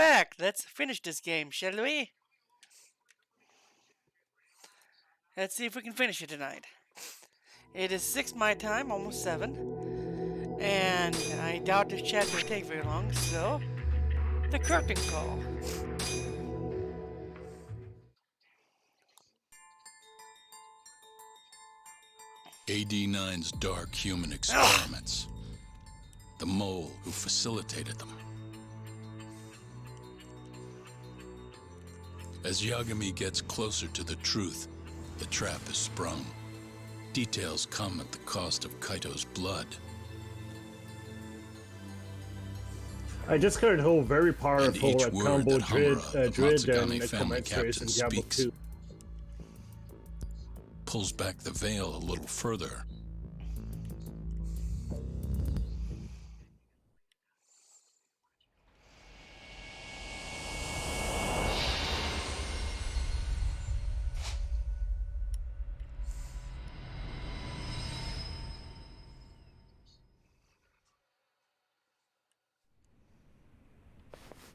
back. Let's finish this game, shall we? Let's see if we can finish it tonight. It is 6 my time, almost 7. And I doubt this chapter will take very long, so the curtain call. AD9's dark human experiments. The mole who facilitated them. As Yagami gets closer to the truth, the trap is sprung. Details come at the cost of Kaito's blood. I discovered a whole very powerful each word combo that Hamura of Drid Matsugami and family commentaries in captain Diablo speaks 2. Pulls back the veil a little further.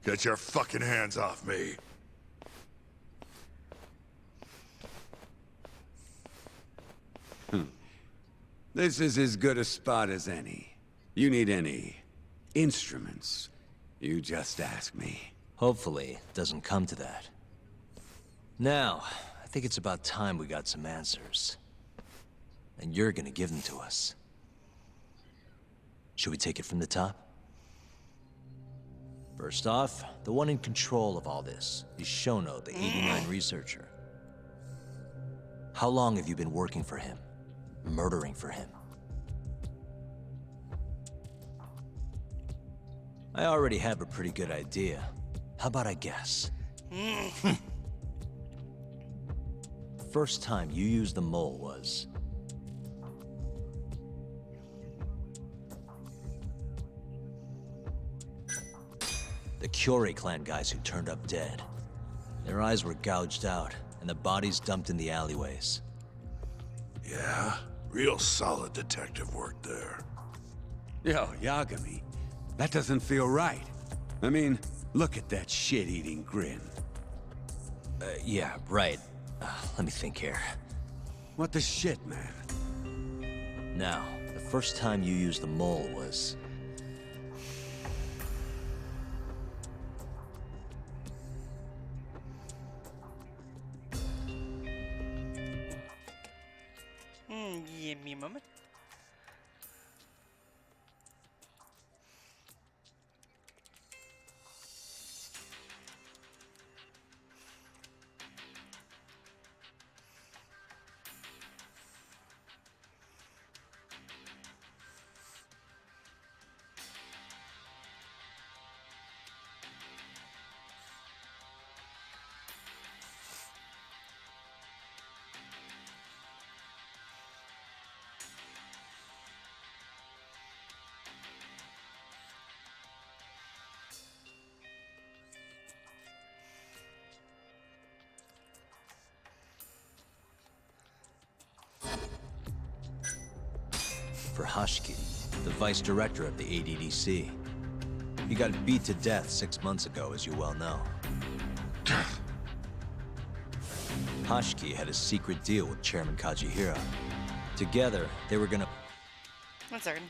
Get your fucking hands off me. This is as good a spot as any. You need any instruments, you just ask me. Hopefully, it doesn't come to that. Now, I think it's about time we got some answers. And you're gonna give them to us. Should we take it from the top? First off, the one in control of all this is Shono, the 89 researcher. How long have you been working for him? Murdering for him? I already have a pretty good idea. How about I guess? First time you used the mole was... the Curie clan guys who turned up dead. Their eyes were gouged out, and the bodies dumped in the alleyways. Yeah, real solid detective work there. Yo, Yagami, that doesn't feel right. I mean, look at that shit-eating grin. Yeah, right. Let me think here. What the shit, man? Now, the first time you used the mole was... Give me a moment. for Hashki, the vice director of the ADDC. He got beat to death 6 months ago, as you well know. Hashki had a secret deal with Chairman Kajihira. Together, they were gonna 1 second.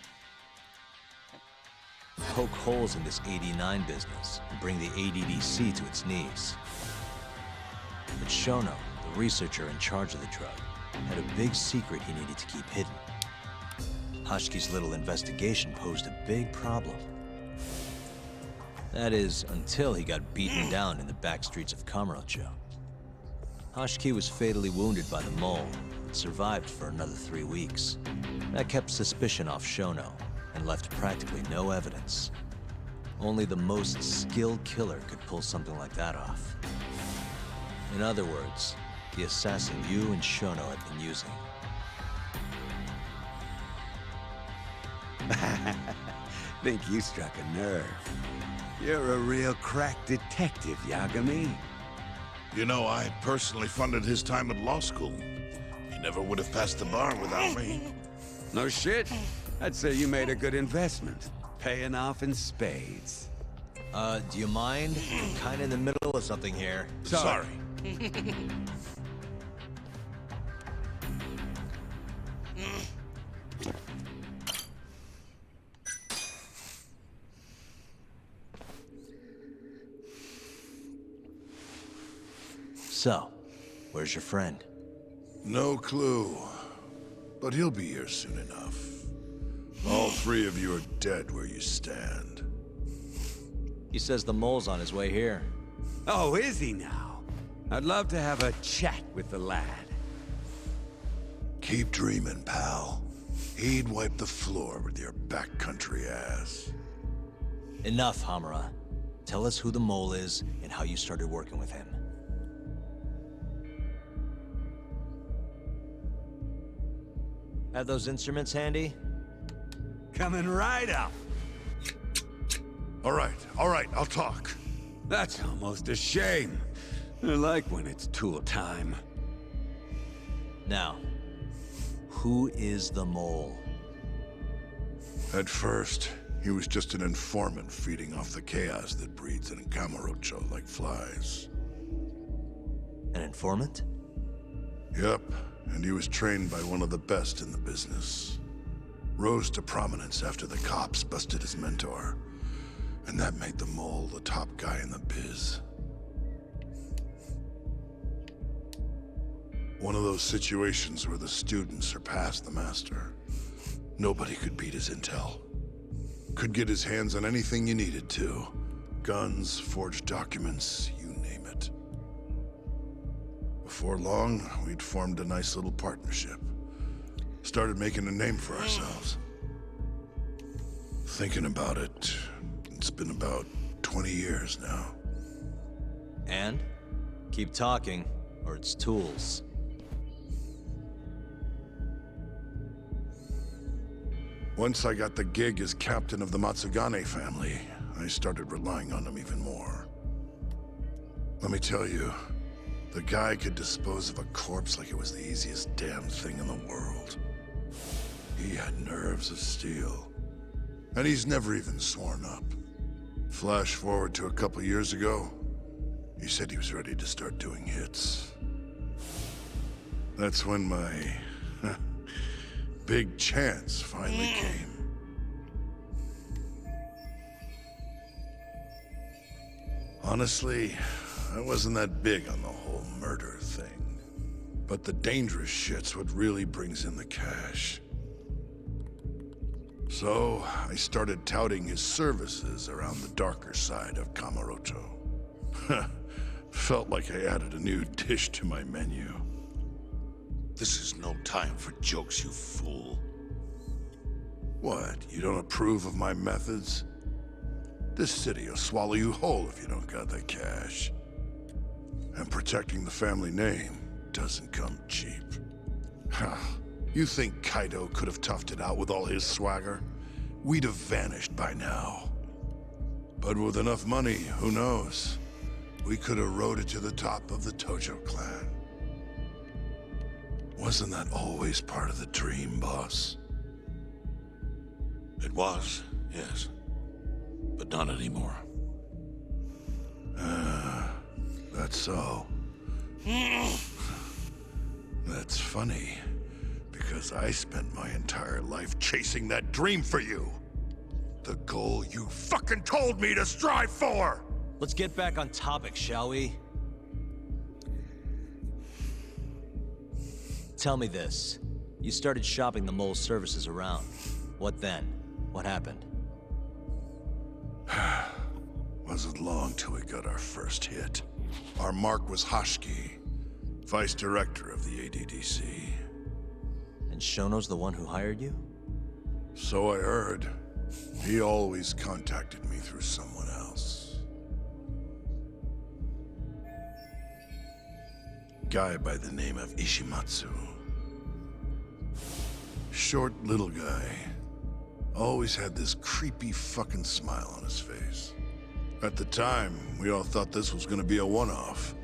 poke holes in this 89 business and bring the ADDC to its knees. But Shono, the researcher in charge of the drug, had a big secret he needed to keep hidden. Hashki's little investigation posed a big problem. That is, until he got beaten down in the back streets of Kamurocho. Hashki was fatally wounded by the mole, and survived for another 3 weeks. That kept suspicion off Shono, and left practically no evidence. Only the most skilled killer could pull something like that off. In other words, the assassin you and Shono have been using. Think you struck a nerve. You're a real crack detective, Yagami. You know, I personally funded his time at law school. He never would have passed the bar without me. No shit. I'd say you made a good investment. Paying off in spades. Do you mind? I'm kinda in the middle of something here. Sorry. So, where's your friend? No clue. But he'll be here soon enough. All three of you are dead where you stand. He says the mole's on his way here. Oh, is he now? I'd love to have a chat with the lad. Keep dreaming, pal. He'd wipe the floor with your backcountry ass. Enough, Hamura. Tell us who the mole is and how you started working with him. Have those instruments handy? Coming right up. All right, I'll talk. That's almost a shame. I like when it's tool time. Now, who is the mole? At first, he was just an informant feeding off the chaos that breeds in Camarocho like flies. An informant? Yep, and he was trained by one of the best in the business. Rose to prominence after the cops busted his mentor. And that made the mole the top guy in the biz. One of those situations where the student surpassed the master. Nobody could beat his intel. Could get his hands on anything you needed to. Guns, forged documents, you name it. Before long, we'd formed a nice little partnership. Started making a name for ourselves. Thinking about it, it's been about 20 years now. And? Keep talking, or it's tools. Once I got the gig as captain of the Matsugane family, I started relying on him even more. Let me tell you, the guy could dispose of a corpse like it was the easiest damn thing in the world. He had nerves of steel. And he's never even sworn up. Flash forward to a couple years ago, he said he was ready to start doing hits. That's when my big chance finally came. Honestly, I wasn't that big on the whole murder thing. But the dangerous shit's what really brings in the cash. So, I started touting his services around the darker side of Camarocho. Felt like I added a new dish to my menu. This is no time for jokes, you fool. What, you don't approve of my methods? This city will swallow you whole if you don't got the cash. And protecting the family name doesn't come cheap. You think Kaido could have toughed it out with all his swagger? We'd have vanished by now. But with enough money, who knows? We could have rode it to the top of the Tojo clan. Wasn't that always part of the dream, boss? It was, yes. But not anymore. That's so. That's funny. Because I spent my entire life chasing that dream for you. The goal you fucking told me to strive for! Let's get back on topic, shall we? Tell me this. You started shopping the mole's services around. What then? What happened? Wasn't long till we got our first hit. Our mark was Hoshki, vice director of the ADDC. And Shono's the one who hired you? So I heard. He always contacted me through someone else. Guy by the name of Ishimatsu. Short little guy. Always had this creepy fucking smile on his face. At the time, we all thought this was gonna be a one-off.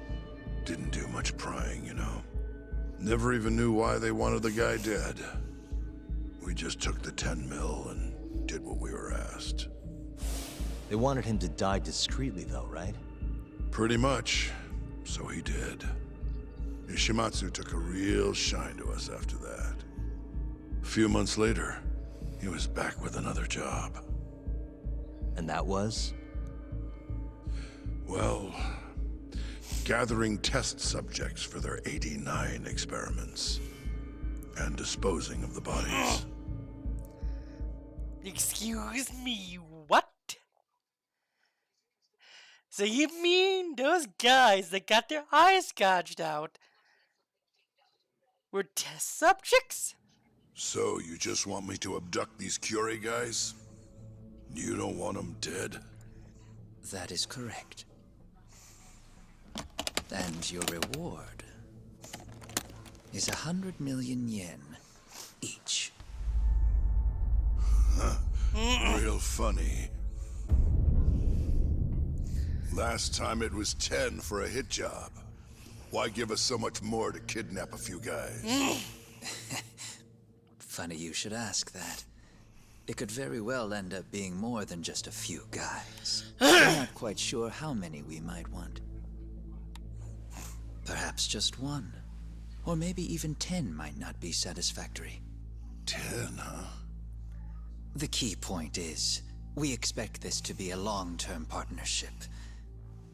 Didn't do much prying, you know. Never even knew why they wanted the guy dead. We just took the 10 mil and did what we were asked. They wanted him to die discreetly, though, right? Pretty much. So he did. Ishimatsu took a real shine to us after that. A few months later, he was back with another job. And that was? Well, gathering test subjects for their 89 experiments. And disposing of the bodies. Excuse me, what? So you mean those guys that got their eyes gouged out were test subjects? So you just want me to abduct these Curie guys? You don't want them dead? That is correct. And your reward is 100 million yen each. Real funny. Last time it was 10 for a hit job. Why give us so much more to kidnap a few guys? Funny you should ask that. It could very well end up being more than just a few guys. I'm not quite sure how many we might want. Perhaps just one. Or maybe even 10 might not be satisfactory. 10, huh? The key point is, we expect this to be a long-term partnership.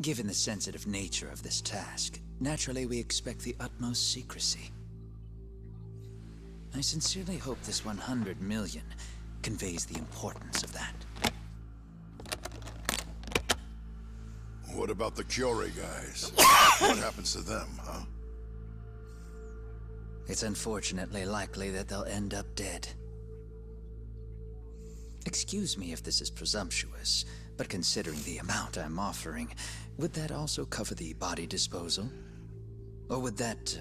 Given the sensitive nature of this task, naturally we expect the utmost secrecy. I sincerely hope this 100 million conveys the importance of that. What about the Curie guys? What happens to them, huh? It's unfortunately likely that they'll end up dead. Excuse me if this is presumptuous, but considering the amount I'm offering, would that also cover the body disposal? Or would that,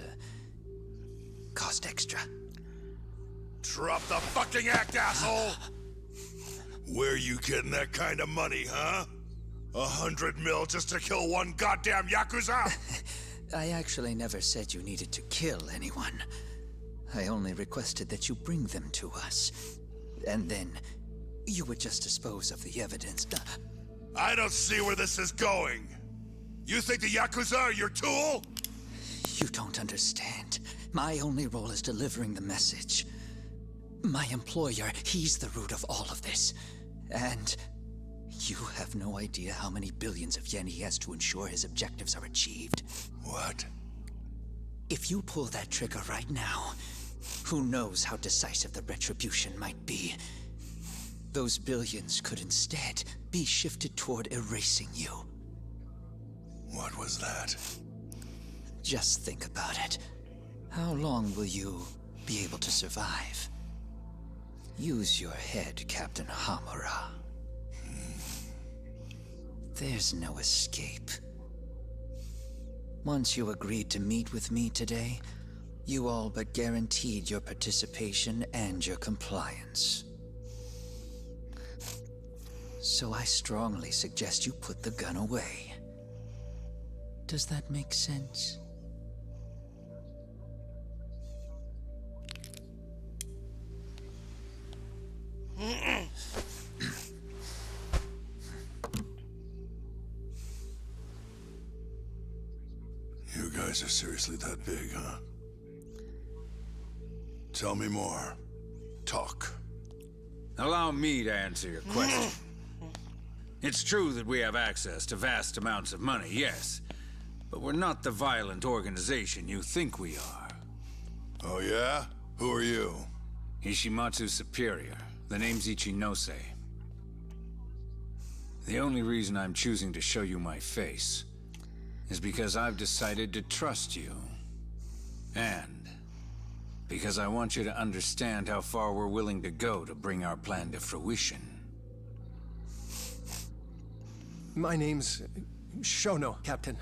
cost extra? Drop the fucking act, asshole! Where you getting that kind of money, huh? 100 mil just to kill one goddamn Yakuza? I actually never said you needed to kill anyone. I only requested that you bring them to us. And then, you would just dispose of the evidence. I don't see where this is going. You think the Yakuza are your tool? You don't understand. My only role is delivering the message. My employer, he's the root of all of this. And you have no idea how many billions of yen he has to ensure his objectives are achieved. What? If you pull that trigger right now, who knows how decisive the retribution might be. Those billions could instead be shifted toward erasing you. What was that? Just think about it. How long will you be able to survive? Use your head, Captain Hamura. There's no escape. Once you agreed to meet with me today, you all but guaranteed your participation and your compliance. So I strongly suggest you put the gun away. Does that make sense? You guys are seriously that big, huh? Tell me more. Talk. Allow me to answer your question. It's true that we have access to vast amounts of money, yes. But we're not the violent organization you think we are. Oh yeah? Who are you? Ishimatsu's superior. The name's Ichinose. The only reason I'm choosing to show you my face is because I've decided to trust you. And because I want you to understand how far we're willing to go to bring our plan to fruition. My name's Shono, Captain.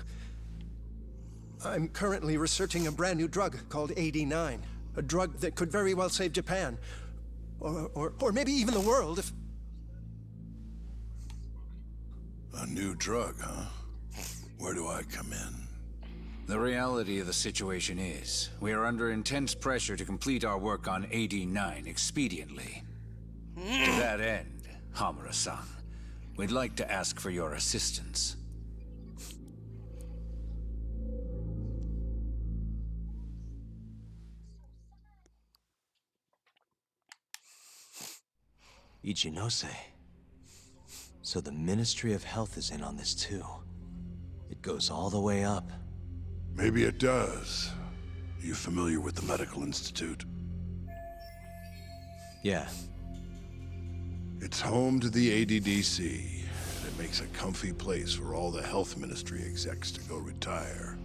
I'm currently researching a brand new drug called AD9. A drug that could very well save Japan. Or maybe even the world if... A new drug, huh? Where do I come in? The reality of the situation is, we are under intense pressure to complete our work on AD9 expediently. To that end, Hamura-san, We'd like to ask for your assistance. Ichinose. So the Ministry of Health is in on this too. It goes all the way up. Maybe it does. Are you familiar with the Medical Institute? Yeah. It's home to the ADDC, and it makes a comfy place for all the health ministry execs to go retire.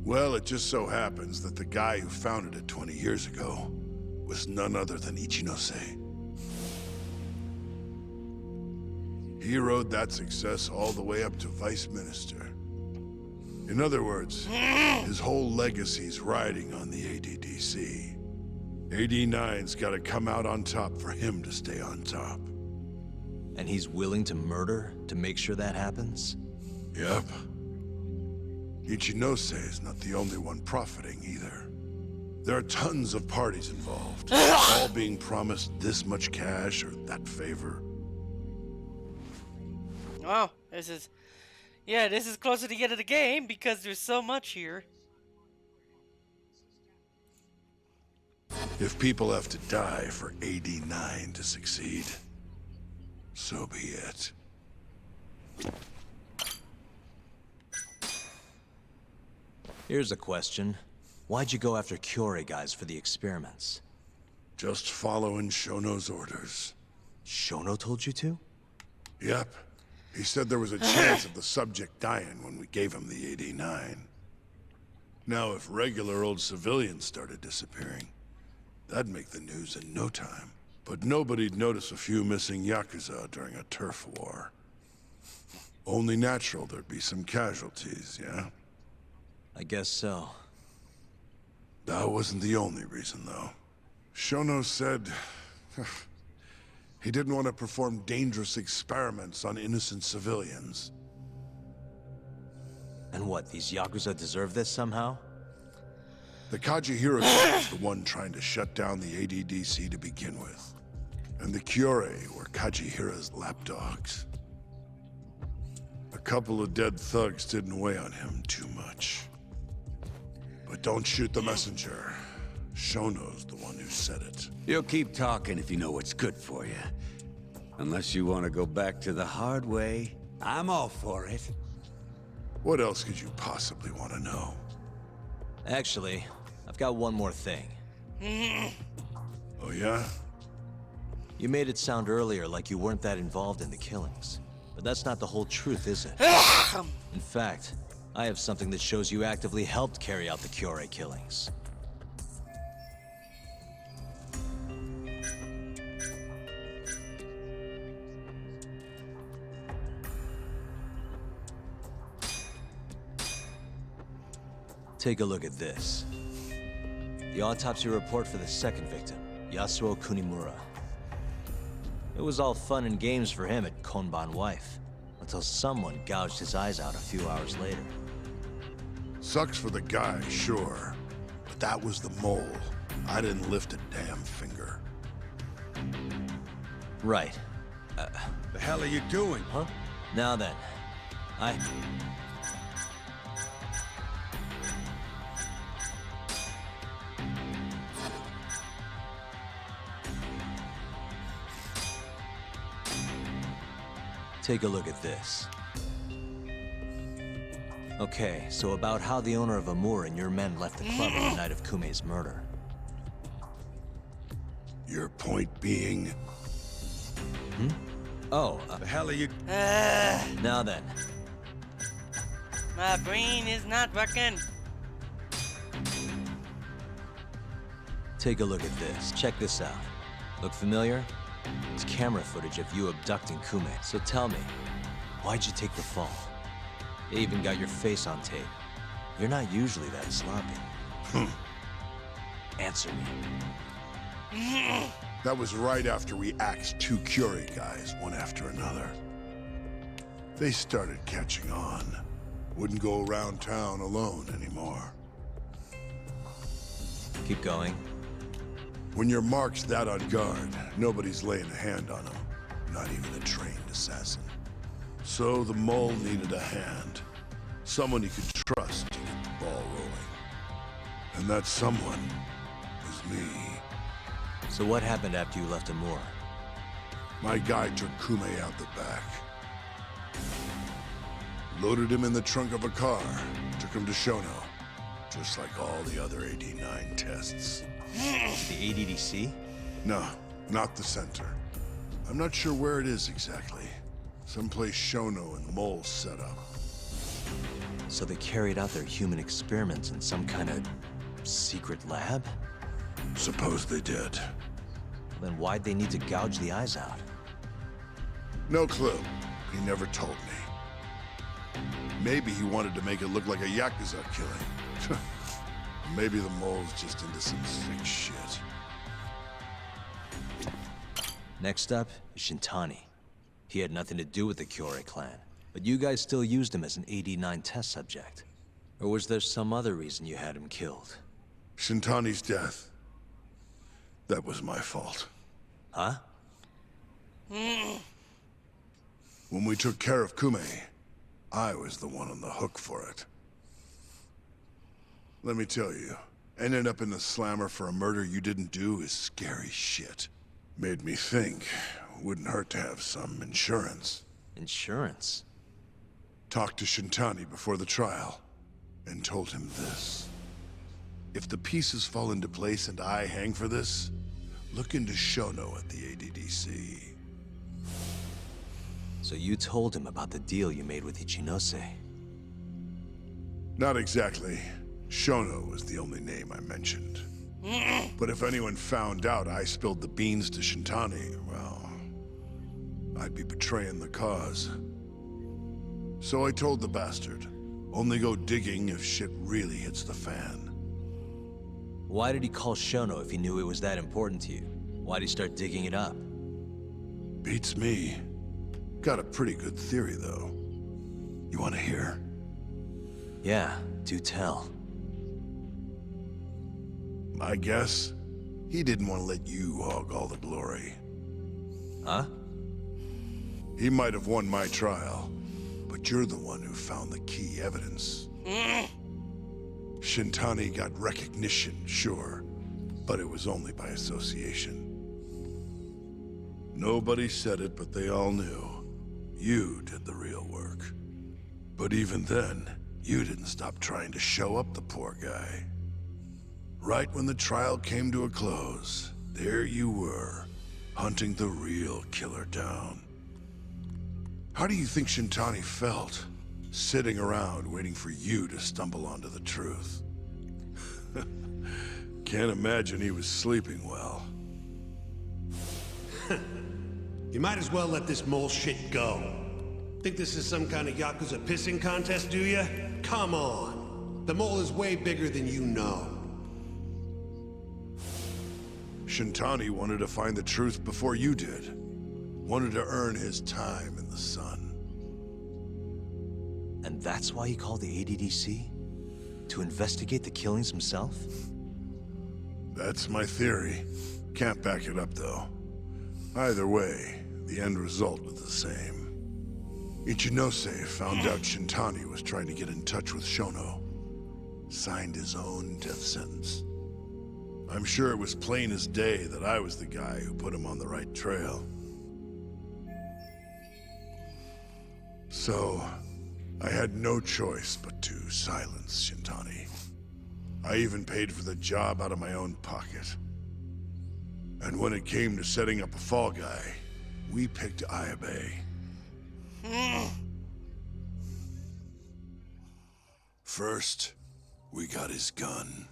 Well, it just so happens that the guy who founded it 20 years ago was none other than Ichinose. He rode that success all the way up to Vice Minister. In other words, his whole legacy's riding on the ADDC. AD9's gotta come out on top for him to stay on top. And he's willing to murder to make sure that happens? Yep. Ichinose is not the only one profiting either. There are tons of parties involved, all being promised this much cash or that favor. Oh, this is closer to get of the game because there's so much here. If people have to die for AD9 to succeed, so be it. Here's a question. Why'd you go after Kyorei guys for the experiments? Just following Shono's orders. Shono told you to? Yep. He said there was a chance of the subject dying when we gave him the AD9. Now, if regular old civilians started disappearing, that'd make the news in no time. But nobody'd notice a few missing Yakuza during a turf war. Only natural there'd be some casualties, yeah? I guess so. That wasn't the only reason, though. Shono said he didn't want to perform dangerous experiments on innocent civilians. And what, these Yakuza deserve this somehow? The Kajihira guy was the one trying to shut down the ADDC to begin with. And the Kyorei were Kajihira's lapdogs. A couple of dead thugs didn't weigh on him too much. But don't shoot the messenger. Shono's the one who said it. You'll keep talking if you know what's good for you. Unless you want to go back to the hard way, I'm all for it. What else could you possibly want to know? Actually, I've got one more thing. Oh yeah? You made it sound earlier like you weren't that involved in the killings. But that's not the whole truth, is it? In fact, I have something that shows you actively helped carry out the Kyorei killings. Take a look at this. The autopsy report for the second victim, Yasuo Kunimura. It was all fun and games for him at Konban Wife, until someone gouged his eyes out a few hours later. Sucks for the guy, sure. But that was the mole. I didn't lift a damn finger. Right. The hell are you doing? Huh? Now then, Take a look at this. Okay, so about how the owner of Amur and your men left the club on the night of Kumei's murder. Your point being? Oh, The hell are you... now then. My brain is not working. Take a look at this. Check this out. Look familiar? It's camera footage of you abducting Kumei. So tell me, why'd you take the fall? They even got your face on tape. You're not usually that sloppy. Answer me. That was right after we axed two Kyorei guys, one after another. They started catching on. Wouldn't go around town alone anymore. Keep going. When your mark's that on guard, nobody's laying a hand on them. Not even a trained assassin. So the mole needed a hand. Someone he could trust to get the ball rolling. And that someone was me. So what happened after you left Amur? My guy took Kume out the back. Loaded him in the trunk of a car. Took him to Shono. Just like all the other AD9 tests. The ADDC? No, not the center. I'm not sure where it is exactly. Someplace Shono and the Mole set up. So they carried out their human experiments in some kind of secret lab? Suppose they did. Then why'd they need to gouge the eyes out? No clue. He never told me. Maybe he wanted to make it look like a Yakuza killing. Maybe the mole's just into some sick shit. Next up is Shintani. He had nothing to do with the Kyorei clan, but you guys still used him as an AD9 test subject. Or was there some other reason you had him killed? Shintani's death. That was my fault. Huh? When we took care of Kume, I was the one on the hook for it. Let me tell you, ending up in the slammer for a murder you didn't do is scary shit. Made me think, wouldn't hurt to have some insurance. Insurance? Talked to Shintani before the trial, and told him this. If the pieces fall into place and I hang for this, look into Shono at the ADDC. So you told him about the deal you made with Ichinose? Not exactly. Shono was the only name I mentioned. But if anyone found out I spilled the beans to Shintani, well, I'd be betraying the cause. So I told the bastard, only go digging if shit really hits the fan. Why did he call Shono if he knew it was that important to you? Why'd he start digging it up? Beats me. Got a pretty good theory, though. You want to hear? Yeah, do tell. I guess he didn't want to let you hog all the glory. Huh? He might have won my trial, but you're the one who found the key evidence. Shintani got recognition, sure, but it was only by association. Nobody said it, but they all knew. You did the real work. But even then, you didn't stop trying to show up the poor guy. Right when the trial came to a close, there you were, hunting the real killer down. How do you think Shintani felt, sitting around waiting for you to stumble onto the truth? Can't imagine he was sleeping well. You might as well let this mole shit go. Think this is some kind of Yakuza pissing contest, do ya? Come on. The mole is way bigger than you know. Shintani wanted to find the truth before you did. Wanted to earn his time in the sun. And that's why he called the ADDC? To investigate the killings himself? That's my theory. Can't back it up, though. Either way, the end result was the same. Ichinose found out Shintani was trying to get in touch with Shono. Signed his own death sentence. I'm sure it was plain as day that I was the guy who put him on the right trail. So, I had no choice but to silence Shintani. I even paid for the job out of my own pocket. And when it came to setting up a fall guy, we picked Ayabe. First, we got his gun.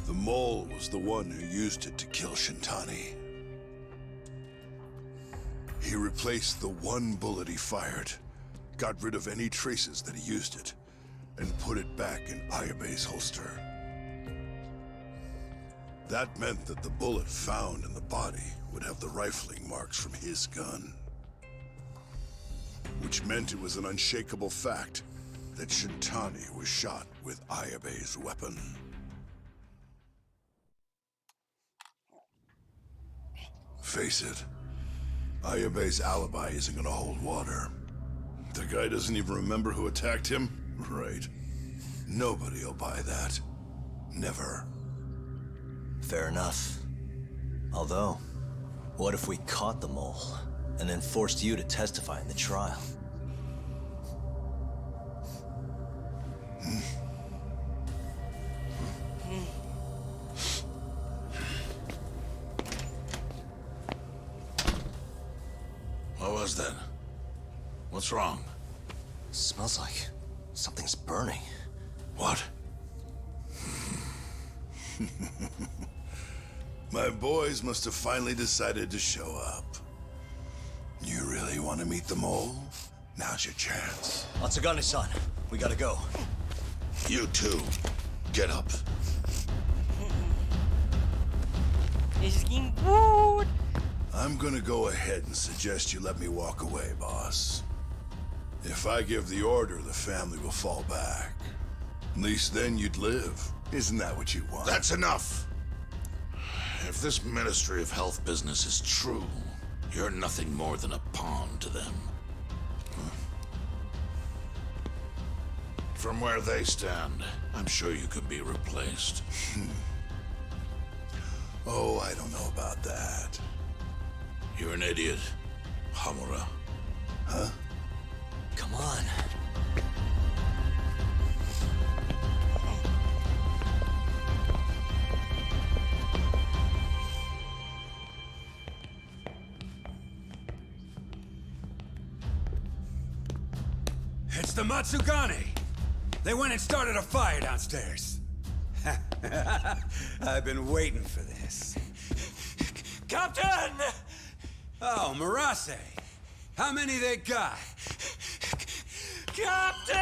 The mole was the one who used it to kill Shintani. He replaced the one bullet he fired, got rid of any traces that he used it, and put it back in Ayabe's holster. That meant that the bullet found in the body would have the rifling marks from his gun. Which meant it was an unshakable fact that Shintani was shot with Ayabe's weapon. Face it, Ayabe's alibi isn't gonna hold water. The guy doesn't even remember who attacked him? Right. Nobody'll buy that. Never. Fair enough. Although, what if we caught the mole, and then forced you to testify in the trial? What was that? What's wrong? Smells like something's burning. What? My boys must have finally decided to show up. You really want to meet the mole? Now's your chance. Matsugane-san, we gotta go. You too. Get up. He's getting wooed. I'm gonna go ahead and suggest you let me walk away, boss. If I give the order, the family will fall back. At least then you'd live. Isn't that what you want? That's enough. If this Ministry of Health business is true, you're nothing more than a pawn to them. From where they stand, I'm sure you could be replaced. Oh, I don't know about that. You're an idiot, Hamura. Huh? Come on. It's the Matsugane! They went and started a fire downstairs. I've been waiting for this. Captain! Oh, Marase. How many they got? Captain!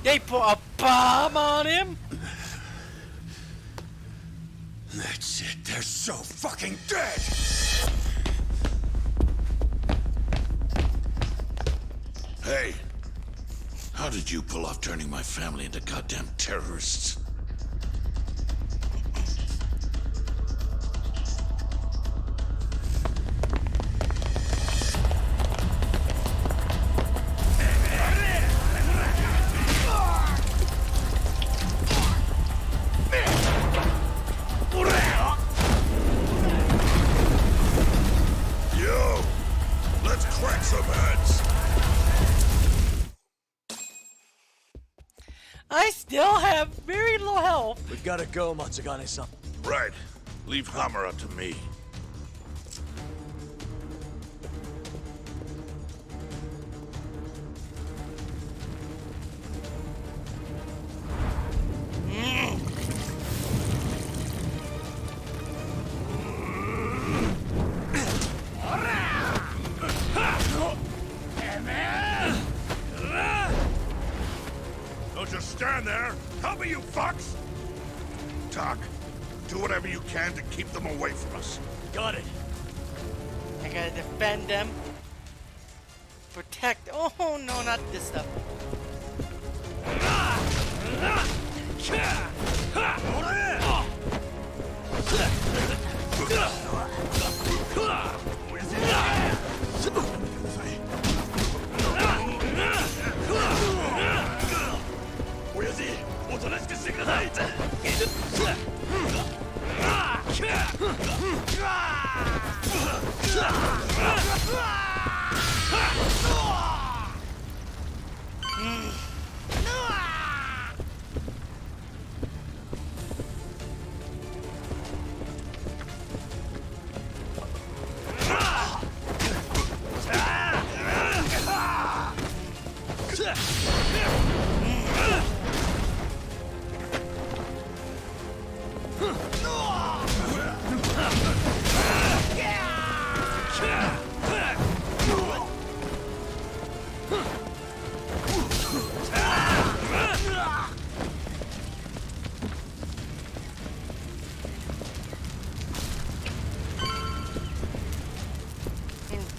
They put a bomb on him? That's it. They're so fucking dead! Hey, how did you pull off turning my family into goddamn terrorists? Yo, let's crack some heads. I still have very low health. We gotta go, Matsugane-san. Right. Leave Hamura to me. Don't just stand there. Help me, you fucks! Talk. Do whatever you can to keep them away from us. Got it. I gotta defend them. Protect. Oh no, not this stuff.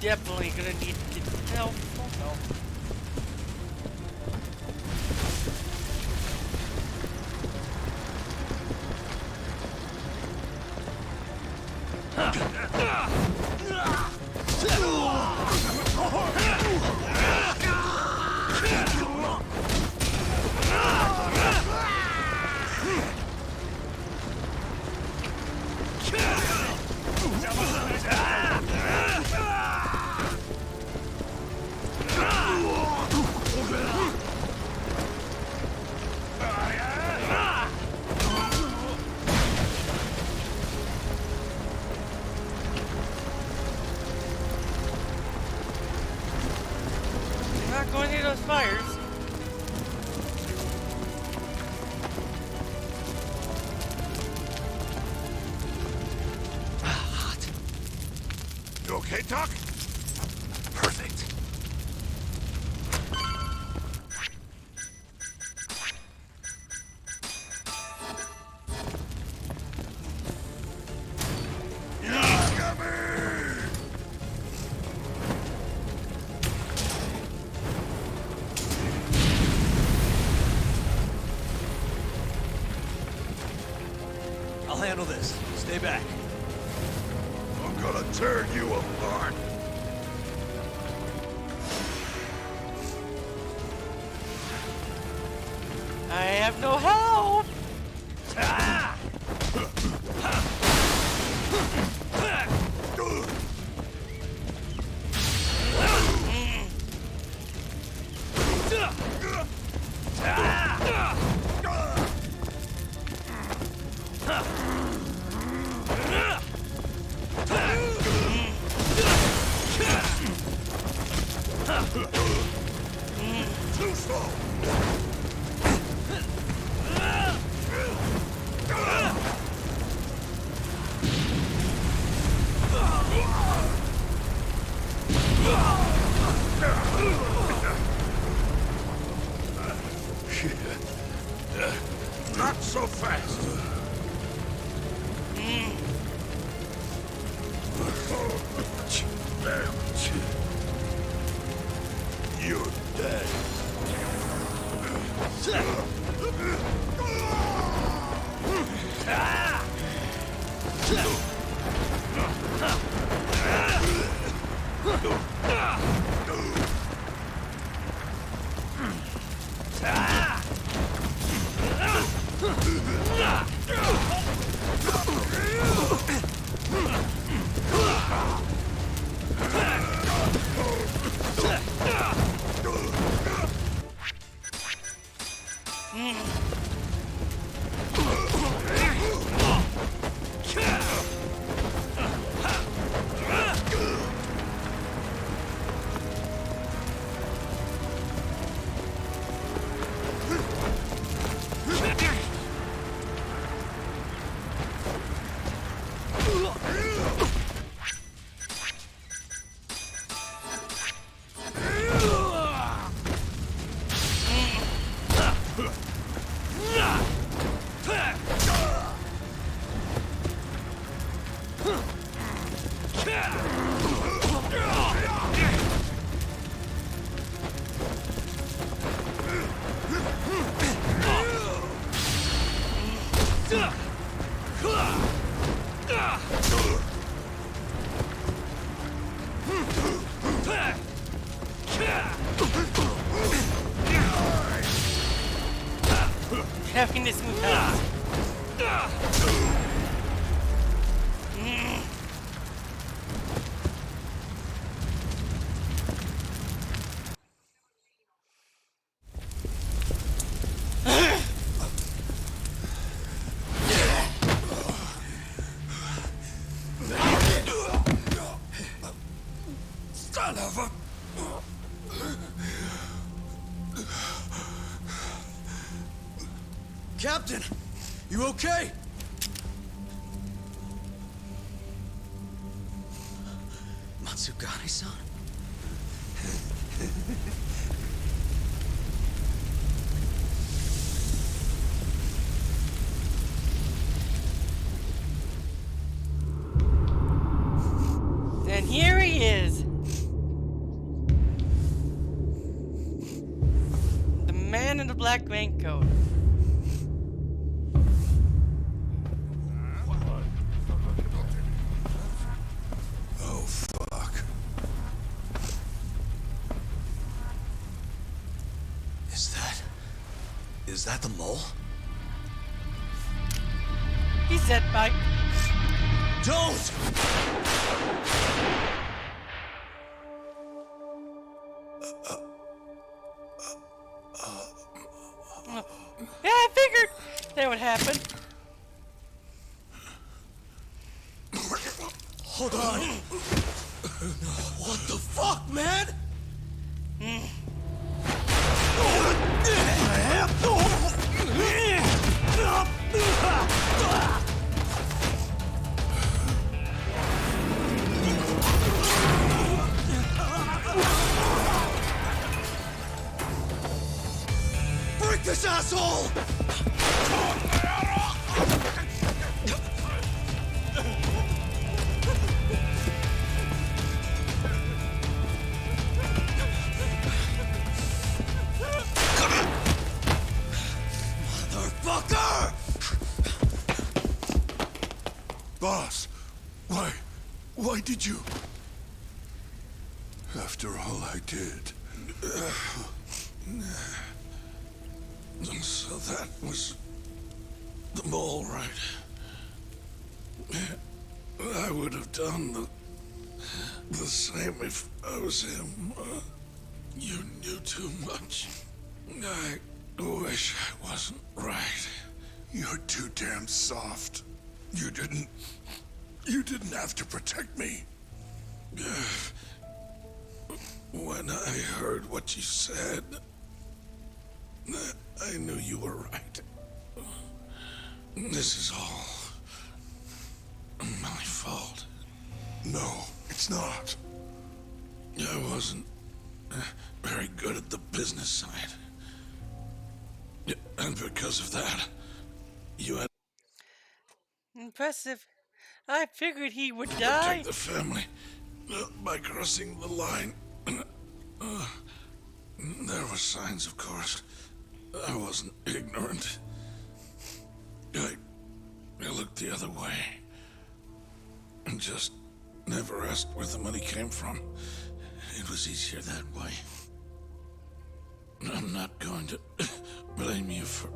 Definitely gonna need to get help. Oh no. not going near those fires. Hot. You okay, Doc? Perfect. I'll handle this. Stay back. I'm gonna tear you apart. I have no help. Too slow. Not so fast. You're dead. Having this move fast. Son of a... Captain, you okay? Matsugane-san? And here he is. The man in the black raincoat. Oh, fuck. Is that the mole? He said bye. Don't! Yeah, I figured that would happen. Hold on! What the fuck, man? asshole! Motherfucker! Boss, why did you? After all I did. So that was the mole, right? I would have done the same if I was him. You knew too much. I wish I wasn't right. You're too damn soft. You didn't have to protect me. When I heard what you said, I knew you were right. This is all my fault. No, it's not. I wasn't very good at the business side. And because of that, you had Impressive. I figured he would to die. protect the family by crossing the line. There were signs, of course. I wasn't ignorant. I looked the other way and just never asked where the money came from. It was easier that way. I'm not going to blame you for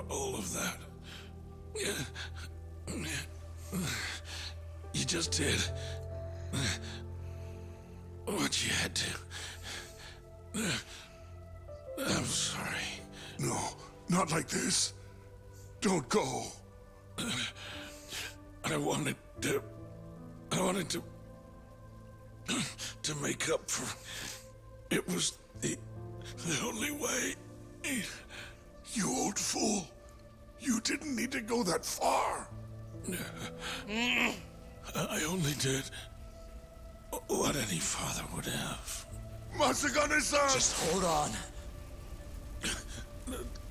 all of that. You just did what you had to. I'm sorry. No, not like this. Don't go. I wanted to make up for. It was the only way. You old fool. You didn't need to go that far. I only did what any father would have. Masagane-san! Just hold on.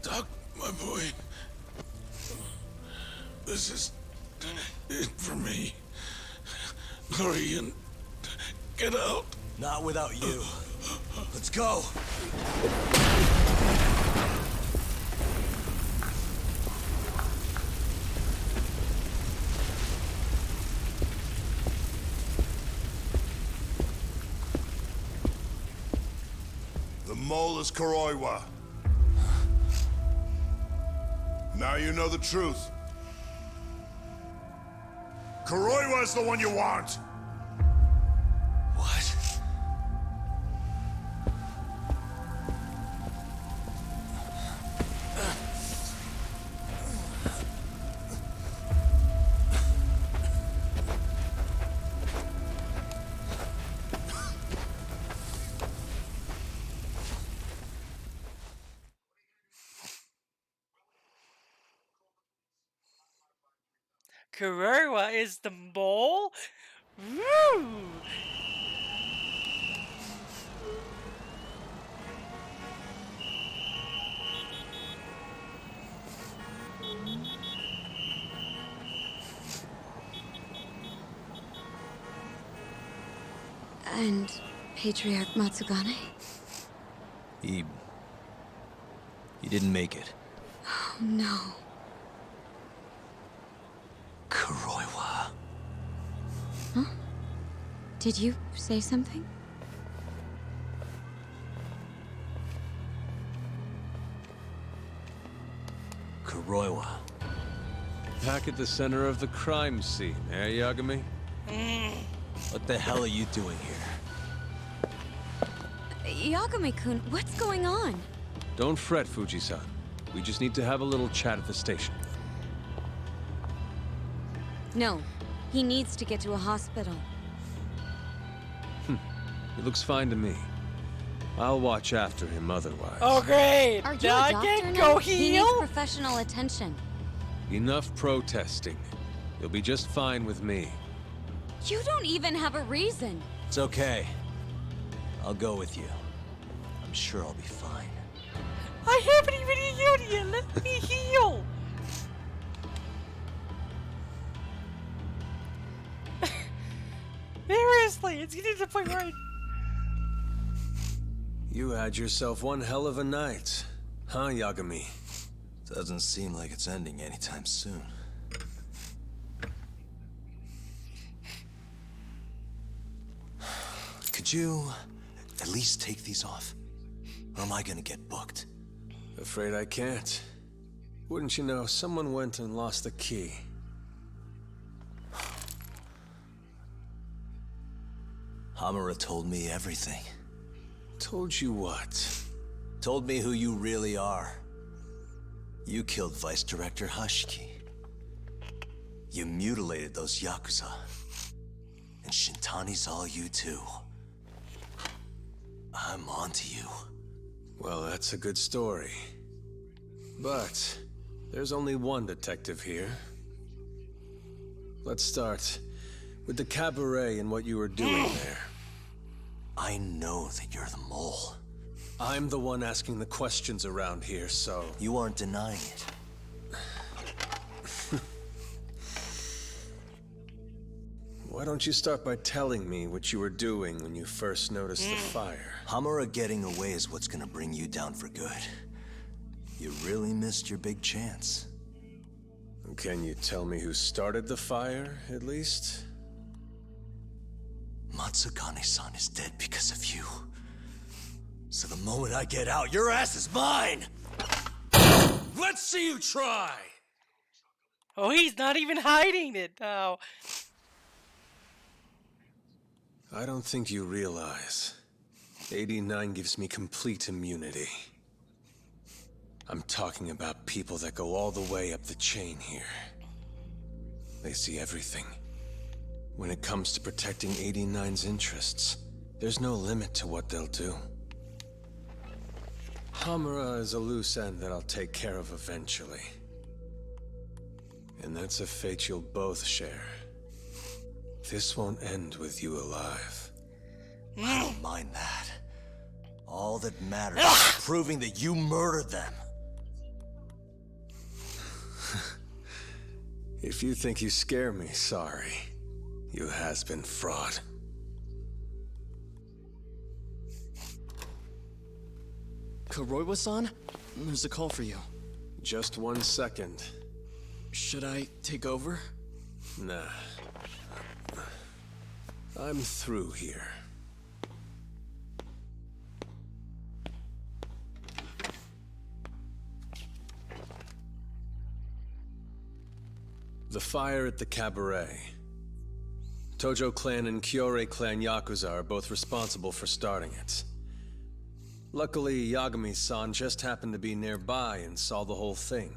Doc, my boy. This is it for me. Hurry and get out. Not without you. Let's go. The mole is Kuroiwa. Now you know the truth. Kuroiwa is the one you want. What? Kuroiwa is the mole? Woo! And Patriarch Matsugane? He didn't make it. Oh no. Kuroiwa. Huh? Did you say something? Kuroiwa. Back at the center of the crime scene, eh, Yagami? What the hell are you doing here? Yagami-kun, what's going on? Don't fret, Fuji-san. We just need to have a little chat at the station. No, he needs to get to a hospital. He looks fine to me. I'll watch after him otherwise. Oh great! Are you Now a I doctor can now? go He heal? needs professional attention. Enough protesting. You'll be just fine with me. You don't even have a reason. It's okay. I'll go with you. I'm sure I'll be fine. I haven't even healed yet. Let me heal. Seriously, it's getting to the point where You had yourself one hell of a night, huh, Yagami? Doesn't seem like it's ending anytime soon. Could you at least take these off? Or am I gonna get booked? Afraid I can't. Wouldn't you know, someone went and lost the key. Hamura told me everything. Told you what? Told me who you really are. You killed Vice Director Hashiki. You mutilated those Yakuza. And Shintani's all you too. I'm onto you. Well, that's a good story. But there's only one detective here. Let's start with the cabaret and what you were doing there. I know that you're the mole. I'm the one asking the questions around here, so... You aren't denying it. Why don't you start by telling me what you were doing when you first noticed the fire? Hamura getting away is what's gonna bring you down for good. You really missed your big chance. Can you tell me who started the fire, at least? Matsukane-san is dead because of you. So the moment I get out, your ass is mine! Let's see you try! Oh, he's not even hiding it now. I don't think you realize. 89 gives me complete immunity. I'm talking about people that go all the way up the chain here. They see everything. When it comes to protecting 89's interests, there's no limit to what they'll do. Hamura is a loose end that I'll take care of eventually. And that's a fate you'll both share. This won't end with you alive. I don't mind that. All that matters is proving that you murdered them. If you think you scare me, sorry. You has-been fraud. Kuroiwa-san? There's a call for you. Just 1 second. Should I take over? Nah. I'm through here. The fire at the cabaret. Tojo clan and Kyorei clan Yakuza are both responsible for starting it. Luckily, Yagami-san just happened to be nearby and saw the whole thing.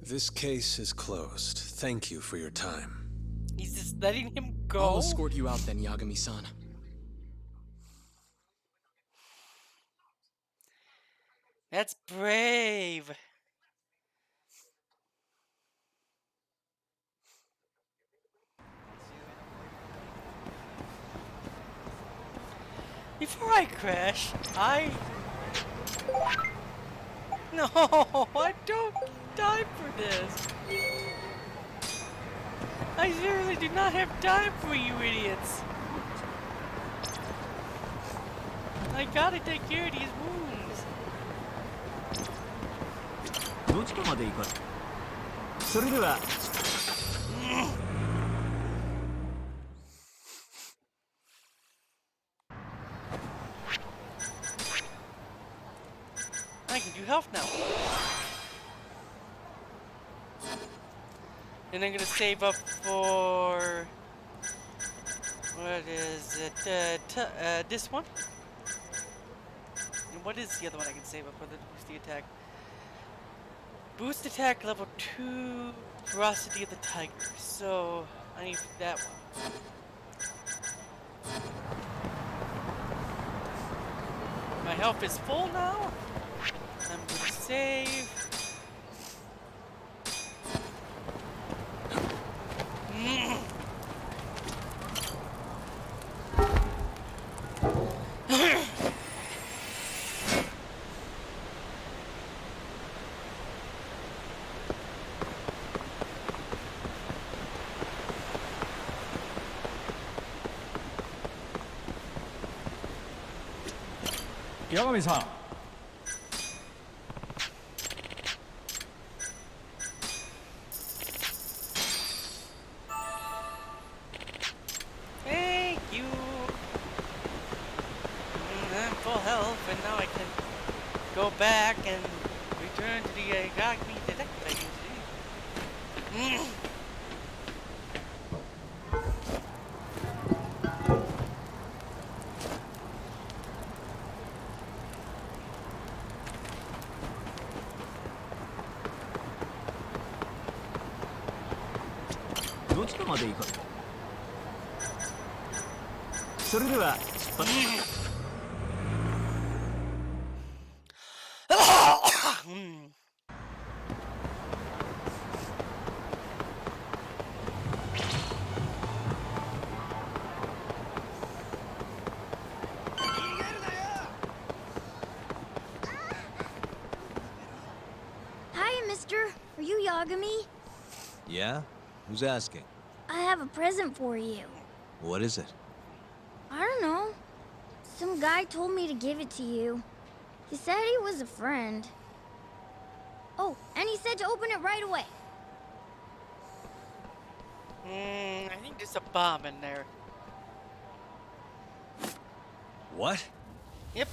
This case is closed. Thank you for your time. He's just letting him go? I'll escort you out then, Yagami-san. That's brave. Before I crash, No, I don't die for this. I seriously do not have time for you idiots. I gotta take care of these wounds. どちまで行こう。それでは。I can do health now. And I'm gonna save up for... What is it? This one? And what is the other one I can save up for the boost the attack? Boost attack level 2, ferocity of the tiger. So, I need that one. My health is full now. I'm gonna save. 八神さん。Thank you. I'm full health, and now I can go back and return to the Agami detective agency. Mm. どちらまで行く？それでは出発。Hi, mister. Are you Yagami? Yeah? Who's asking? I have a present for you. What is it? I don't know. Some guy told me to give it to you. He said he was a friend. Oh, and he said to open it right away. I think there's a bomb in there. What? Yep.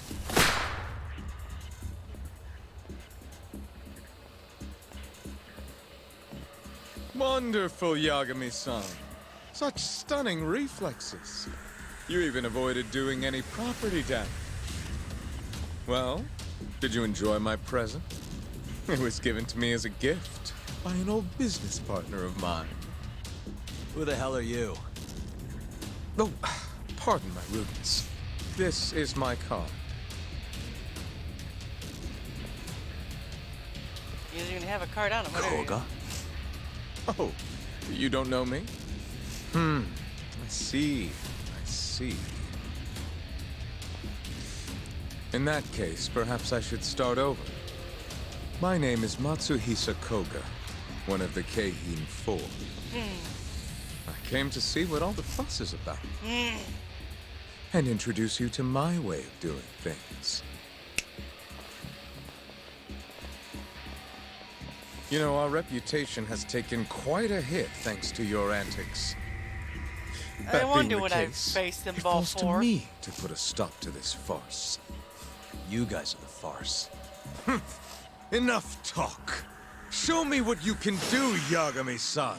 Wonderful, Yagami-san. Such stunning reflexes. You even avoided doing any property damage. Well, did you enjoy my present? It was given to me as a gift by an old business partner of mine. Who the hell are you? Oh, pardon my rudeness. This is my card. He doesn't even have a card on him. Koga? Oh, you don't know me? I see. I see. In that case, perhaps I should start over. My name is Matsuhisa Koga, one of the Keihin Four. I came to see what all the fuss is about. And introduce you to my way of doing things. You know, our reputation has taken quite a hit thanks to your antics. I wonder what I've faced them both for. It falls to me to put a stop to this farce. You guys are the farce. Enough talk. Show me what you can do, Yagami-san.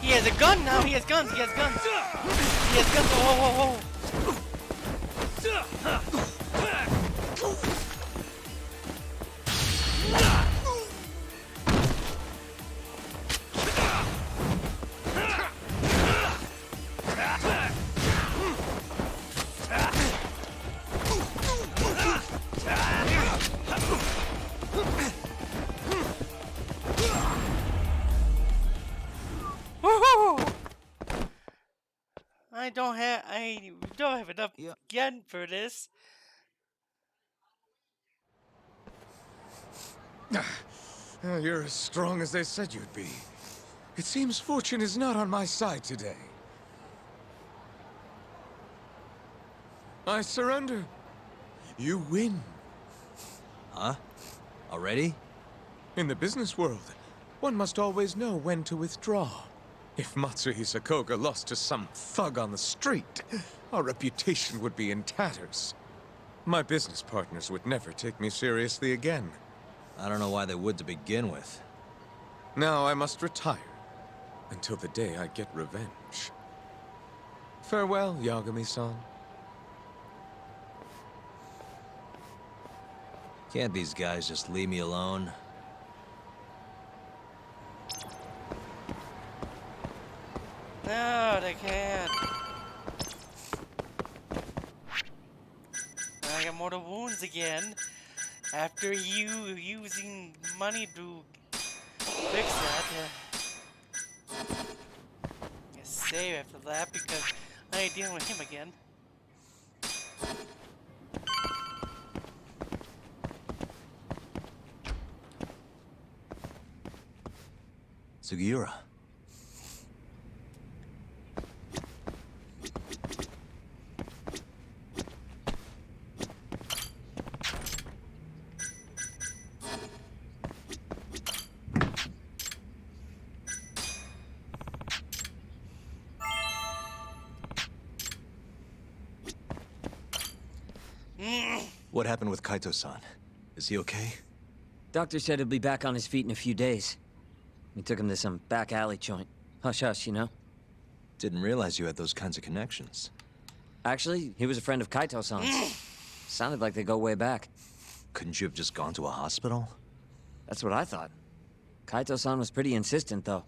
He has a gun now. He has guns. He has guns. He has guns. Whoa, whoa, whoa. I don't have enough yen for this. You're as strong as they said you'd be. It seems fortune is not on my side today. I surrender. You win. Huh? Already? In the business world, one must always know when to withdraw. If Matsuhisa Koga lost to some thug on the street, our reputation would be in tatters. My business partners would never take me seriously again. I don't know why they would to begin with. Now I must retire until the day I get revenge. Farewell, Yagami-san. Can't these guys just leave me alone? No, they can't. I got mortal wounds again. After you using money to fix that. I save after that because I ain't dealing with him again. Sugiura. What happened with Kaito-san? Is he okay? Doctor said he'll be back on his feet in a few days. We took him to some back alley joint. Hush-hush, you know? Didn't realize you had those kinds of connections. Actually, he was a friend of Kaito-san's. Sounded like they go way back. Couldn't you have just gone to a hospital? That's what I thought. Kaito-san was pretty insistent, though.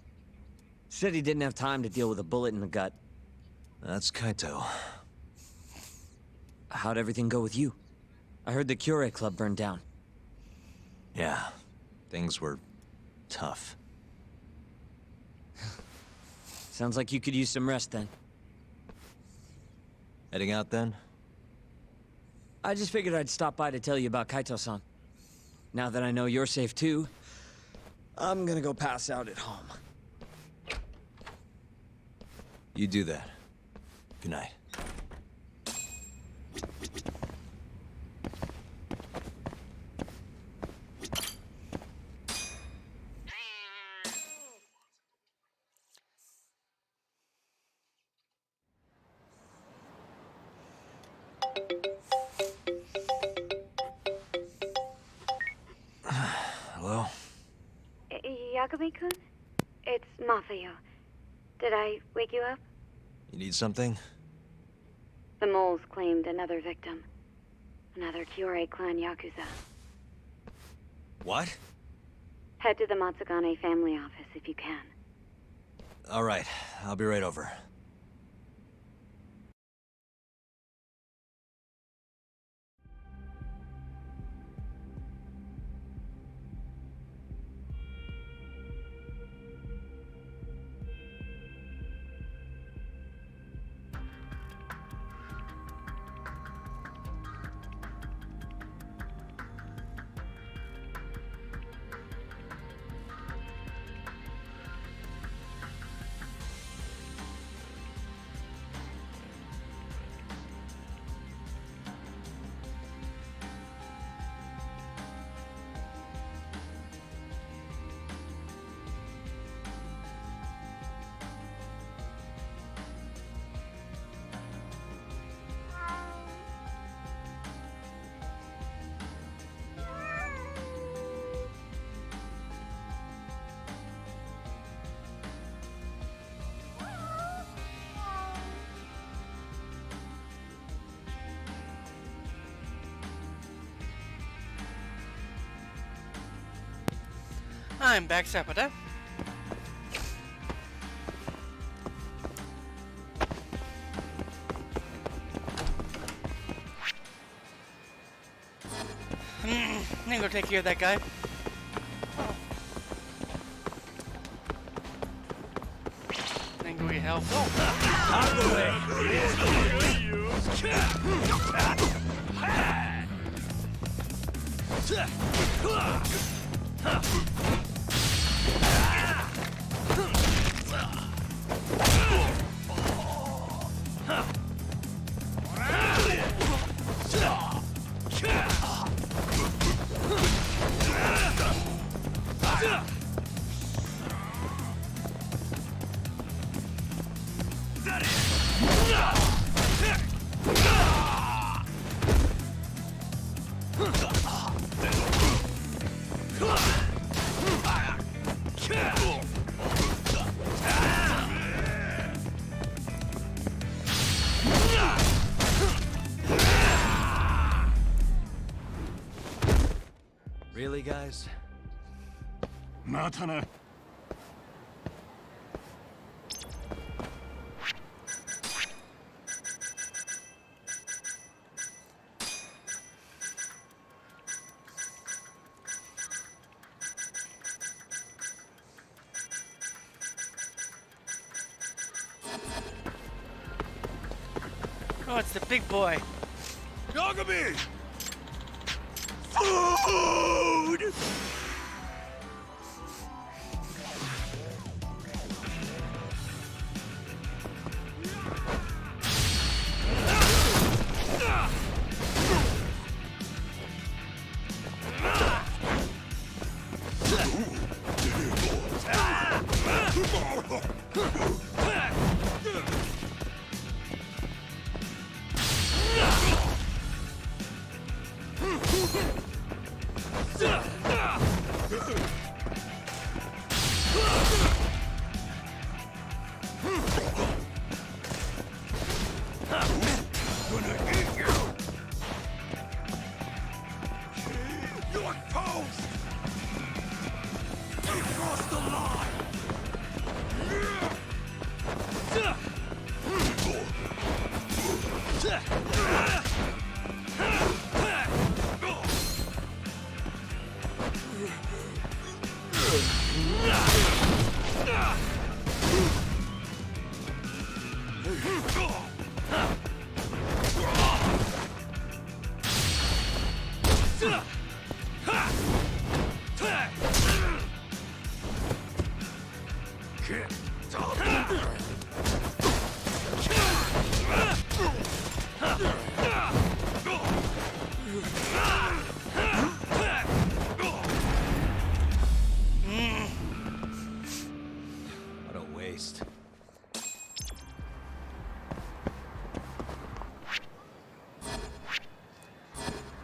Said he didn't have time to deal with a bullet in the gut. That's Kaito. How'd everything go with you? I heard the Cure Club burned down. Yeah, things were tough. Sounds like you could use some rest then. Heading out then? I just figured I'd stop by to tell you about Kaito-san. Now that I know you're safe too, I'm gonna go pass out at home. You do that. Good night. Hello? Yagami-kun? It's Masayo. Did I wake you up? You need something? The moles claimed another victim. Another Kyorei clan Yakuza. What? Head to the Matsugane family office if you can. All right, I'll be right over. I'm back, Sapota. I'm gonna go take care of that guy. Then go get help. Out of the way! Ready, guys? またな。Oh, it's the big boy. Yagami! Food! What a waste.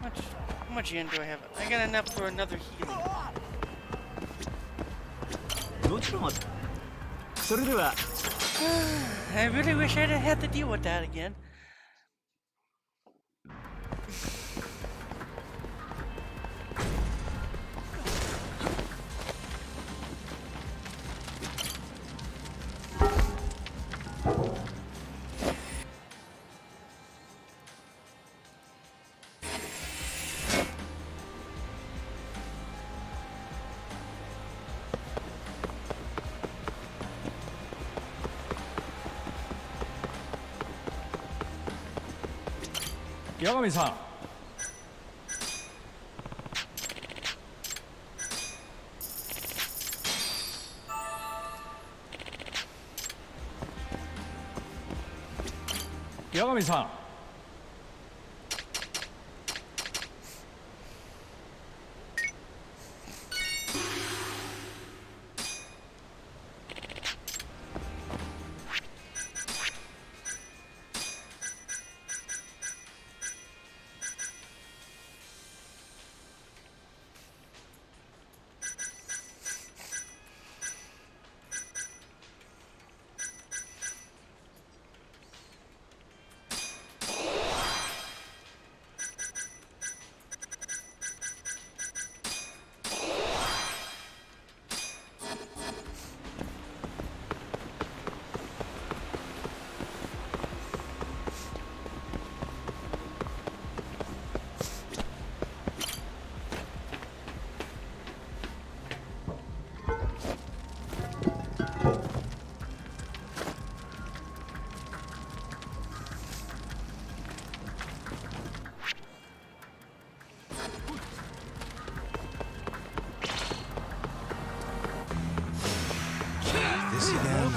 How much yen do I have? I got enough for another healing. もちろん。それでは。I really wish I didn't have to deal with that again. Yagami-san. Yagami-san. This again?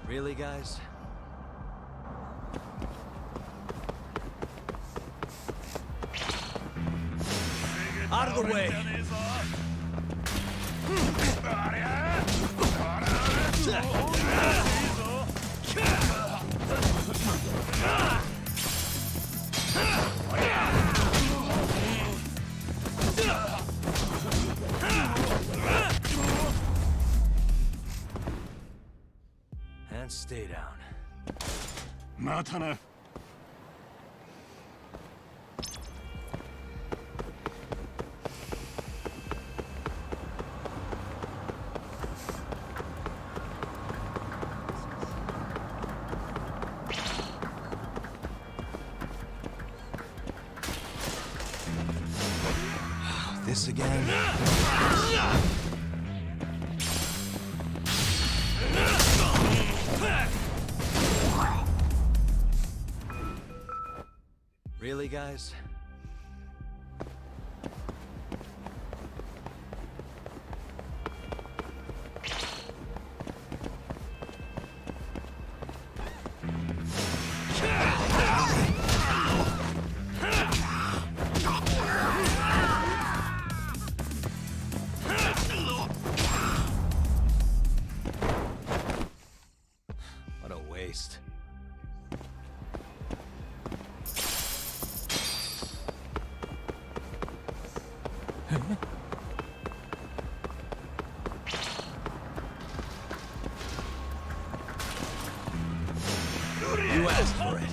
Really, guys? Out of the way! And stay down. またな。This again? Really, guys? What a waste. You asked for it.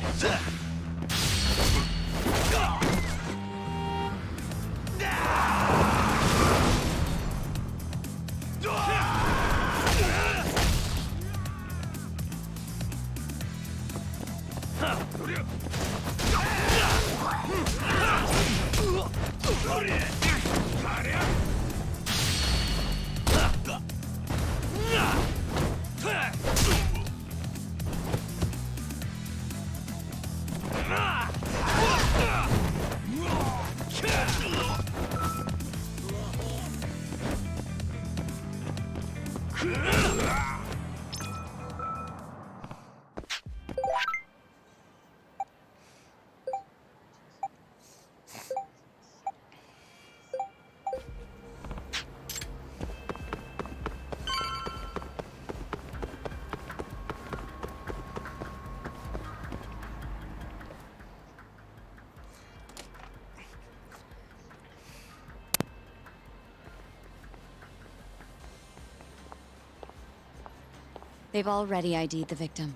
They've already ID'd the victim.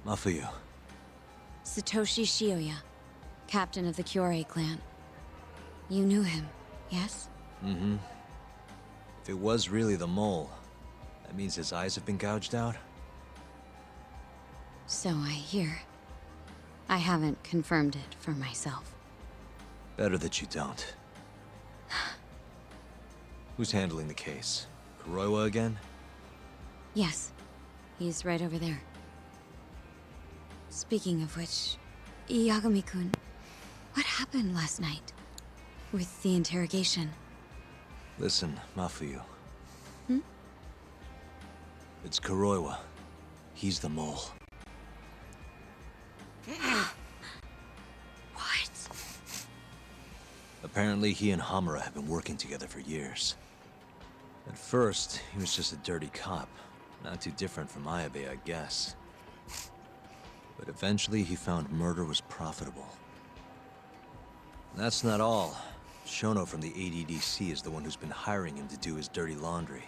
Mafuyu. Satoshi Shioya, captain of the Kyorei clan. You knew him, yes? Mm-hmm. If it was really the mole, that means his eyes have been gouged out? So I hear. I haven't confirmed it for myself. Better that you don't. Who's handling the case? Kuroiwa again? Yes, he's right over there. Speaking of which, Yagami-kun, what happened last night? With the interrogation? Listen, Mafuyu. Hmm? It's Kuroiwa. He's the mole. What? Apparently he and Hamura have been working together for years. At first, he was just a dirty cop. Not too different from Ayabe, I guess. But eventually he found murder was profitable. And that's not all. Shono from the ADDC is the one who's been hiring him to do his dirty laundry.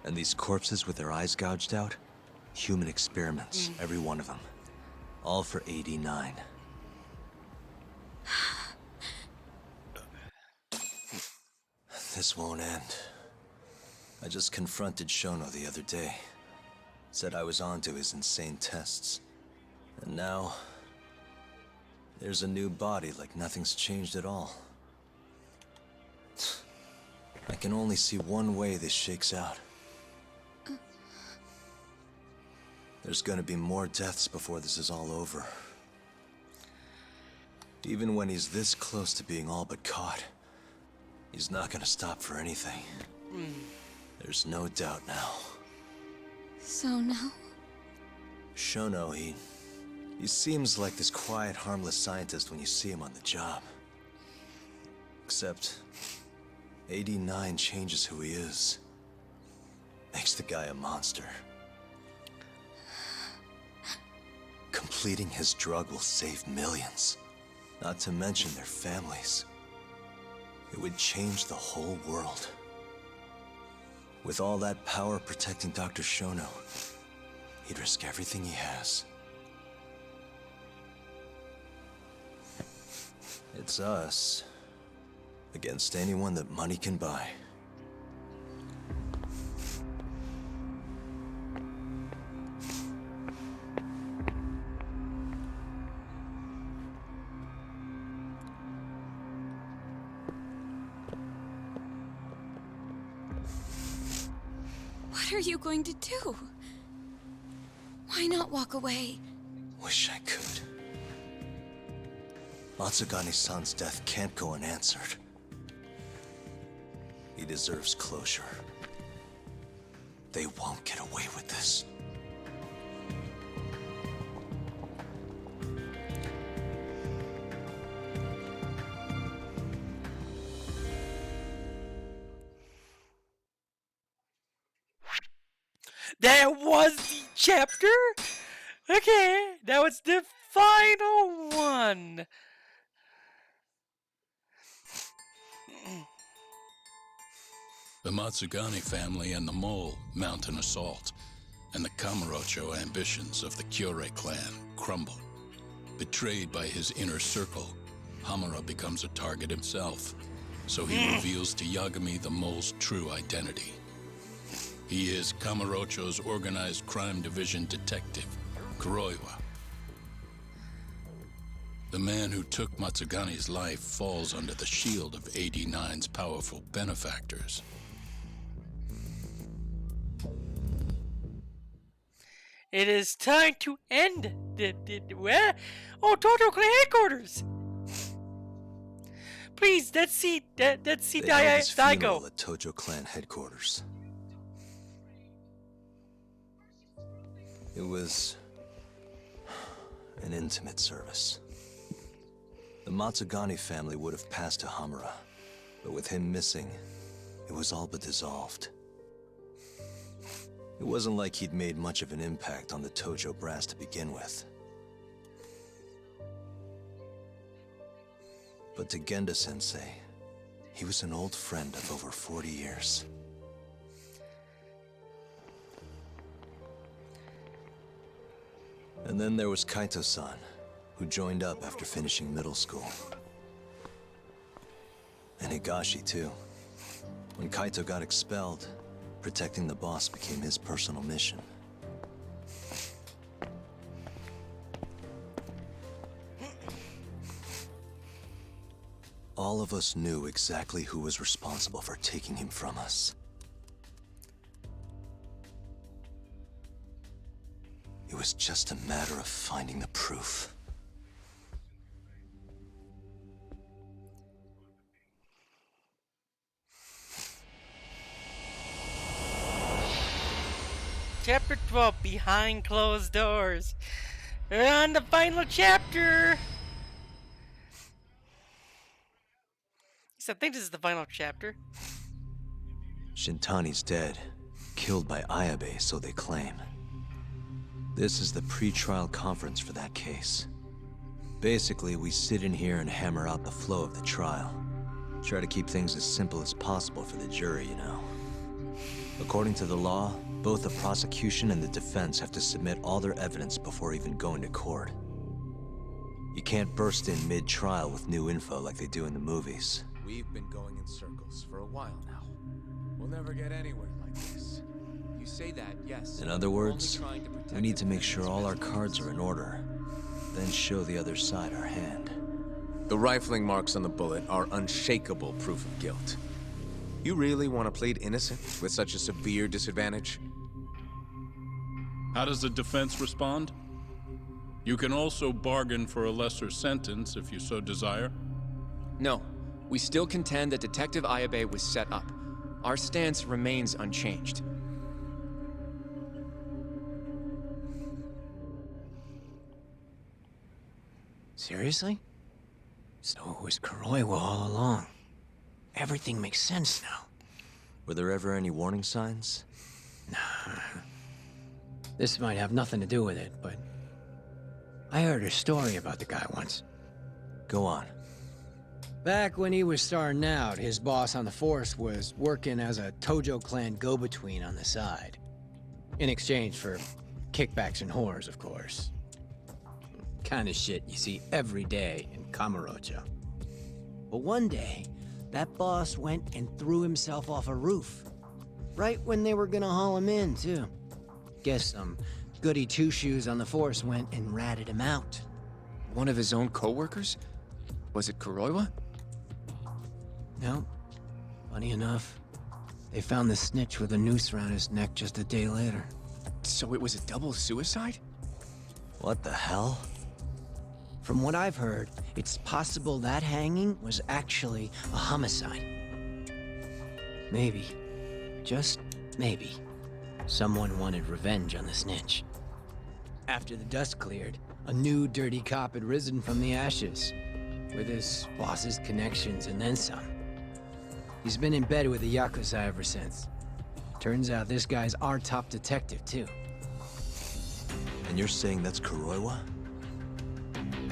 And these corpses with their eyes gouged out? Human experiments, every one of them. All for 89. This won't end. I just confronted Shono the other day. Said I was onto his insane tests. And now... there's a new body like nothing's changed at all. I can only see one way this shakes out. There's gonna be more deaths before this is all over. Even when he's this close to being all but caught, he's not gonna stop for anything. There's no doubt now. So now? Shono, he seems like this quiet, harmless scientist when you see him on the job. Except, 89 changes who he is. makes the guy a monster. Completing his drug will save millions, not to mention their families. It would change the whole world. With all that power protecting Dr. Shono, he'd risk everything he has. It's us against anyone that money can buy. What are you going to do? Why not walk away? Wish I could. Matsugane-san's death can't go unanswered. He deserves closure. They won't get away with this. That was the chapter? Okay, now it's the final one. The Matsugane family and the Mole mount an assault, and the Kamurocho ambitions of the Kyorei clan crumble. Betrayed by his inner circle, Hamura becomes a target himself, so he reveals to Yagami the Mole's true identity. He is Kamurocho's organized crime division detective, Kuroiwa. The man who took Matsugane's life falls under the shield of 89's powerful benefactors. It is time to end where? Oh, Tojo Clan headquarters. Please, let's see They held his Daigo. funeral at Tojo Clan headquarters. It was an intimate service. The Matsugane family would have passed to Hamura, but with him missing, it was all but dissolved. It wasn't like he'd made much of an impact on the Tojo brass to begin with. But to Genda-sensei, he was an old friend of over 40 years. And then there was Kaito-san, who joined up after finishing middle school. And Higashi, too. When Kaito got expelled, protecting the boss became his personal mission. All of us knew exactly who was responsible for taking him from us. It was just a matter of finding the proof. Chapter 12, Behind Closed Doors. We're on the final chapter. I think this is the final chapter. Shintani's dead, killed by Ayabe, so they claim. This is the pre-trial conference for that case. Basically, we sit in here and hammer out the flow of the trial. Try to keep things as simple as possible for the jury, you know. According to the law, both the prosecution and the defense have to submit all their evidence before even going to court. You can't burst in mid-trial with new info like they do in the movies. We've been going in circles for a while now. We'll never get anywhere like this. You say that, yes. In other words, we need to make sure all our cards are in order, then show the other side our hand. The rifling marks on the bullet are unshakable proof of guilt. You really want to plead innocent with such a severe disadvantage? How does the defense respond? You can also bargain for a lesser sentence if you so desire. No, we still contend that Detective Ayabe was set up. Our stance remains unchanged. Seriously? So it was Kuroiwa all along. Everything makes sense now. Were there ever any warning signs? This might have nothing to do with it, but I heard a story about the guy once. Go on. Back when he was starting out, his boss on the force was working as a Tojo clan go-between on the side. In exchange for kickbacks and whores, of course. Kind of shit you see every day in Kamurocho. But one day, that boss went and threw himself off a roof. Right when they were gonna haul him in, too. Guess some goody two-shoes on the force went and ratted him out. One of his own co-workers? Was it Kuroiwa? No. Funny enough, they found the snitch with a noose around his neck just a day later. So it was a double suicide? What the hell? From what I've heard, it's possible that hanging was actually a homicide. Maybe, just maybe, someone wanted revenge on the snitch. After the dust cleared, a new dirty cop had risen from the ashes, with his boss's connections and then some. He's been in bed with the Yakuza ever since. Turns out this guy's our top detective, too. And you're saying that's Kuroiwa?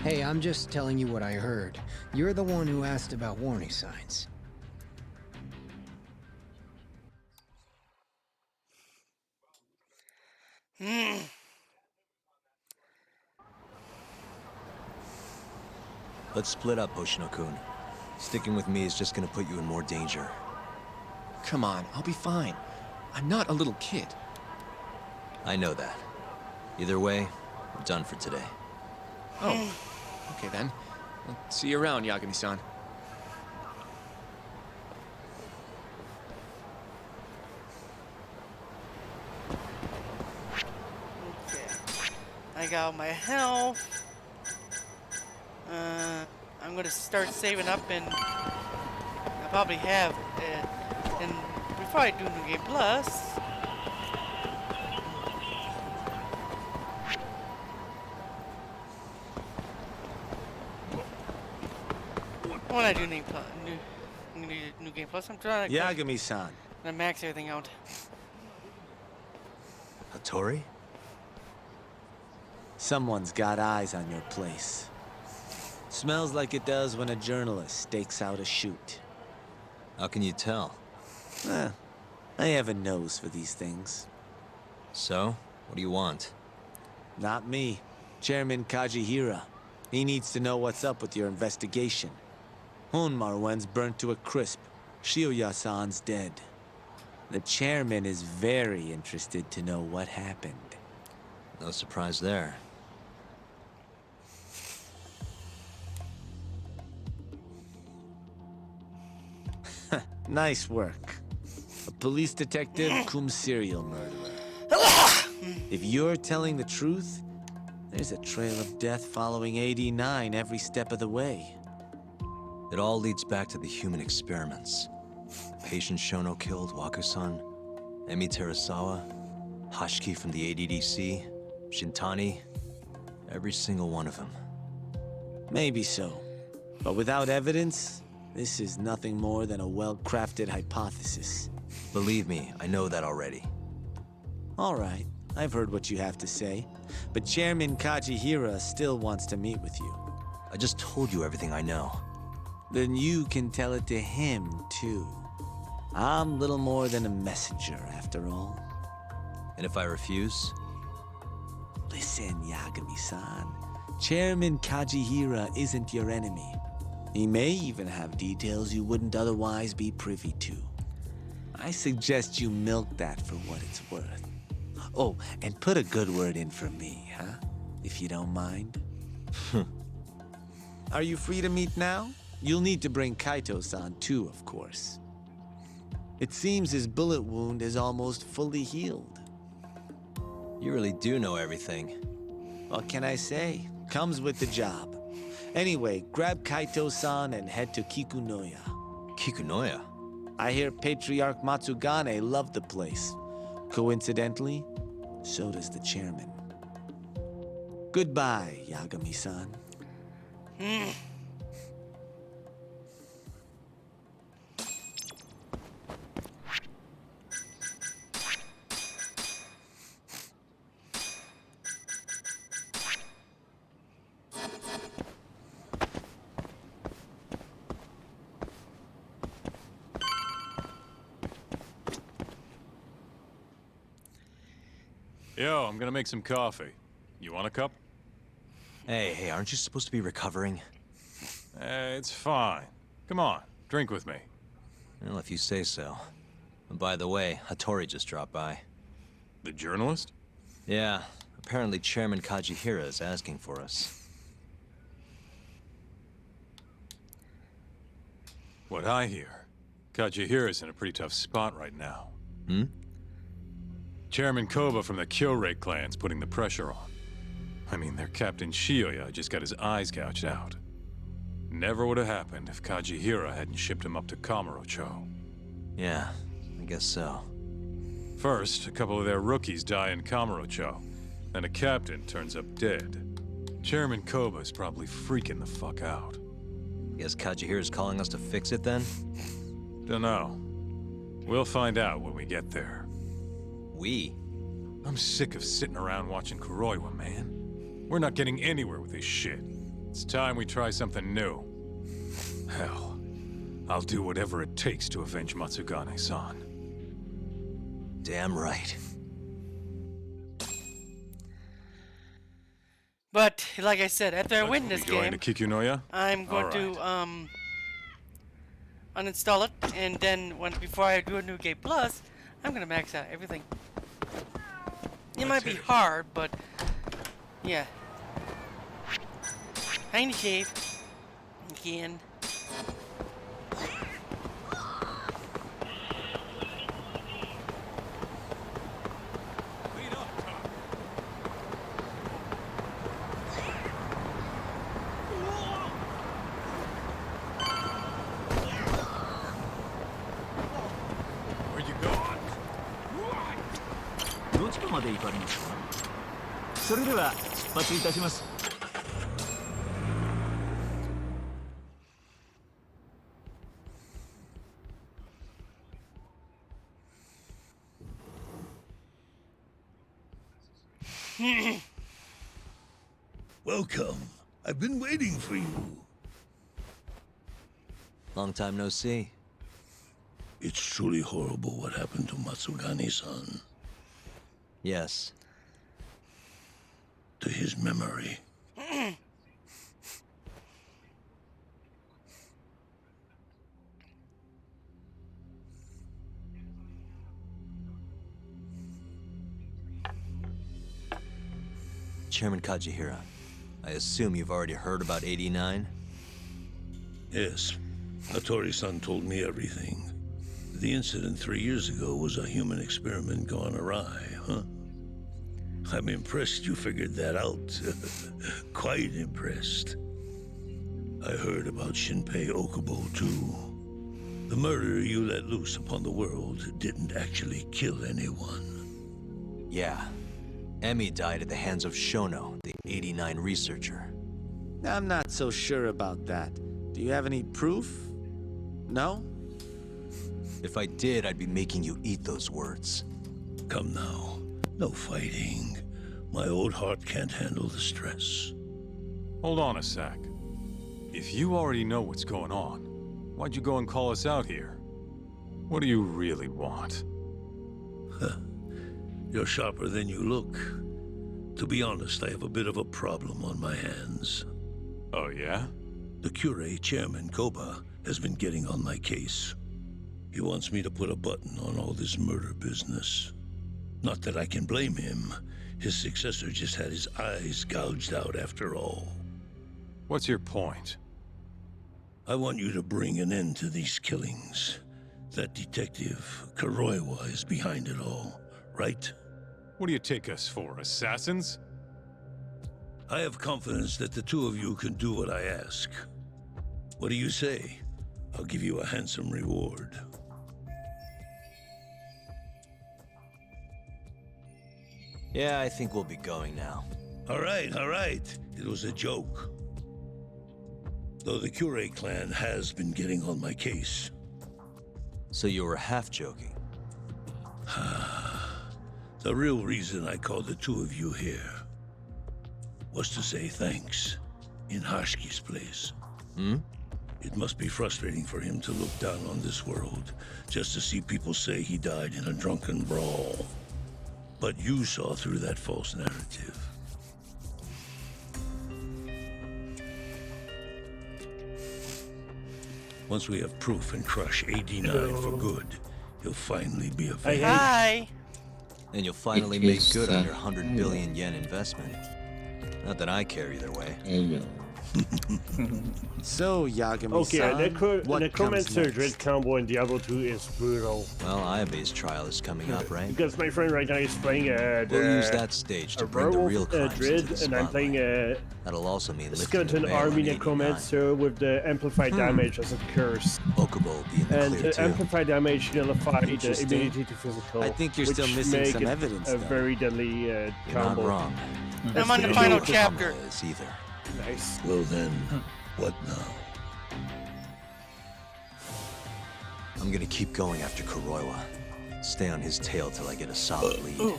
Hey, I'm just telling you what I heard. You're the one who asked about warning signs. Let's split up, Hoshino-kun. Sticking with me is just gonna put you in more danger. Come on, I'll be fine. I'm not a little kid. I know that. Either way, we're done for today. Oh, okay then. I'll see you around, Yagami-san. I got my health. I'm gonna start saving up, and I probably have it. And before I do New Game Plus, when I do New Game Plus, I'm trying to Yagami-san. max everything out. Hattori? Someone's got eyes on your place. Smells like it does when a journalist stakes out a shoot. How can you tell? I have a nose for these things. So, what do you want? Not me. Chairman Kajihira. He needs to know what's up with your investigation. Honmarwen's burnt to a crisp. Shioya-san's dead. The chairman is very interested to know what happened. No surprise there. Nice work. A police detective cum serial murderer. If you're telling the truth, there's a trail of death following 89 every step of the way. It all leads back to the human experiments. The patient Shono killed, Waku-san, Emi Terasawa, Hashiki from the ADDC, Shintani, every single one of them. Maybe so. But without evidence, this is nothing more than a well-crafted hypothesis. Believe me, I know that already. All right, I've heard what you have to say. But Chairman Kajihira still wants to meet with you. I just told you everything I know. Then you can tell it to him, too. I'm little more than a messenger, after all. And if I refuse? Listen, Yagami-san. Chairman Kajihira isn't your enemy. He may even have details you wouldn't otherwise be privy to. I suggest you milk that for what it's worth. Oh, and put a good word in for me, huh? If you don't mind. Are you free to meet now? You'll need to bring Kaito-san too, of course. It seems his bullet wound is almost fully healed. You really do know everything. What can I say? Comes with the job. Anyway, grab Kaito-san and head to Kikunoya. Kikunoya? I hear Patriarch Matsugane loved the place. Coincidentally, so does the chairman. Goodbye, Yagami-san. Yo, I'm gonna make some coffee. You want a cup? Hey, aren't you supposed to be recovering? It's fine. Come on, drink with me. Well, if you say so. And by the way, Hattori just dropped by. The journalist? Yeah, apparently Chairman Kajihira is asking for us. What I hear, Kajihira's in a pretty tough spot right now. Hmm? Chairman Koba from the Kyorei clan's putting the pressure on. I mean, their Captain Shioya just got his eyes gouged out. Never would have happened if Kajihira hadn't shipped him up to Kamurocho. Yeah, I guess so. First, a couple of their rookies die in Kamurocho. Then a captain turns up dead. Chairman Koba's probably freaking the fuck out. Guess Kajihira's calling us to fix it then? Dunno. We'll find out when we get there. We? I'm sick of sitting around watching Kuroiwa, man. We're not getting anywhere with this shit. It's time we try something new. Hell, I'll do whatever it takes to avenge Matsugane-san. Damn right. But, like I said, after I win this Going game, to Kikunoya? I'm going to, uninstall it, and then before I do a new game plus, I'm going to max out everything. It might be hard, but, yeah. Tiny cave. Again. Where you going? どちらまで行かれますか？それでは出発いたします。Welcome. I've been waiting for you. Long time no see. It's truly horrible what happened to Matsugane-san. Yes. To his memory. Chairman Kajihira, I assume you've already heard about 89? Yes. Hattori-san told me everything. The incident 3 years ago was a human experiment gone awry, huh? I'm impressed you figured that out. Quite impressed. I heard about Shinpei Okubo, too. The murder you let loose upon the world didn't actually kill anyone. Yeah. Emi died at the hands of Shono, the 89 researcher. I'm not so sure about that. Do you have any proof? No? If I did, I'd be making you eat those words. Come now. No fighting. My old heart can't handle the stress. Hold on a sec. If you already know what's going on, why'd you go and call us out here? What do you really want? You're sharper than you look. To be honest, I have a bit of a problem on my hands. Oh, yeah? The Kyorei chairman, Koba, has been getting on my case. He wants me to put a button on all this murder business. Not that I can blame him. His successor just had his eyes gouged out after all. What's your point? I want you to bring an end to these killings. That detective, Kuroiwa, is behind it all, right? What do you take us for, assassins? I have confidence that the two of you can do what I ask. What do you say? I'll give you a handsome reward. Yeah, I think we'll be going now. All right. It was a joke. Though the Kyorei clan has been getting on my case. So you were half joking? The real reason I called the two of you here was to say thanks in Hashki's place. Hmm? It must be frustrating for him to look down on this world just to see people say he died in a drunken brawl. But you saw through that false narrative. Once we have proof and crush AD9 for good, he'll finally be avenged. Hi. And you'll finally make good on your 100 billion yen investment. Not that I care either way. So, Yagami-san, Okay, what Necromancer, comes Dread Combo, and Diablo 2 is brutal. Well, Ayabe's trial is coming up, right? Because my friend right now is playing We'll use that stage to bring the real crimes Dread, into the and I'm playing That'll also mean lifting the Skeleton veil Army on 89. Necromancer with the amplified damage as a curse. Okubo will be in the And clear too. amplified damage nullified Interesting. immunity to physical. I think you're which still missing make some it evidence, a though. very deadly You're combo. not wrong. I'm on the final chapter. Is either. Nice. Well then, what now? I'm gonna keep going after Kuroiwa. Stay on his tail till I get a solid lead.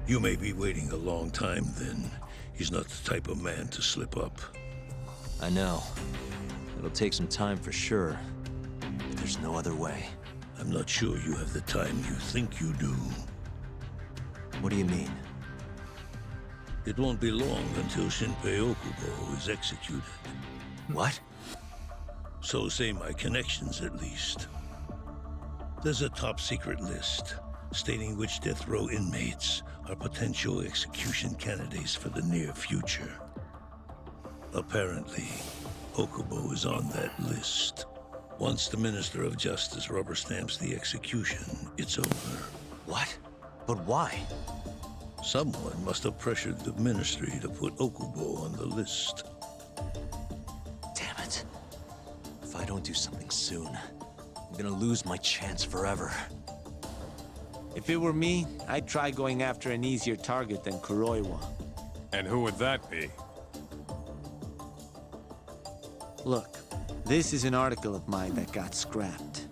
You may be waiting a long time then. He's not the type of man to slip up. I know. It'll take some time for sure. But there's no other way. I'm not sure you have the time you think you do. What do you mean? It won't be long until Shinpei Okubo is executed. What? So say my connections, at least. There's a top-secret list stating which death row inmates are potential execution candidates for the near future. Apparently, Okubo is on that list. Once the Minister of Justice rubber stamps the execution, it's over. What? But why? Someone must have pressured the Ministry to put Okubo on the list. Damn it. If I don't do something soon, I'm gonna lose my chance forever. If it were me, I'd try going after an easier target than Kuroiwa. And who would that be? Look, this is an article of mine that got scrapped.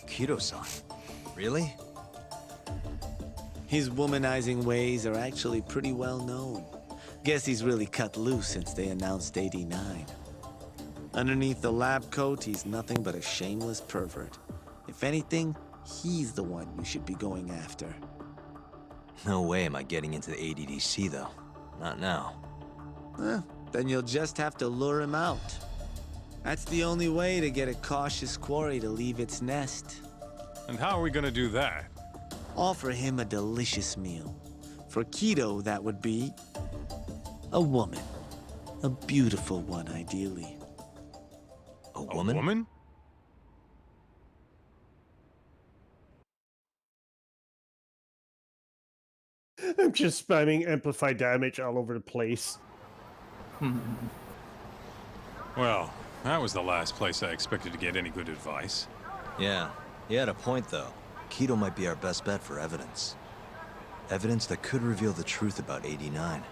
Kido-san. Really? His womanizing ways are actually pretty well known. Guess he's really cut loose since they announced 89. Underneath the lab coat, he's nothing but a shameless pervert. If anything, he's the one you should be going after. No way am I getting into the ADDC, though. Not now. Then you'll just have to lure him out. That's the only way to get a cautious quarry to leave its nest. And how are we gonna do that? Offer him a delicious meal. For Kido, that would be a woman. A beautiful one, ideally. A woman? A woman? I'm just spamming amplified damage all over the place. Well, that was the last place I expected to get any good advice. Yeah, he had a point, though. Kido might be our best bet for evidence. Evidence that could reveal the truth about 89.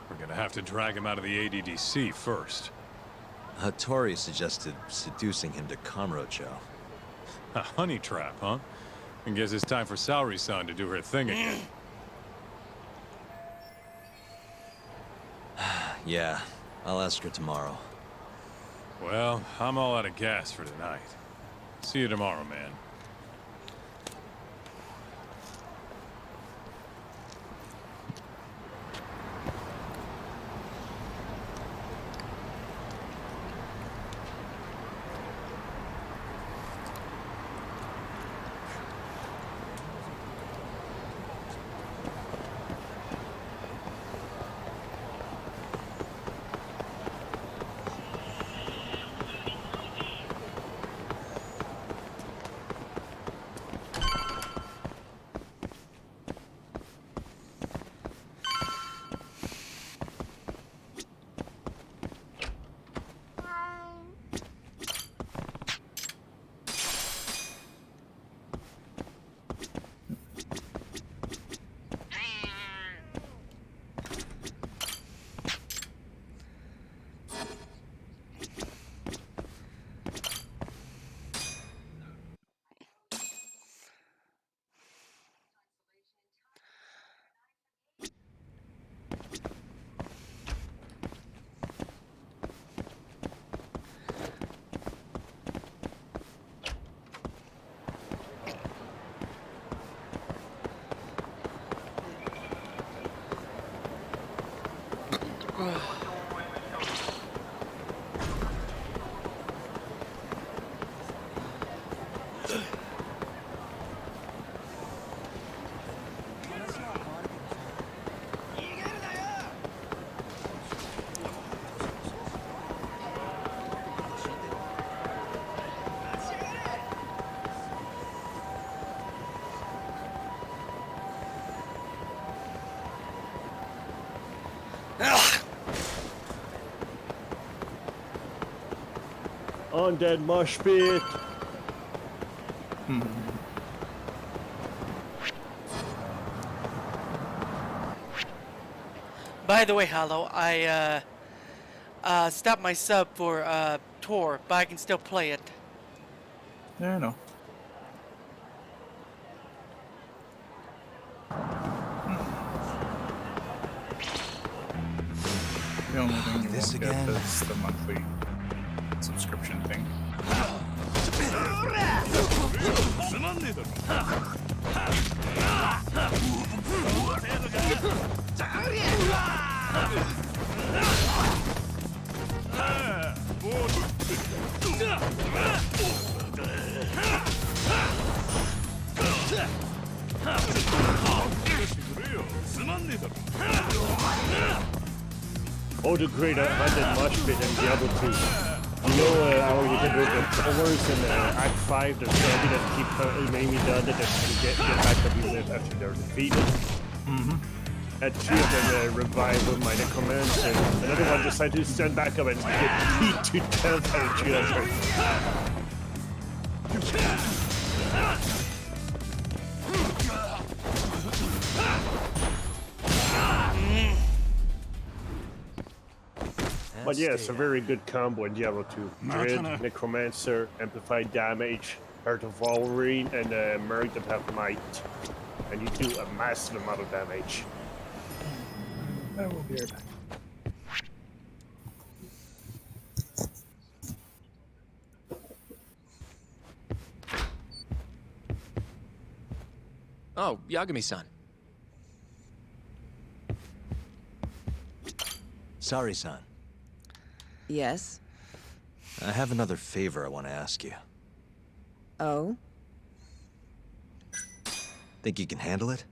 We're gonna have to drag him out of the ADDC first. Hattori suggested seducing him to Kamurocho. A honey trap, huh? I guess it's time for Saori-san to do her thing again. Yeah, I'll ask her tomorrow. Well, I'm all out of gas for tonight. See you tomorrow, man. Undead mosh pit. By the way, Hollow, I stopped my sub for Tor, but I can still play it. Yeah, I know. The only thing you won't get is the monthly subscription thing. Oh, the great undead mosh pit and Diablo 2. You know how you can do the powers in Act 5, the zombie that keep mainly done that can get back up even after they're defeated. Had 3 of them revive with my necromancer. Another one decided to stand back up and get beat to death by 3 of them. But yeah, it's a very good combo in Diablo 2. Dread, Necromancer, Amplified Damage, Heart of Wolverine, and Merc that have Might. And you do a massive amount of damage. I will be right back. Oh, Yagami-san. Sorry, son. Yes? I have another favor I want to ask you. Oh? Think you can handle it?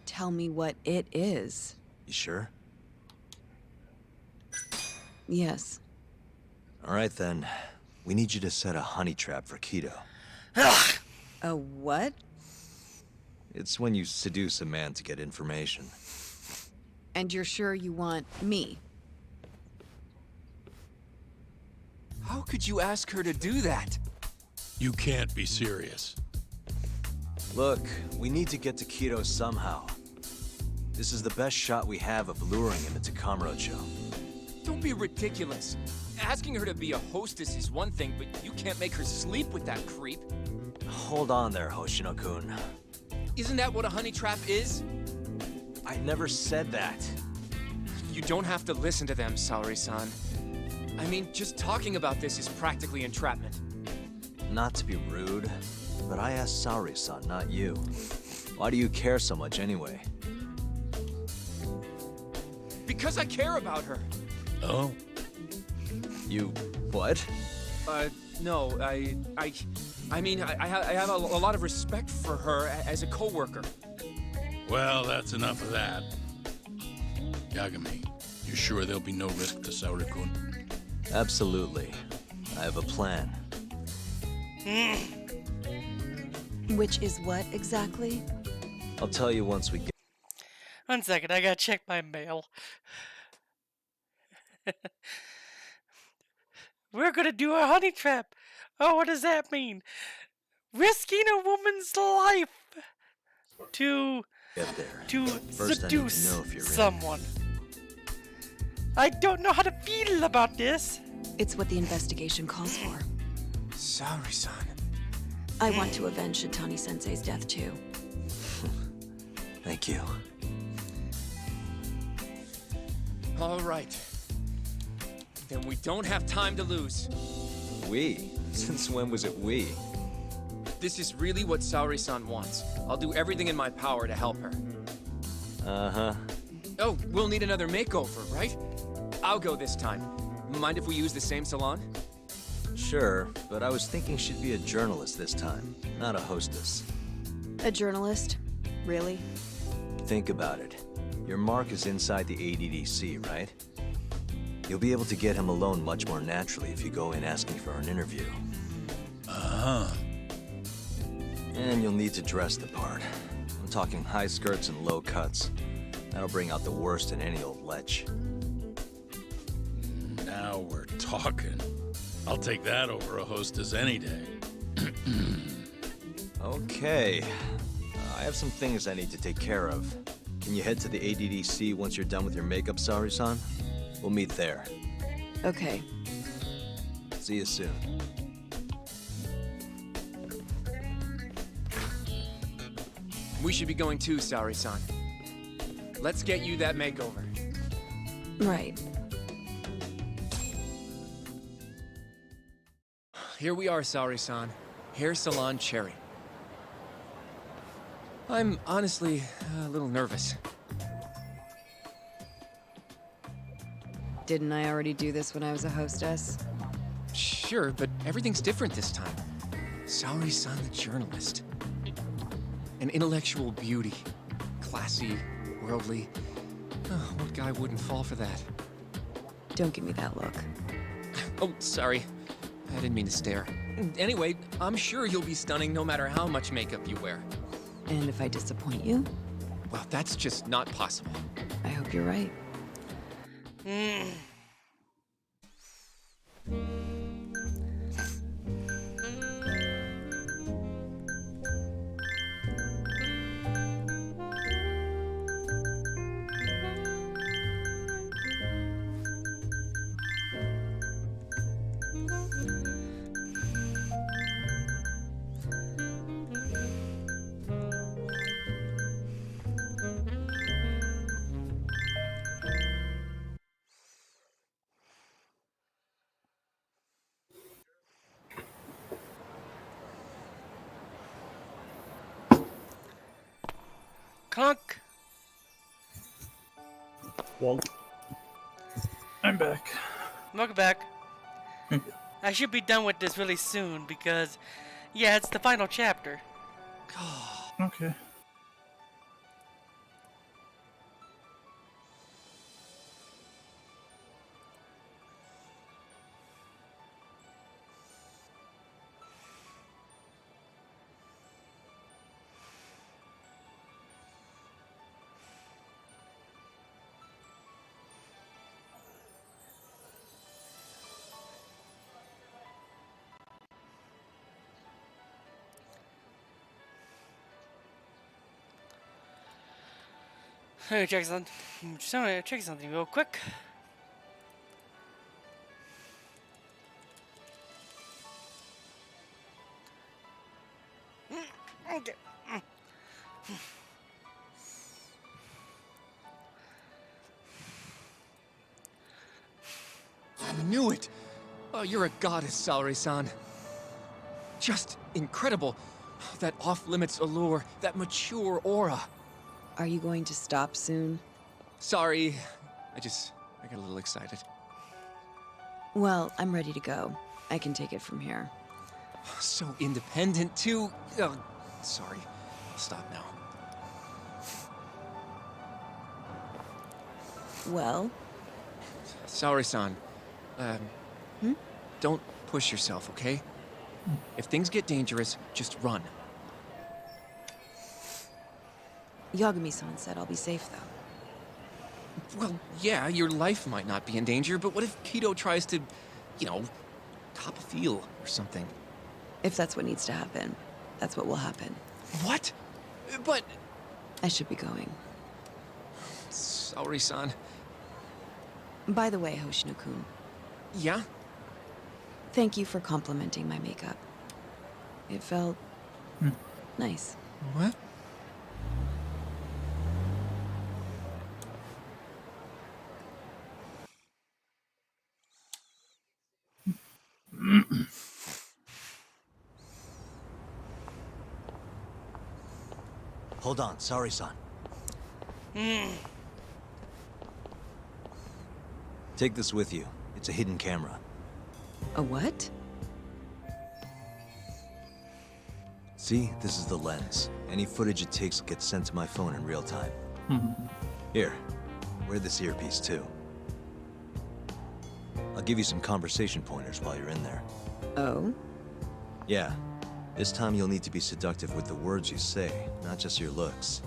Tell me what it is. You sure? Yes. All right, then. We need you to set a honey trap for Keto. A what? It's when you seduce a man to get information. And you're sure you want me? How could you ask her to do that? You can't be serious. Look, we need to get to Keto somehow. This is the best shot we have of luring him into Kamurocho. Don't be ridiculous. Asking her to be a hostess is one thing, but you can't make her sleep with that creep. Hold on there, Hoshino-kun. Isn't that what a honey trap is? I never said that. You don't have to listen to them, Saori-san. I mean, just talking about this is practically entrapment. Not to be rude, but I asked Saori-san, not you. Why do you care so much anyway? Because I care about her. Oh? You... what? No, I mean, I have a lot of respect for her as a co-worker. Well, that's enough of that. Yagami, you sure there'll be no risk to Saori-kun? Absolutely. I have a plan. Which is what exactly? I'll tell you once we get... 1 second, I gotta check my mail. We're gonna do a honey trap. Oh, what does that mean? Risking a woman's life to First, seduce I need to know if you're someone. I don't know how to feel about this. It's what the investigation calls for. Saori-san. I want to avenge Shitani-sensei's death too. Thank you. All right. Then we don't have time to lose. We? Since when was it we? this is really what Saori-san wants, I'll do everything in my power to help her. Uh-huh. Oh, we'll need another makeover, right? I'll go this time. Mind if we use the same salon? Sure, but I was thinking she'd be a journalist this time, not a hostess. A journalist? Really? Think about it. Your mark is inside the ADDC, right? You'll be able to get him alone much more naturally if you go in asking for an interview. Uh-huh. And you'll need to dress the part. I'm talking high skirts and low cuts. That'll bring out the worst in any old lech. Now we're talking. I'll take that over a hostess any day. Okay. I have some things I need to take care of. Can you head to the ADDC once you're done with your makeup, Saori-san? We'll meet there. Okay. See you soon. We should be going too, Saori-san. Let's get you that makeover. Right. Here we are, Saori-san. Hair Salon Cherry. I'm honestly a little nervous. Didn't I already do this when I was a hostess? Sure, but everything's different this time. Saori-san the journalist. An intellectual beauty. Classy, worldly. Oh, what guy wouldn't fall for that? Don't give me that look. Oh, sorry. I didn't mean to stare. Anyway, I'm sure you'll be stunning no matter how much makeup you wear. And if I disappoint you? Well, that's just not possible. I hope you're right. Clunk! Wonk. I'm back. Welcome back. I should be done with this really soon because, yeah, it's the final chapter. Okay. Let me check something. Just want to check something real quick. Okay. I knew it! Oh, you're a goddess, Saori-san. Just incredible. That off-limits allure, that mature aura. Are you going to stop soon? Sorry, I got a little excited. Well, I'm ready to go. I can take it from here. So independent, too. Oh, sorry. I'll stop now. Well? Saori-san, don't push yourself, okay? If things get dangerous, just run. Yagami-san said I'll be safe, though. Well, yeah, your life might not be in danger, but what if Kido tries to, you know, top a field or something? If that's what needs to happen, that's what will happen. What? But... I should be going. Saori-san. By the way, Hoshino-kun. Yeah? Thank you for complimenting my makeup. It felt... nice. What? Hold on, sorry, son. Take this with you. It's a hidden camera. A what? See, this is the lens. Any footage it takes gets sent to my phone in real time. Here, wear this earpiece too. I'll give you some conversation pointers while you're in there. Oh? Yeah. This time you'll need to be seductive with the words you say, not just your looks.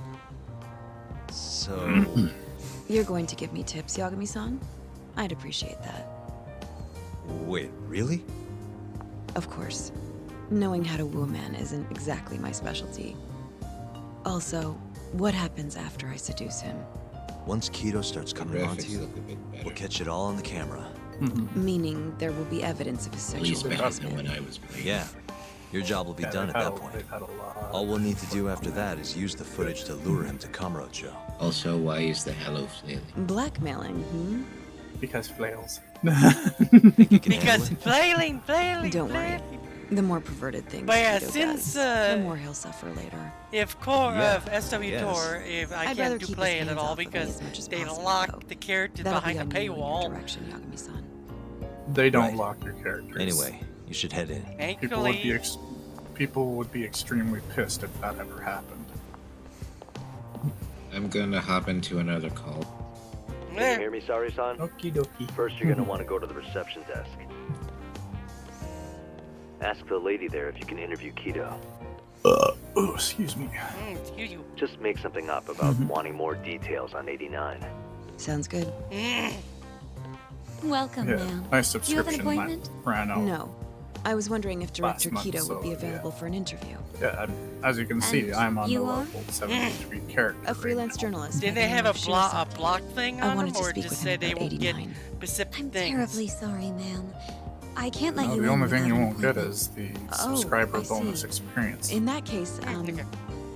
So... You're going to give me tips, Yagami-san? I'd appreciate that. Wait, really? Of course. Knowing how to woo a man isn't exactly my specialty. Also, what happens after I seduce him? Once Kido starts coming onto you, we'll catch it all on the camera. Meaning there will be evidence of his sexual harassment. Yeah. Your job will be done at that point. All we'll need to do after that is use the footage to lure him to Kamurocho. Also, why is the hello flailing? Blackmailing, Because flails. Because flailing. Don't worry. The more perverted things But yeah, Kido since, does, the more he'll suffer later. If SW Tor, if I I'd rather can't do keep play his it at hands all off of me because as much as they possible, lock the characters That'll behind a be on you and your paywall. direction, Yagami-san. They don't lock your characters. Anyway, you should head in. People would be extremely pissed if that ever happened. I'm gonna hop into another call. Can you hear me, Sari-san? Okie dokie. First, you're gonna want to go to the reception desk. Ask the lady there if you can interview Kido. Oh, excuse me. Excuse you. Just make something up about wanting more details on 89. Sounds good. Welcome, Yeah, ma'am. my Do you have an subscription appointment? ran out. No. I was wondering if Director month, Kido so, would be available for an interview. Yeah, as you can see, And I'm on the you are? level 73 character. A freelance journalist. Did by they the have name a, of a Shirosaki. block thing I on wanted them, to or speak just with say him they about won't get 89. specific I'm things? terribly sorry, ma'am. I can't let No, you the in only thing without you an won't get appointment. is the Oh, subscriber I see. bonus experience. In that case,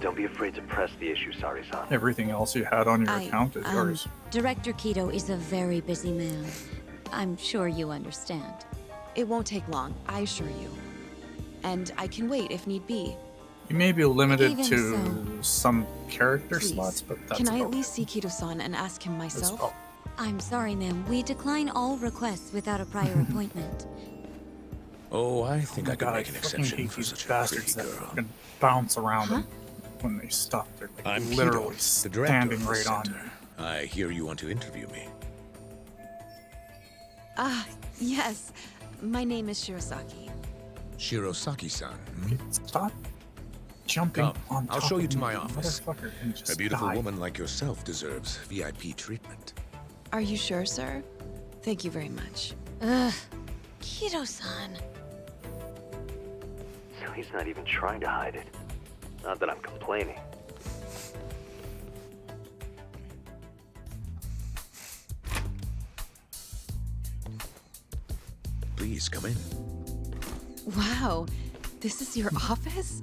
Don't be afraid to press the issue, Sari-san. Everything else you had on your I, account is yours. Director Kido is a very busy man. I'm sure you understand. it won't take long, I assure you. And I can wait if need be. You may be limited Even to some character Please, slots, but that's can I at about least see Kido-san and ask him myself? all. I'm sorry, ma'am. We decline all requests without a prior appointment. Oh, I think my I could God, make an I fucking exception hate for these such a bastards pretty that girl. fucking bounce around and when they stop. They're like I'm literally Kido, the director standing of the right on you. center. I hear you want to interview me. Ah, yes. My name is Shirosaki. Shirosaki-san. Stop jumping Come, on I'll top show you of to me, my office. motherfucker, and just A beautiful die. woman like yourself deserves VIP treatment. Are you sure, sir? Thank you very much. Ugh. Kido-san. So he's not even trying to hide it. Not that I'm complaining. Please come in. Wow, this is your office?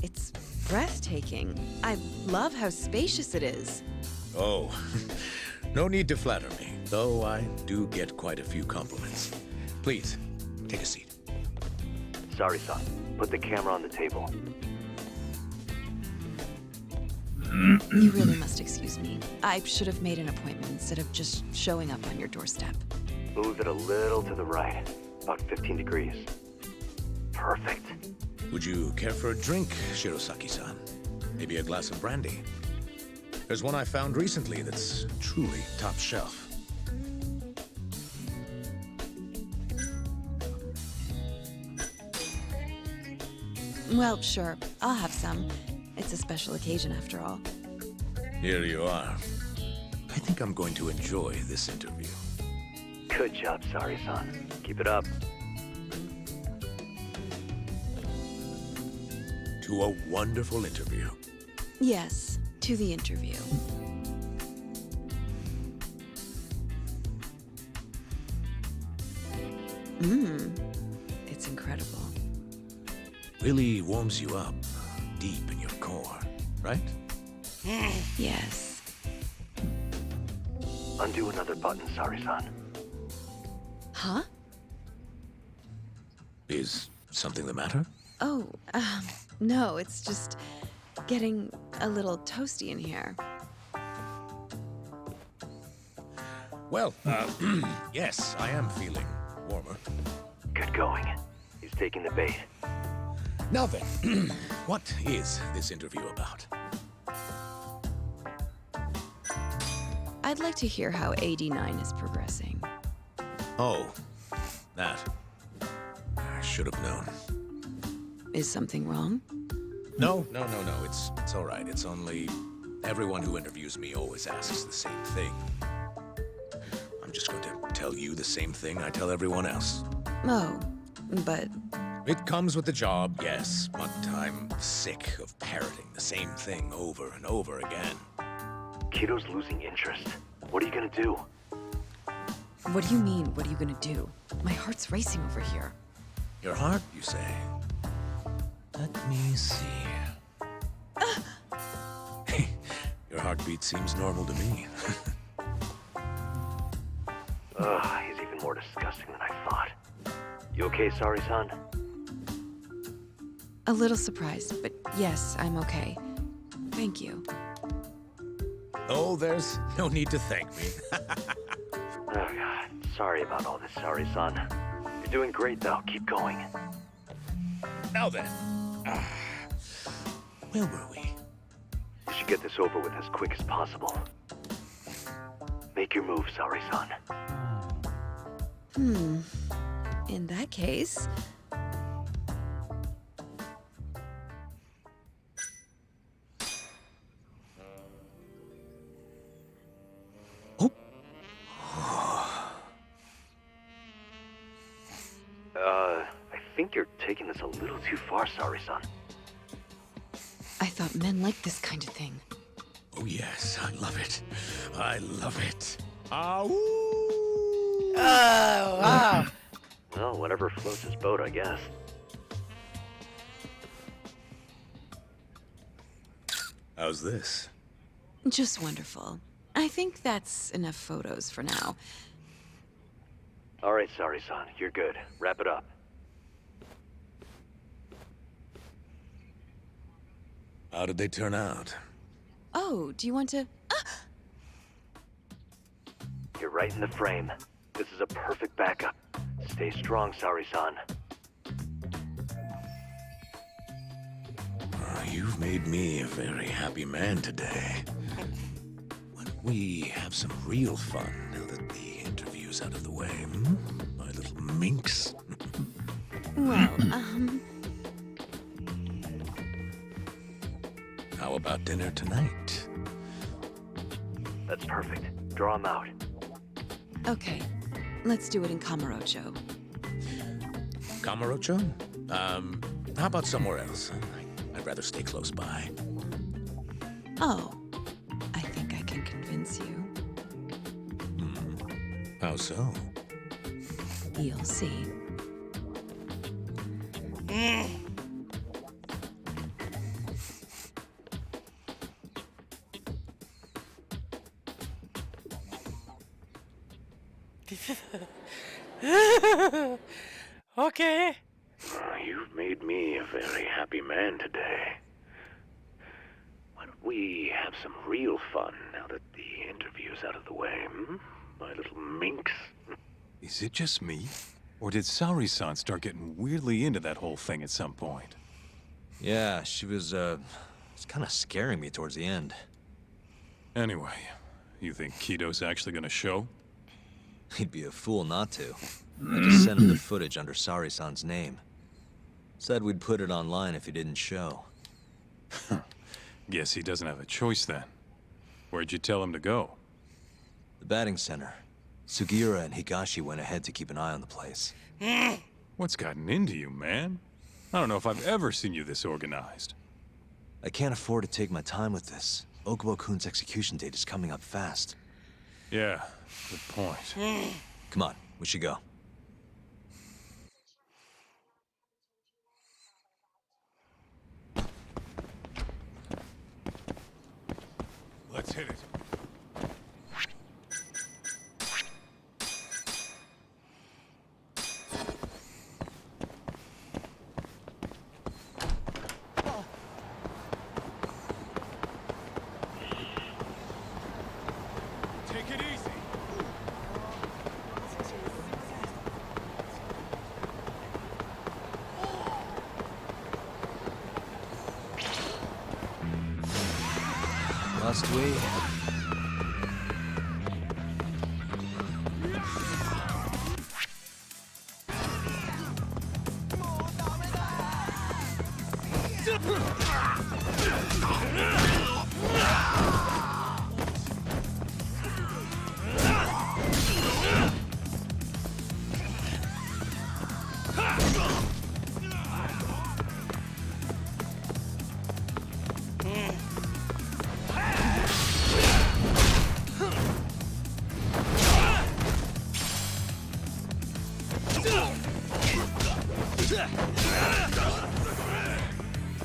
It's breathtaking. I love how spacious it is. Oh, no need to flatter me, though I do get quite a few compliments. Please, take a seat. Sari-san, put the camera on the table. You really must excuse me. I should have made an appointment instead of just showing up on your doorstep. Move it a little to the right, about 15 degrees. Perfect. Would you care for a drink, Shirosaki-san? Maybe a glass of brandy? There's one I found recently that's truly top shelf. Well, sure. I'll have some. It's a special occasion after all. Here you are. I think I'm going to enjoy this interview. Good job, Sari-san. Keep it up. To a wonderful interview. Yes, to the interview. It's incredible. Really warms you up deep in your core, right? Yes. Undo another button, Sari-san. Huh? Is something the matter? Oh, no, it's just getting a little toasty in here. Well, yes, I am feeling warmer. Good going. He's taking the bait. Now then, what is this interview about? I'd like to hear how AD9 is progressing. Oh, that. I should have known. Is something wrong? No. It's all right. It's only everyone who interviews me always asks the same thing. I'm just going to tell you the same thing I tell everyone else. Oh, but... It comes with the job, yes, but I'm sick of parroting the same thing over and over again. Kito's losing interest. What are you gonna do? What do you mean, what are you gonna do? My heart's racing over here. Your heart, you say? Let me see. Your heartbeat seems normal to me. Ugh, he's even more disgusting than I thought. You okay, Sari-san? A little surprised, but yes, I'm okay. Thank you. Oh, there's no need to thank me. Oh, God. Sorry about all this, Sari-san. You're doing great, though. Keep going. Now then. Where were we? You should get this over with as quick as possible. Make your move, Sari-san. In that case... I think you're taking this a little too far, Sari-san. I thought men liked this kind of thing. Oh, yes, I love it. I love it. Oh, wow. Well, whatever floats his boat, I guess. How's this? Just wonderful. I think that's enough photos for now. All right, Sari-san, you're good. Wrap it up. How did they turn out? Oh, do you want to... You're right in the frame. This is a perfect backup. Stay strong, Sari-san. You've made me a very happy man today. Why don't we have some real fun now that the interview's out of the way, hmm? My little minx. Well, How about dinner tonight? That's perfect. Draw him out. Okay, let's do it in Kamurocho. Kamurocho? How about somewhere else? I'd rather stay close by. Oh, I think I can convince you. How so? You'll see. Okay. You've made me a very happy man today. Why don't we have some real fun now that the interview's out of the way, hmm? My little minx. Is it just me? Or did Sari-san start getting weirdly into that whole thing at some point? Yeah, she was kind of scaring me towards the end. Anyway, you think Kito's actually gonna show? He'd be a fool not to. I just sent him the footage under Sari-san's name. Said we'd put it online if he didn't show. Guess he doesn't have a choice then. Where'd you tell him to go? The batting center. Sugiura and Higashi went ahead to keep an eye on the place. What's gotten into you, man? I don't know if I've ever seen you this organized. I can't afford to take my time with this. Okubo-kun's execution date is coming up fast. Yeah, good point. Come on, we should go. Let's hit it. Must we?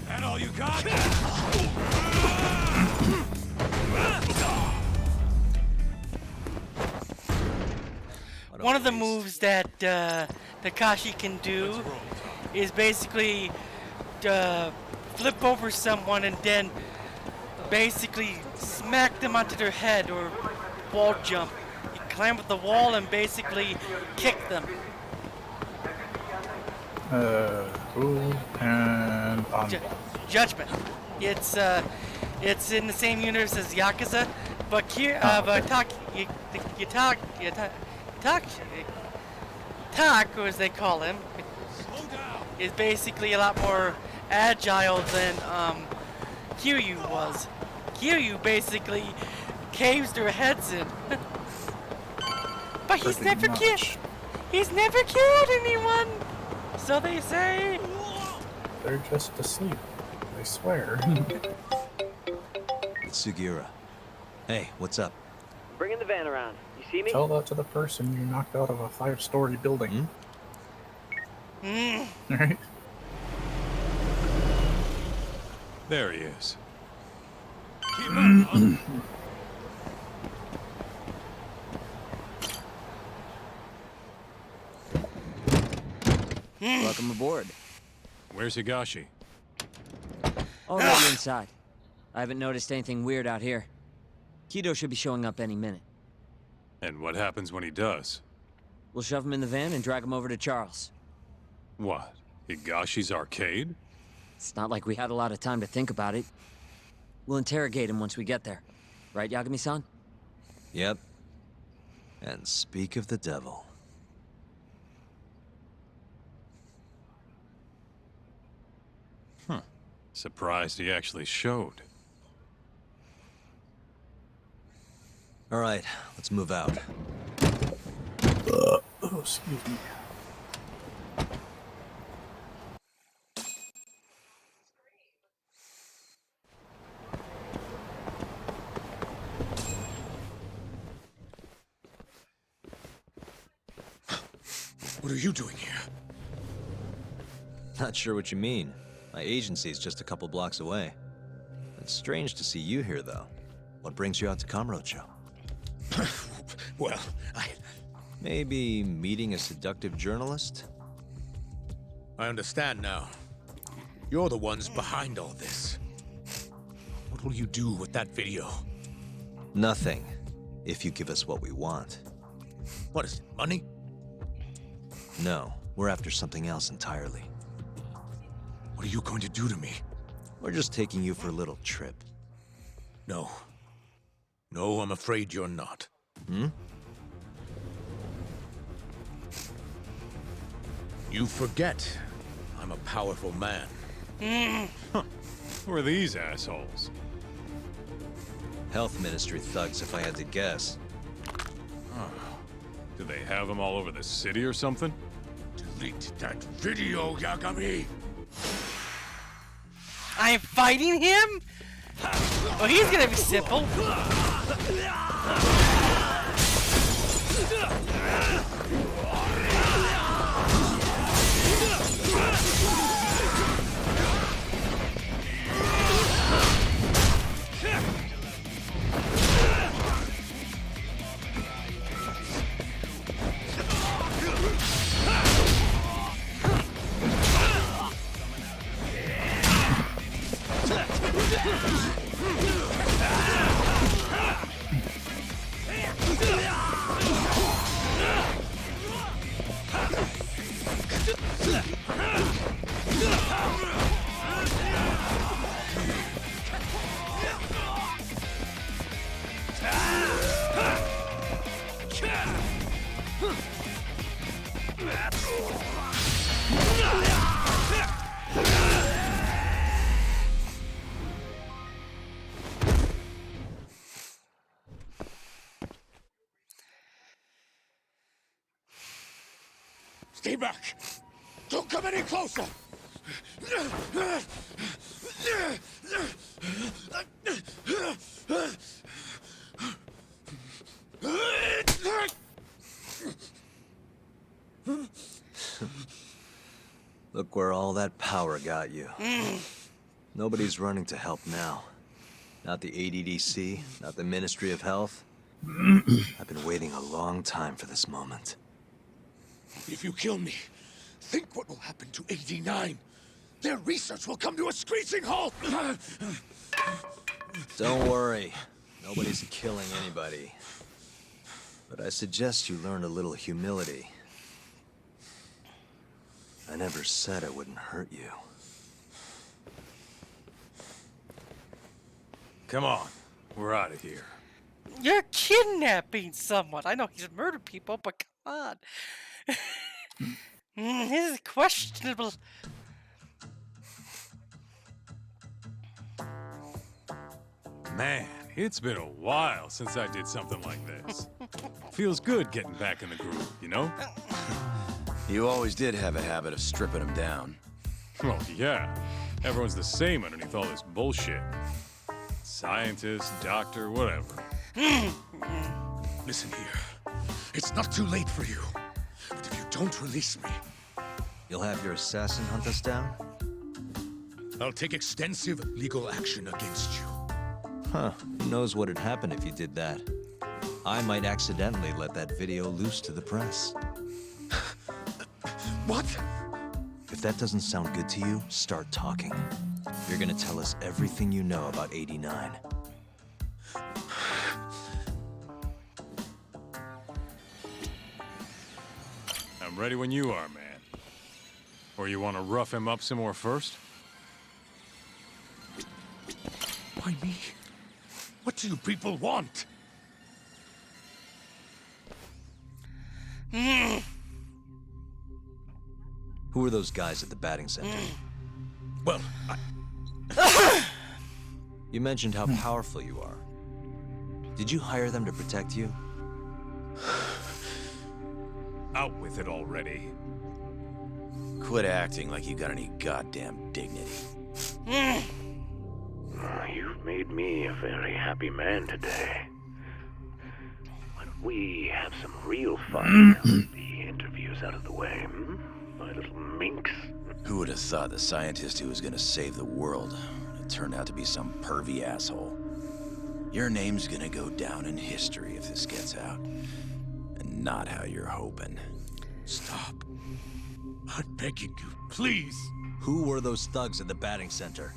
That all you got? One of the moves that Takashi can do is basically flip over someone and then basically smack them onto their head or wall jump. You climb up the wall and basically kick them. Who and Judgment. It's in the same universe as Yakuza, but Tak, or as they call him, is basically a lot more agile than Kiryu was. Kiryu basically caves their heads in. But he's never killed. He's never killed anyone. So they say. They're just asleep. I swear. It's Sugiura. Hey, what's up? Bringing the van around. You see me? Tell that to the person you knocked out of a 5-story building. Right? There he is. Welcome aboard. Where's Higashi? Already inside. I haven't noticed anything weird out here. Kido should be showing up any minute. And what happens when he does? We'll shove him in the van and drag him over to Charles. What? Higashi's arcade? It's not like we had a lot of time to think about it. We'll interrogate him once we get there. Right, Yagami-san? Yep. And speak of the devil. Surprised he actually showed. All right, let's move out. Oh, excuse me. What are you doing here? Not sure what you mean. My agency's just a couple blocks away. It's strange to see you here, though. What brings you out to Kamurocho? Well, Maybe meeting a seductive journalist? I understand now. You're the ones behind all this. What will you do with that video? Nothing, if you give us what we want. What is it, money? No, we're after something else entirely. What are you going to do to me? We're just taking you for a little trip. No. No, I'm afraid you're not. You forget. I'm a powerful man. Who are these assholes? Health Ministry thugs, if I had to guess. Do they have them all over the city or something? Delete that video, Yagami! I'm fighting him? Oh, he's gonna be simple. come any closer! Look where all that power got you. Nobody's running to help now. Not the ADDC, not the Ministry of Health. I've been waiting a long time for this moment. If you kill me, think what will happen to 89. Their research will come to a screeching halt! Don't worry. Nobody's killing anybody. But I suggest you learn a little humility. I never said I wouldn't hurt you. Come on, we're out of here. You're kidnapping someone. I know he's murdered people, but come on. This is questionable. Man, it's been a while since I did something like this. Feels good getting back in the groove, you know? You always did have a habit of stripping them down. Well, yeah. Everyone's the same underneath all this bullshit. Scientist, doctor, whatever. Listen here. It's not too late for you. But if you don't release me... You'll have your assassin hunt us down? I'll take extensive legal action against you. Huh. Who knows what'd happen if you did that? I might accidentally let that video loose to the press. What? If that doesn't sound good to you, start talking. You're gonna tell us everything you know about 89. I'm ready when you are, man. Or you want to rough him up some more first? Why me? What do you people want? Who are those guys at the batting center? Well, You mentioned how powerful you are. Did you hire them to protect you? Out with it already. Quit acting like you got any goddamn dignity. You've made me a very happy man today. Why don't we have some real fun now that the interview's out of the way, my little minx? Who would have thought the scientist who was gonna save the world would turn out to be some pervy asshole? Your name's gonna go down in history if this gets out. And not how you're hoping. Stop. I'm begging you, please. Who were those thugs at the batting center?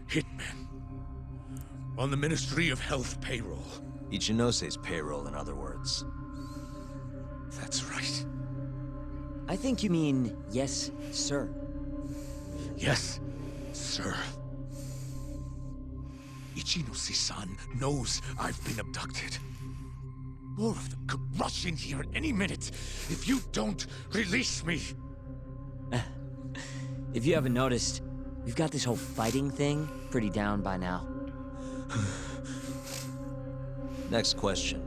Hitmen. On the Ministry of Health payroll. Ichinose's payroll, in other words. That's right. I think you mean, yes, sir. Yes, sir. Ichinose-san knows I've been abducted. More of them could rush in here at any minute if you don't release me. If you haven't noticed, we've got this whole fighting thing pretty down by now. Next question.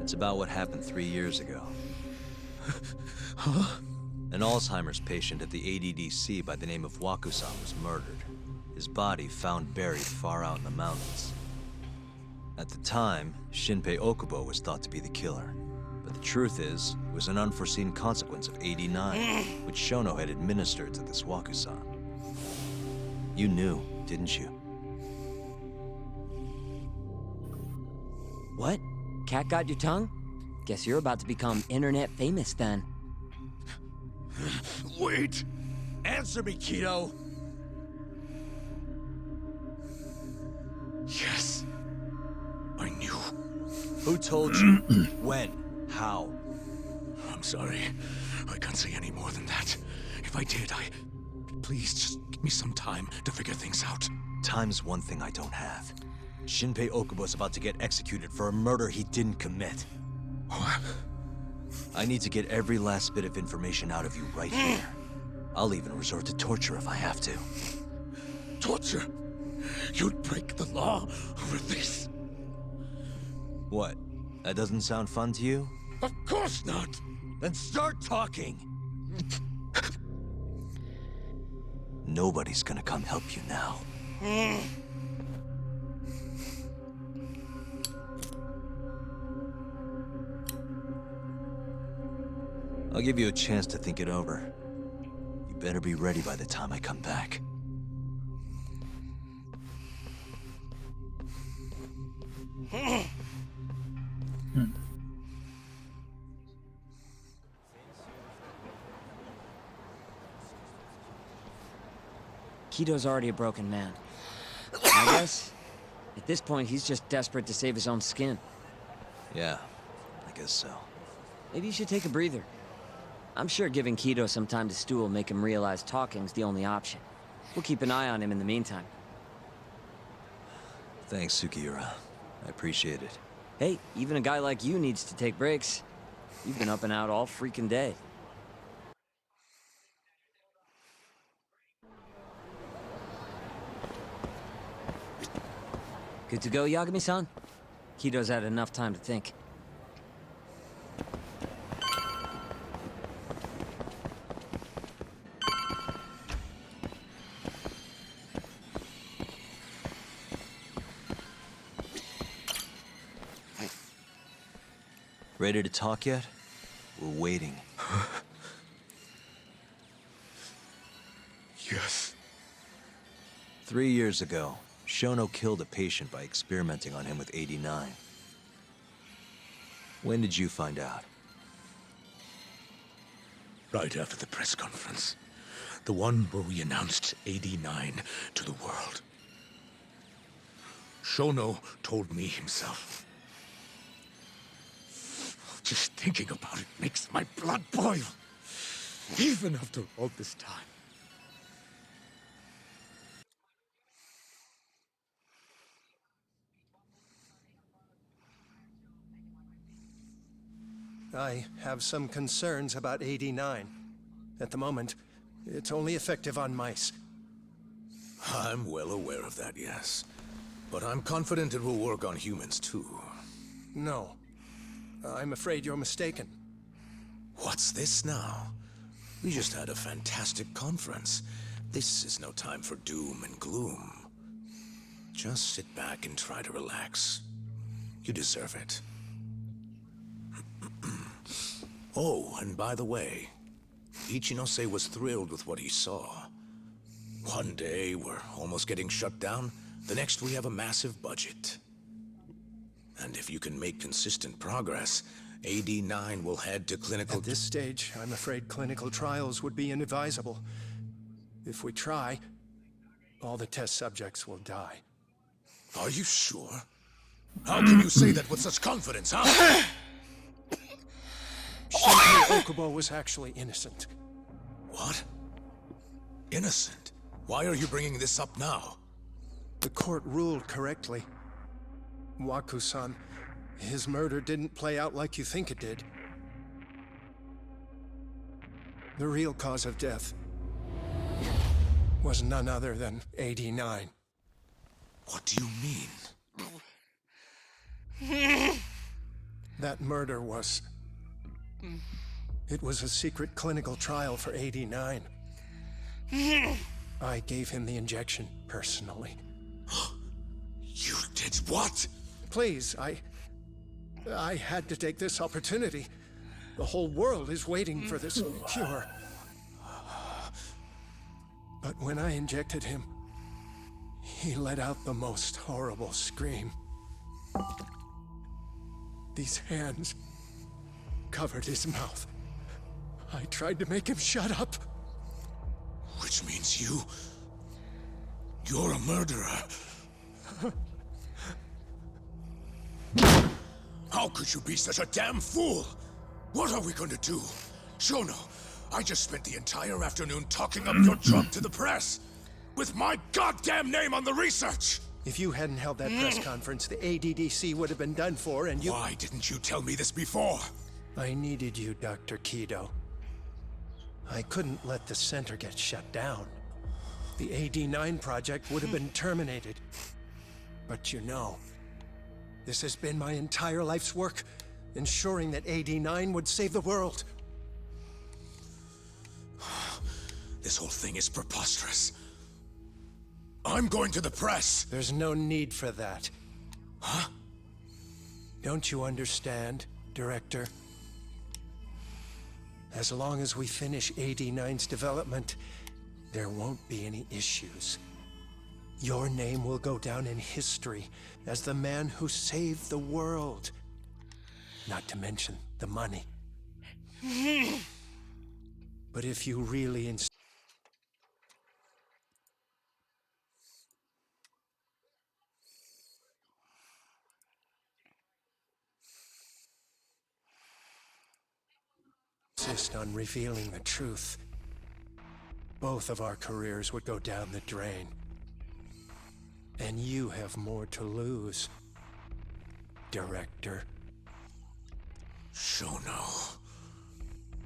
It's about what happened 3 years ago. Huh? An Alzheimer's patient at the ADDC by the name of Wakusan was murdered. His body found buried far out in the mountains. At the time, Shinpei Okubo was thought to be the killer. But the truth is, it was an unforeseen consequence of 89, which Shono had administered to this Wakusan. You knew, didn't you? What? Cat got your tongue? Guess you're about to become internet famous then. Wait! Answer me, Kido! Yes. I knew. Who told you? When? How? I'm sorry. I can't say any more than that. If I did, please, just give me some time to figure things out. Time's one thing I don't have. Shinpei Okubo's about to get executed for a murder he didn't commit. What? I need to get every last bit of information out of you right here. I'll even resort to torture if I have to. Torture? You'd break the law over this? What? That doesn't sound fun to you? Of course not! Then start talking! Nobody's gonna come help you now. I'll give you a chance to think it over. You better be ready by the time I come back. Keto's already a broken man. I guess, at this point, he's just desperate to save his own skin. Yeah, I guess so. Maybe you should take a breather. I'm sure giving Keto some time to stew will make him realize talking's the only option. We'll keep an eye on him in the meantime. Thanks, Sugiura. I appreciate it. Hey, even a guy like you needs to take breaks. You've been up and out all freaking day. Good to go, Yagami-san? Keto's had enough time to think. Ready to talk yet? We're waiting. Yes. 3 years ago, Shono killed a patient by experimenting on him with 89. When did you find out? Right after the press conference. The one where we announced 89 to the world. Shono told me himself. Just thinking about it makes my blood boil. Even after all this time. I have some concerns about 89. At the moment, it's only effective on mice. I'm well aware of that, yes. But I'm confident it will work on humans, too. No. I'm afraid you're mistaken. What's this now? We just had a fantastic conference. This is no time for doom and gloom. Just sit back and try to relax. You deserve it. Oh, and by the way, Ichinose was thrilled with what he saw. One day, we're almost getting shut down. The next, we have a massive budget. And if you can make consistent progress, AD9 will head to clinical... At this stage, I'm afraid clinical trials would be inadvisable. If we try, all the test subjects will die. Are you sure? How can you say that with such confidence, huh? Shinji Okubo was actually innocent. What? Innocent? Why are you bringing this up now? The court ruled correctly. Waku-san, his murder didn't play out like you think it did. The real cause of death was none other than 89. What do you mean? That murder was... It was a secret clinical trial for 89. I gave him the injection, personally. You did what? Please, I had to take this opportunity. The whole world is waiting for this cure. But when I injected him, he let out the most horrible scream. These hands covered his mouth. I tried to make him shut up. Which means you're a murderer. How could you be such a damn fool? What are we going to do? Shono, I just spent the entire afternoon talking up your drug to the press. With my goddamn name on the research! If you hadn't held that press conference, the ADDC would have been done for, and you... Why didn't you tell me this before? I needed you, Dr. Kido. I couldn't let the center get shut down. The AD9 project would have been terminated. But you know, this has been my entire life's work, ensuring that AD9 would save the world. This whole thing is preposterous. I'm going to the press! There's no need for that. Huh? Don't you understand, Director? As long as we finish AD-9's development, there won't be any issues. Your name will go down in history as the man who saved the world. Not to mention the money. But if you really insist on revealing the truth, both of our careers would go down the drain. And you have more to lose, Director. Shono,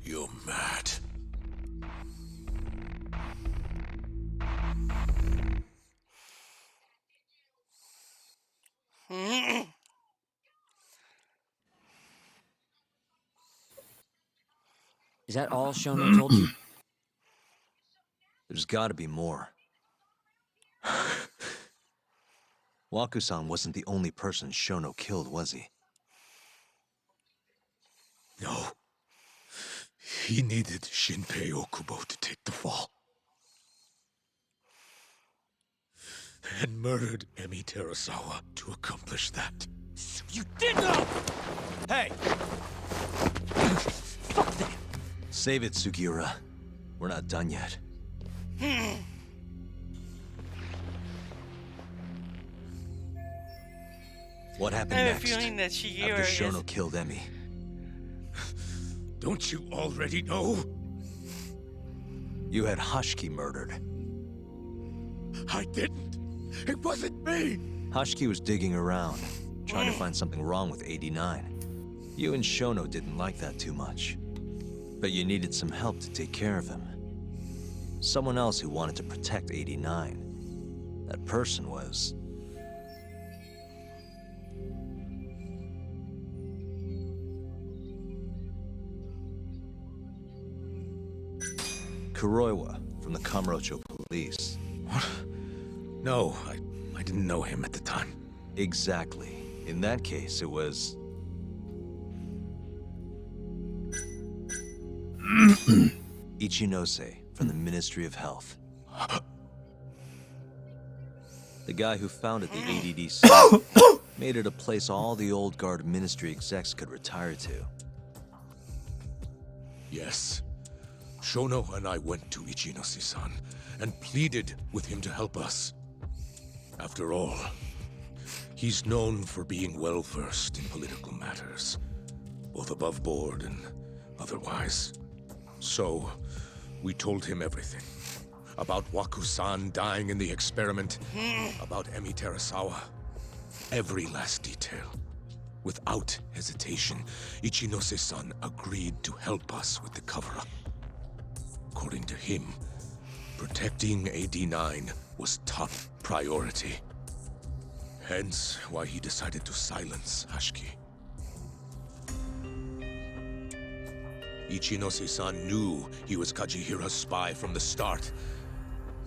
you're mad. Is that all Shono told you? There's gotta be more. Waku-san wasn't the only person Shono killed, was he? No. He needed Shinpei Okubo to take the fall. And murdered Emi Terasawa to accomplish that. You did know! Hey! Save it, Sugiura. We're not done yet. What happened I have next? a feeling that Shigeru after Shono is... killed Emi. Don't you already know? You had Hashiki murdered. I didn't. It wasn't me. Hashiki was digging around, trying to find something wrong with AD-9. You and Shono didn't like that too much. But you needed some help to take care of him. Someone else who wanted to protect AD-9. That person was... Kuroiwa from the Kamurocho police. What? No, I didn't know him at the time. Exactly. In that case, it was... Ichinose from the Ministry of Health. The guy who founded the ADDC made it a place all the old guard ministry execs could retire to. Yes. Shono and I went to Ichinose-san and pleaded with him to help us. After all, he's known for being well-versed in political matters, both above board and otherwise. So, we told him everything. About Waku-san dying in the experiment, about Emi Terasawa. Every last detail. Without hesitation, Ichinose-san agreed to help us with the cover-up. According to him, protecting AD-9 was top priority. Hence why he decided to silence Hashiki. Ichinose-san knew he was Kajihira's spy from the start,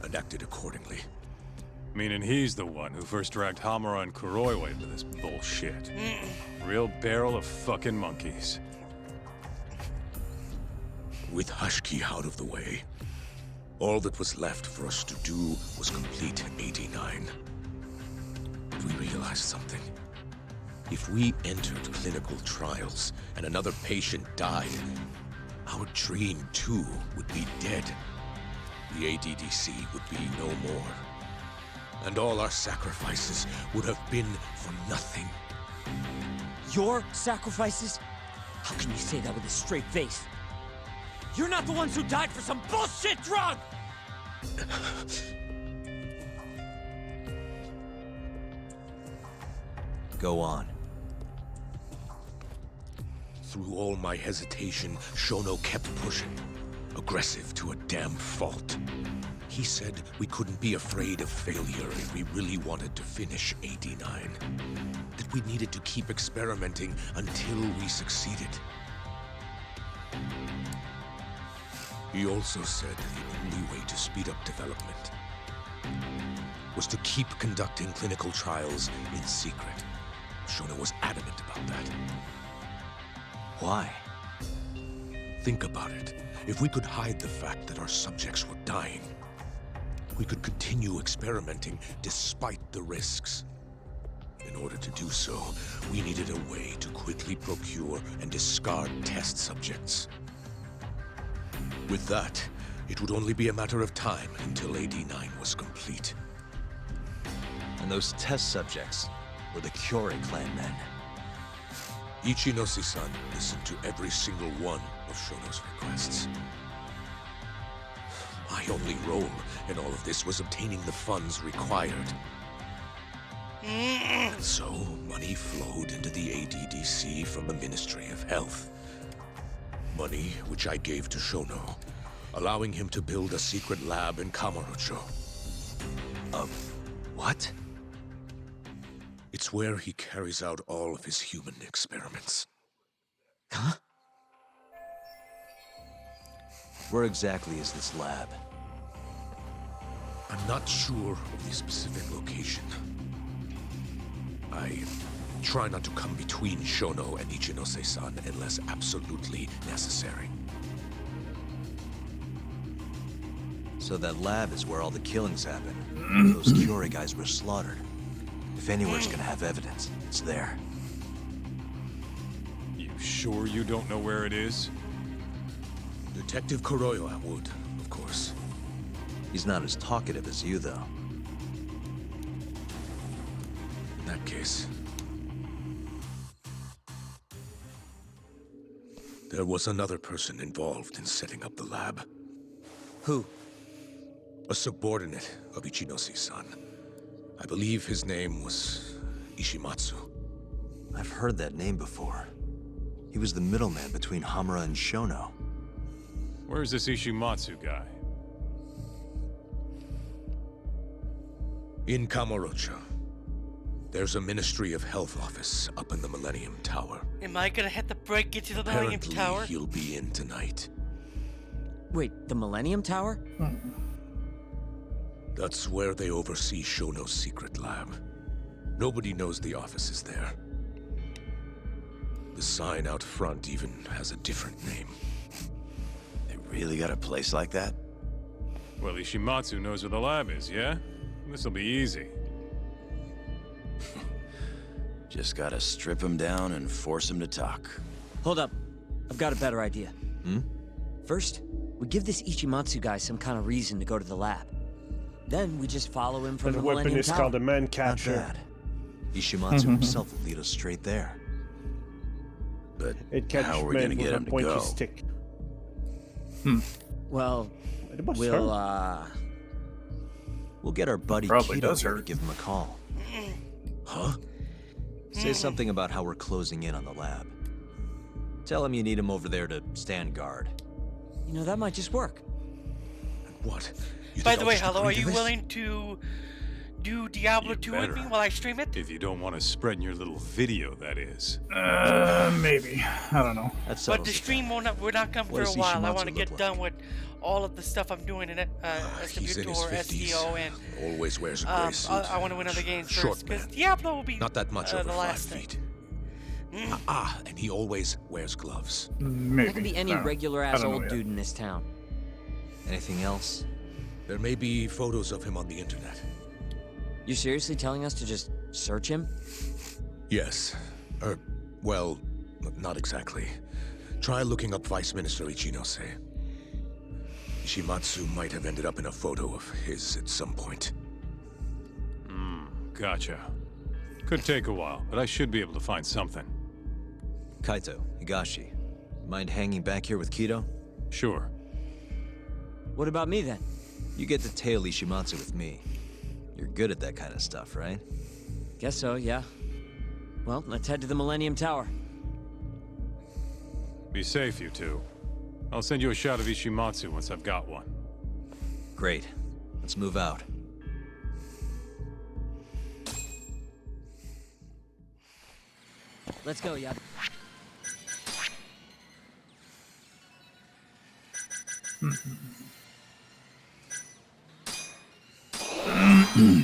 and acted accordingly. Meaning he's the one who first dragged Hamura and Kuroiwa into this bullshit. Real barrel of fucking monkeys. With Hashiki out of the way, all that was left for us to do was complete AD-9. But we realized something. If we entered clinical trials and another patient died, our dream too would be dead. The ADDC would be no more. And all our sacrifices would have been for nothing. Your sacrifices? How can you say that with a straight face? You're not the ones who died for some bullshit drug! Go on. Through all my hesitation, Shono kept pushing. Aggressive to a damn fault. He said we couldn't be afraid of failure if we really wanted to finish AD-9. That we needed to keep experimenting until we succeeded. He also said he would only way to speed up development was to keep conducting clinical trials in secret. Shono was adamant about that. Why? Think about it. If we could hide the fact that our subjects were dying, we could continue experimenting despite the risks. In order to do so, we needed a way to quickly procure and discard test subjects. With that, it would only be a matter of time until AD-9 was complete. And those test subjects were the Kyorei clan men. Ichinoshi-san listened to every single one of Shono's requests. My only role in all of this was obtaining the funds required. And so, money flowed into the ADDC from the Ministry of Health. Money which I gave to Shono, allowing him to build a secret lab in Kamurocho. What? It's where he carries out all of his human experiments. Huh? Where exactly is this lab? I'm not sure of the specific location. I try not to come between Shono and Ichinose-san unless absolutely necessary. So that lab is where all the killings happened. Those Kyorei guys were slaughtered. If anywhere's gonna have evidence, it's there. You sure you don't know where it is? Detective Kuroyo would, of course. He's not as talkative as you, though. In that case... there was another person involved in setting up the lab. Who? A subordinate of Ichinoshi-san. I believe his name was Ishimatsu. I've heard that name before. He was the middleman between Hamura and Shono. Where's this Ishimatsu guy? In Kamurocho. There's a Ministry of Health office up in the Millennium Tower. Am I gonna have to break into the Millennium Apparently, Tower? he'll be in tonight. Wait, the Millennium Tower? That's where they oversee Shono's secret lab. Nobody knows the office is there. The sign out front even has a different name. They really got a place like that? Well, Ishimatsu knows where the lab is, yeah? This'll be easy. Just gotta strip him down and force him to talk. Hold up. I've got a better idea. First, we give this Ichimatsu guy some kind of reason to go to the lab. Then we just follow him from The the weapon Millennium is Tower. called a man Not catcher. bad. Ishimatsu himself will lead us straight there. But It catches how are we men gonna with get a him to pointy go? stick. Well, It must we'll, hurt. We'll get our buddy Probably Kido does here to hurt. give him a call. Huh? Say something about how we're closing in on the lab. Tell him you need him over there to stand guard. you know, that might just work. What? By the way, hello, are you willing to do Diablo You 2 with me better. while I stream it? If you don't want to spread in your little video, that is. Maybe. I don't know. That's But the stream won't not, we're not coming What for a does while. I Ishimatsu want to get look done with all of the stuff I'm doing in it. He's in his SWTOR, 50s. SDO, and Always wears a gray suit. I want to win other games Short first, because man. Diablo will be Not that much over the 5 last thing. feet. And he always wears gloves. Maybe. That could be any I don't know. regular I ass don't know old yet. dude in this town. Anything else? There may be photos of him on the internet. You seriously telling us to just search him? Yes. Well, not exactly. Try looking up Vice Minister Ichinose. Ishimatsu might have ended up in a photo of his at some point. Gotcha. Could take a while, but I should be able to find something. Kaito, Higashi, mind hanging back here with Kido? Sure. What about me then? You get to tail Ishimatsu with me. You're good at that kind of stuff, right? Guess so, yeah. Well, let's head to the Millennium Tower. Be safe, you two. I'll send you a shot of Ishimatsu once I've got one. Great. Let's move out. Let's go, Yab. Son?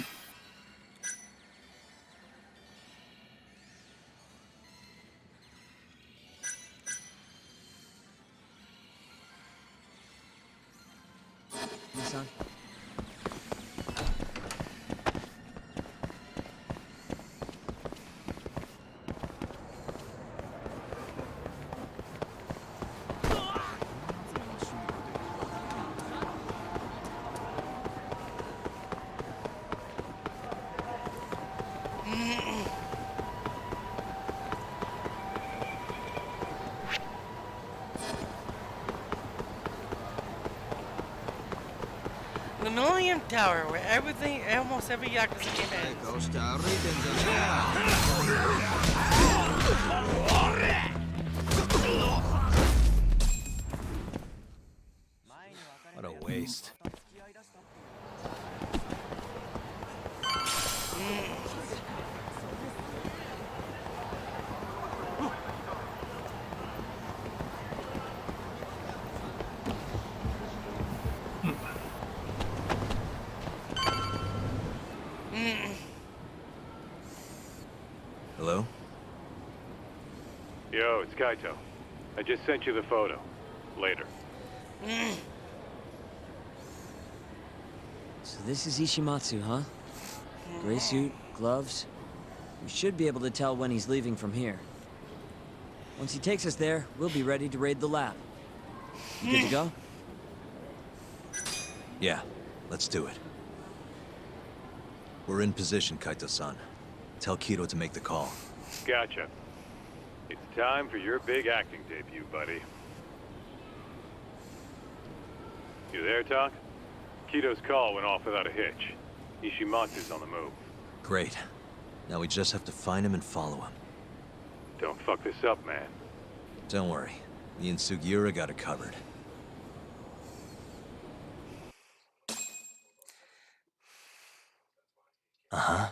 The Millennium Tower, where everything, almost every Yakuza game ends. What a waste. Hello? Yo, it's Kaito. I just sent you the photo. Later. So this is Ishimatsu, huh? Gray suit, gloves. We should be able to tell when he's leaving from here. Once he takes us there, we'll be ready to raid the lab. You good to go? Yeah, let's do it. We're in position, Kaito-san. Tell Kido to make the call. Gotcha. It's time for your big acting debut, buddy. You there, Talk? Kido's call went off without a hitch. Ishimatsu's on the move. Great. Now we just have to find him and follow him. Don't fuck this up, man. Don't worry. Me and Sugiura got it covered. Uh-huh.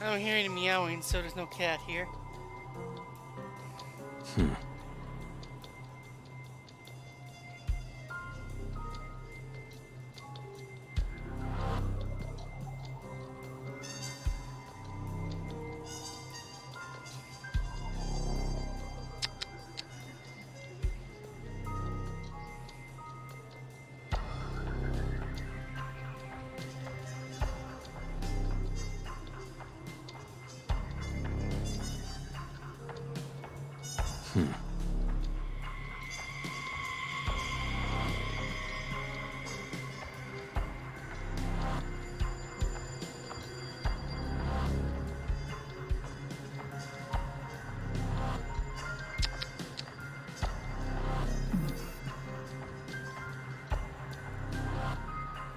I don't hear any meowing, so there's no cat here.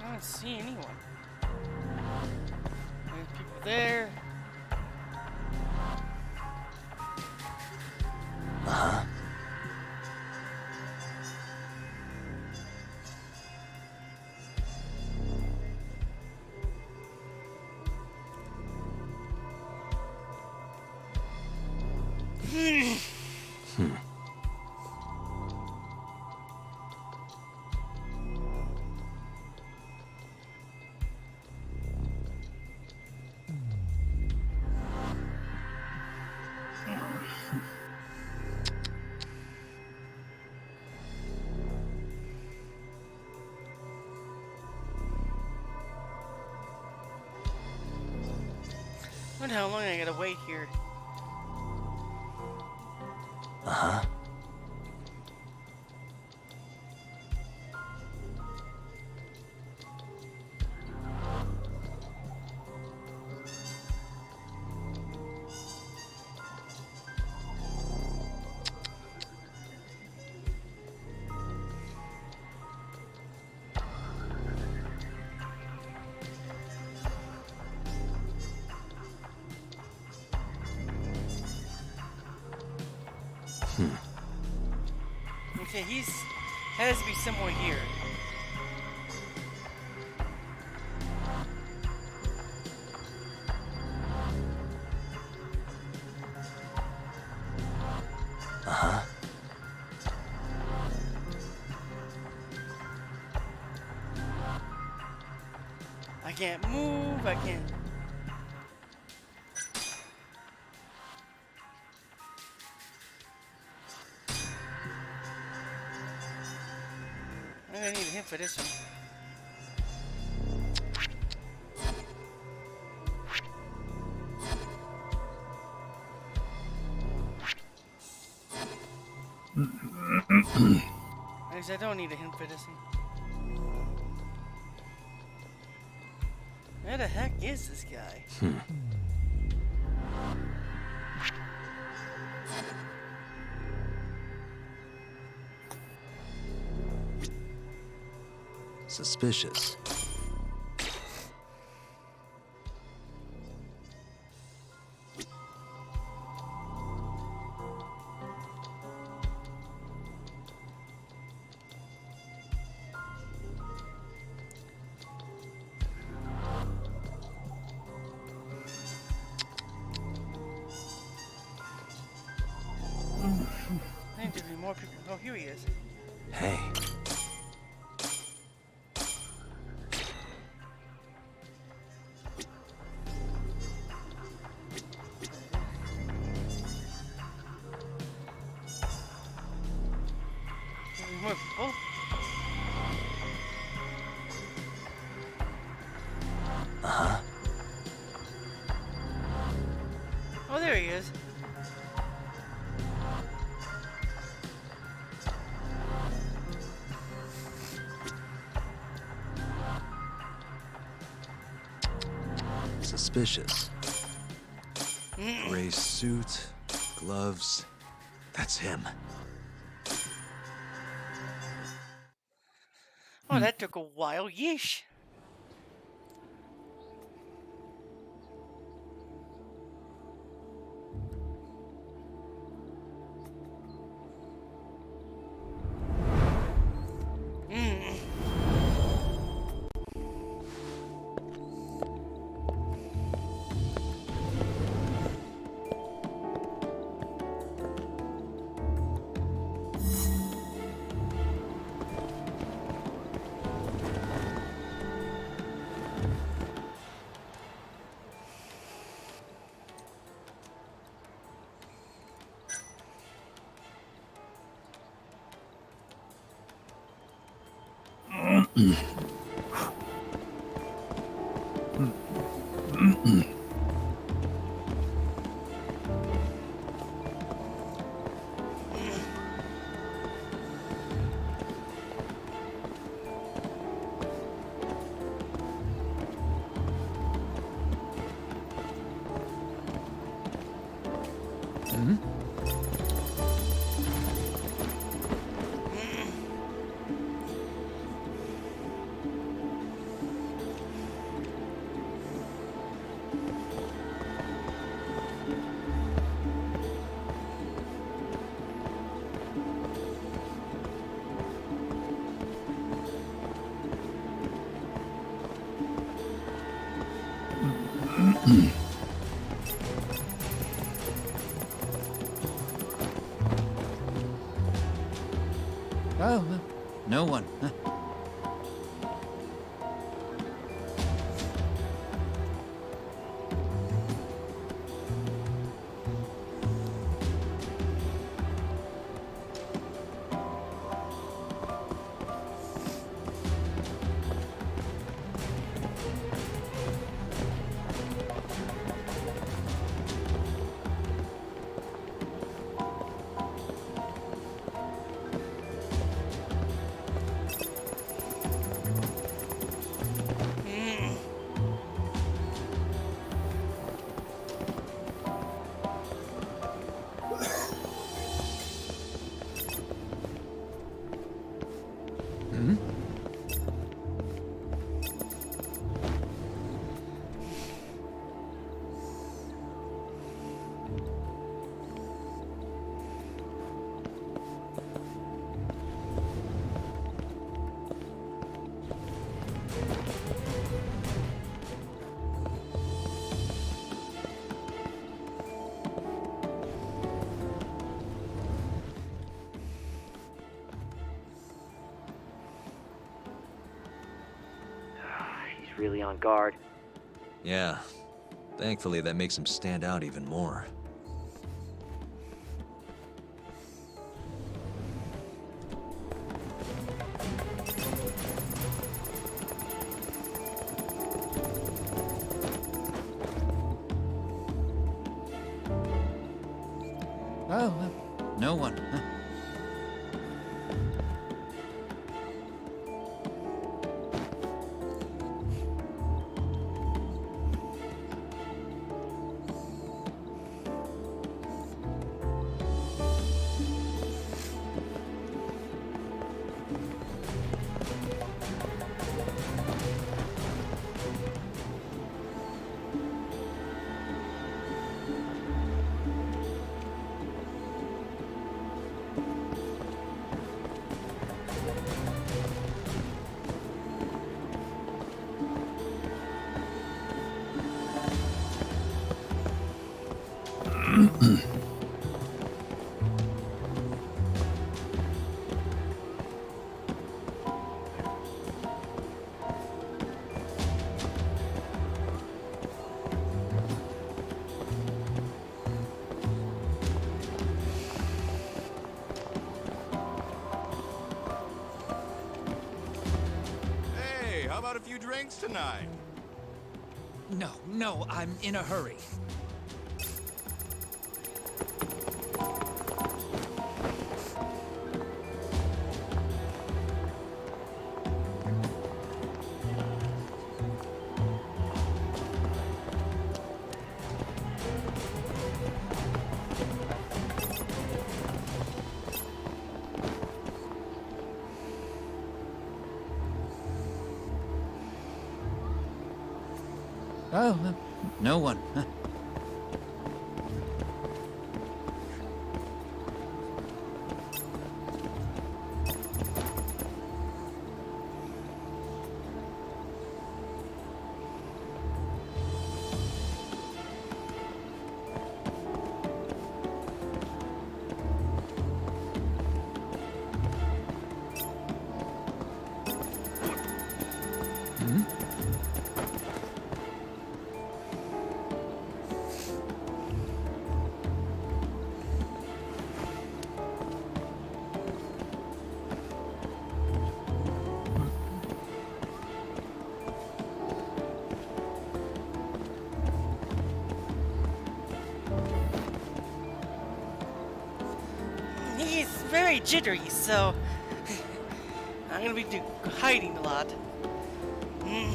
I don't see anyone. There's people there. Uh-huh. Wonder how long I gotta wait here. Uh-huh. Okay, has to be somewhere here. can't move, I can't... I'm gonna need a hint for this one. At least I don't need a hint for this one. Where the heck is this guy? Suspicious. I need to be more people. Oh, here he is. Hey. More people. Uh-huh. Oh, there he is. Suspicious. Gray suit, gloves. That's him. Oh, that took a while. Yeesh. Oh, no one. Huh. really on guard. Yeah. Thankfully, that makes him stand out even more. Oh, no one. Huh. Hey, how about a few drinks tonight? No, I'm in a hurry. Oh, no one. Huh. He's very jittery, so I'm gonna be hiding a lot. Mm.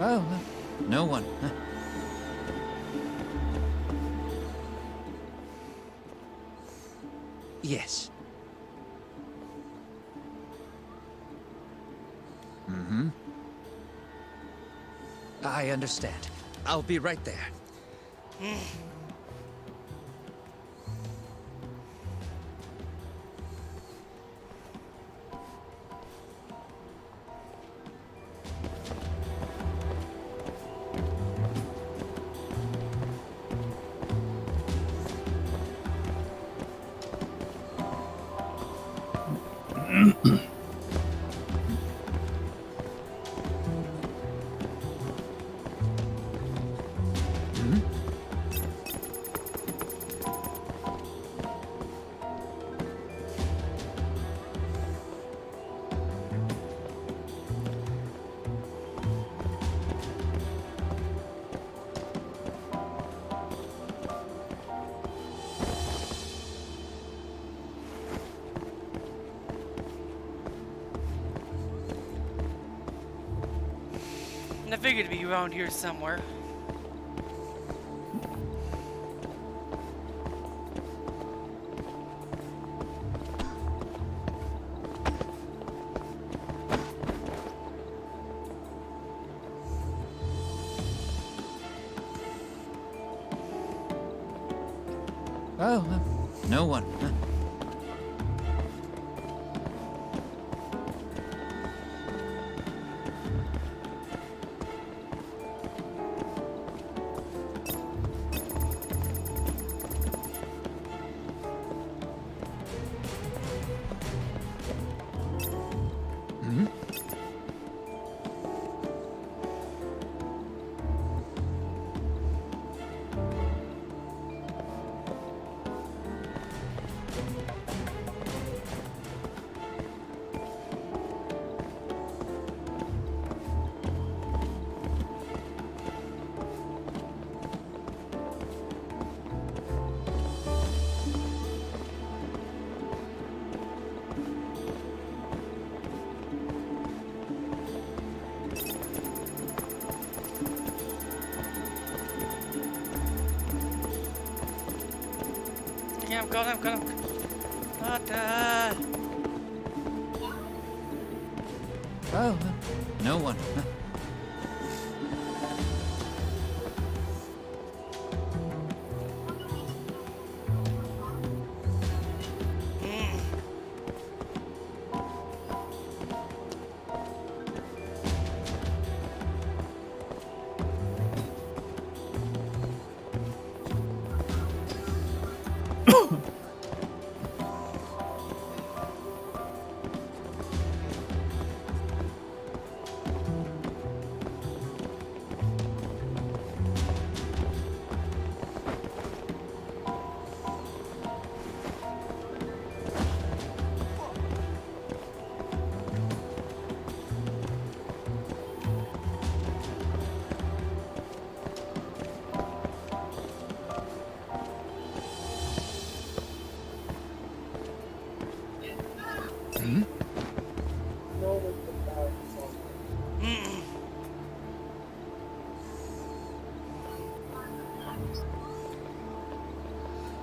Oh, no one. Huh. Yes. Mm-hmm. I understand. I'll be right there. I figured it'd be around here somewhere. Oh, no one. Huh. Got him. Oh, no one.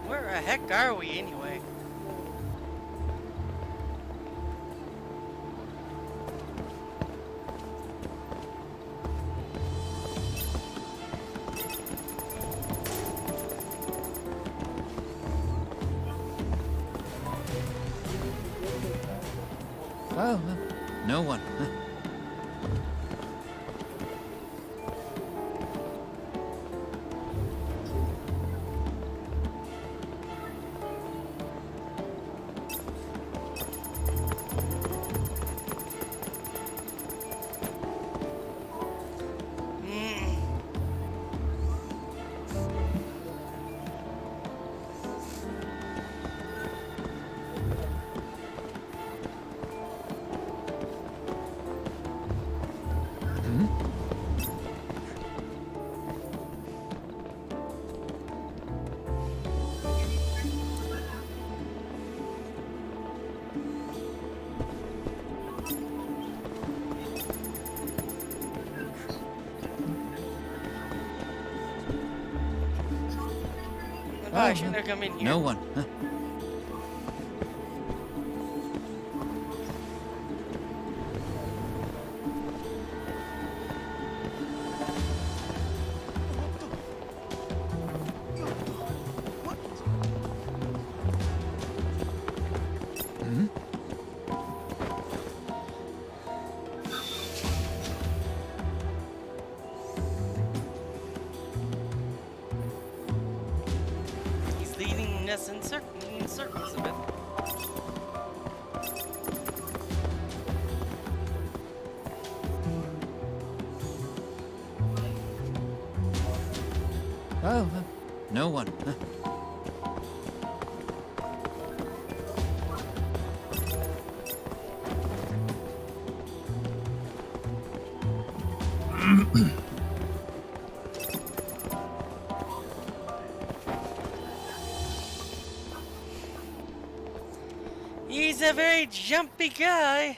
Where the heck are we anyway? Oh, no one. I shouldn't have come in here. No one. He's leading us in circles a bit. Oh, no one. He's a very jumpy guy.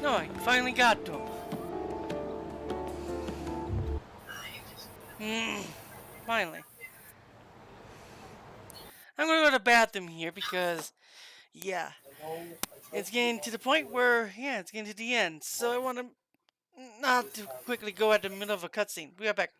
No, I finally got to him. Finally. I'm gonna go to the bathroom here because, yeah, it's getting to the point where, yeah, it's getting to the end. So I want to not to quickly go at the middle of a cutscene. Be right back.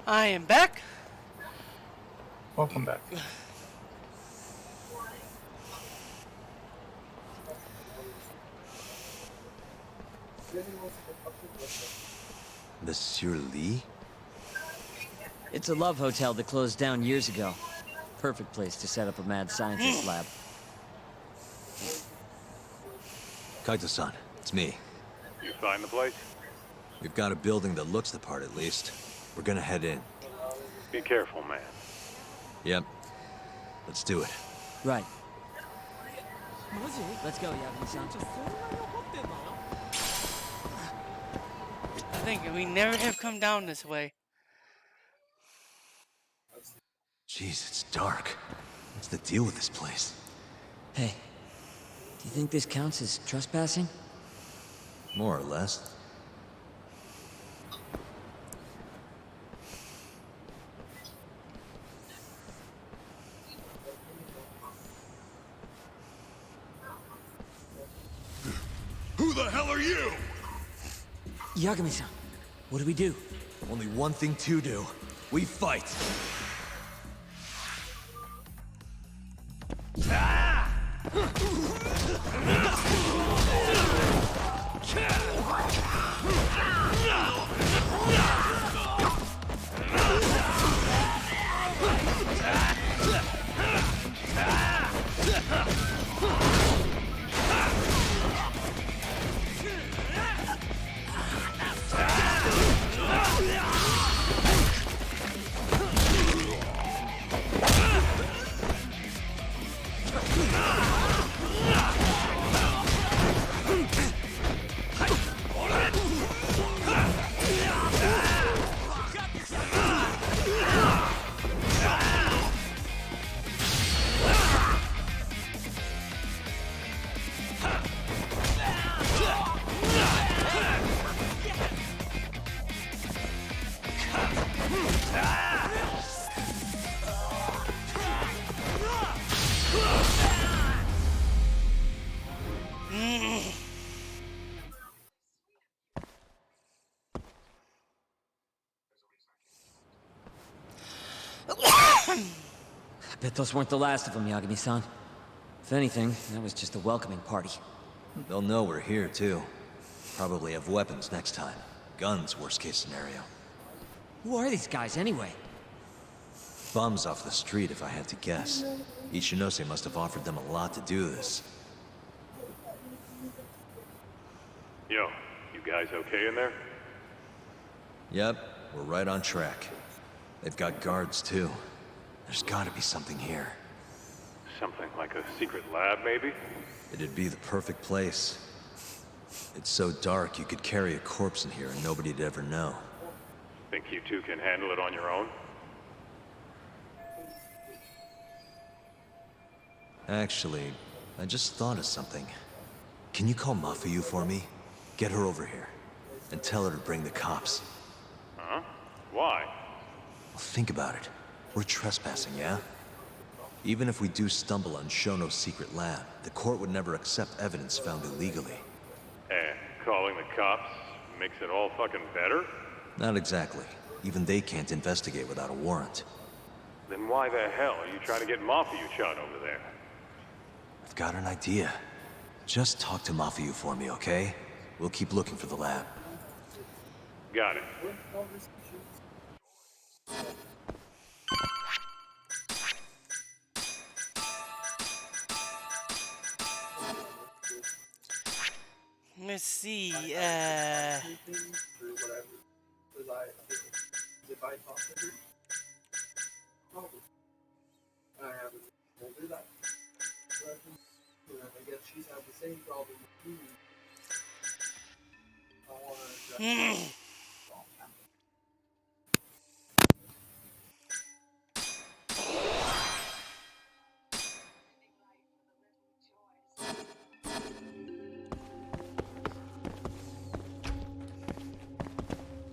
I am back. Welcome back. Monsieur Lee? It's a love hotel that closed down years ago. Perfect place to set up a mad scientist lab. Kaito-san, it's me. You find the place? We've got a building that looks the part at least. We're gonna head in. Be careful, man. Yep. Let's do it. Right. Let's go, Yagami-san. I think we never have come down this way. Jeez, it's dark. What's the deal with this place? Hey, do you think this counts as trespassing? More or less. Who the hell are you? Yagami-san, what do we do? Only one thing to do. We fight. I bet those weren't the last of them, Yagami-san. If anything, that was just a welcoming party. They'll know we're here, too. Probably have weapons next time. Guns, worst case scenario. Who are these guys, anyway? Bums off the street, if I had to guess. Ichinose must have offered them a lot to do this. Yo, you guys okay in there? Yep, we're right on track. They've got guards, too. There's gotta be something here. Something like a secret lab, maybe? It'd be the perfect place. It's so dark you could carry a corpse in here and nobody'd ever know. Think you two can handle it on your own? Actually, I just thought of something. Can you call Mafuyu for me? Get her over here. And tell her to bring the cops. Huh? Why? Well, think about it. We're trespassing, yeah? Even if we do stumble on Shono's secret lab, the court would never accept evidence found illegally. And calling the cops makes it all fucking better? Not exactly. Even they can't investigate without a warrant. Then why the hell are you trying to get Mafiu-chan over there? I've got an idea. Just talk to Mafiu for me, okay? We'll keep looking for the lab. Got it. Let's see,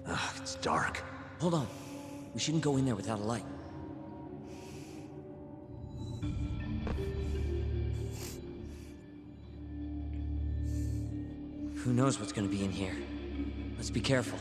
Ugh, it's dark. Hold on. We shouldn't go in there without a light. Who knows what's gonna be in here? Let's be careful.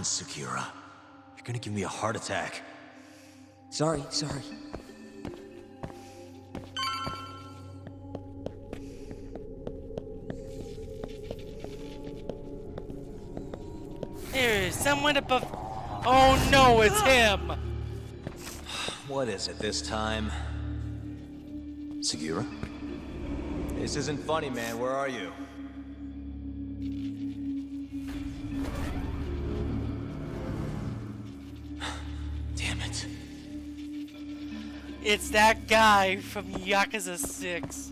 Sekira. You're gonna give me a heart attack. Sorry. There's someone above. Oh no, it's him! What is it this time? Sekira? This isn't funny, man. Where are you? It's that guy from Yakuza 6.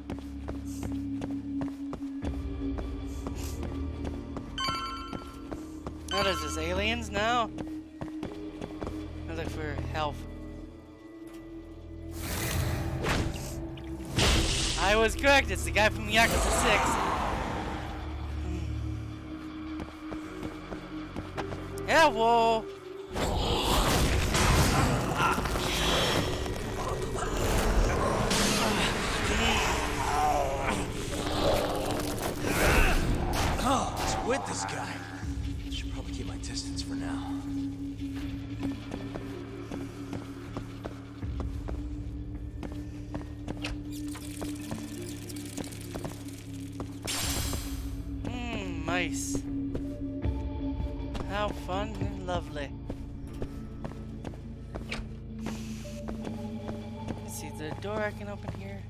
What is this, aliens now? I look for help. I was correct, it's the guy from Yakuza 6. Yeah, whoa. With this guy. Should probably keep my distance for now. Mice. How fun and lovely. Let's see, is there a door I can open here?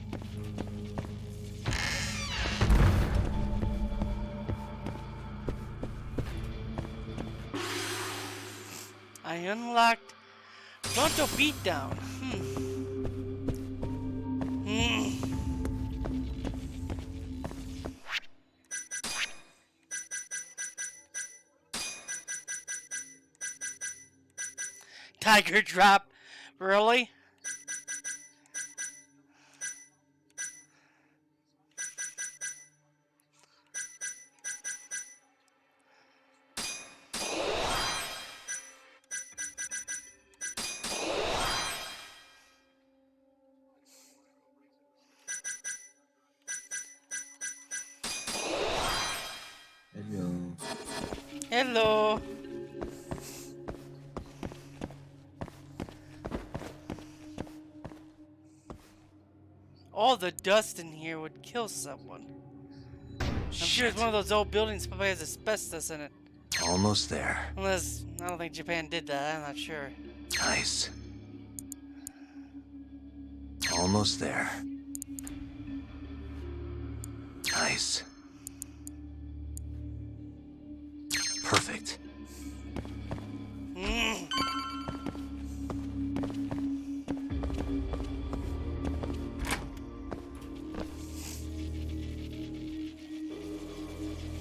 I unlocked Frontal Beatdown. Tiger drop. Really? Hello. all the dust in here would kill someone. I'm sure it's one of those old buildings that probably has asbestos in it. Almost there. Unless, I don't think Japan did that, I'm not sure. Nice. Almost there. Nice. Perfect.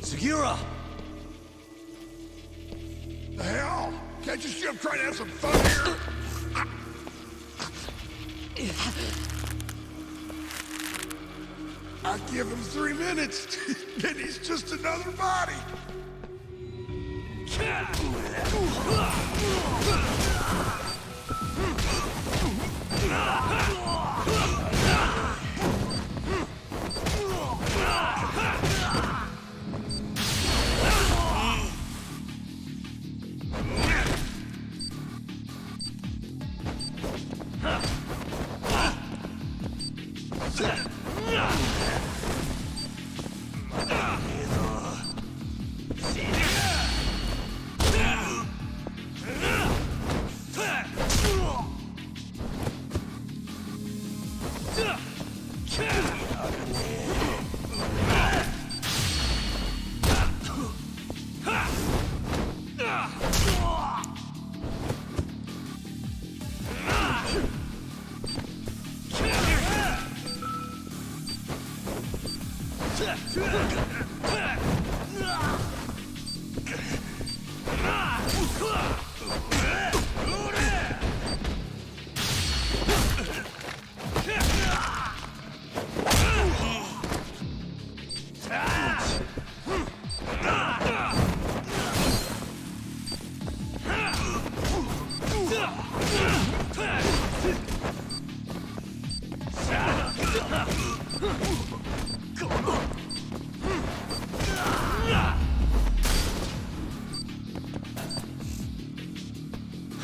Segura! The hell? Can't you see I'm trying to have some fun here? I give him 3 minutes, then he's just another body.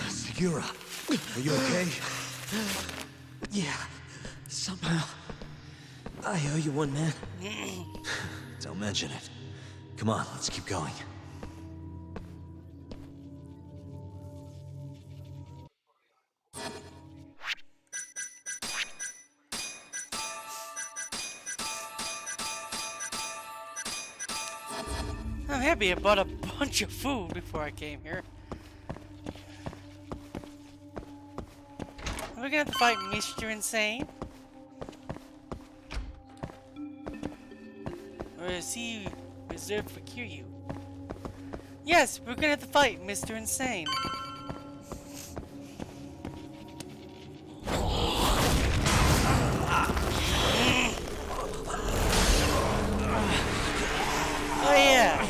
Segura, are you okay? Yeah, somehow. I owe you one, man. Don't mention it. Come on, let's keep going. I'm happy I bought a bunch of food before I came here. Are we gonna have to fight Mr. Insane? Or is he reserved for Kiryu? Yes, we're gonna have to fight Mr. Insane. Oh yeah!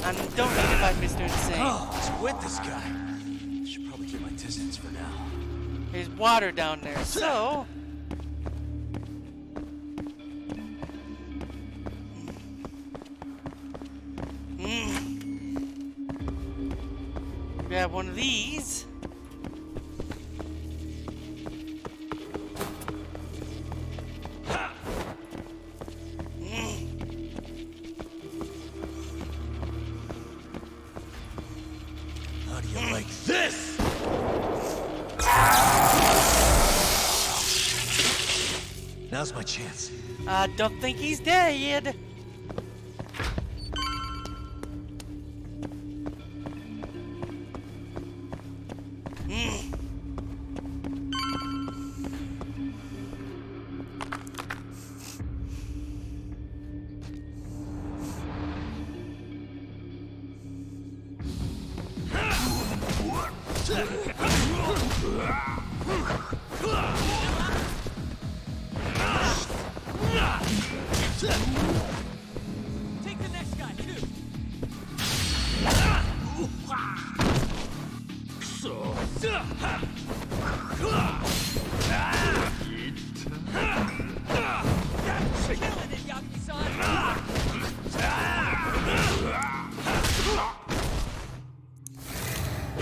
I don't need to fight Mr. Insane. Oh, what's with this guy? I should probably keep my distance for now. There's water down there, so... Grab one of these. How do you like this? Now's my chance. I don't think he's dead. Take the next guy, too. Killing it, Yaki-san.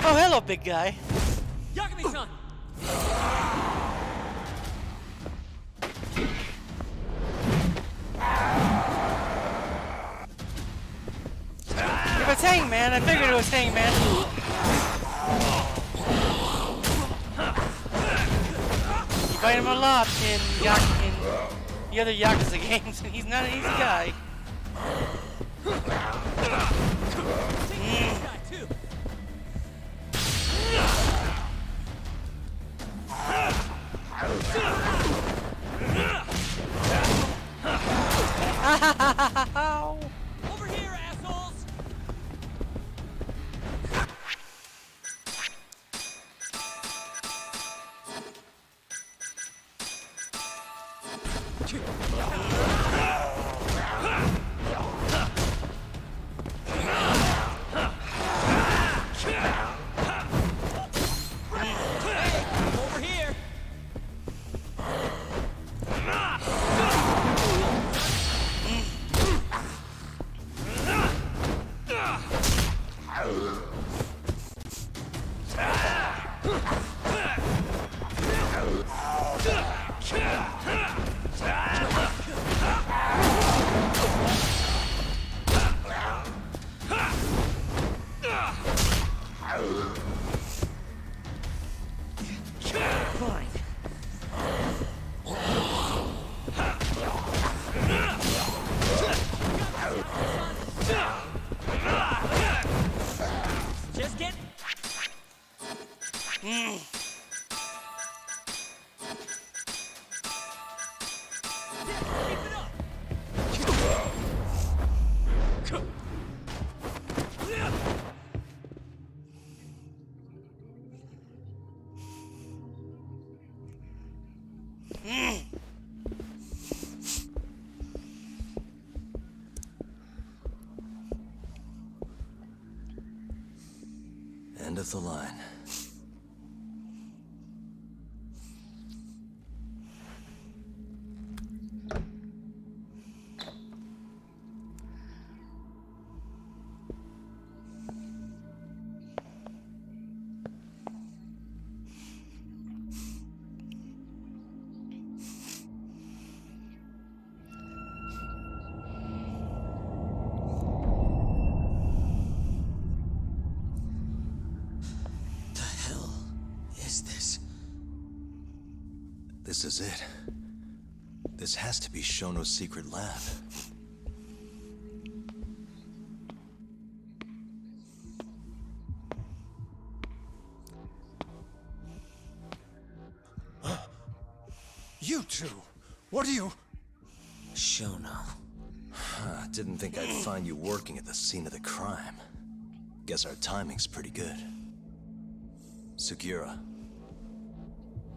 Oh, hello, big guy. Yagami-san! it's Hangman. I figured it was Hangman. You fight him a lot in the other Yakuza games, and he's not an easy guy. Over here, assholes! Over here! Fine. Just get... End of the line. This is it. This has to be Shono's secret lab. You two! What are you... Shono. Didn't think I'd find you working at the scene of the crime. Guess our timing's pretty good. Sugiura.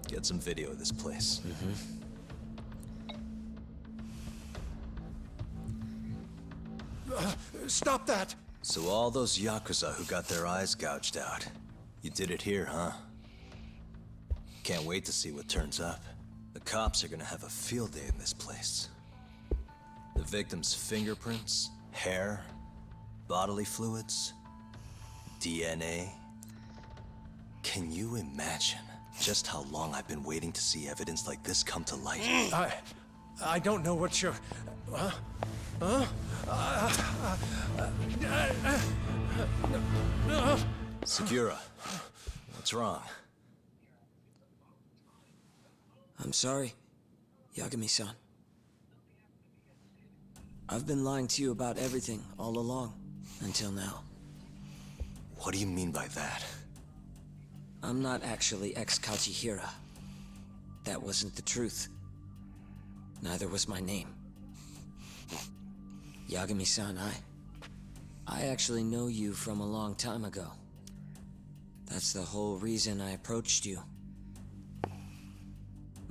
Get some video of this place. Stop that! So all those Yakuza who got their eyes gouged out, you did it here, huh? Can't wait to see what turns up. The cops are gonna have a field day in this place. The victim's fingerprints, hair, bodily fluids, DNA. Can you imagine just how long I've been waiting to see evidence like this come to light? I don't know what you're... Sugiura, what's wrong? I'm sorry, Yagami-san. I've been lying to you about everything all along, until now. What do you mean by that? I'm not actually ex-Kajihira. That wasn't the truth. Neither was my name. Yagami-san, I actually know you from a long time ago. That's the whole reason I approached you.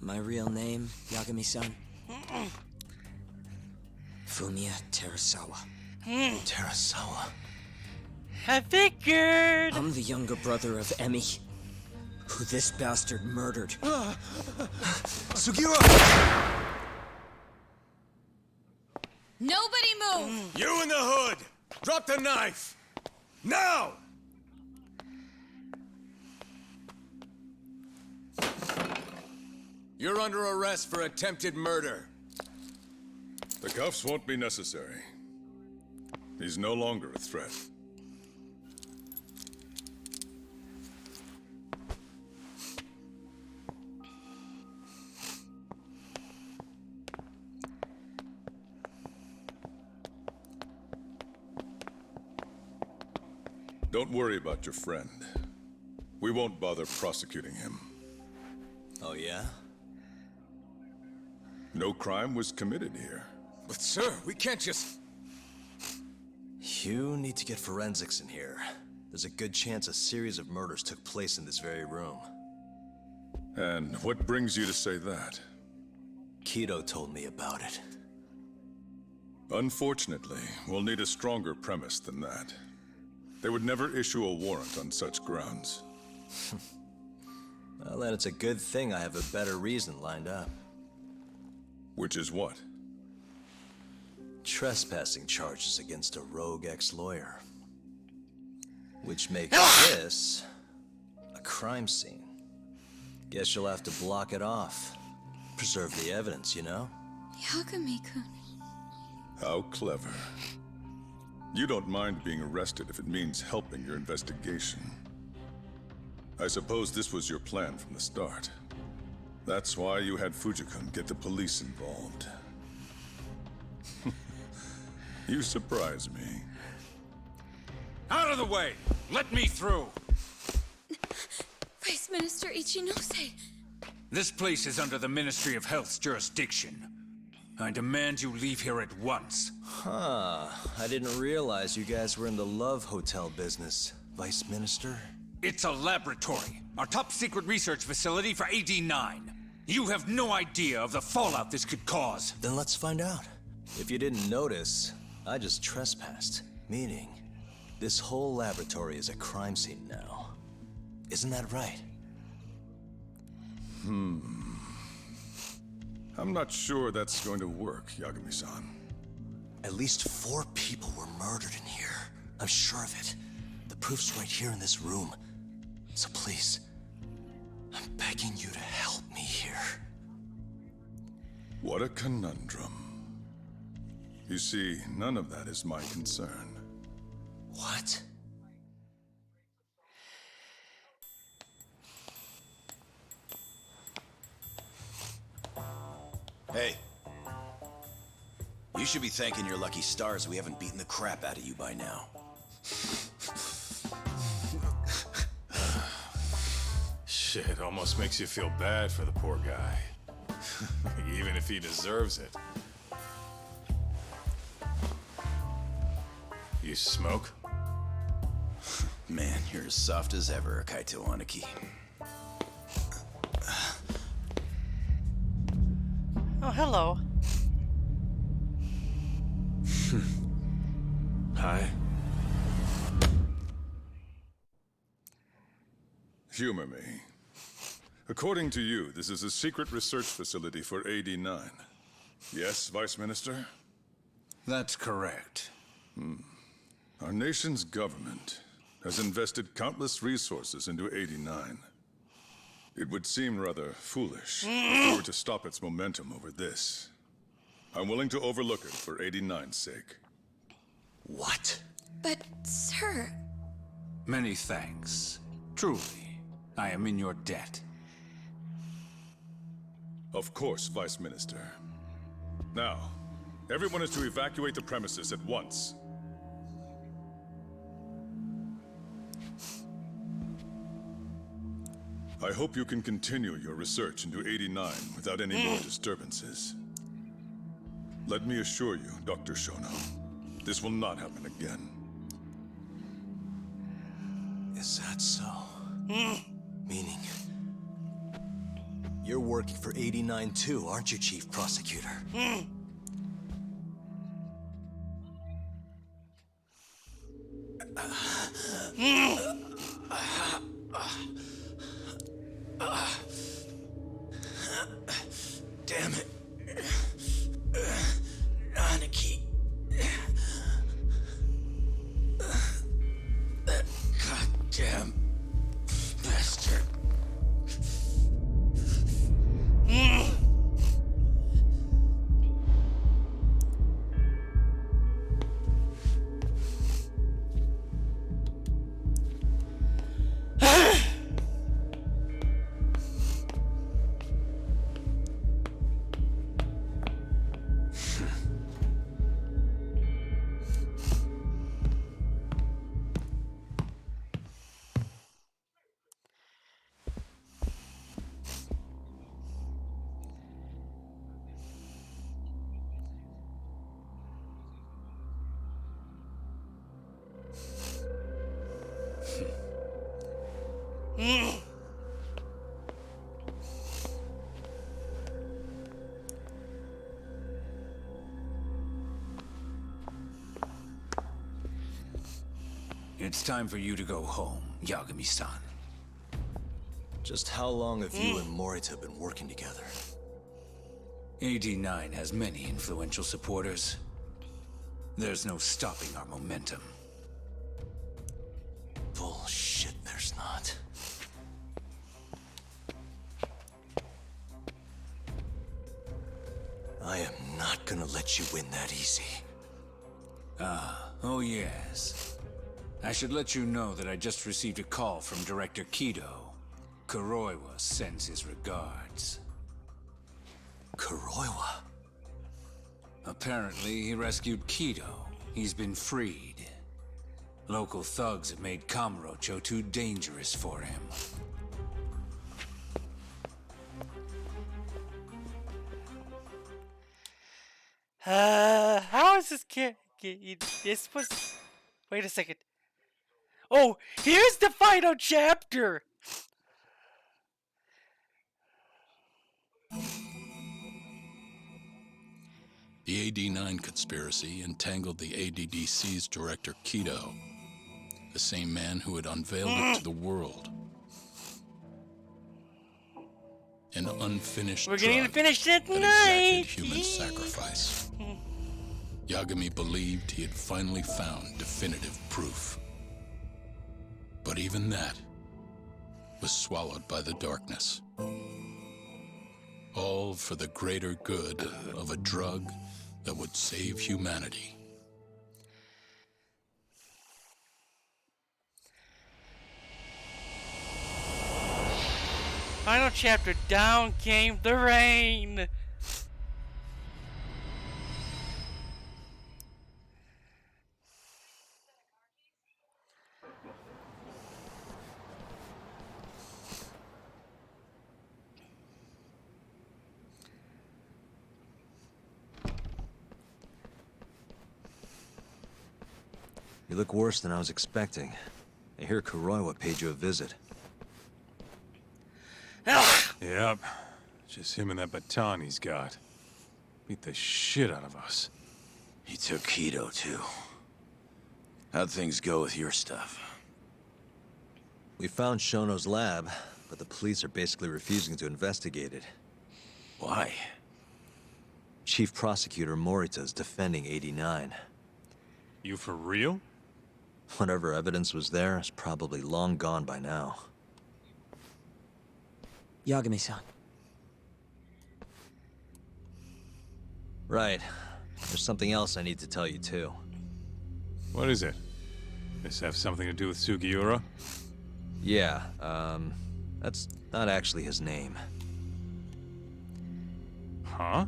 My real name, Yagami-san? Fumiya Terasawa. Terasawa? I figured! I'm the younger brother of Emi, who this bastard murdered. Sugiura! Nobody move! You in the hood! Drop the knife! Now! You're under arrest for attempted murder. The cuffs won't be necessary. He's no longer a threat. Don't worry about your friend. We won't bother prosecuting him. Oh, yeah? No crime was committed here. But sir, we can't just... You need to get forensics in here. There's a good chance a series of murders took place in this very room. And what brings you to say that? Kido told me about it. Unfortunately, we'll need a stronger premise than that. They would never issue a warrant on such grounds. Well, then it's a good thing I have a better reason lined up. Which is what? Trespassing charges against a rogue ex-lawyer. Which makes this a crime scene. Guess you'll have to block it off. Preserve the evidence, you know? Yagami-kun. How clever. You don't mind being arrested if it means helping your investigation. I suppose this was your plan from the start. That's why you had Fujikun get the police involved. You surprise me. Out of the way! Let me through! Vice Minister Ichinose. This place is under the Ministry of Health's jurisdiction. I demand you leave here at once. Huh. I didn't realize you guys were in the love hotel business, Vice Minister. It's a laboratory. Our top secret research facility for AD-9. You have no idea of the fallout this could cause. Then let's find out. If you didn't notice, I just trespassed. Meaning, this whole laboratory is a crime scene now. Isn't that right? I'm not sure that's going to work, Yagami-san. At least 4 people were murdered in here. I'm sure of it. The proof's right here in this room. So please, I'm begging you to help me here. What a conundrum. You see, none of that is my concern. What? Hey. You should be thanking your lucky stars we haven't beaten the crap out of you by now. Shit, almost makes you feel bad for the poor guy. Even if he deserves it. You smoke? Man, you're as soft as ever, Kaito Aniki. Oh, hello. Hi. Humor me. According to you, this is a secret research facility for AD-9. Yes, Vice Minister? That's correct. Our nation's government has invested countless resources into AD-9. It would seem rather foolish if we were to stop its momentum over this. I'm willing to overlook it for AD-9's sake. What? But, sir... Many thanks. Truly, I am in your debt. Of course, Vice Minister. Now, everyone is to evacuate the premises at once. I hope you can continue your research into AD-9 without any more disturbances. Let me assure you, Dr. Shono, this will not happen again. Is that so? Meaning... You're working for AD-9 too, aren't you, Chief Prosecutor? Damn it. Aniki. That goddamn bastard. It's time for you to go home, Yagami-san. Just how long have you and Morita been working together? AD9 has many influential supporters. There's no stopping our momentum. Bullshit, there's not. I am not gonna let you win that easy. Oh yes. I should let you know that I just received a call from Director Kido. Kuroiwa sends his regards. Kuroiwa? Apparently, he rescued Kido. He's been freed. Local thugs have made Kamurocho too dangerous for him. How is this kid? It's supposed. Wait a second. Oh, here's the final chapter. The AD9 conspiracy entangled the ADDC's director Kido, the same man who had unveiled it to the world. An unfinished We're getting drug to finish it that tonight. exacted human sacrifice. Yagami believed he had finally found definitive proof. But even that was swallowed by the darkness. All for the greater good of a drug that would save humanity. Final chapter. Down came the rain. You look worse than I was expecting. I hear Kuroiwa paid you a visit. Yep. Just him and that baton he's got. Beat the shit out of us. He took Kido, too. How'd things go with your stuff? We found Shono's lab, but the police are basically refusing to investigate it. Why? Chief Prosecutor Morita is defending 89. You for real? Whatever evidence was there is probably long gone by now. Yagami-san. Right. There's something else I need to tell you, too. What is it? This have something to do with Sugiura? Yeah, that's not actually his name. Huh?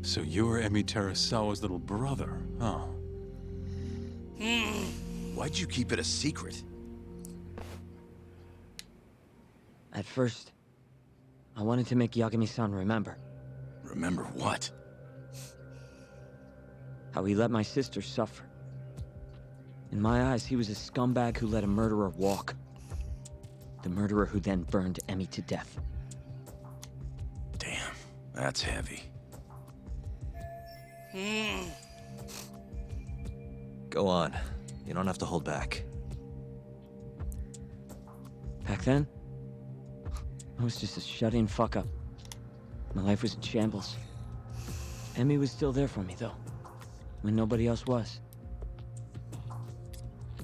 So you're Emi Terasawa's little brother, huh? Why'd you keep it a secret? At first, I wanted to make Yagami-san remember. Remember what? How he let my sister suffer. In my eyes, he was a scumbag who let a murderer walk. The murderer who then burned Emi to death. Damn, that's heavy. Go on. You don't have to hold back. Back then, I was just a shut-in fuck-up. My life was in shambles. Emi was still there for me, though, when nobody else was.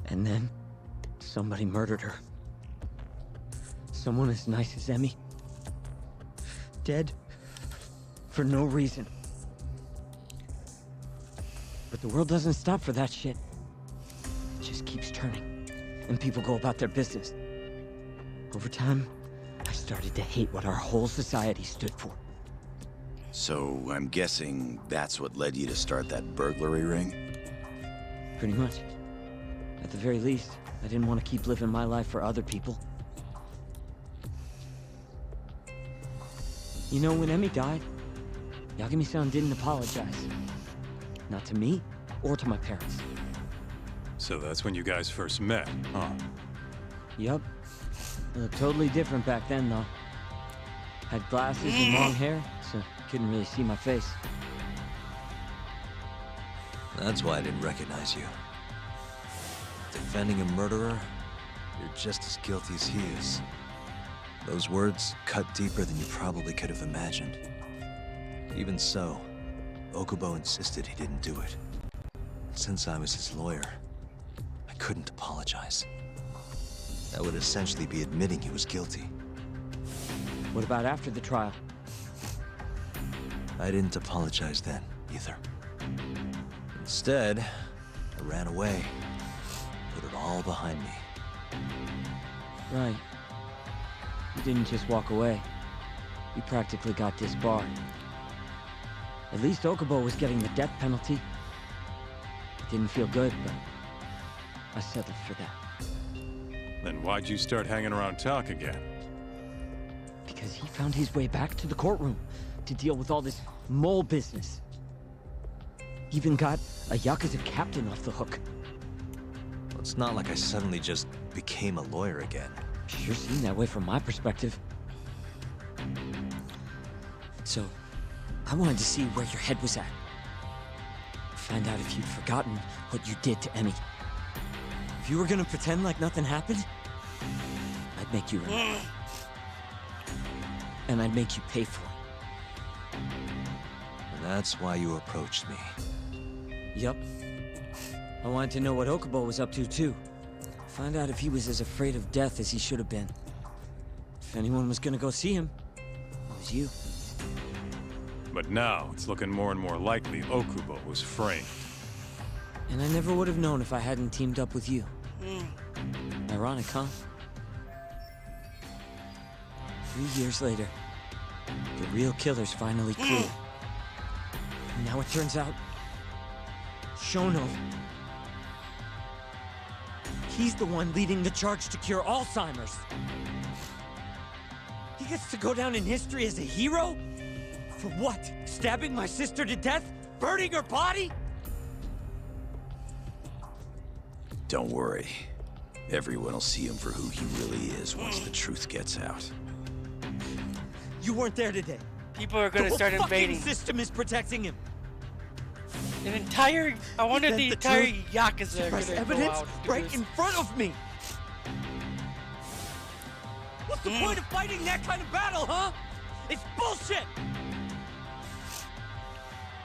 And then, somebody murdered her. Someone as nice as Emi. Dead. For no reason. But the world doesn't stop for that shit. It just keeps turning. And people go about their business. Over time, I started to hate what our whole society stood for. So, I'm guessing that's what led you to start that burglary ring? Pretty much. At the very least, I didn't want to keep living my life for other people. You know, when Emi died, Yagami-san didn't apologize. Not to me, or to my parents. So that's when you guys first met, huh? Yup. Looked totally different back then, though. Had glasses and long hair, so couldn't really see my face. That's why I didn't recognize you. Defending a murderer, you're just as guilty as he is. Those words cut deeper than you probably could have imagined. Even so, Okubo insisted he didn't do it. Since I was his lawyer, I couldn't apologize. That would essentially be admitting he was guilty. What about after the trial? I didn't apologize then, either. Instead, I ran away. Put it all behind me. Right. You didn't just walk away. You practically got disbarred. At least Okubo was getting the death penalty. It didn't feel good, but I settled for that. Then why'd you start hanging around talk again? Because he found his way back to the courtroom to deal with all this mole business. Even got a Yakuza captain off the hook. Well, it's not like I suddenly just became a lawyer again. Sure seemed that way from my perspective. So, I wanted to see where your head was at. Find out if you'd forgotten what you did to Emmy. If you were gonna pretend like nothing happened, I'd make you remember. And I'd make you pay for it. And that's why you approached me. Yup. I wanted to know what Okubo was up to, too. Find out if he was as afraid of death as he should have been. If anyone was gonna go see him, it was you. But now, it's looking more and more likely Okubo was framed. And I never would have known if I hadn't teamed up with you. Ironic, huh? 3 years later, the real killer's finally clear. And now it turns out, Shono, he's the one leading the charge to cure Alzheimer's. He gets to go down in history as a hero? For what? Stabbing my sister to death? Burning her body? Don't worry. Everyone will see him for who he really is once the truth gets out. You weren't there today. People are gonna start invading. The system is protecting him. An entire, I wonder if the entire Yakuza are Suppress gonna go evidence out and do right this. in front of me. What's the point of fighting that kind of battle, huh? It's bullshit.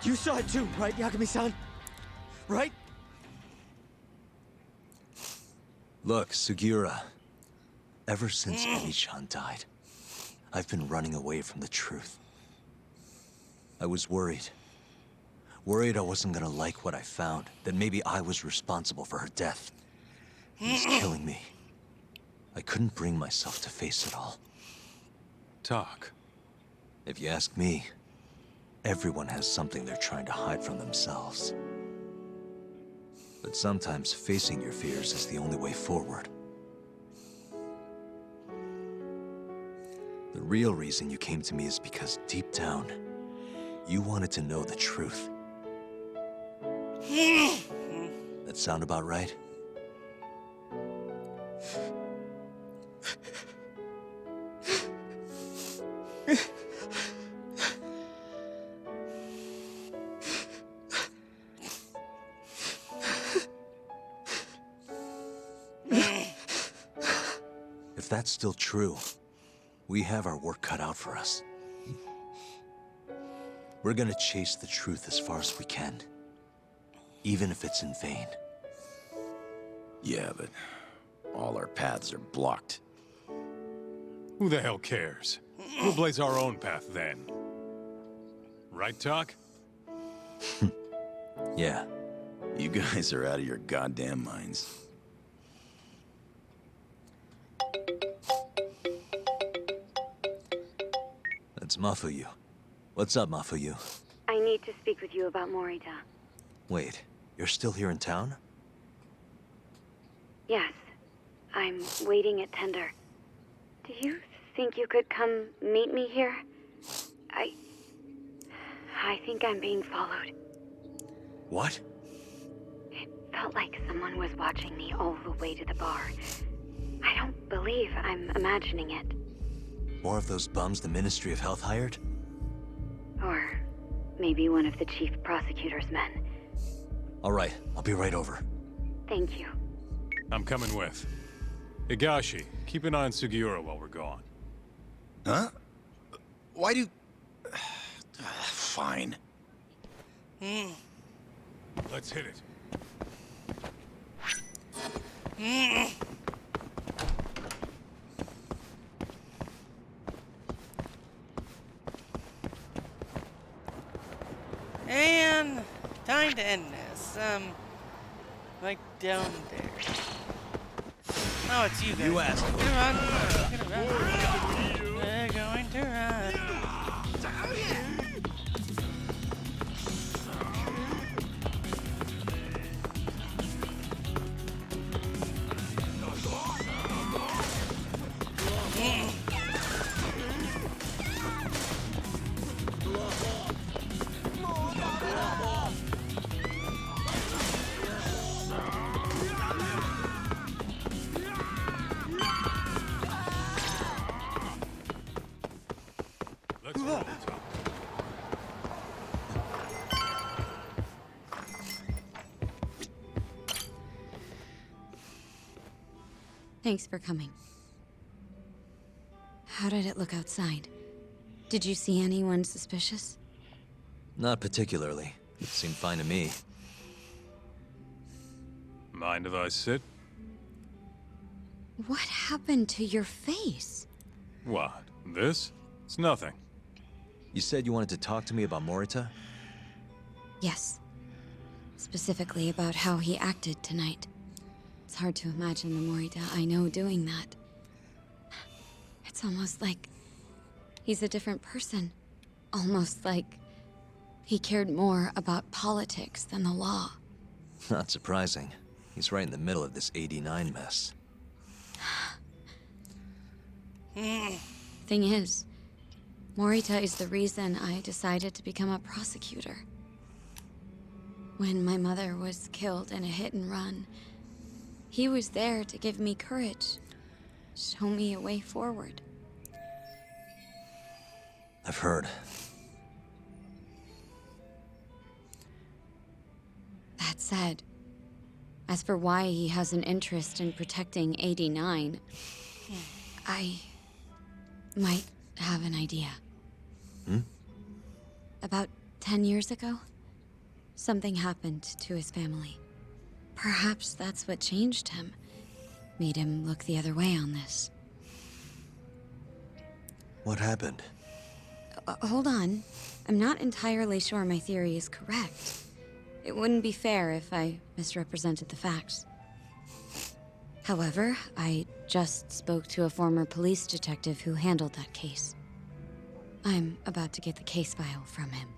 You saw it too, right, Yagami-san? Right? Look, Sugiura. Ever since Emi-chan died, I've been running away from the truth. I was worried. Worried I wasn't gonna like what I found, that maybe I was responsible for her death. He was killing me. I couldn't bring myself to face it all. Talk. If you ask me, everyone has something they're trying to hide from themselves. But sometimes facing your fears is the only way forward. The real reason you came to me is because deep down, you wanted to know the truth. That sound about right? If that's still true, we have our work cut out for us. We're gonna chase the truth as far as we can, even if it's in vain. Yeah, but all our paths are blocked. Who the hell cares? We'll blaze our own path then. Right, Talk? Yeah. You guys are out of your goddamn minds. That's Mafuyu. What's up, Mafuyu? I need to speak with you about Morita. Wait, you're still here in town? Yes. I'm waiting at Tender. Do you think you could come meet me here? I think I'm being followed. What? felt like someone was watching me all the way to the bar. I don't believe I'm imagining it. More of those bums the Ministry of Health hired? Or maybe one of the chief prosecutor's men. All right, I'll be right over. Thank you. I'm coming with. Higashi, keep an eye on Sugiura while we're gone. Huh? Why do... Fine. Let's hit it. And time to end this. Like down there. Oh, it's you guys. You asked. We're going to run. Let's roll, Tom. Thanks for coming. How did it look outside? Did you see anyone suspicious? Not particularly. It seemed fine to me. Mind if I sit? What happened to your face? What? This? It's nothing. You said you wanted to talk to me about Morita? Yes. Specifically about how he acted tonight. It's hard to imagine the Morita I know doing that. It's almost like he's a different person. Almost like he cared more about politics than the law. Not surprising. He's right in the middle of this 89 mess. Thing is, Morita is the reason I decided to become a prosecutor. When my mother was killed in a hit and run, he was there to give me courage, show me a way forward. I've heard. That said, as for why he has an interest in protecting 89, I might have an idea. About 10 years ago, something happened to his family. Perhaps that's what changed him, made him look the other way on this. What happened? Hold on. I'm not entirely sure my theory is correct. It wouldn't be fair if I misrepresented the facts. However, I just spoke to a former police detective who handled that case. I'm about to get the case file from him.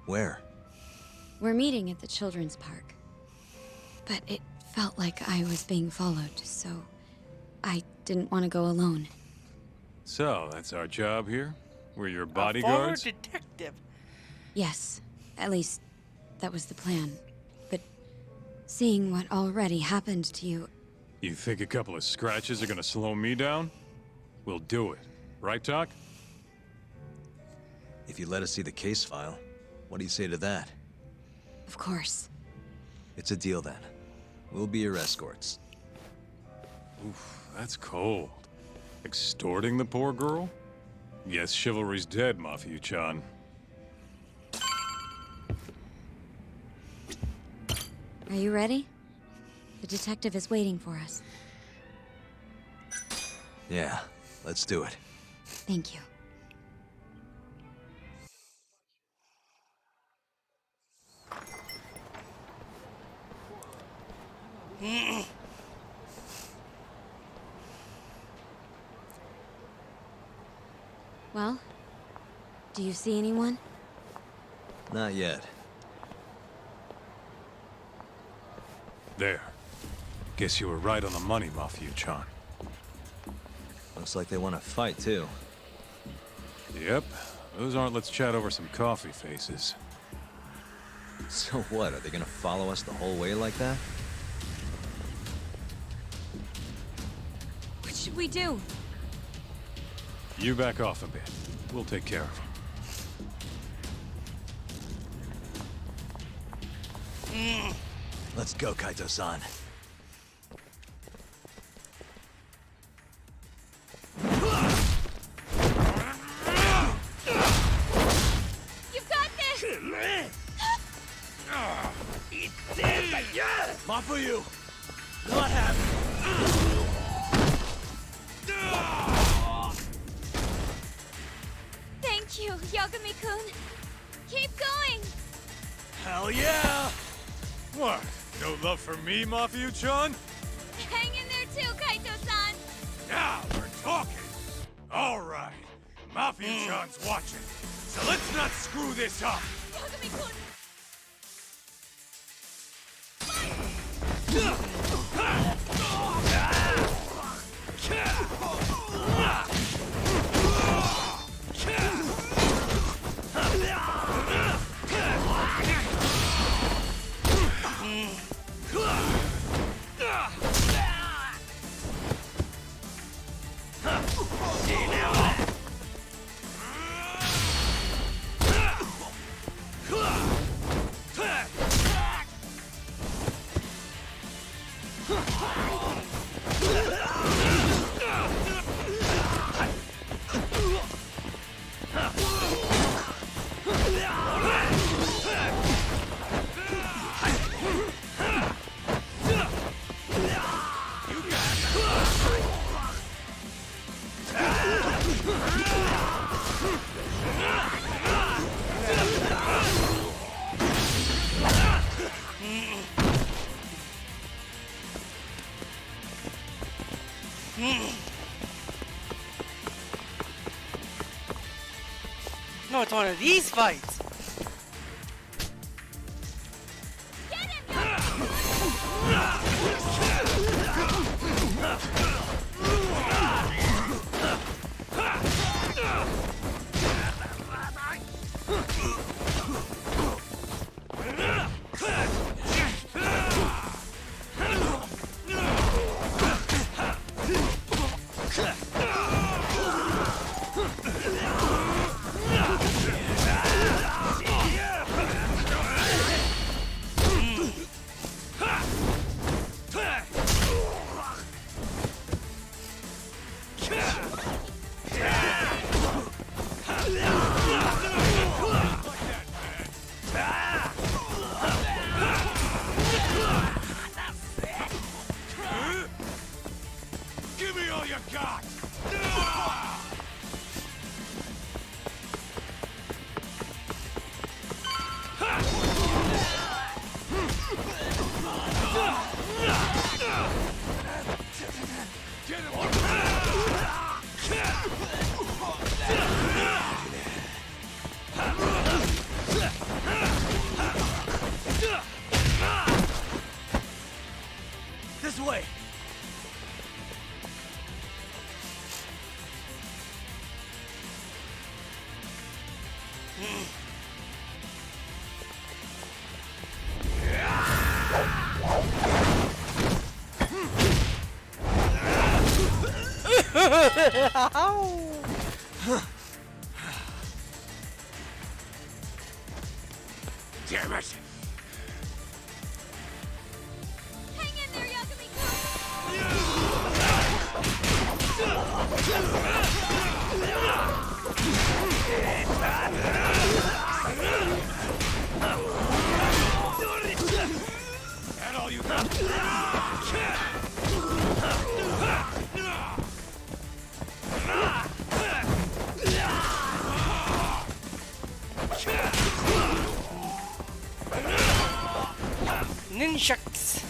Where? We're meeting at the children's park. But it felt like I was being followed, so I didn't want to go alone. So, that's our job here? We're your A bodyguards? former detective. Yes, at least that was the plan. But seeing what already happened to you, You think a couple of scratches are gonna slow me down? We'll do it. Right, Doc? If you let us see the case file, what do you say to that? of course. It's a deal then. We'll be your escorts. Oof, that's cold. Extorting the poor girl? Yes, chivalry's dead, Mafia-chan. Are you ready? The detective is waiting for us. Yeah, let's do it. Thank you. Well, do you see anyone? Not yet. There. Guess you were right on the money, Mafia-chan. Looks like they want to fight, too. Yep. Those aren't let's chat over some coffee faces. So what, are they gonna follow us the whole way like that? What should we do? You back off a bit. We'll take care of them. Let's go, Kaito-san. You've got this! Mafuyu! Not happening! Thank you, Yagami-kun. Keep going! Hell yeah! What? No love for me, Mafuyu-chan? Hang in there too, Kaito-san! Now we're talking! Alright, Mafuyu-chan's watching, so let's not screw this up! Yagami-kun! No, it's one of these fights. Give me all you got! This way! Damn it! Hang in there, Yagami-kun! That all you got? Ninjaks.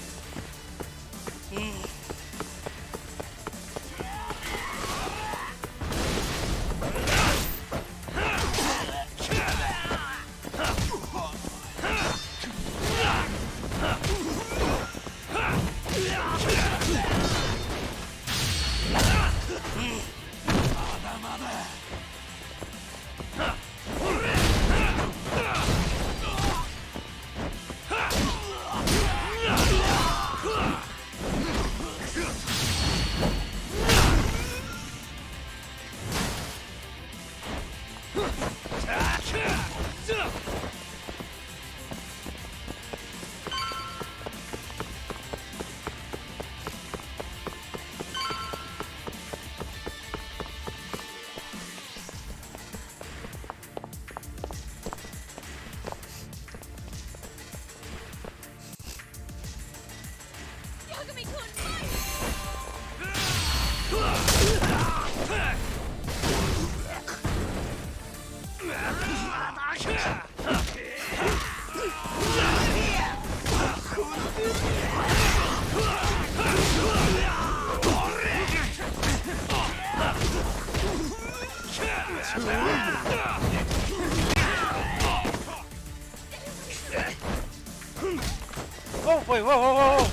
Oh boy, whoa, whoa, whoa,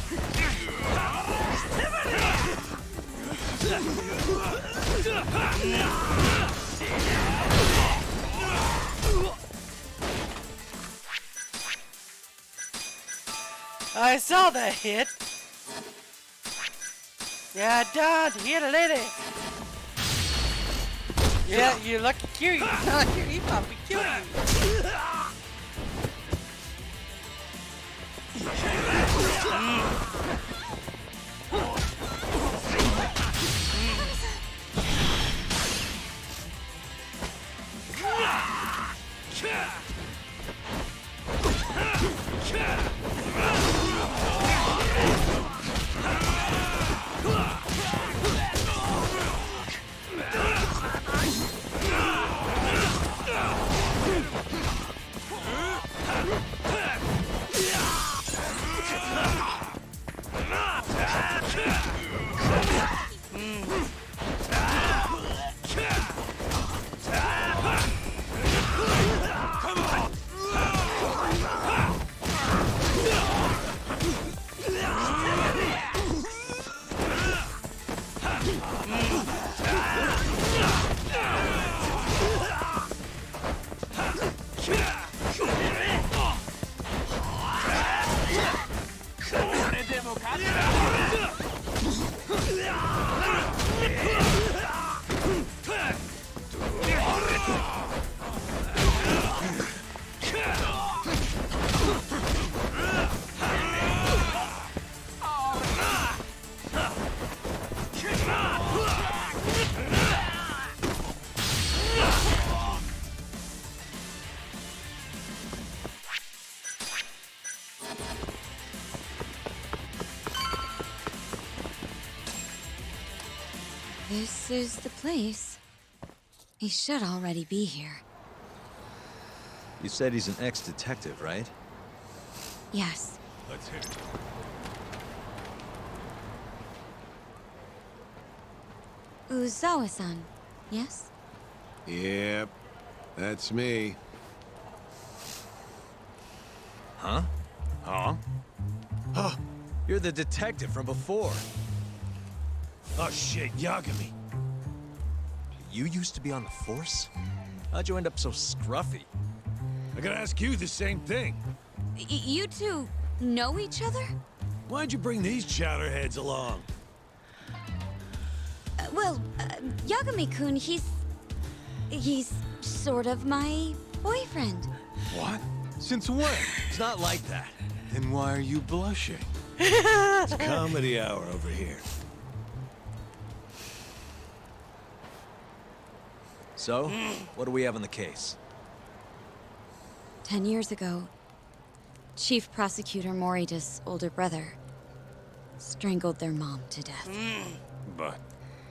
I saw that hit. Yeah, Dad, hit a lady. Yeah, you lucky Q. You lucky he probably killed you. This is the place. He should already be here. You said he's an ex-detective, right? Yes. Let's hit it. Uzawa-san, yes? Yep, that's me. Huh? Huh? Huh? You're the detective from before. Oh shit, Yagami. You used to be on the force? How'd you end up so scruffy? I gotta ask you the same thing. You two know each other? Why'd you bring these chowderheads along? Yagami-kun, he's sort of my boyfriend. What? Since when? It's not like that. Then why are you blushing? It's comedy hour over here. So, what do we have on the case? 10 years ago, Chief Prosecutor Morita's older brother strangled their mom to death. But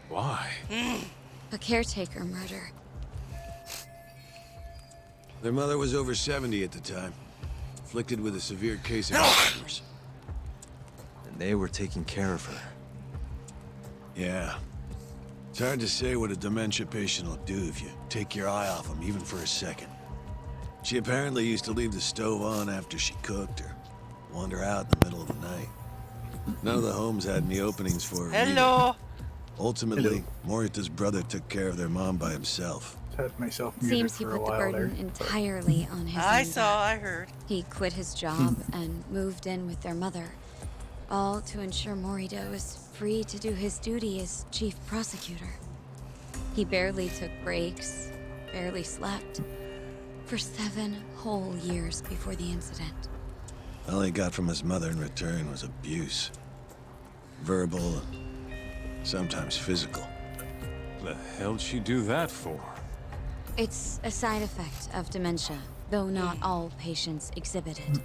why? A caretaker murder. Their mother was over 70 at the time, afflicted with a severe case of Alzheimer's. And they were taking care of her. Yeah. It's hard to say what a dementia patient will do if you take your eye off them, even for a second. She apparently used to leave the stove on after she cooked or wander out in the middle of the night. None of the homes had any openings for her. Hello. Either. Ultimately, Morita's brother took care of their mom by himself. Had myself muted Seems he for a put the while burden there, entirely on his I own saw, back. I heard. He quit his job and moved in with their mother, all to ensure Morita was free to do his duty as chief prosecutor. He barely took breaks, barely slept, for 7 whole years before the incident. All he got from his mother in return was abuse. Verbal, and sometimes physical. The hell'd she do that for? It's a side effect of dementia, though not all patients exhibit it.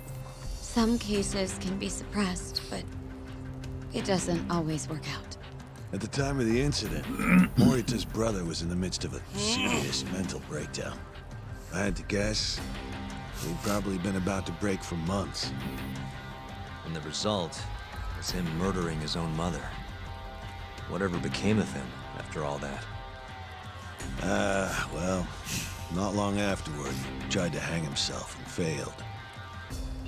Some cases can be suppressed, but it doesn't always work out. At the time of the incident, Morita's brother was in the midst of a serious mental breakdown. I had to guess, he'd probably been about to break for months. And the result was him murdering his own mother. Whatever became of him after all that? Well, not long afterward, he tried to hang himself and failed.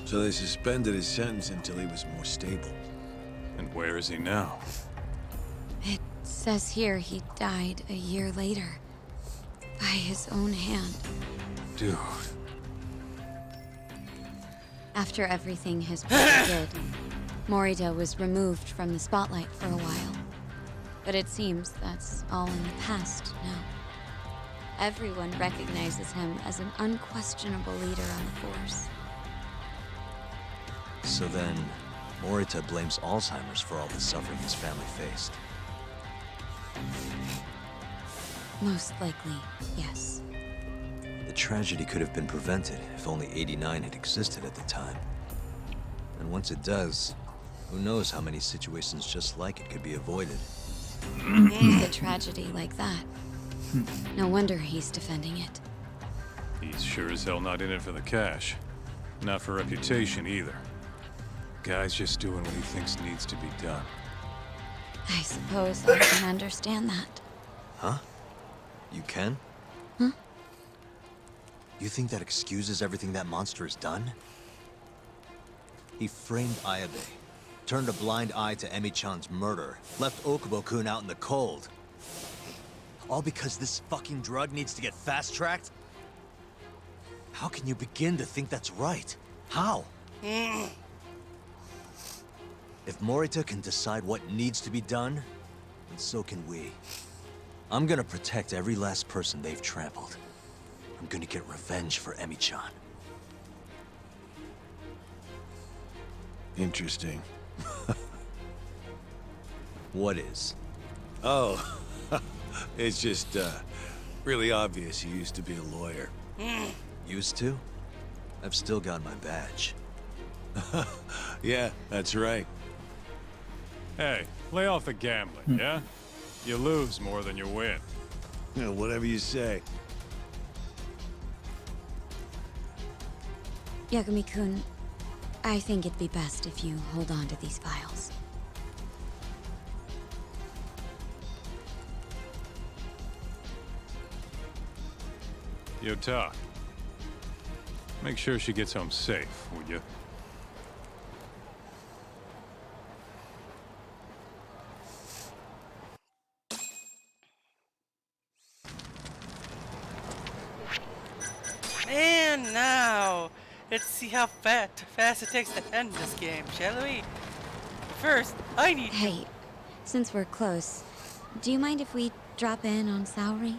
So they suspended his sentence until he was more stable. And where is he now? It says here he died a year later. By his own hand. Dude. After everything his brother did, Morita was removed from the spotlight for a while. But it seems that's all in the past now. Everyone recognizes him as an unquestionable leader on the Force. So then, Morita blames Alzheimer's for all the suffering his family faced. Most likely, yes. The tragedy could have been prevented if only 89 had existed at the time. And once it does, who knows how many situations just like it could be avoided. With a tragedy like that. No wonder he's defending it. He's sure as hell not in it for the cash. Not for reputation either. Guy's just doing what he thinks needs to be done. I suppose I can understand that. Huh? You can? Huh? You think that excuses everything that monster has done? He framed Ayabe, turned a blind eye to Emi-chan's murder, left Okubo-kun out in the cold. All because this fucking drug needs to get fast-tracked? How can you begin to think that's right? How? If Morita can decide what needs to be done, then so can we. I'm gonna protect every last person they've trampled. I'm gonna get revenge for Emi-chan. Interesting. What is? Oh, it's just, really obvious you used to be a lawyer. Used to? I've still got my badge. Yeah, that's right. Hey, lay off the gambling, yeah? You lose more than you win. Yeah, whatever you say. Yagami-kun, I think it'd be best if you hold on to these files. Yota. Make sure she gets home safe, would you? And now, let's see how fast it takes to end this game, shall we? First, I need... Hey, since we're close, do you mind if we drop in on Saori?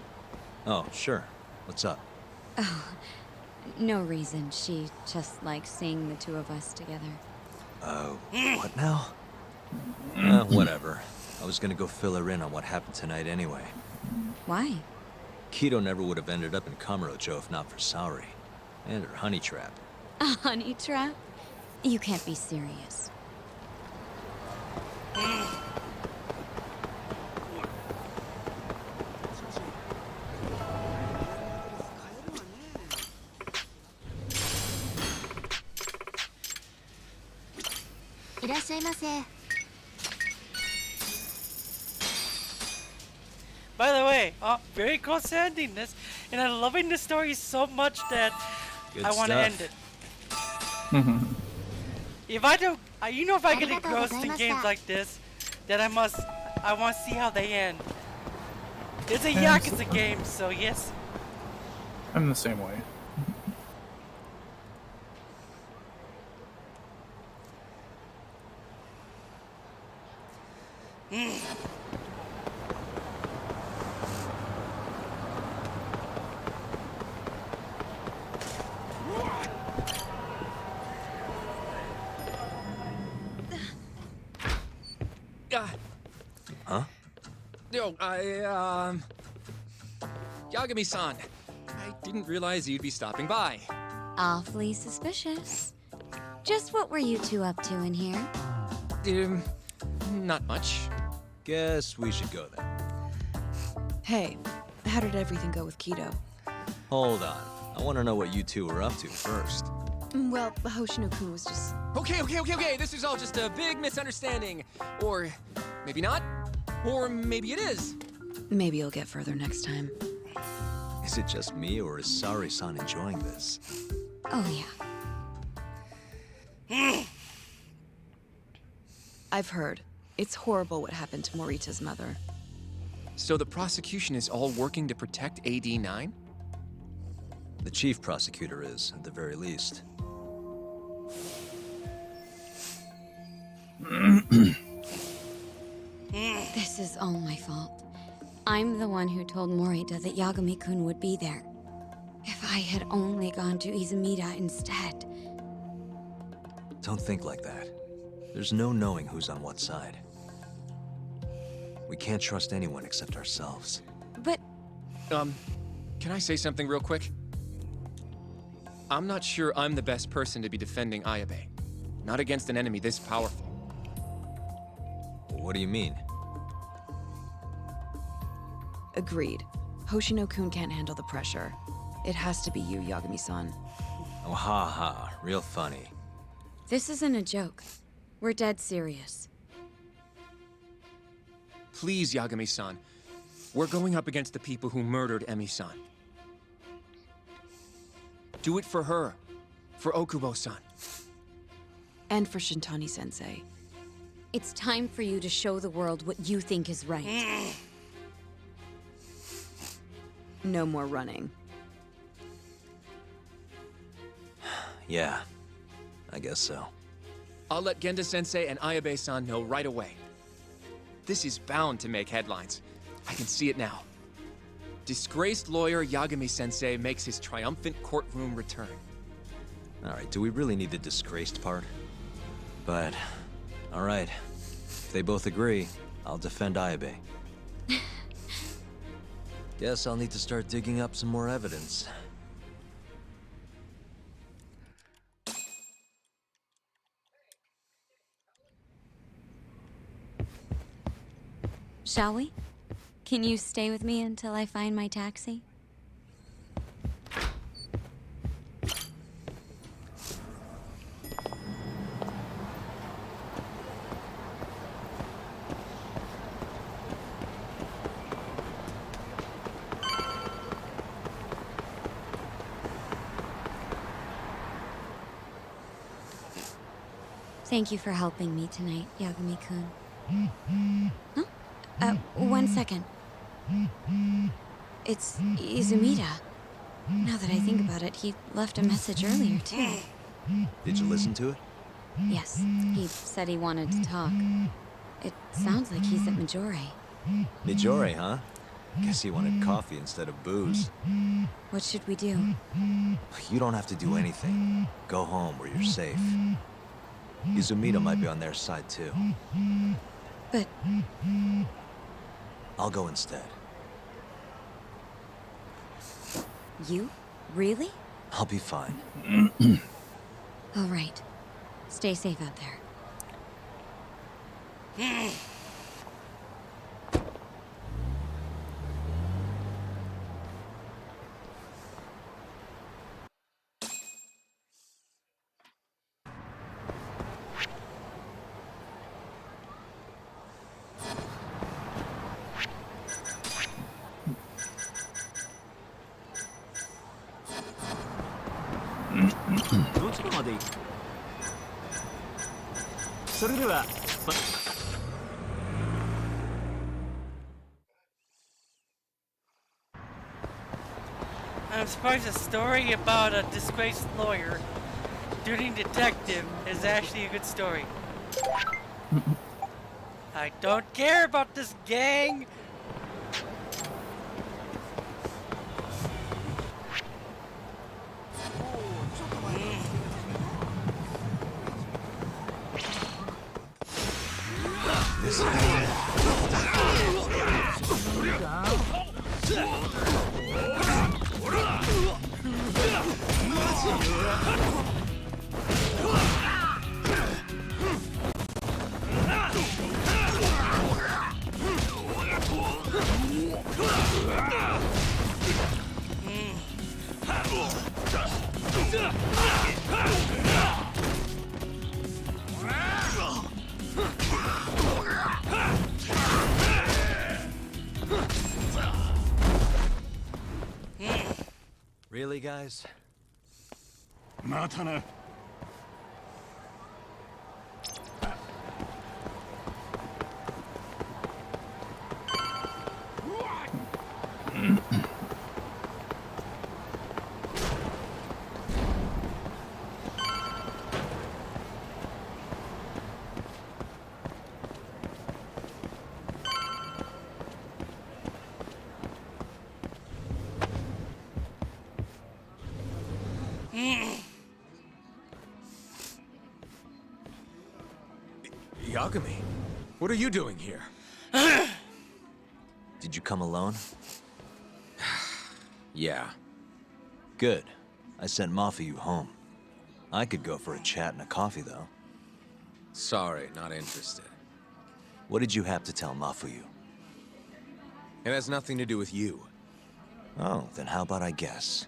Oh, sure. What's up? Oh, no reason. She just likes seeing the two of us together. What now? Whatever. I was gonna go fill her in on what happened tonight anyway. Why? Kido never would have ended up in Kamurocho if not for Saori. And her honey trap. A honey trap? You can't be serious. By the way, very close ending this, and I'm loving the story so much that Good I want to end it. If I don't, you know, if I get engrossed in games like this, then I want to see how they end. It's a Yakuza game, so yes. I'm the same way. Huh? Yo, Yagami-san, I didn't realize you'd be stopping by. Awfully suspicious. Just what were you two up to in here? Not much. Guess we should go then. Hey, how did everything go with Kido? Hold on. I want to know what you two were up to first. Well, Hoshino-kun was just... Okay. This is all just a big misunderstanding. Or maybe not. Or maybe it is. Maybe you'll get further next time. Is it just me, or is Saori-san enjoying this? Oh, yeah. I've heard. It's horrible what happened to Morita's mother. So the prosecution is all working to protect AD-9? The chief prosecutor is, at the very least. This is all my fault. I'm the one who told Morita that Yagami-kun would be there. If I had only gone to Izumida instead. Don't think like that. There's no knowing who's on what side. We can't trust anyone except ourselves. But... Can I say something real quick? I'm not sure I'm the best person to be defending Ayabe. Not against an enemy this powerful. What do you mean? Agreed. Hoshino-kun can't handle the pressure. It has to be you, Yagami-san. Oh, ha ha. Real funny. This isn't a joke. We're dead serious. Please, Yagami-san. We're going up against the people who murdered Emi-san. Do it for her. For Okubo-san. And for Shintani-sensei. It's time for you to show the world what you think is right. No more running. Yeah, I guess so. I'll let Genda-sensei and Ayabe-san know right away. This is bound to make headlines. I can see it now. Disgraced lawyer Yagami-sensei makes his triumphant courtroom return. All right, do we really need the disgraced part? But, all right. If they both agree, I'll defend Ayabe. Guess I'll need to start digging up some more evidence. Shall we? Can you stay with me until I find my taxi? Thank you for helping me tonight, Yagami-kun. Huh? 1 second. It's Izumida. Now that I think about it, he left a message earlier, too. Did you listen to it? Yes, he said he wanted to talk. It sounds like he's at Majore. Majore, huh? Guess he wanted coffee instead of booze. What should we do? You don't have to do anything. Go home where you're safe. Izumida might be on their side, too. But... I'll go instead. You? Really? I'll be fine. All right. Stay safe out there. I'm surprised a story about a disgraced lawyer turning detective is actually a good story. I don't care about this gang. Really, guys? Yagami, what are you doing here? Did you come alone? Yeah. Good. I sent Mafuyu home. I could go for a chat and a coffee, though. Sorry, not interested. What did you have to tell Mafuyu? It has nothing to do with you. Oh, then how about I guess?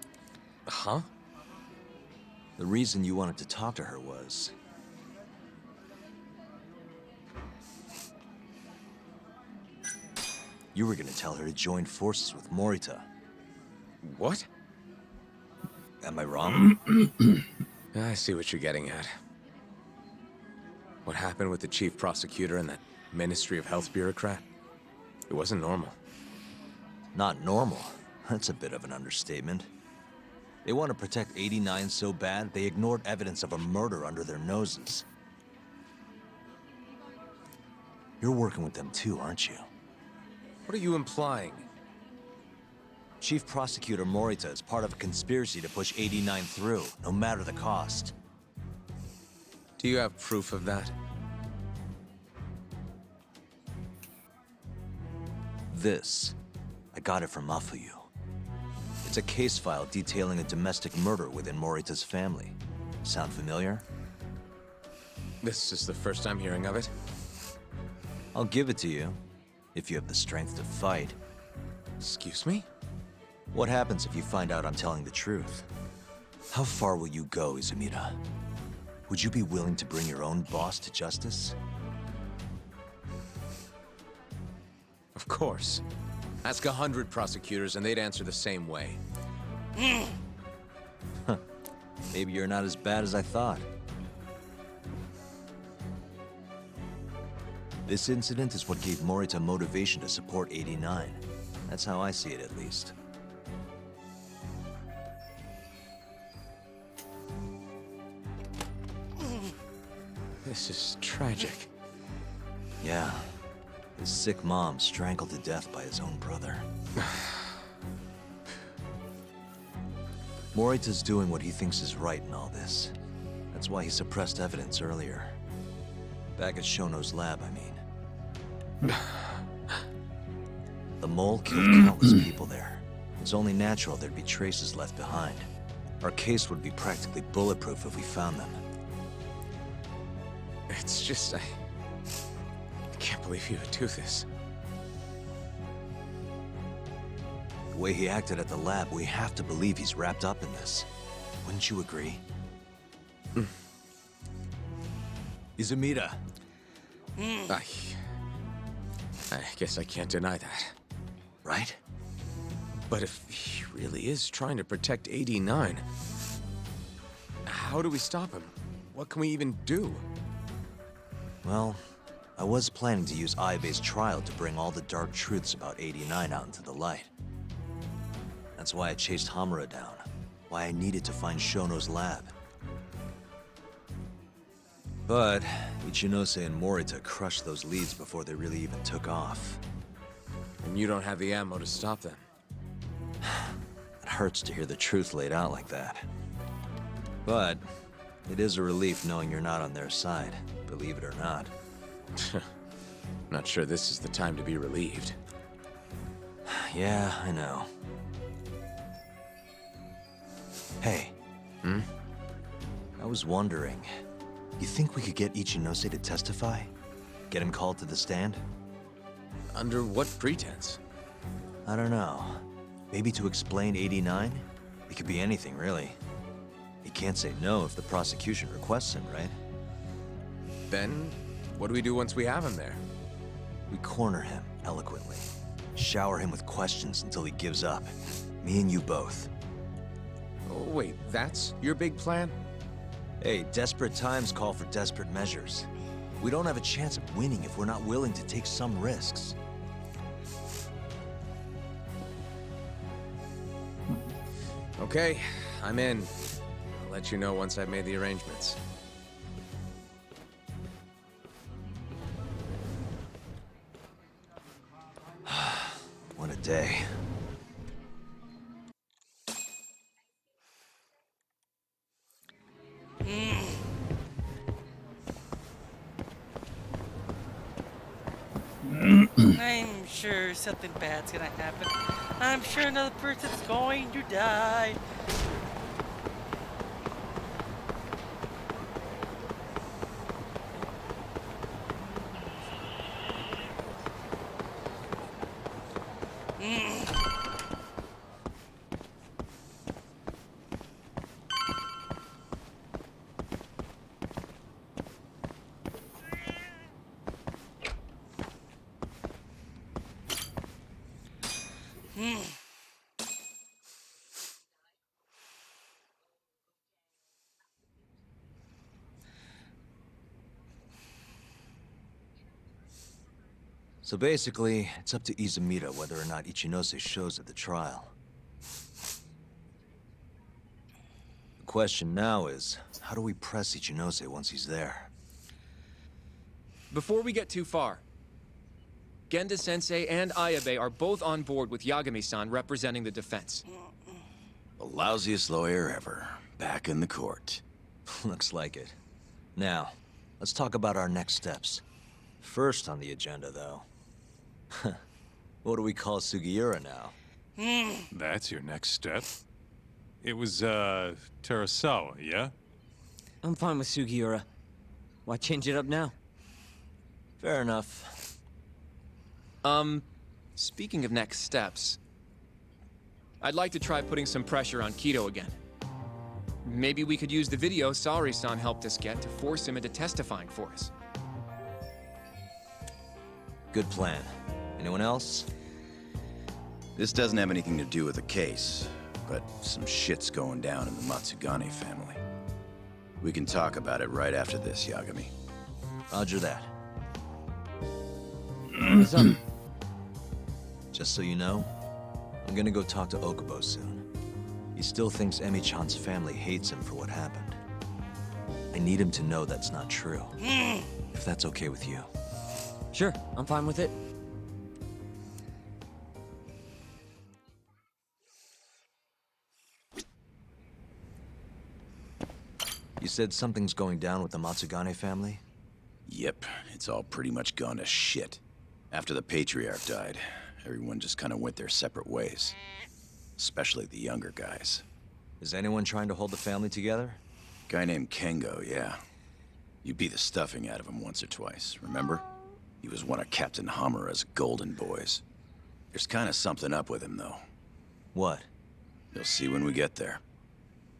Huh? The reason you wanted to talk to her was... you were gonna tell her to join forces with Morita. What? Am I wrong? I see what you're getting at. What happened with the chief prosecutor and that Ministry of Health bureaucrat? It wasn't normal. Not normal. That's a bit of an understatement. They want to protect 89 so bad, they ignored evidence of a murder under their noses. You're working with them too, aren't you? What are you implying? Chief Prosecutor Morita is part of a conspiracy to push 89 through, no matter the cost. Do you have proof of that? This. I got it from Mafuyu. It's a case file detailing a domestic murder within Morita's family. Sound familiar? This is the first I'm hearing of it. I'll give it to you, if you have the strength to fight. Excuse me? What happens if you find out I'm telling the truth? How far will you go, Izumida? Would you be willing to bring your own boss to justice? Of course. Ask 100 prosecutors and they'd answer the same way. Maybe you're not as bad as I thought. This incident is what gave Morita motivation to support 89. That's how I see it, at least. This is tragic. Yeah. His sick mom strangled to death by his own brother. Morita's doing what he thinks is right in all this. That's why he suppressed evidence earlier. Back at Shono's lab, I mean. The mole killed countless people there. It's only natural there'd be traces left behind. Our case would be practically bulletproof if we found them. It's just, I can't believe he would do this. The way he acted at the lab, we have to believe he's wrapped up in this. Wouldn't you agree? Izumida. I guess I can't deny that. Right? But if he really is trying to protect 89, how do we stop him? What can we even do? Well, I was planning to use Ayabe's trial to bring all the dark truths about 89 out into the light. That's why I chased Hamura down. Why I needed to find Shono's lab. But Ichinose and Morita crushed those leads before they really even took off. And you don't have the ammo to stop them. It hurts to hear the truth laid out like that. But it is a relief knowing you're not on their side, believe it or not. Not sure this is the time to be relieved. Yeah, I know. Hey. I was wondering, you think we could get Ichinose to testify? Get him called to the stand? Under what pretense? I don't know. Maybe to explain 89? It could be anything, really. He can't say no if the prosecution requests him, right? Then, what do we do once we have him there? We corner him, eloquently. Shower him with questions until he gives up. Me and you both. Oh, wait, that's your big plan? Hey, desperate times call for desperate measures. We don't have a chance of winning if we're not willing to take some risks. Okay, I'm in. I'll let you know once I've made the arrangements. What a day. I'm sure something bad's gonna happen. I'm sure another person's going to die. So basically, it's up to Izumida whether or not Ichinose shows at the trial. The question now is, how do we press Ichinose once he's there? Before we get too far, Genda-sensei and Ayabe are both on board with Yagami-san representing the defense. The lousiest lawyer ever, back in the court. Looks like it. Now, let's talk about our next steps. First on the agenda, though. What do we call Sugiura now? That's your next step? It was, Terasawa, yeah? I'm fine with Sugiura. Why change it up now? Fair enough. Speaking of next steps, I'd like to try putting some pressure on Kido again. Maybe we could use the video Saori-san helped us get to force him into testifying for us. Good plan. Anyone else? This doesn't have anything to do with the case, but some shit's going down in the Matsugane family. We can talk about it right after this, Yagami. Roger that. What's up? Just so you know, I'm gonna go talk to Okubo soon. He still thinks Emi-chan's family hates him for what happened. I need him to know that's not true. If that's okay with you. Sure, I'm fine with it. You said something's going down with the Matsugane family? Yep, it's all pretty much gone to shit. After the Patriarch died, everyone just kind of went their separate ways. Especially the younger guys. Is anyone trying to hold the family together? Guy named Kengo, yeah. You beat the stuffing out of him once or twice, remember? He was one of Captain Hamura's golden boys. There's kind of something up with him, though. What? You'll see when we get there.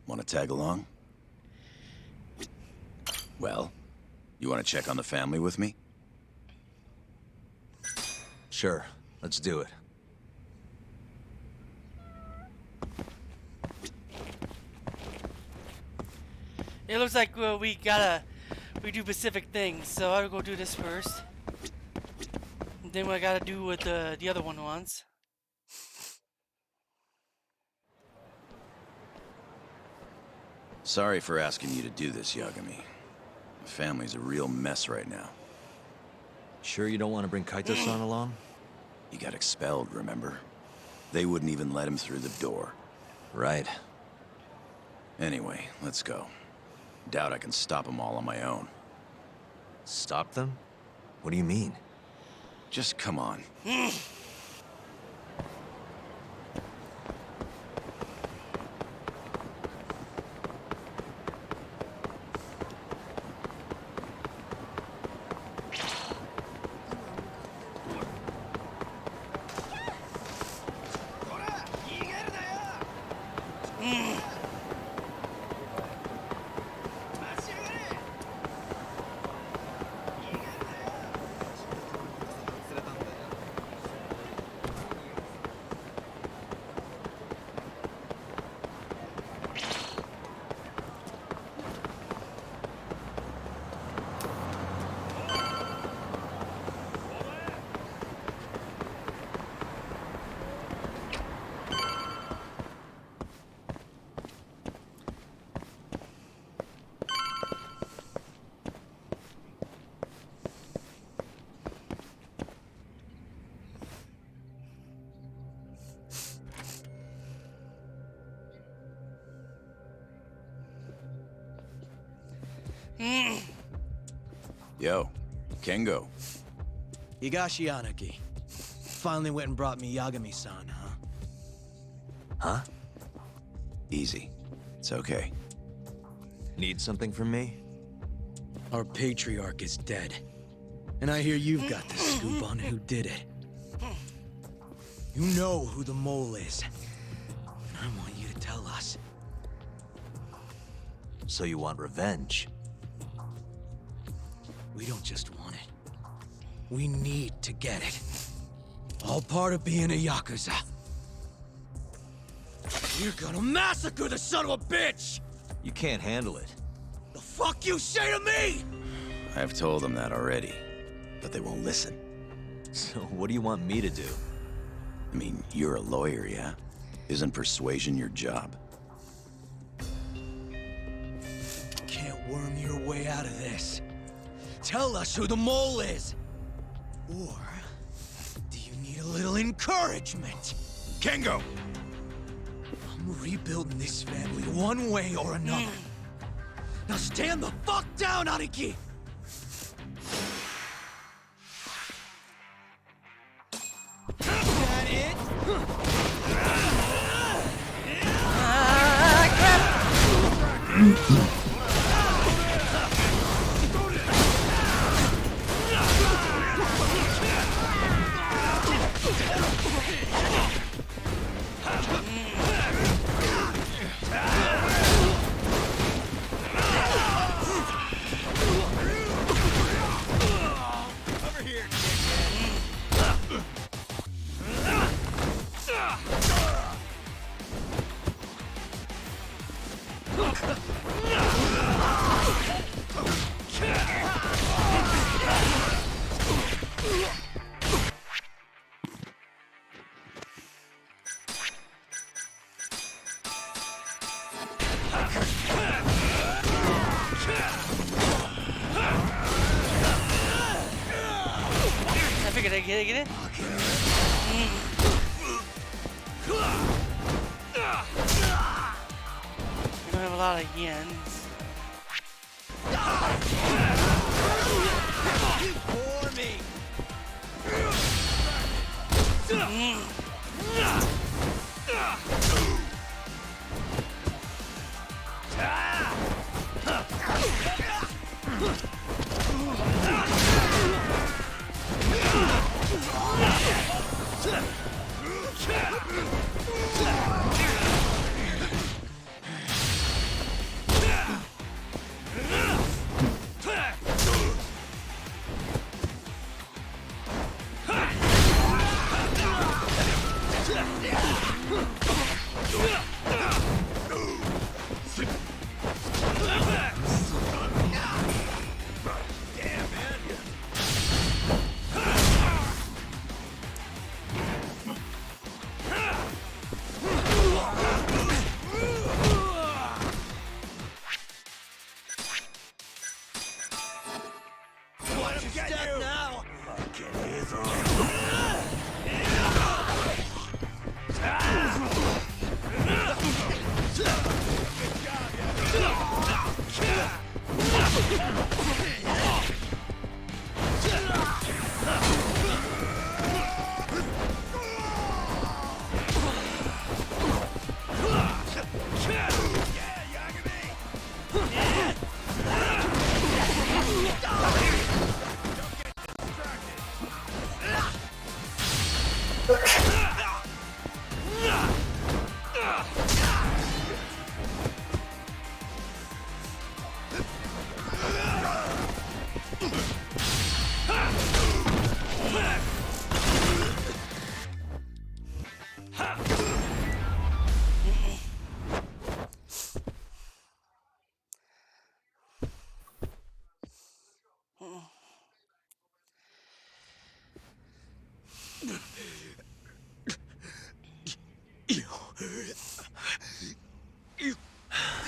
Want to tag along? Well, you want to check on the family with me? Sure, let's do it. It looks like we do specific things, so I'll go do this first. Then what I gotta do what the other one wants. Sorry for asking you to do this, Yagami. The family's a real mess right now. Sure you don't want to bring Kaito-san along? He got expelled, remember? They wouldn't even let him through the door. Right. Anyway, let's go. Doubt I can stop them all on my own. Stop them? What do you mean? Just come on. Yo, Kengo. Higashi Anaki. finally went and brought me Yagami-san, huh? Huh? Easy. It's okay. Need something from me? Our patriarch is dead. And I hear you've got the scoop on who did it. You know who the mole is. And I want you to tell us. So you want revenge? We don't just want it. We need to get it. All part of being a Yakuza. You're gonna massacre the son of a bitch! You can't handle it. The fuck you say to me?! I've told them that already, but they won't listen. So what do you want me to do? I mean, you're a lawyer, yeah? Isn't persuasion your job? Can't worm your way out of this. Tell us who the mole is! Or do you need a little encouragement? Kengo! I'm rebuilding this family one way or another. Now stand the fuck down, Aniki! That it? Over here, I figured I'd get it. We don't have a lot of yens. For me.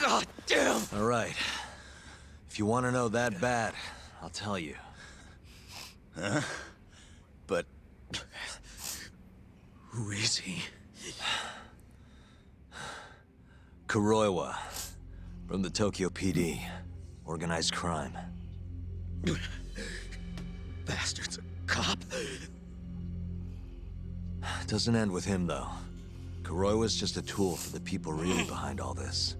God damn! All right. If you want to know that bad, I'll tell you. Huh? But... Who is he? Kuroiwa, from the Tokyo PD. Organized crime. Bastard's a cop. Doesn't end with him, though. Kuroi was just a tool for the people really behind all this.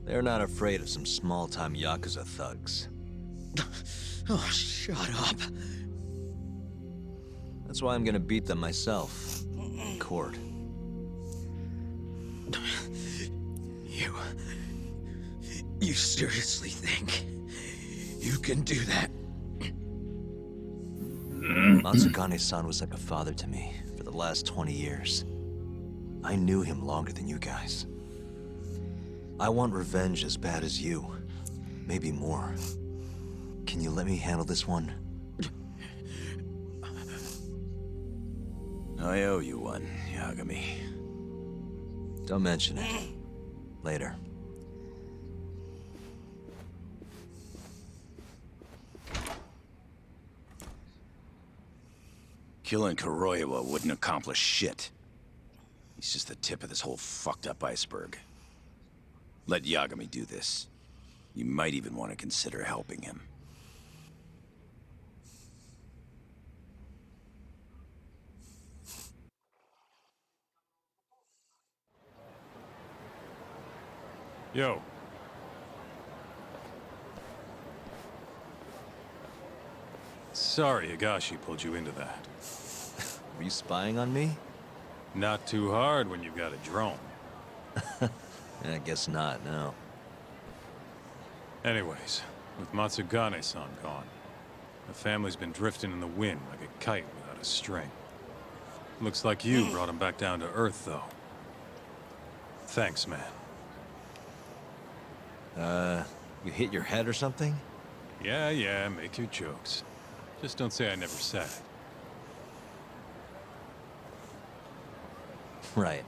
They're not afraid of some small-time Yakuza thugs. Oh, shut up. That's why I'm gonna beat them myself. In court. You seriously think you can do that? Matsugane-san was like a father to me for the last 20 years. I knew him longer than you guys. I want revenge as bad as you. Maybe more. Can you let me handle this one? I owe you one, Yagami. Don't mention it. Later. Killing Kuroiwa wouldn't accomplish shit. He's just the tip of this whole fucked up iceberg. Let Yagami do this. You might even want to consider helping him. Yo. Sorry Higashi pulled you into that. Were you spying on me? Not too hard when you've got a drone. I guess not, no. Anyways, with Matsugane-san gone, the family's been drifting in the wind like a kite without a string. Looks like you brought him back down to earth, though. Thanks, man. You hit your head or something? Yeah, make your jokes. Just don't say I never said it. Right.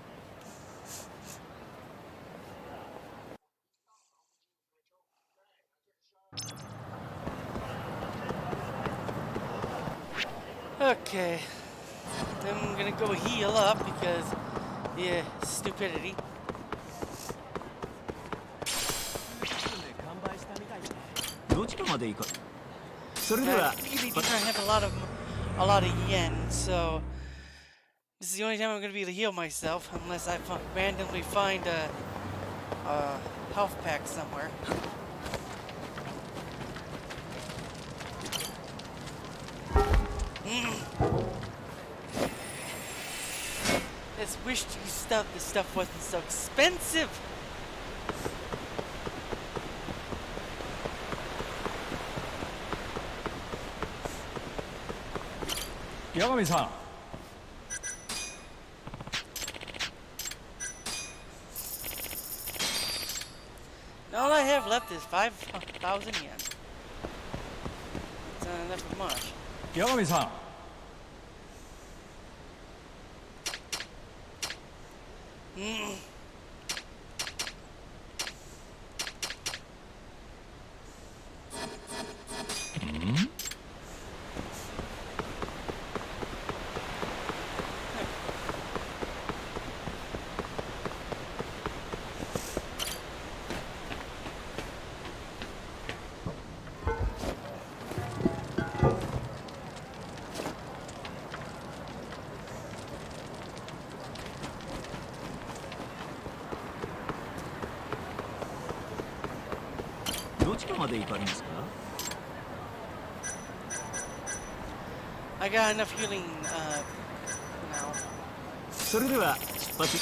Okay. I'm gonna go heal up because, yeah, stupidity. I really do not have a lot of yen, so this is the only time I'm gonna be able to heal myself unless I randomly find a health pack somewhere. Just wished this stuff wasn't so expensive. Yagami-san. All I have left is 5,000 yen. It's not left much. Yagami-san. I got enough healing now. それでは出発。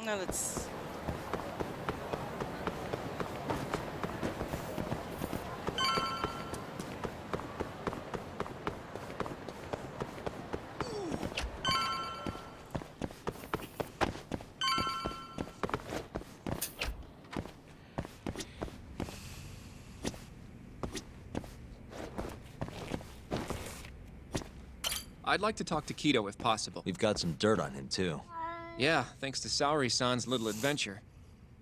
Now let's. I'd like to talk to Kido if possible. We've got some dirt on him, too. Yeah, thanks to Saori-san's little adventure.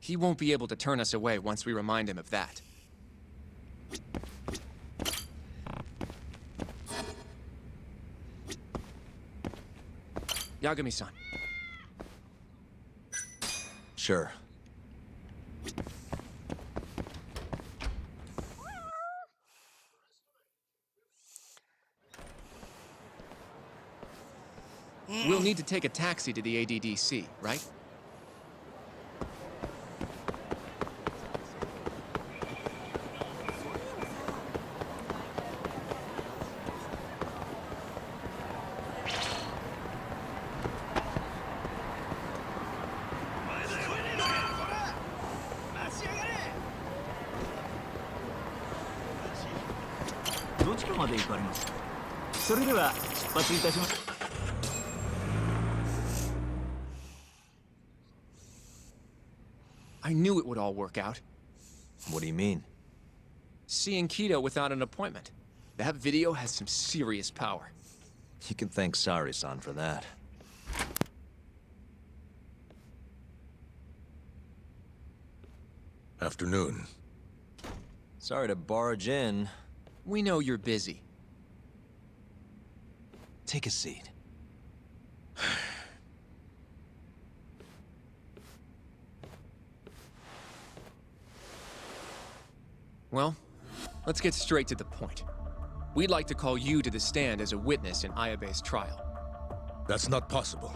He won't be able to turn us away once we remind him of that. Yagami-san. Sure. We'll need to take a taxi to the ADDC, right? I knew it would all work out. What do you mean? Seeing Kido without an appointment. That video has some serious power. You can thank Sari-san for that. Afternoon. Sorry to barge in. We know you're busy. Take a seat. Well, let's get straight to the point. We'd like to call you to the stand as a witness in Ayabe's trial. That's not possible.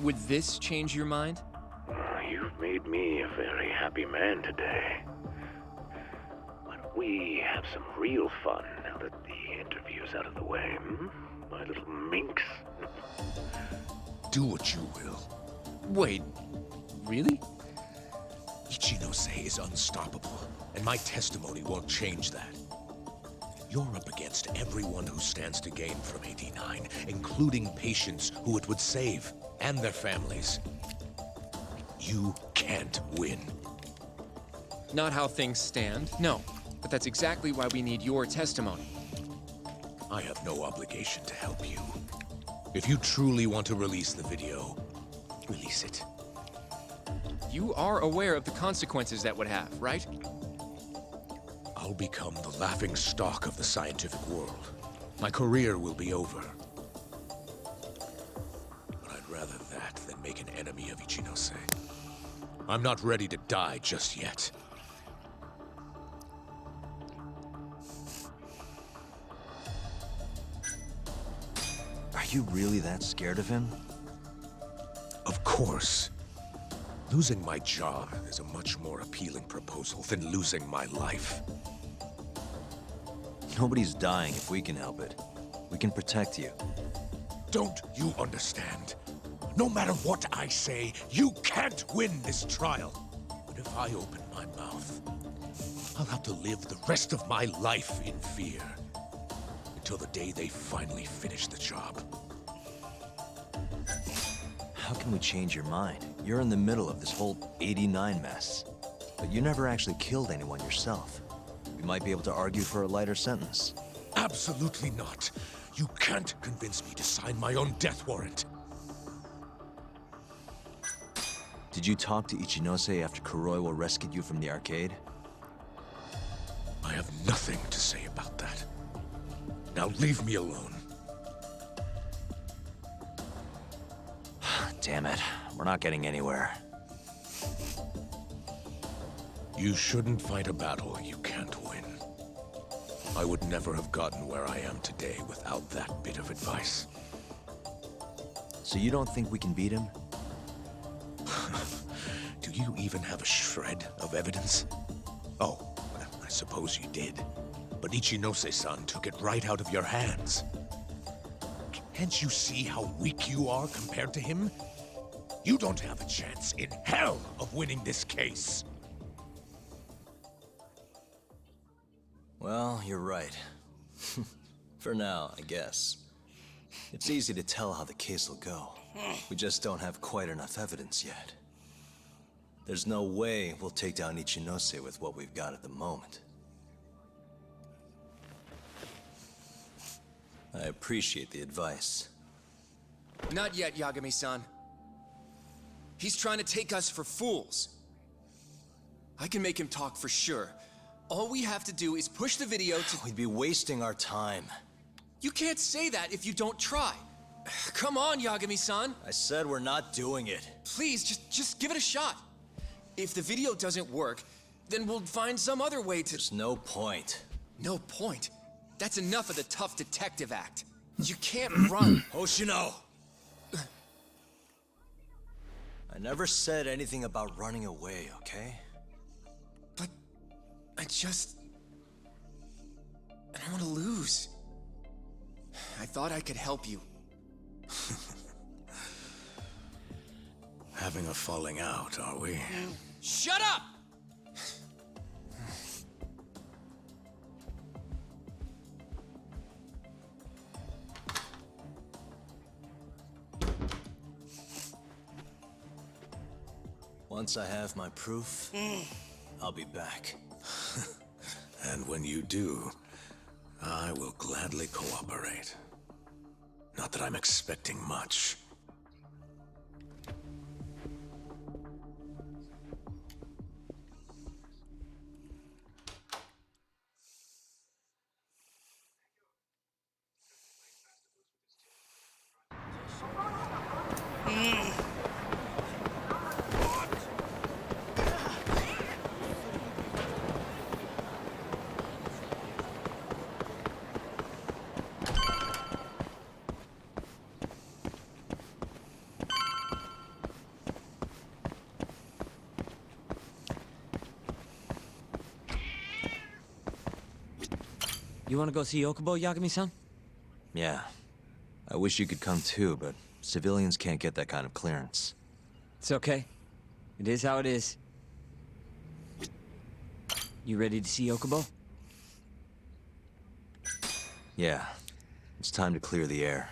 Would this change your mind? You've made me a very happy man today. Why don't we have some real fun now that the interview's out of the way, hmm? My little minx. Do what you will. Wait, really? Ichinose is unstoppable, and my testimony won't change that. You're up against everyone who stands to gain from 89, including patients who it would save, and their families. You can't win. Not how things stand, no. But that's exactly why we need your testimony. I have no obligation to help you. If you truly want to release the video, release it. You are aware of the consequences that would have, right? I'll become the laughing stock of the scientific world. My career will be over. But I'd rather that than make an enemy of Ichinose. I'm not ready to die just yet. Are you really that scared of him? Of course. Losing my job is a much more appealing proposal than losing my life. Nobody's dying if we can help it. We can protect you. Don't you understand? No matter what I say, you can't win this trial. But if I open my mouth, I'll have to live the rest of my life in fear. Until the day they finally finish the job. How can we change your mind? You're in the middle of this whole 89 mess. But you never actually killed anyone yourself. We might be able to argue for a lighter sentence. Absolutely not. You can't convince me to sign my own death warrant. Did you talk to Ichinose after Kuroiwa rescued you from the arcade? I have nothing to say about that. Now leave me alone. Damn it. We're not getting anywhere. You shouldn't fight a battle you can't win. I would never have gotten where I am today without that bit of advice. So you don't think we can beat him? Do you even have a shred of evidence? Oh, well, I suppose you did. But Ichinose-san took it right out of your hands. Can't you see how weak you are compared to him? You don't have a chance in hell of winning this case. Well, you're right. For now, I guess. It's easy to tell how the case will go. We just don't have quite enough evidence yet. There's no way we'll take down Ichinose with what we've got at the moment. I appreciate the advice. Not yet, Yagami-san. He's trying to take us for fools. I can make him talk for sure. All we have to do is push the video to— We'd be wasting our time. You can't say that if you don't try. Come on, Yagami-san. I said we're not doing it. Please, just give it a shot. If the video doesn't work, then we'll find some other way to— There's no point. No point? That's enough of the tough detective act. You can't run. Hoshino! I never said anything about running away, okay? But I don't want to lose. I thought I could help you. Having a falling out, are we? Shut up! Once I have my proof, I'll be back. And when you do, I will gladly cooperate. Not that I'm expecting much. You want to go see Okubo, Yagami-san? Yeah. I wish you could come too, but civilians can't get that kind of clearance. It's okay. It is how it is. You ready to see Okubo? Yeah. It's time to clear the air.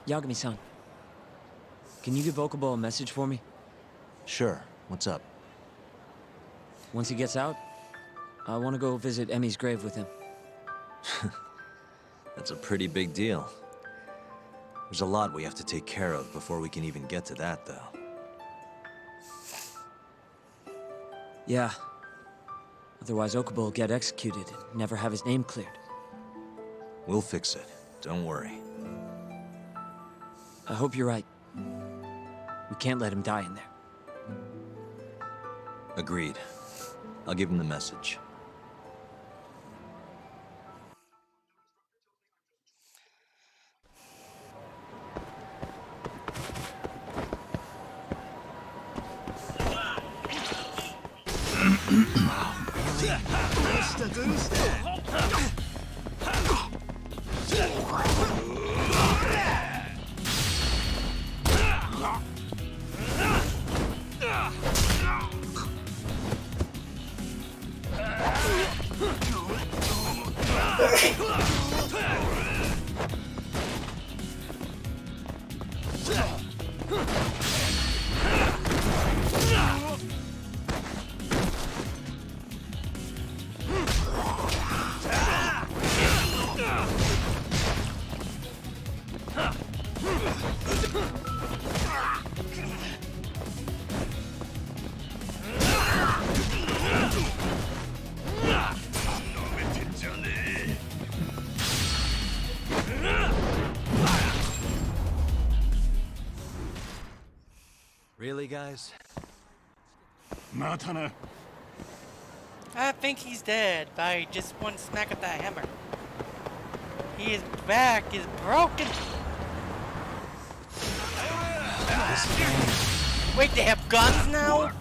Yagami-san, can you give Okubo a message for me? Sure. What's up? Once he gets out, I want to go visit Emi's grave with him. That's a pretty big deal. There's a lot we have to take care of before we can even get to that, though. Yeah. Otherwise, Okubo will get executed and never have his name cleared. We'll fix it. Don't worry. I hope you're right. We can't let him die in there. Agreed. I'll give him the message. Really, guys? I think he's dead by just one smack of the hammer. His back is broken. Wait, they have guns now?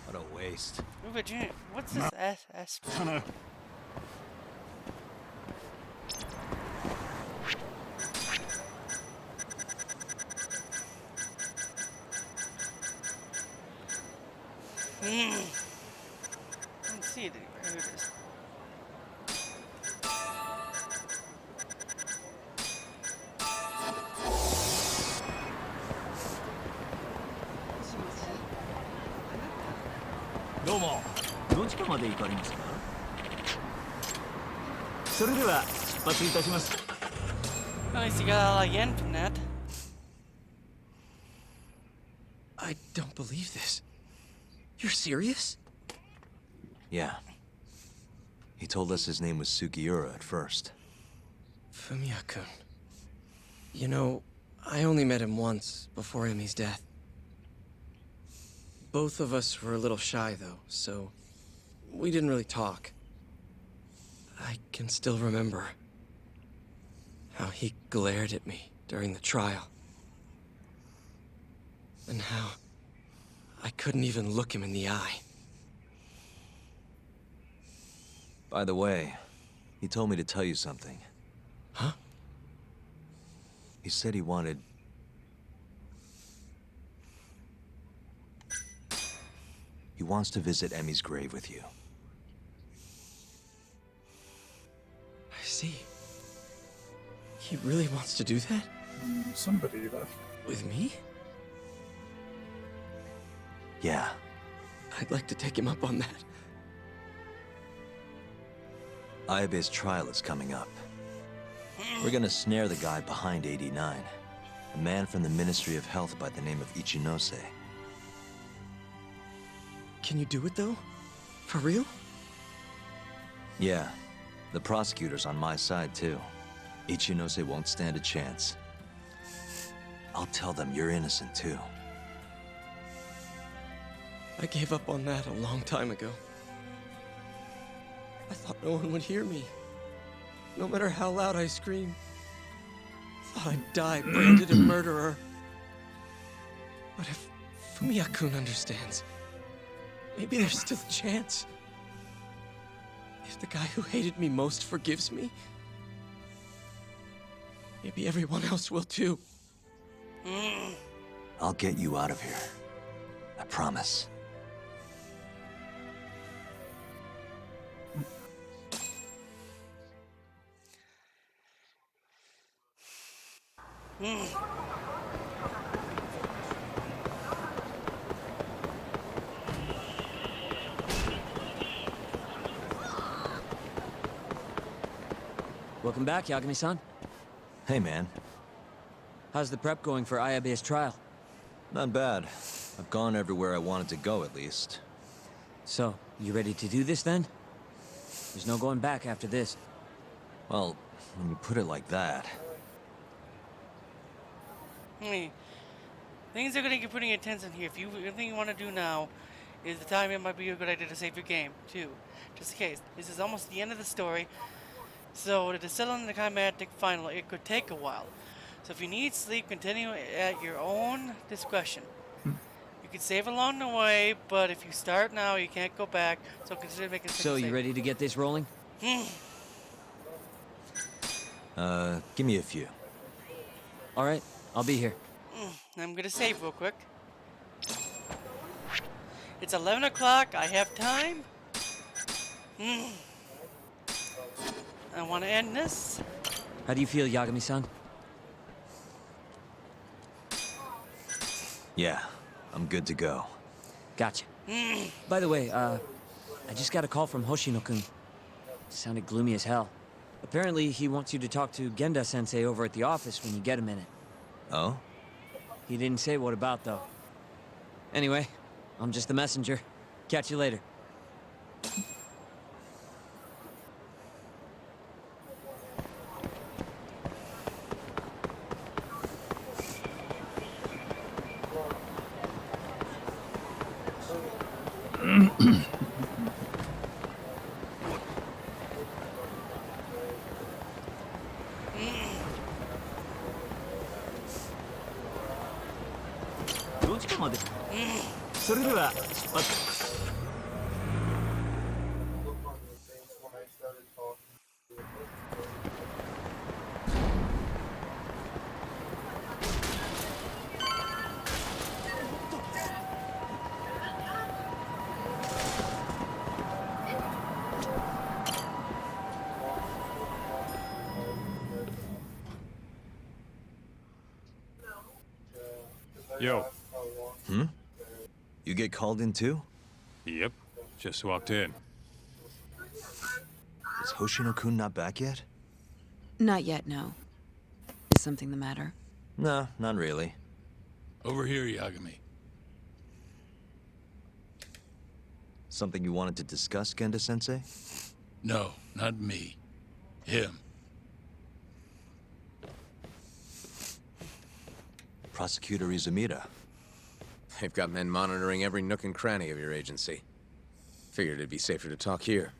What a waste. Virginia. What's this S? No. Let's see it anywhere. Here it is. At least you got a lot of yen from that. I don't believe this. You're serious? Yeah. He told us his name was Sugiura at first. Fumiya-kun. You know, I only met him once before Emi's death. Both of us were a little shy, though, so we didn't really talk. I can still remember how he glared at me during the trial. And how I couldn't even look him in the eye. By the way, he told me to tell you something. Huh? He said he wanted... He wants to visit Emi's grave with you. I see. He really wants to do that? Somebody left. With me? Yeah. I'd like to take him up on that. Ayabe's trial is coming up. We're gonna snare the guy behind 89. A man from the Ministry of Health by the name of Ichinose. Can you do it, though? For real? Yeah. The prosecutor's on my side, too. Ichinose won't stand a chance. I'll tell them you're innocent, too. I gave up on that a long time ago. I thought no one would hear me. No matter how loud I screamed. Thought I'd die branded a murderer. But if Fumiya-kun understands, maybe there's still a chance. If the guy who hated me most forgives me, maybe everyone else will too. I'll get you out of here. I promise. Welcome back, Yagami-san. Hey, man. How's the prep going for Ayabe's trial? Not bad. I've gone everywhere I wanted to go, at least. So, you ready to do this then? There's no going back after this. Well, when you put it like that... Hey, things are gonna get putting attention here. If everything you want to do now is the time, it might be a good idea to save your game, too. Just in case. This is almost the end of the story. So, to settle in the climatic final, it could take a while. So if you need sleep, continue at your own discretion. You can save along the way, but if you start now, you can't go back. So consider making. So you ready to get this rolling? Give me a few. All right, I'll be here. I'm gonna save real quick. It's 11 o'clock. I have time. I want to end this. How do you feel, Yagami-san? Yeah, I'm good to go. Gotcha. By the way, I just got a call from Hoshino-kun. Sounded gloomy as hell. Apparently, he wants you to talk to Genda-sensei over at the office when you get a minute. Oh? He didn't say what about, though. Anyway, I'm just the messenger. Catch you later. Yo. Hmm? You get called in too? Yep. Just walked in. Is Hoshino-kun not back yet? Not yet, no. Is something the matter? No, not really. Over here, Yagami. Something you wanted to discuss, Genda-sensei? No, not me. Him. Prosecutor Izumida. They've got men monitoring every nook and cranny of your agency. Figured it'd be safer to talk here.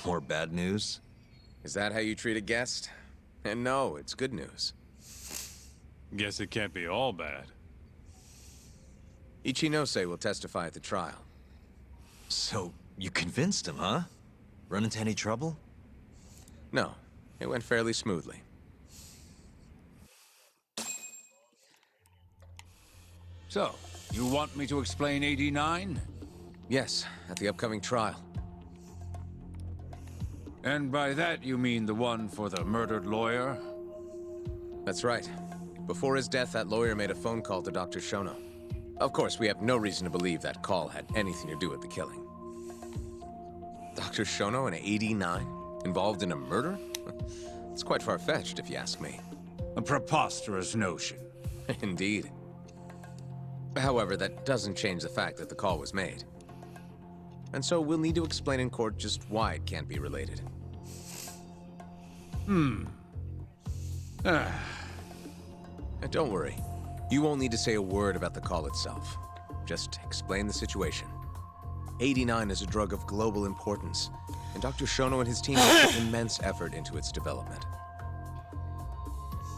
More bad news? Is that how you treat a guest? And no, it's good news. Guess it can't be all bad. Ichinose will testify at the trial. So, you convinced him, huh? Run into any trouble? No, it went fairly smoothly. So, you want me to explain 89? Yes, at the upcoming trial. And by that you mean the one for the murdered lawyer? That's right. Before his death, that lawyer made a phone call to Dr. Shono. Of course, we have no reason to believe that call had anything to do with the killing. Dr. Shono, an 89, involved in a murder? It's quite far-fetched, if you ask me. A preposterous notion. Indeed. However, that doesn't change the fact that the call was made. And so we'll need to explain in court just why it can't be related. And don't worry. You won't need to say a word about the call itself. Just explain the situation. 89 is a drug of global importance, and Dr. Shono and his team have put immense effort into its development.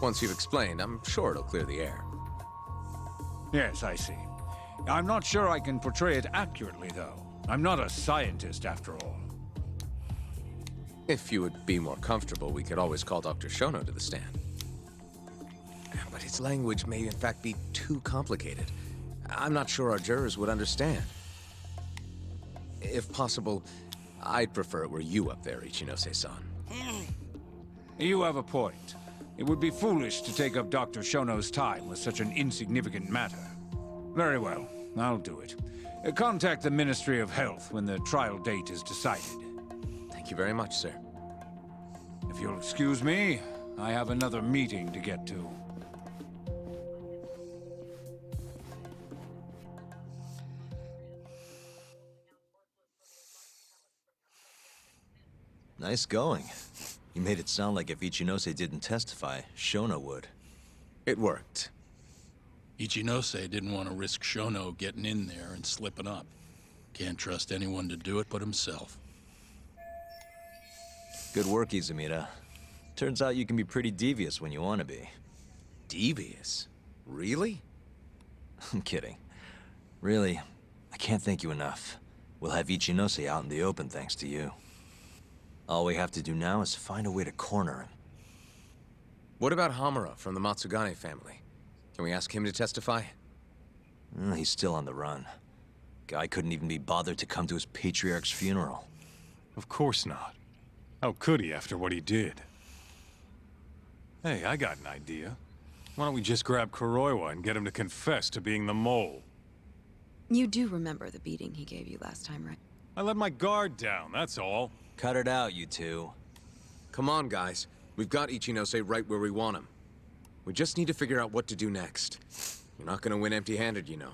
Once you've explained, I'm sure it'll clear the air. Yes, I see. I'm not sure I can portray it accurately, though. I'm not a scientist, after all. If you would be more comfortable, we could always call Dr. Shono to the stand. But his language may in fact be too complicated. I'm not sure our jurors would understand. If possible, I'd prefer it were you up there, Ichinose-san. You have a point. It would be foolish to take up Dr. Shono's time with such an insignificant matter. Very well, I'll do it. Contact the Ministry of Health when the trial date is decided. Thank you very much, sir. If you'll excuse me, I have another meeting to get to. Nice going. You made it sound like if Ichinose didn't testify, Shono would. It worked. Ichinose didn't want to risk Shono getting in there and slipping up. Can't trust anyone to do it but himself. Good work, Izumida. Turns out you can be pretty devious when you want to be. Devious? Really? I'm kidding. Really, I can't thank you enough. We'll have Ichinose out in the open thanks to you. All we have to do now is find a way to corner him. What about Hamura from the Matsugane family? Can we ask him to testify? He's still on the run. Guy couldn't even be bothered to come to his patriarch's funeral. Of course not. How could he after what he did? Hey, I got an idea. Why don't we just grab Kuroiwa and get him to confess to being the mole? You do remember the beating he gave you last time, right? I let my guard down, that's all. Cut it out, you two. Come on, guys. We've got Ichinose right where we want him. We just need to figure out what to do next. You're not gonna win empty-handed, you know.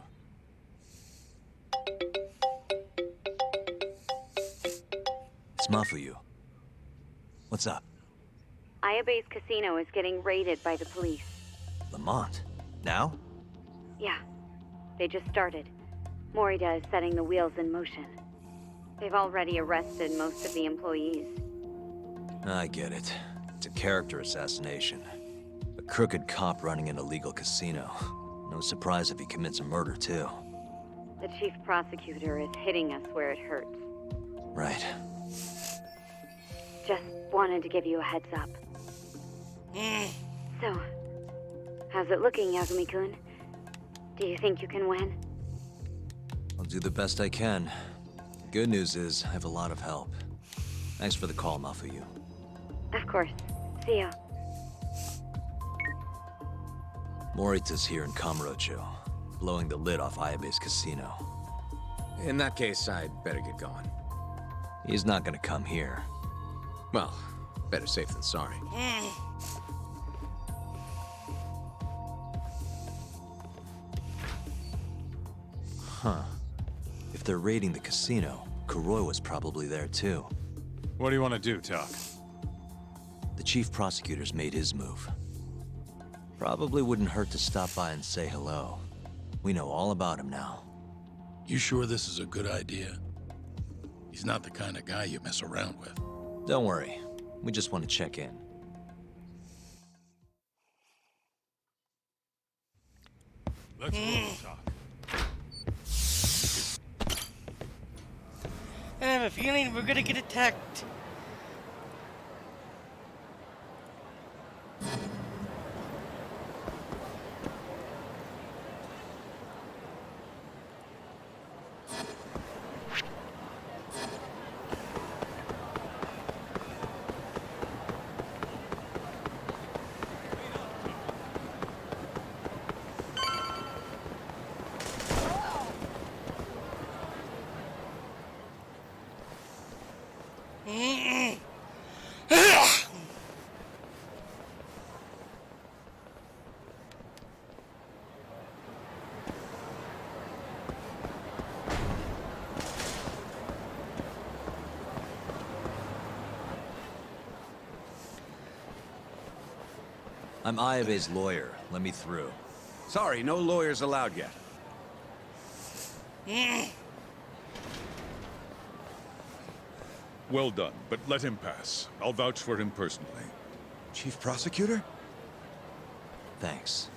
It's Mafuyu. What's up? Ayabe's casino is getting raided by the police. Lamont? Now? Yeah, they just started. Morida is setting the wheels in motion. They've already arrested most of the employees. I get it. It's a character assassination. A crooked cop running an illegal casino. No surprise if he commits a murder, too. The chief prosecutor is hitting us where it hurts. Right. Just wanted to give you a heads up. So, how's it looking, Yagami-kun? Do you think you can win? I'll do the best I can. The good news is, I have a lot of help. Thanks for the call, Mafuyu. Of course. See ya. Morita's here in Kamurocho, blowing the lid off Ayabe's casino. In that case, I'd better get going. He's not gonna come here. Well, better safe than sorry. Huh. If they're raiding the casino, Kuroi was probably there too. What do you want to do, Talk? The chief prosecutor's made his move. Probably wouldn't hurt to stop by and say hello. We know all about him now. You sure this is a good idea? He's not the kind of guy you mess around with. Don't worry. We just want to check in. Let's roll, Talk. I have a feeling we're gonna get attacked. I'm Ayabe's lawyer. Let me through. Sorry, no lawyers allowed yet. Well done, but let him pass. I'll vouch for him personally. Chief Prosecutor? Thanks.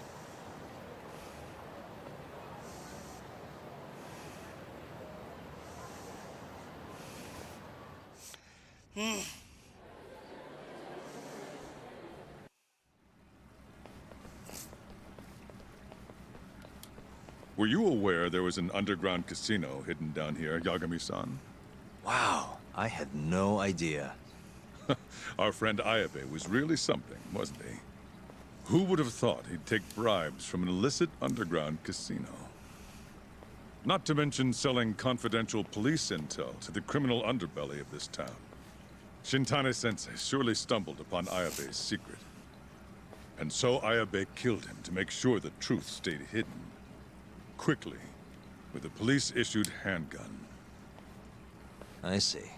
Were you aware there was an underground casino hidden down here, Yagami-san? Wow, I had no idea. Our friend Ayabe was really something, wasn't he? Who would have thought he'd take bribes from an illicit underground casino? Not to mention selling confidential police intel to the criminal underbelly of this town. Shintane-sensei surely stumbled upon Ayabe's secret. And so Ayabe killed him to make sure the truth stayed hidden. Quickly, with a police-issued handgun. I see.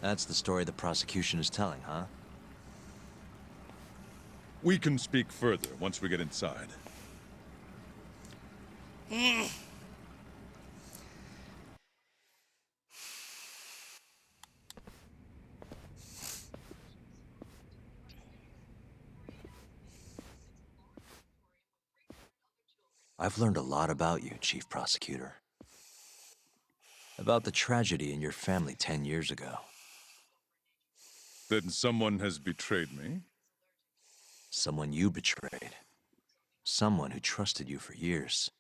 That's the story the prosecution is telling, huh? We can speak further once we get inside. I've learned a lot about you, Chief Prosecutor. About the tragedy in your family 10 years ago. Then someone has betrayed me? Someone you betrayed. Someone who trusted you for years.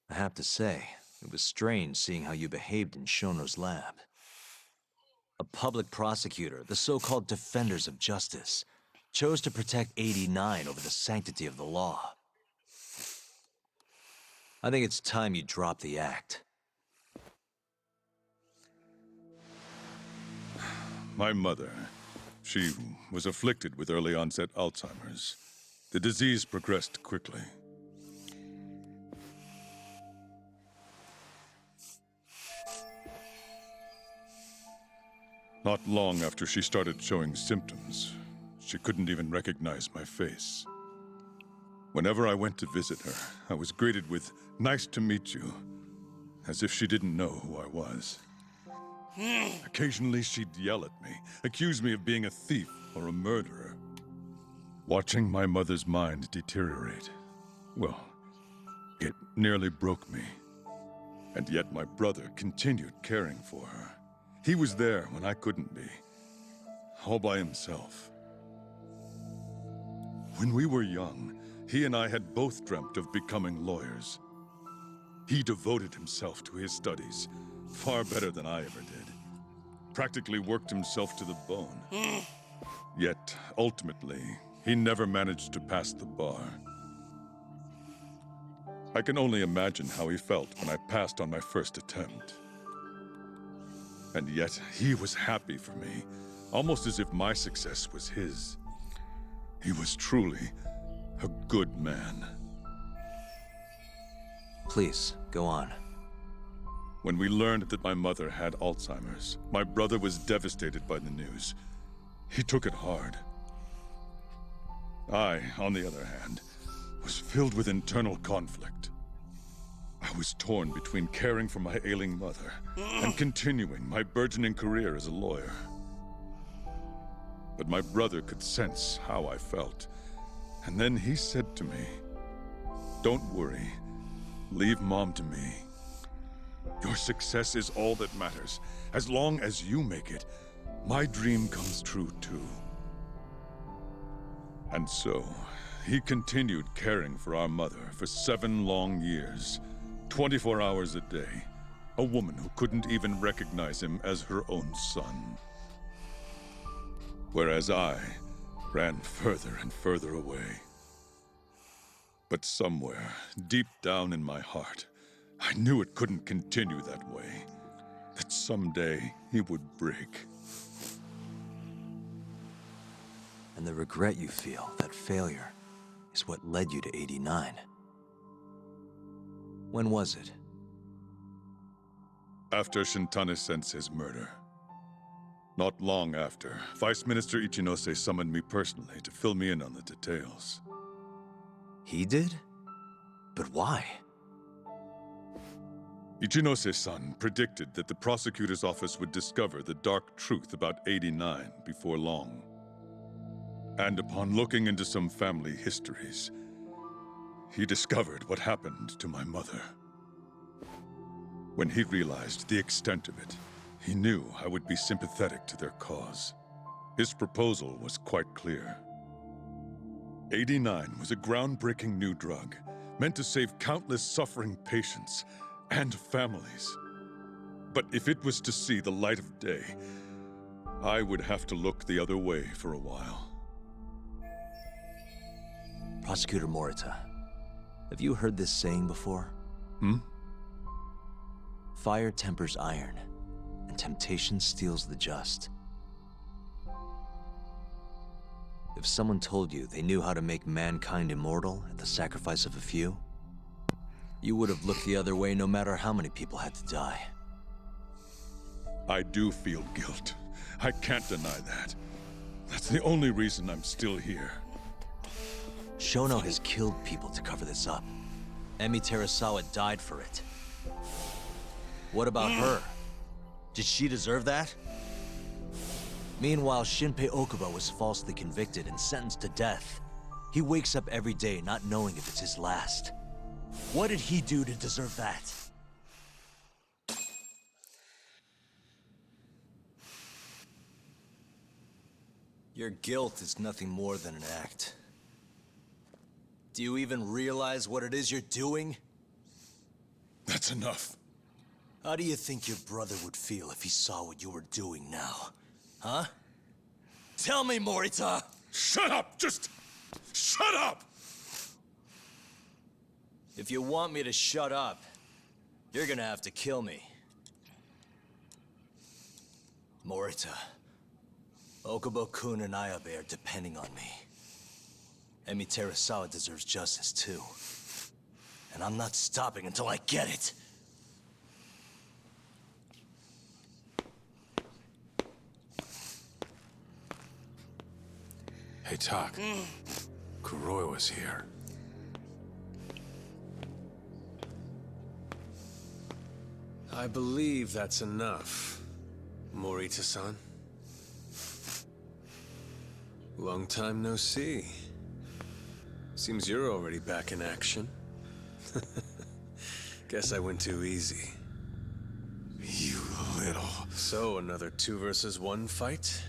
I have to say, it was strange seeing how you behaved in Shono's lab. A public prosecutor, the so-called defenders of justice, chose to protect 89 over the sanctity of the law. I think it's time you drop the act. My mother, she was afflicted with early onset Alzheimer's. The disease progressed quickly. Not long after she started showing symptoms, she couldn't even recognize my face. Whenever I went to visit her, I was greeted with, "Nice to meet you," as if she didn't know who I was. Occasionally she'd yell at me, accuse me of being a thief or a murderer. Watching my mother's mind deteriorate, well, it nearly broke me. And yet my brother continued caring for her. He was there when I couldn't be, all by himself. When we were young, he and I had both dreamt of becoming lawyers. He devoted himself to his studies, far better than I ever did. Practically worked himself to the bone. Yet, ultimately, he never managed to pass the bar. I can only imagine how he felt when I passed on my first attempt. And yet, he was happy for me, almost as if my success was his. He was truly a good man. Please, go on. When we learned that my mother had Alzheimer's, my brother was devastated by the news. He took it hard. I, on the other hand, was filled with internal conflict. I was torn between caring for my ailing mother and continuing my burgeoning career as a lawyer. But my brother could sense how I felt, and then he said to me, "Don't worry. Leave Mom to me. Your success is all that matters. As long as you make it, my dream comes true too." And so, he continued caring for our mother for 7 long years, 24 hours a day, a woman who couldn't even recognize him as her own son. Whereas I ran further and further away. But somewhere, deep down in my heart, I knew it couldn't continue that way. That someday he would break. And the regret you feel, that failure, is what led you to 89. When was it? After Shintane-sensei's murder. Not long after, Vice Minister Ichinose summoned me personally to fill me in on the details. He did? But why? Ichinose-san predicted that the prosecutor's office would discover the dark truth about 89 before long. And upon looking into some family histories, he discovered what happened to my mother. When he realized the extent of it, he knew I would be sympathetic to their cause. His proposal was quite clear. 89 was a groundbreaking new drug, meant to save countless suffering patients and families. But if it was to see the light of day, I would have to look the other way for a while. Prosecutor Morita, have you heard this saying before? Fire tempers iron, and temptation steals the just. If someone told you they knew how to make mankind immortal at the sacrifice of a few, you would have looked the other way no matter how many people had to die. I do feel guilt. I can't deny that. That's the only reason I'm still here. Shono has killed people to cover this up. Emi Terasawa died for it. What about her? Did she deserve that? Meanwhile, Shinpei Okubo was falsely convicted and sentenced to death. He wakes up every day not knowing if it's his last. What did he do to deserve that? Your guilt is nothing more than an act. Do you even realize what it is you're doing? That's enough. How do you think your brother would feel if he saw what you were doing now? Huh? Tell me, Morita! Shut up! Just shut up! If you want me to shut up, you're gonna have to kill me. Morita, Okubo-kun and Ayabe are depending on me. Emi Terasawa deserves justice too. And I'm not stopping until I get it. Hey, Tak. Kuroi was here. I believe that's enough, Morita-san. Long time no see. Seems you're already back in action. Guess I went too easy. You little... So, another 2 versus 1 fight?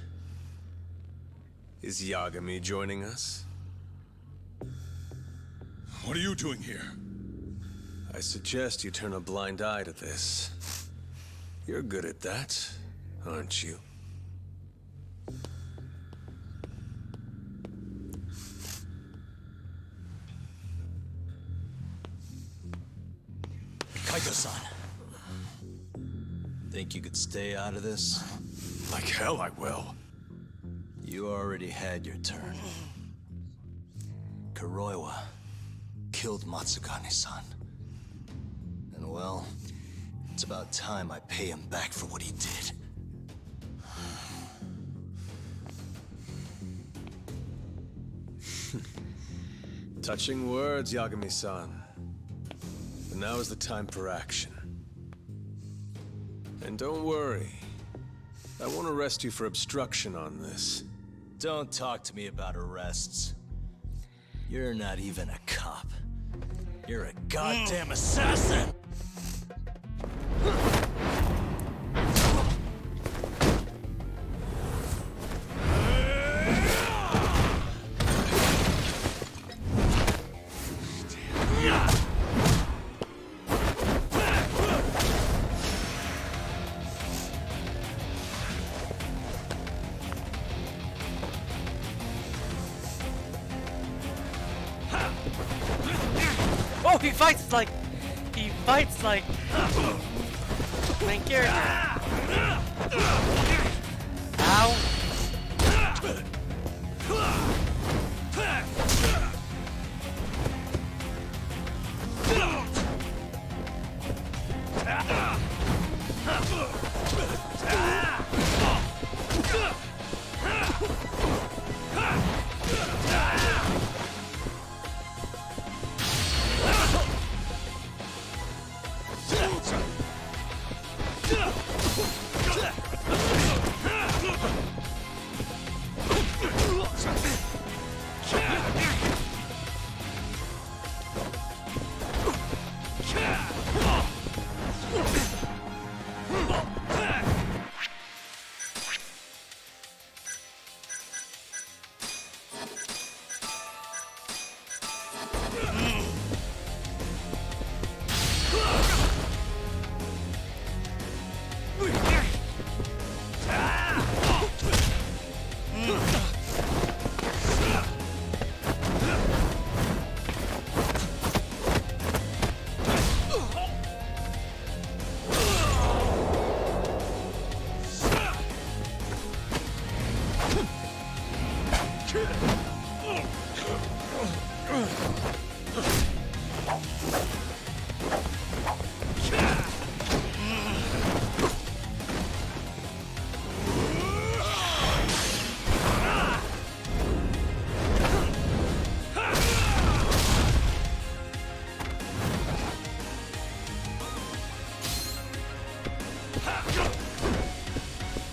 Is Yagami joining us? What are you doing here? I suggest you turn a blind eye to this. You're good at that, aren't you? Kaito-san. Think you could stay out of this? Like hell I will. You already had your turn. Kuroiwa killed Matsukane-san. And well, it's about time I pay him back for what he did. Touching words, Yagami-san. But now is the time for action. And don't worry. I won't arrest you for obstruction on this. Don't talk to me about arrests. You're not even a cop. You're a goddamn assassin! Oh, he fights like main character. Ow.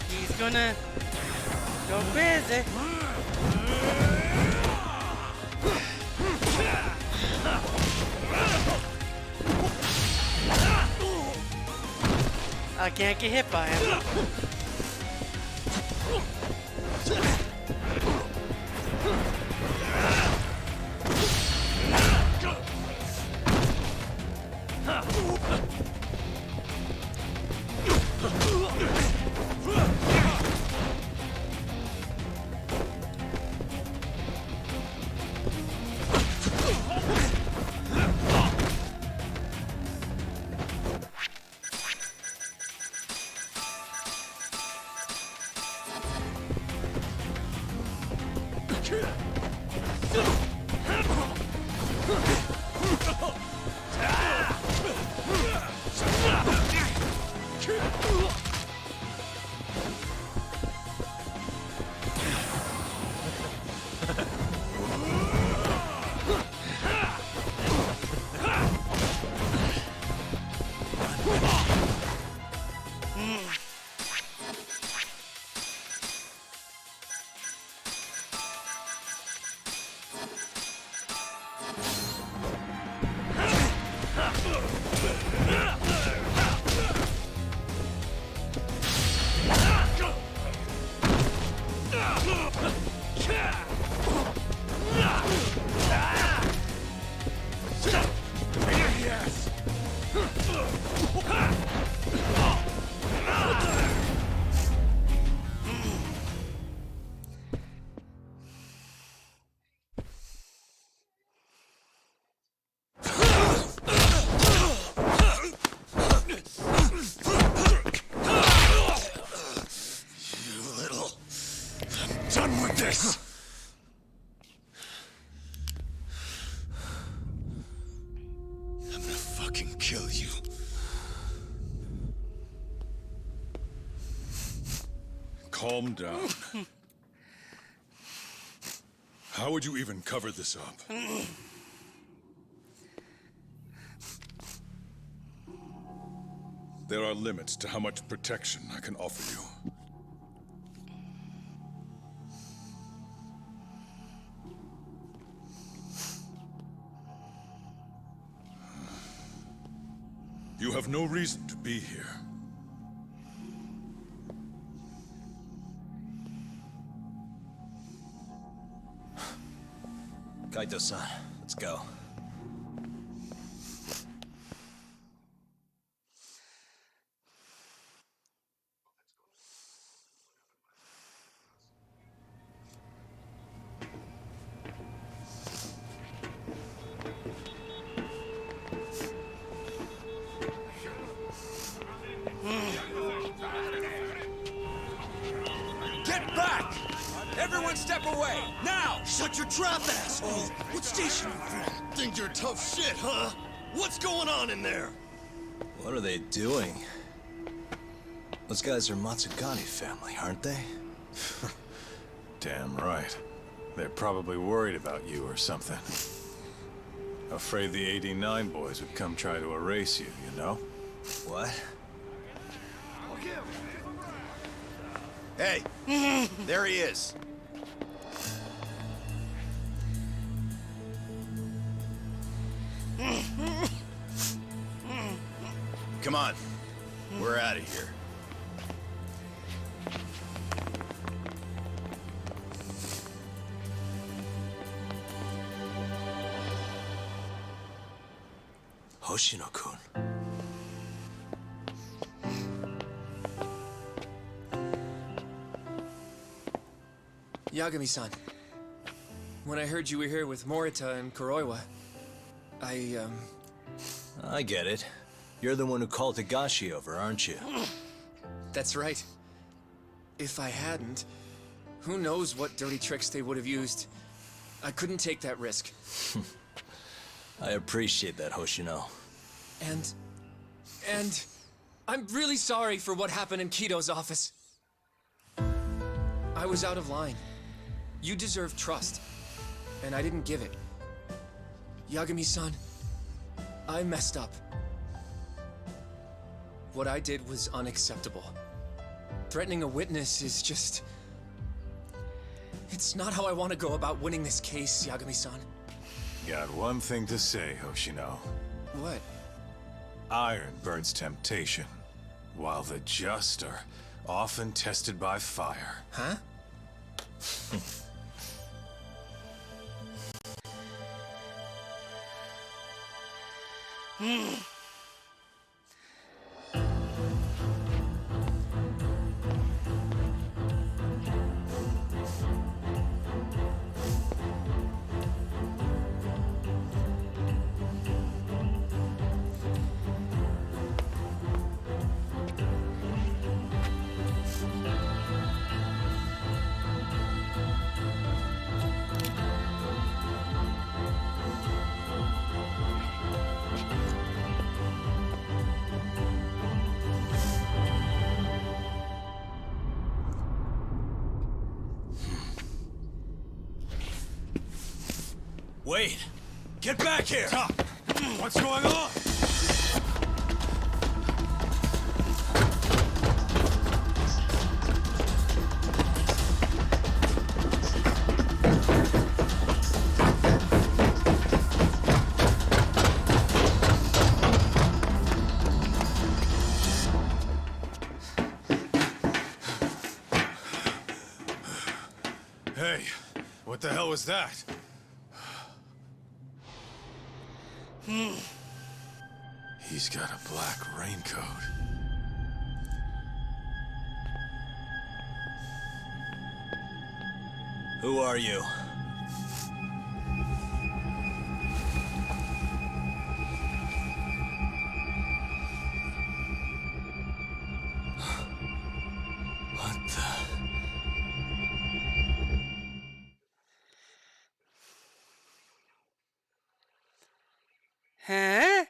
He's gonna go busy. I can't get hit by him. calm down. How would you even cover this up? There are limits to how much protection I can offer you. You have no reason to be here. Kaito-san, let's go. Get back! Everyone step away, now! Shut your trap, asshole! What station you from? Think you're tough shit, huh? What's going on in there? What are they doing? Those guys are Matsugani family, aren't they? Damn right. They're probably worried about you or something. Afraid the 89 boys would come try to erase you, you know? What? Hey, there he is. Come on, we're out of here. Hoshino-kun. Yagami-san, when I heard you were here with Morita and Kuroiwa, I get it. You're the one who called Higashi over, aren't you? That's right. If I hadn't, who knows what dirty tricks they would have used. I couldn't take that risk. I appreciate that, Hoshino. And I'm really sorry for what happened in Kito's office. I was out of line. You deserve trust, and I didn't give it. Yagami-san, I messed up. What I did was unacceptable. Threatening a witness is just... It's not how I want to go about winning this case, Yagami-san. Got one thing to say, Hoshino. What? Iron burns temptation, while the just are often tested by fire. Huh? Wait! Get back here! What's going on? Hey, what the hell was that? He's got a black raincoat. Who are you? What the... Huh?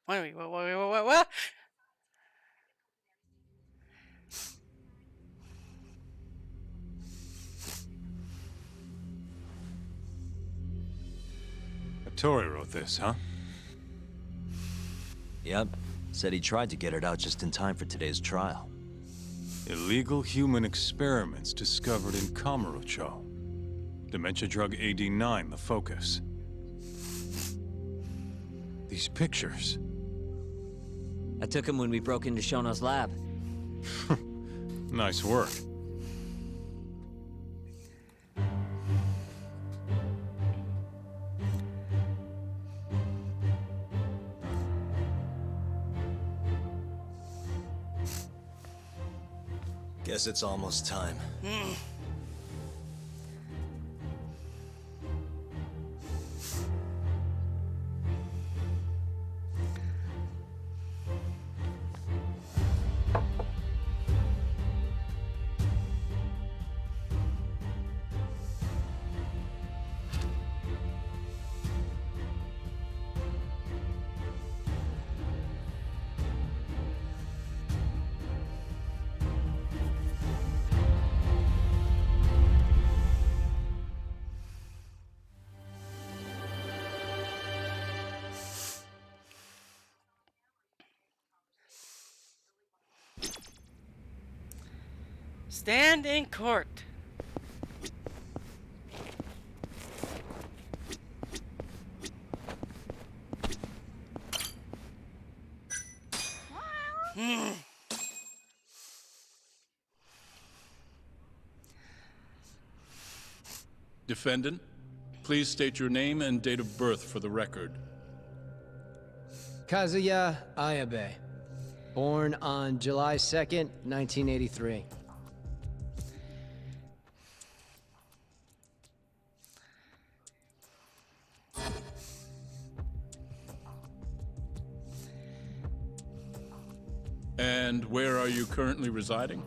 Wait, what? Tori wrote this, huh? Yep. Said he tried to get it out just in time for today's trial. Illegal human experiments discovered in Kamurocho. Dementia drug AD9, the focus. These pictures. I took him when we broke into Shono's lab. Nice work. Guess it's almost time. Stand in court. Defendant, please state your name and date of birth for the record. Kazuya Ayabe. Born on July 2nd, 1983. And where are you currently residing?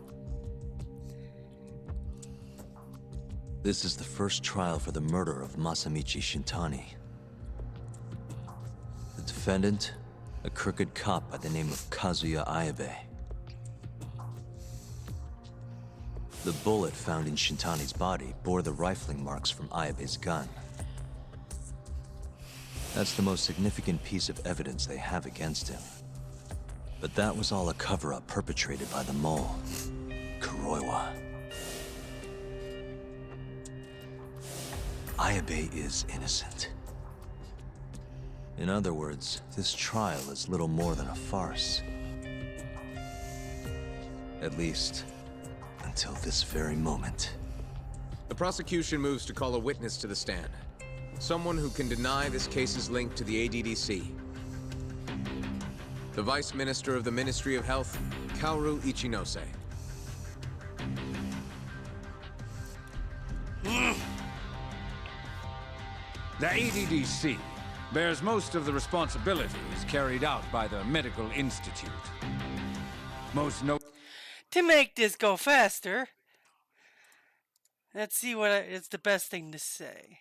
This is the first trial for the murder of Masamichi Shintani. The defendant, a crooked cop by the name of Kazuya Ayabe. The bullet found in Shintani's body bore the rifling marks from Ayabe's gun. That's the most significant piece of evidence they have against him. But that was all a cover-up perpetrated by the mole, Kuroiwa. Ayabe is innocent. In other words, this trial is little more than a farce. At least, until this very moment. The prosecution moves to call a witness to the stand. Someone who can deny this case's link to the ADDC. The Vice Minister of the Ministry of Health, Kaoru Ichinose. The ADDC bears most of the responsibilities carried out by the Medical Institute. To make this go faster, let's see what is the best thing to say.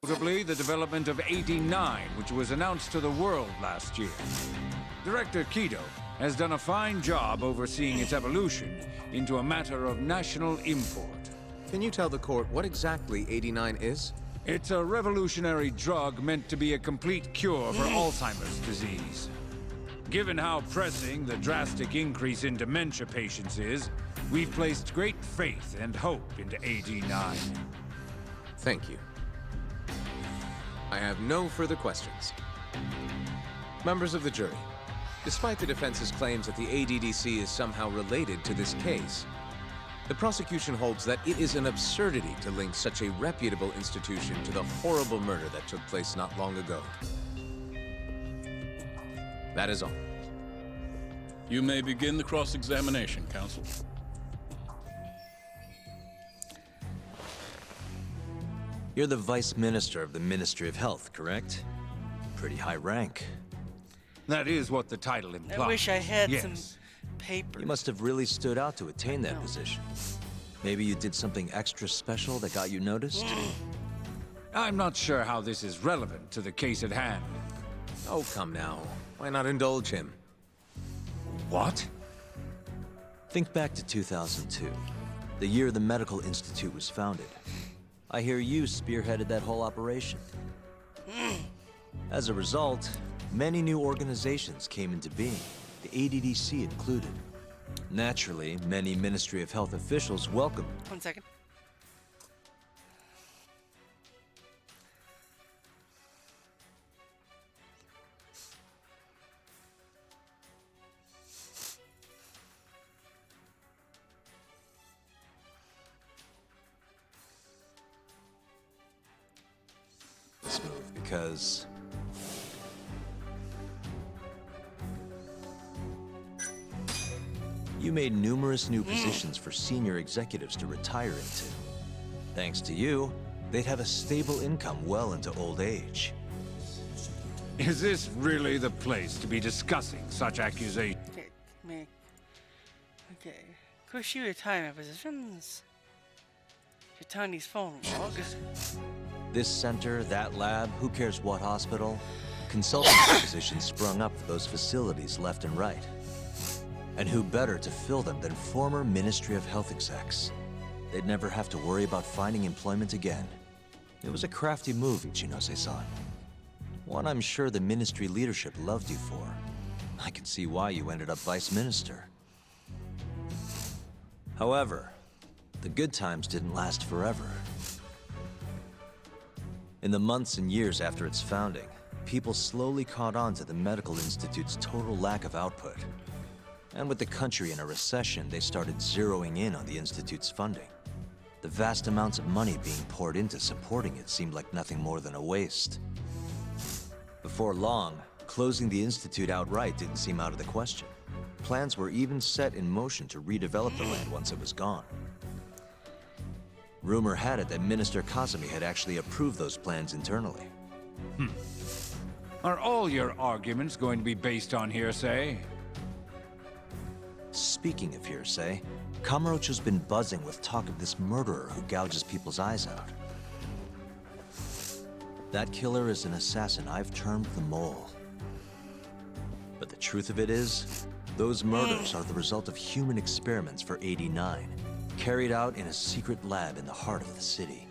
Notably, the development of 89, which was announced to the world last year. Director Kido has done a fine job overseeing its evolution into a matter of national import. Can you tell the court what exactly 89 is? It's a revolutionary drug meant to be a complete cure for Alzheimer's disease. Given how pressing the drastic increase in dementia patients is, we've placed great faith and hope into 89. Thank you. I have no further questions. Members of the jury, despite the defense's claims that the ADDC is somehow related to this case, the prosecution holds that it is an absurdity to link such a reputable institution to the horrible murder that took place not long ago. That is all. You may begin the cross-examination, counsel. You're the Vice Minister of the Ministry of Health, correct? Pretty high rank. That is what the title implies. I wish I had yes. some paper. You must have really stood out to attain that position. Maybe you did something extra special that got you noticed? I'm not sure how this is relevant to the case at hand. Oh, come now. Why not indulge him? What? Think back to 2002, the year the Medical Institute was founded. I hear you spearheaded that whole operation. As a result, many new organizations came into being, the ADDC included. Naturally, many Ministry of Health officials welcomed. 1 second. This move because you made numerous new positions for senior executives to retire into. Thanks to you, they'd have a stable income well into old age. Is this really the place to be discussing such accusations? Okay. Crucial retirement positions. Shitani's phone log. This center, that lab, who cares what hospital? Consulting positions sprung up for those facilities left and right. And who better to fill them than former Ministry of Health execs? They'd never have to worry about finding employment again. It was a crafty move, Ichinose-san. One I'm sure the ministry leadership loved you for. I can see why you ended up vice minister. However, the good times didn't last forever. In the months and years after its founding, people slowly caught on to the Medical Institute's total lack of output. And with the country in a recession, they started zeroing in on the Institute's funding. The vast amounts of money being poured into supporting it seemed like nothing more than a waste. Before long, closing the Institute outright didn't seem out of the question. Plans were even set in motion to redevelop the land once it was gone. Rumor had it that Minister Kazumi had actually approved those plans internally. Are all your arguments going to be based on hearsay? Speaking of hearsay, Kamurocho's been buzzing with talk of this murderer who gouges people's eyes out. That killer is an assassin I've termed the Mole. But the truth of it is, those murders are the result of human experiments for 89, carried out in a secret lab in the heart of the city.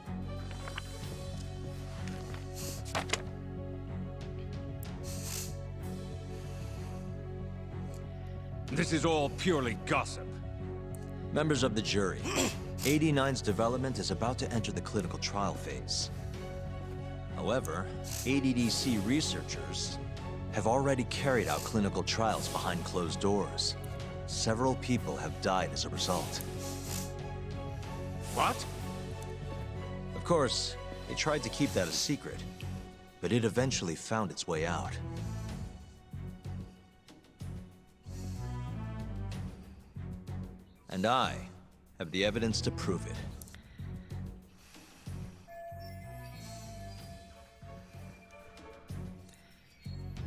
This is all purely gossip. Members of the jury, 89's development is about to enter the clinical trial phase. However, ADDC researchers have already carried out clinical trials behind closed doors. Several people have died as a result. What? Of course, they tried to keep that a secret, but it eventually found its way out. And I have the evidence to prove it.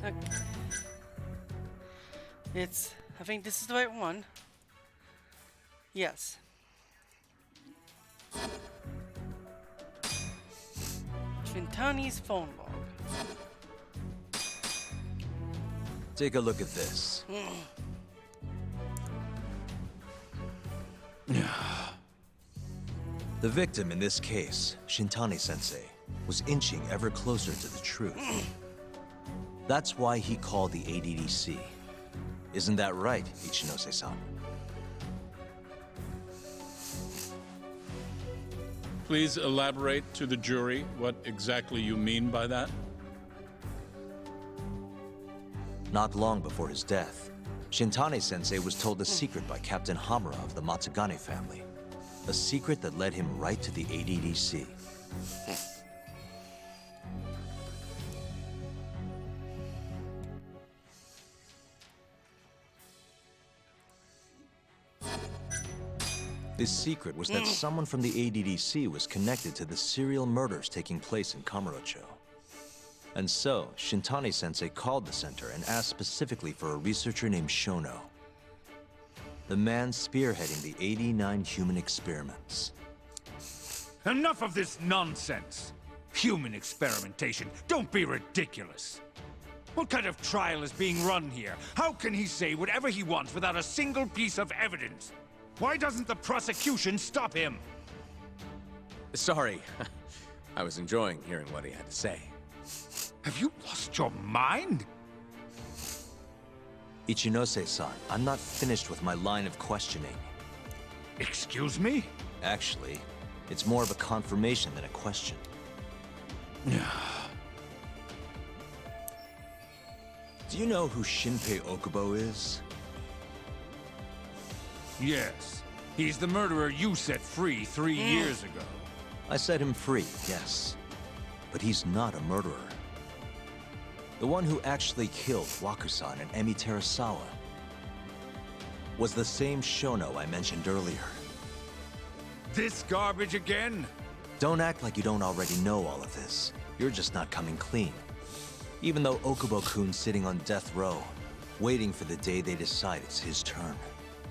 Okay. I think this is the right one. Yes. Shintani's phone log. Take a look at this. The victim in this case, Shintani-sensei, was inching ever closer to the truth. That's why he called the ADDC. Isn't that right, Ichinose-san? Please elaborate to the jury what exactly you mean by that. Not long before his death, Shintane-sensei was told a secret by Captain Hamura of the Matsugane family. A secret that led him right to the ADDC. This secret was that someone from the ADDC was connected to the serial murders taking place in Kamurocho. And so, Shintane-sensei called the center and asked specifically for a researcher named Shono. The man spearheading the 89 human experiments. Enough of this nonsense! Human experimentation, don't be ridiculous! What kind of trial is being run here? How can he say whatever he wants without a single piece of evidence? Why doesn't the prosecution stop him? Sorry. I was enjoying hearing what he had to say. Have you lost your mind? Ichinose-san, I'm not finished with my line of questioning. Excuse me? Actually, it's more of a confirmation than a question. Do you know who Shinpei Okubo is? Yes. He's the murderer you set free 3 years ago. I set him free, yes. But he's not a murderer. The one who actually killed Wakusan and Emi Terasawa was the same Shono I mentioned earlier. This garbage again? Don't act like you don't already know all of this. You're just not coming clean. Even though Okubo-kun's sitting on death row, waiting for the day they decide it's his turn.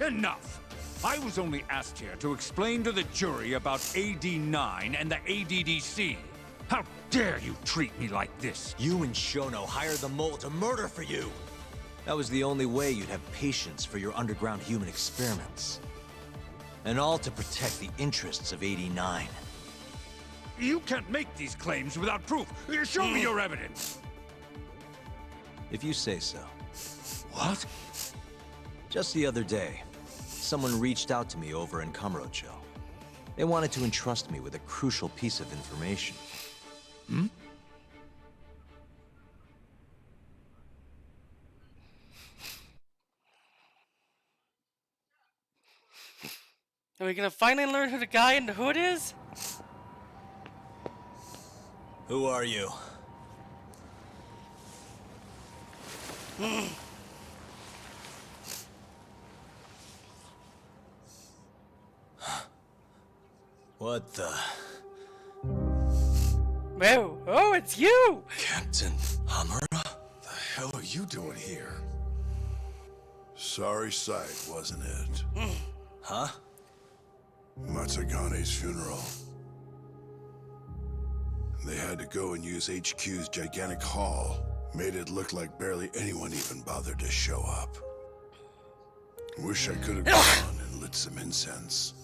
Enough! I was only asked here to explain to the jury about AD9 and the ADDC. How dare you treat me like this? You and Shono hired the mole to murder for you! That was the only way you'd have patience for your underground human experiments. And all to protect the interests of 89. You can't make these claims without proof. Show me your evidence! If you say so. What? Just the other day, someone reached out to me over in Kamurocho. They wanted to entrust me with a crucial piece of information. Hmm? Are we gonna finally learn who the guy in the hood is? Who are you? What the? Oh, it's you! Captain Hamura? The hell are you doing here? Sorry sight, wasn't it? Huh? Matsugane's funeral. They had to go and use HQ's gigantic hall. Made it look like barely anyone even bothered to show up. Wish I could have gone and lit some incense.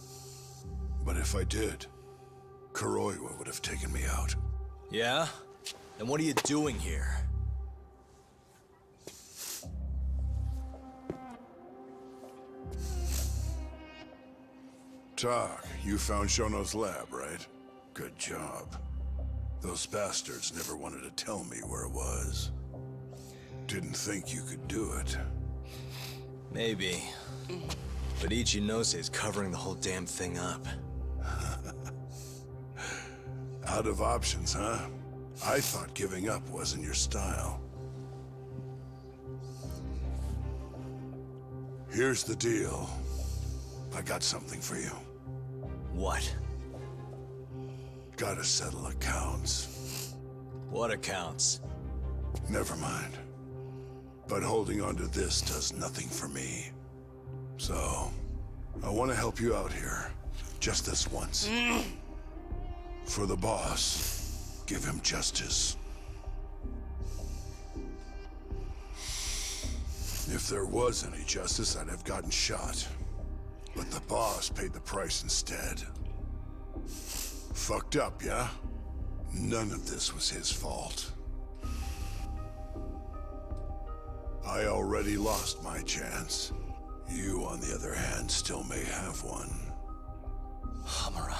But if I did, Kuroiwa would have taken me out. Yeah? Then what are you doing here? Tak, you found Shono's lab, right? Good job. Those bastards never wanted to tell me where it was. Didn't think you could do it. Maybe. But Ichinose is covering the whole damn thing up. Out of options, huh? I thought giving up wasn't your style. Here's the deal. I got something for you. What? Gotta settle accounts. What accounts? Never mind. But holding on to this does nothing for me. So, I want to help you out here. Just this once. For the boss, give him justice. If there was any justice, I'd have gotten shot. But the boss paid the price instead. Fucked up, yeah? None of this was his fault. I already lost my chance. You, on the other hand, still may have one. Hamura.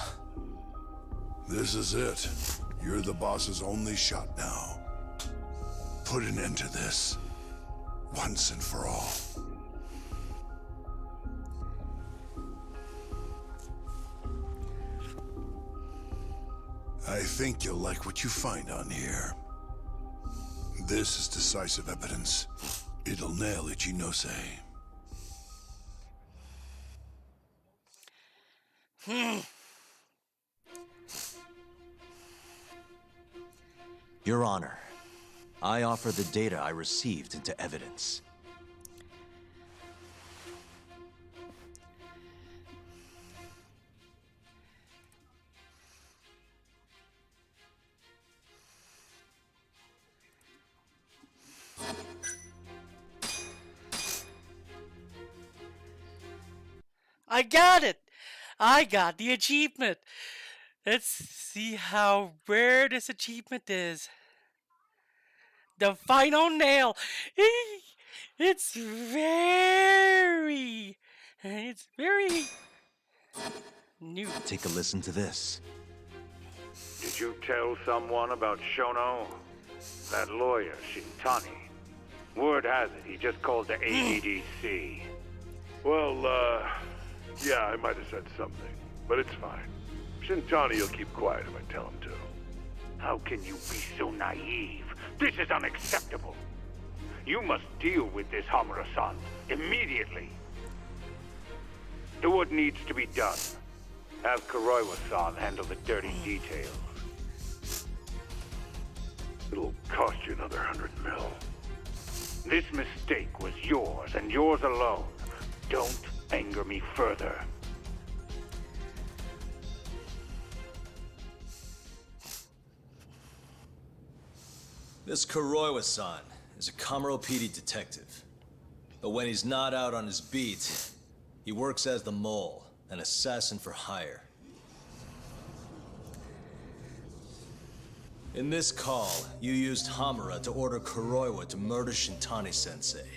This is it. You're the boss's only shot now. Put an end to this. once and for all. I think you'll like what you find on here. This is decisive evidence. It'll nail Ichinose. Your Honor, I offer the data I received into evidence. I got it! I got the achievement! Let's see how rare this achievement is. The final nail! It's very new. Take a listen to this. Did you tell someone about Shono? That lawyer, Shintani. Word has it, he just called the ADDC. Well, yeah, I might have said something, but it's fine. Shintani will keep quiet if I tell him to. How can you be so naive? This is unacceptable. You must deal with this, Hamura-san, immediately. Do what needs to be done. Have Kuroiwa-san handle the dirty details. It'll cost you another 100 mil. This mistake was yours, and yours alone. Don't anger me further. This Kuroiwa-san is a Kamuro PD detective. But when he's not out on his beat, he works as the Mole, an assassin for hire. In this call, you used Hamura to order Kuroiwa to murder Shintani-sensei.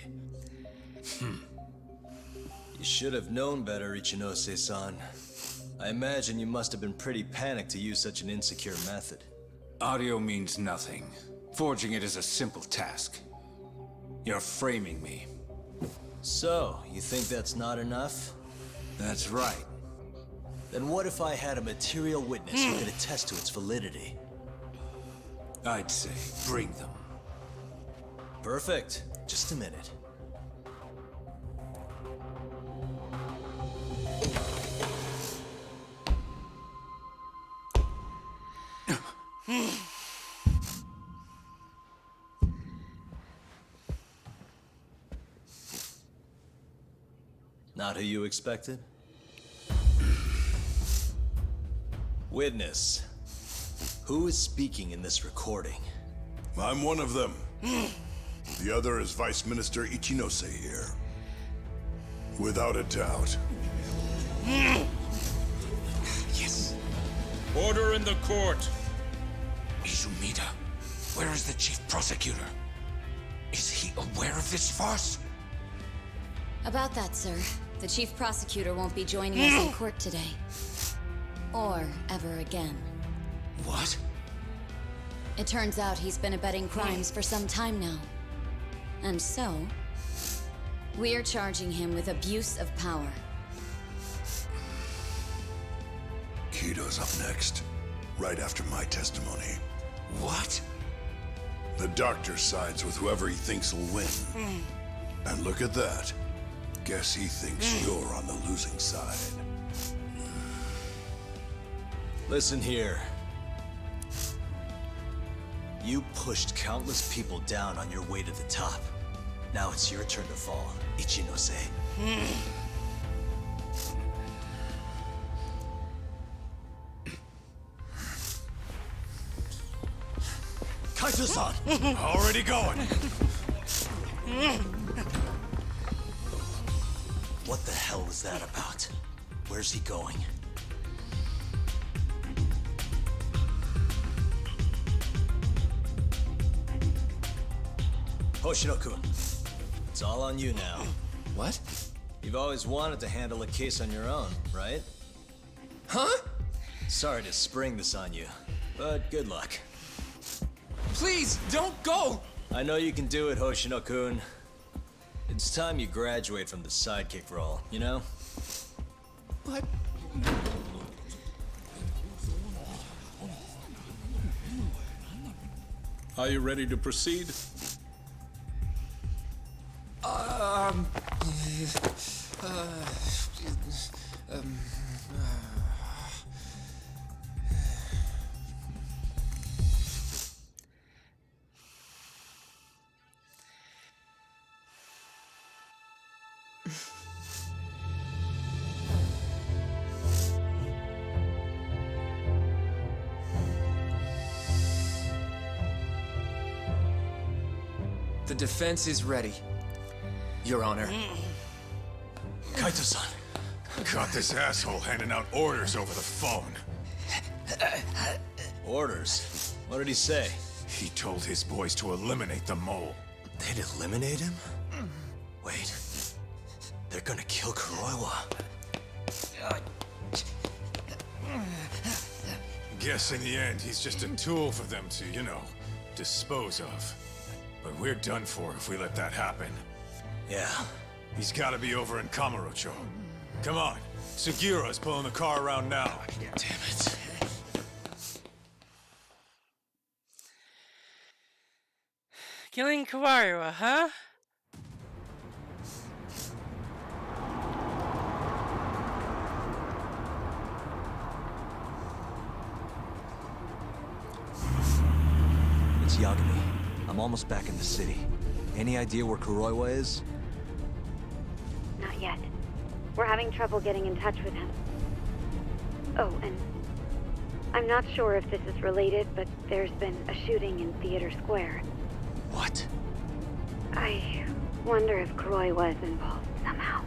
You should have known better, Ichinose-san. I imagine you must have been pretty panicked to use such an insecure method. Audio means nothing. Forging it is a simple task. You're framing me. So, you think that's not enough? That's right. Then what if I had a material witness who could attest to its validity? I'd say, bring them. Perfect. Just a minute. Not who you expected? Witness. Who is speaking in this recording? I'm one of them. The other is Vice Minister Ichinose here. Without a doubt. Yes. Order in the court. Izumida, where is the chief prosecutor? Is he aware of this farce? About that, sir. The chief prosecutor won't be joining us in court today. Or ever again. What? It turns out he's been abetting crimes for some time now. And so, we're charging him with abuse of power. Kito's up next, right after my testimony. What? The doctor sides with whoever he thinks will win. And look at that. Guess he thinks you're on the losing side. Listen here. You pushed countless people down on your way to the top. Now it's your turn to fall, Ichinose. Kaito-san! Already going! What the hell was that about? Where's he going? Hoshino-kun, it's all on you now. What? You've always wanted to handle a case on your own, right? Huh? Sorry to spring this on you, but good luck. Please, don't go! I know you can do it, Hoshino-kun. It's time you graduate from the sidekick role, you know? But... Are you ready to proceed? Um... The defense is ready, Your Honor. Kaito-san, caught this asshole handing out orders over the phone. Orders? What did he say? He told his boys to eliminate the mole. They'd eliminate him? Wait. They're gonna kill Kuroiwa. Guess in the end, he's just a tool for them to, you know, dispose of. But we're done for if we let that happen. Yeah. He's gotta be over in Kamurocho. Come on. Sugiura's pulling the car around now. Damn it. Killing Kuroiwa, huh? It's Yagami. I'm almost back in the city. Any idea where Kuroiwa is? Not yet. We're having trouble getting in touch with him. Oh, and I'm not sure if this is related, but there's been a shooting in Theater Square. What? I wonder if Kuroiwa is involved somehow.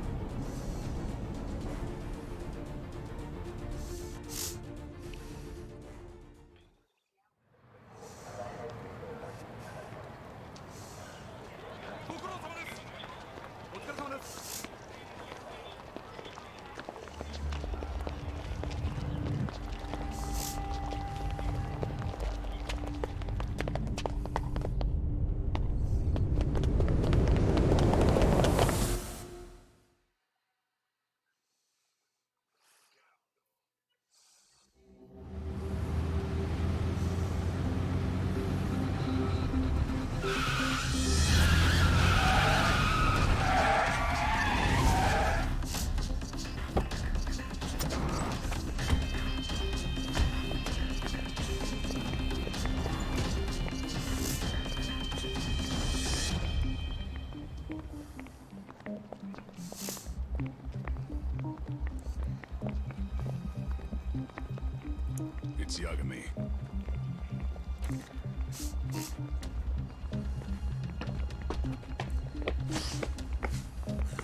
It's Yagami.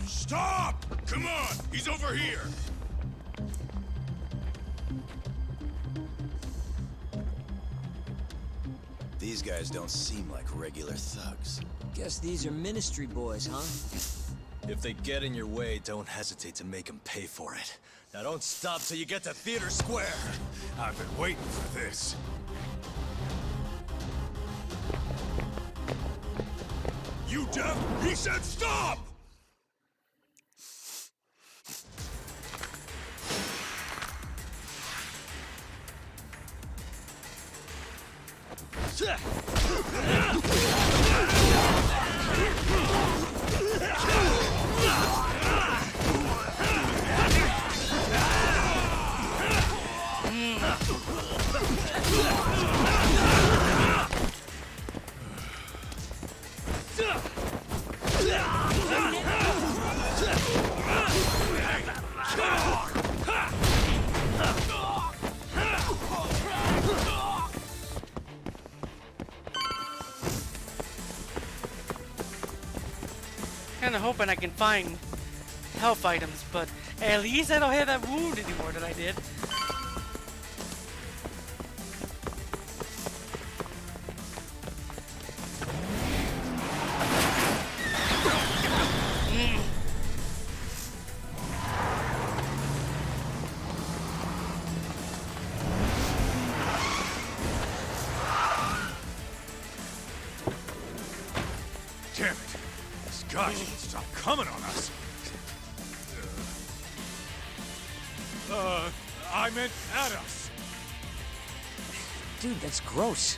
Stop! Come on! He's over here! These guys don't seem like regular thugs. Guess these are ministry boys, huh? If they get in your way, don't hesitate to make them pay for it. Now don't stop till you get to Theater Square. I've been waiting for this. You deaf? He said stop! Kinda hoping I can find health items, but at least I don't have that wound anymore that I did. Damn it. This Gosh, stop coming on us. I meant at us. Dude, that's gross.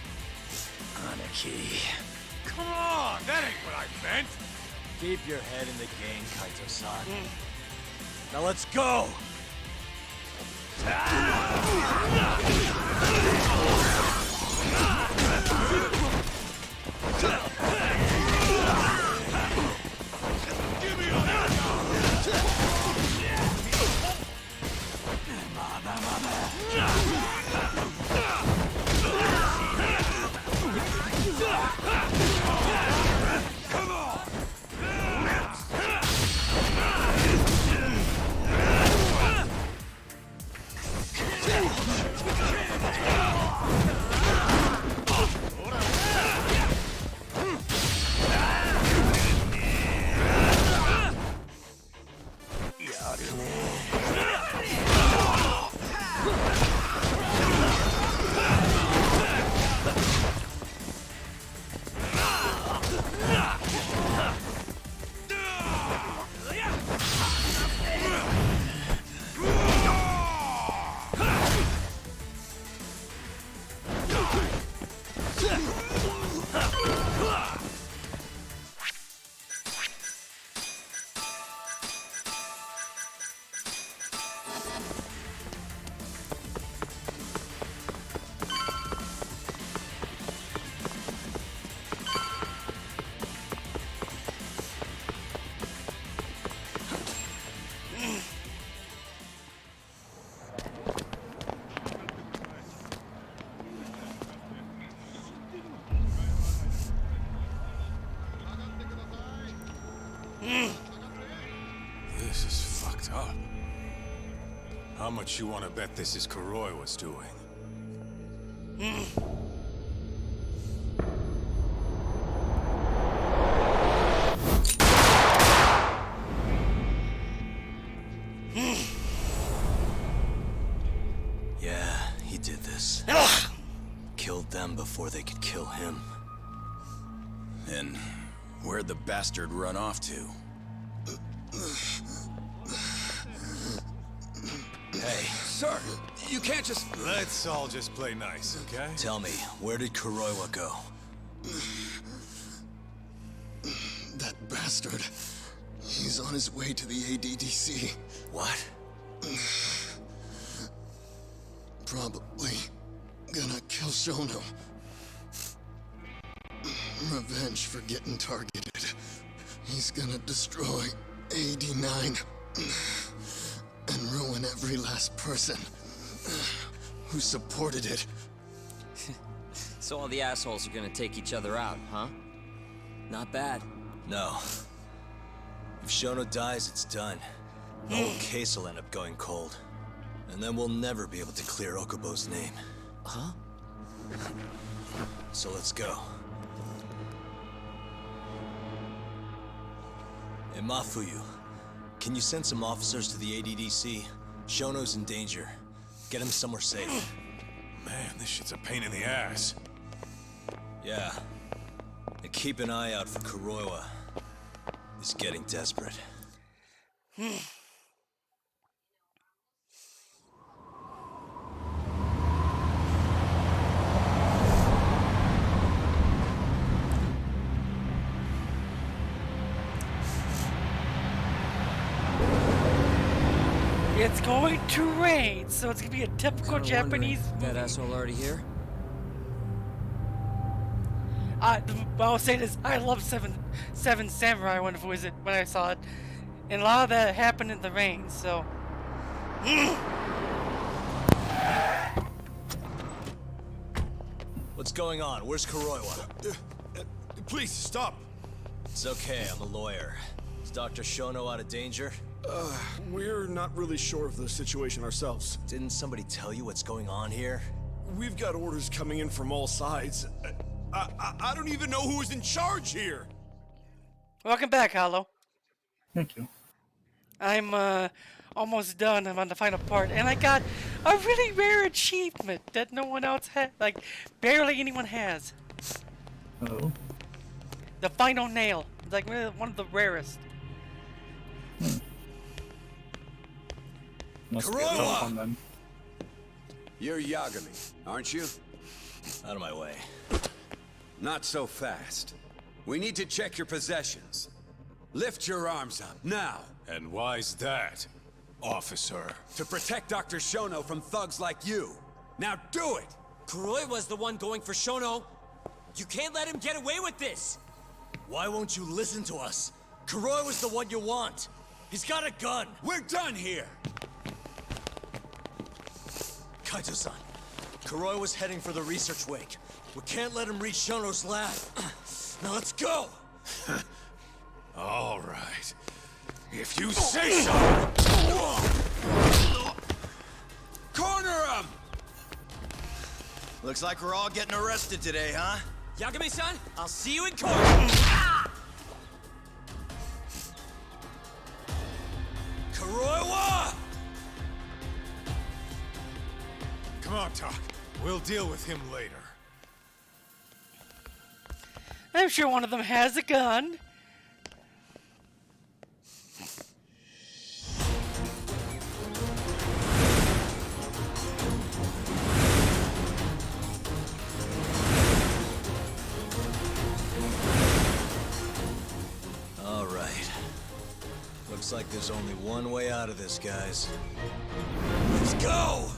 Anarchy. Come on, that ain't what I meant. Keep your head in the game, Kaito-san. Now let's go! This is fucked up. How much you want to bet this is Kuroi was doing? Yeah, he did this. Killed them before they could kill him. And where'd the bastard run off to? Hey. Sir, you can't just... Let's all just play nice, okay? Tell me, where did Kuroiwa go? That bastard. He's on his way to the ADDC. What? Probably gonna kill Shono. Revenge for getting targeted. He's gonna destroy 89 and ruin every last person who supported it. So all the assholes are gonna take each other out, huh? Not bad. No. If Shono dies, it's done. The whole case will end up going cold. And then we'll never be able to clear Okubo's name. Huh? So let's go. Hey, Mafuyu, can you send some officers to the ADDC? Shono's in danger. Get him somewhere safe. Man, this shit's a pain in the ass. Yeah. And keep an eye out for Kuroiwa. He's getting desperate. It's going to rain, so it's gonna be a typical Japanese movie. That asshole already here? I'll say this: I love Seven Samurai when I saw it, and a lot of that happened in the rain. So, What's going on? Where's Kuroiwa? Please, stop. It's okay, I'm a lawyer. Is Dr. Shono out of danger? We're not really sure of the situation ourselves. Didn't somebody tell you what's going on here? We've got orders coming in from all sides. I don't even know who is in charge here. welcome back, Hollow. Thank you. I'm almost done. I'm on the final part, and I got a really rare achievement that no one else had. Like, barely anyone has. Oh. The final nail. It's like one of the rarest. Must be a tough one then. You're Yagami, aren't you? Out of my way. Not so fast. We need to check your possessions. Lift your arms up, now! And why's that, officer? To protect Dr. Shono from thugs like you. Now do it! Kuroi was the one going for Shono. You can't let him get away with this! Why won't you listen to us? Kuroi was the one you want. He's got a gun. We're done here! Kaito-san, Kuroi was heading for the research wake. We can't let him reach Shono's lab. Now let's go! All right. If you say so! Corner him! Looks like we're all getting arrested today, huh? Yagami-san, I'll see you in court! Kuroiwa! Come on, Tak. We'll deal with him later. I'm sure one of them has a gun. All right. Looks like there's only one way out of this, guys. Let's go!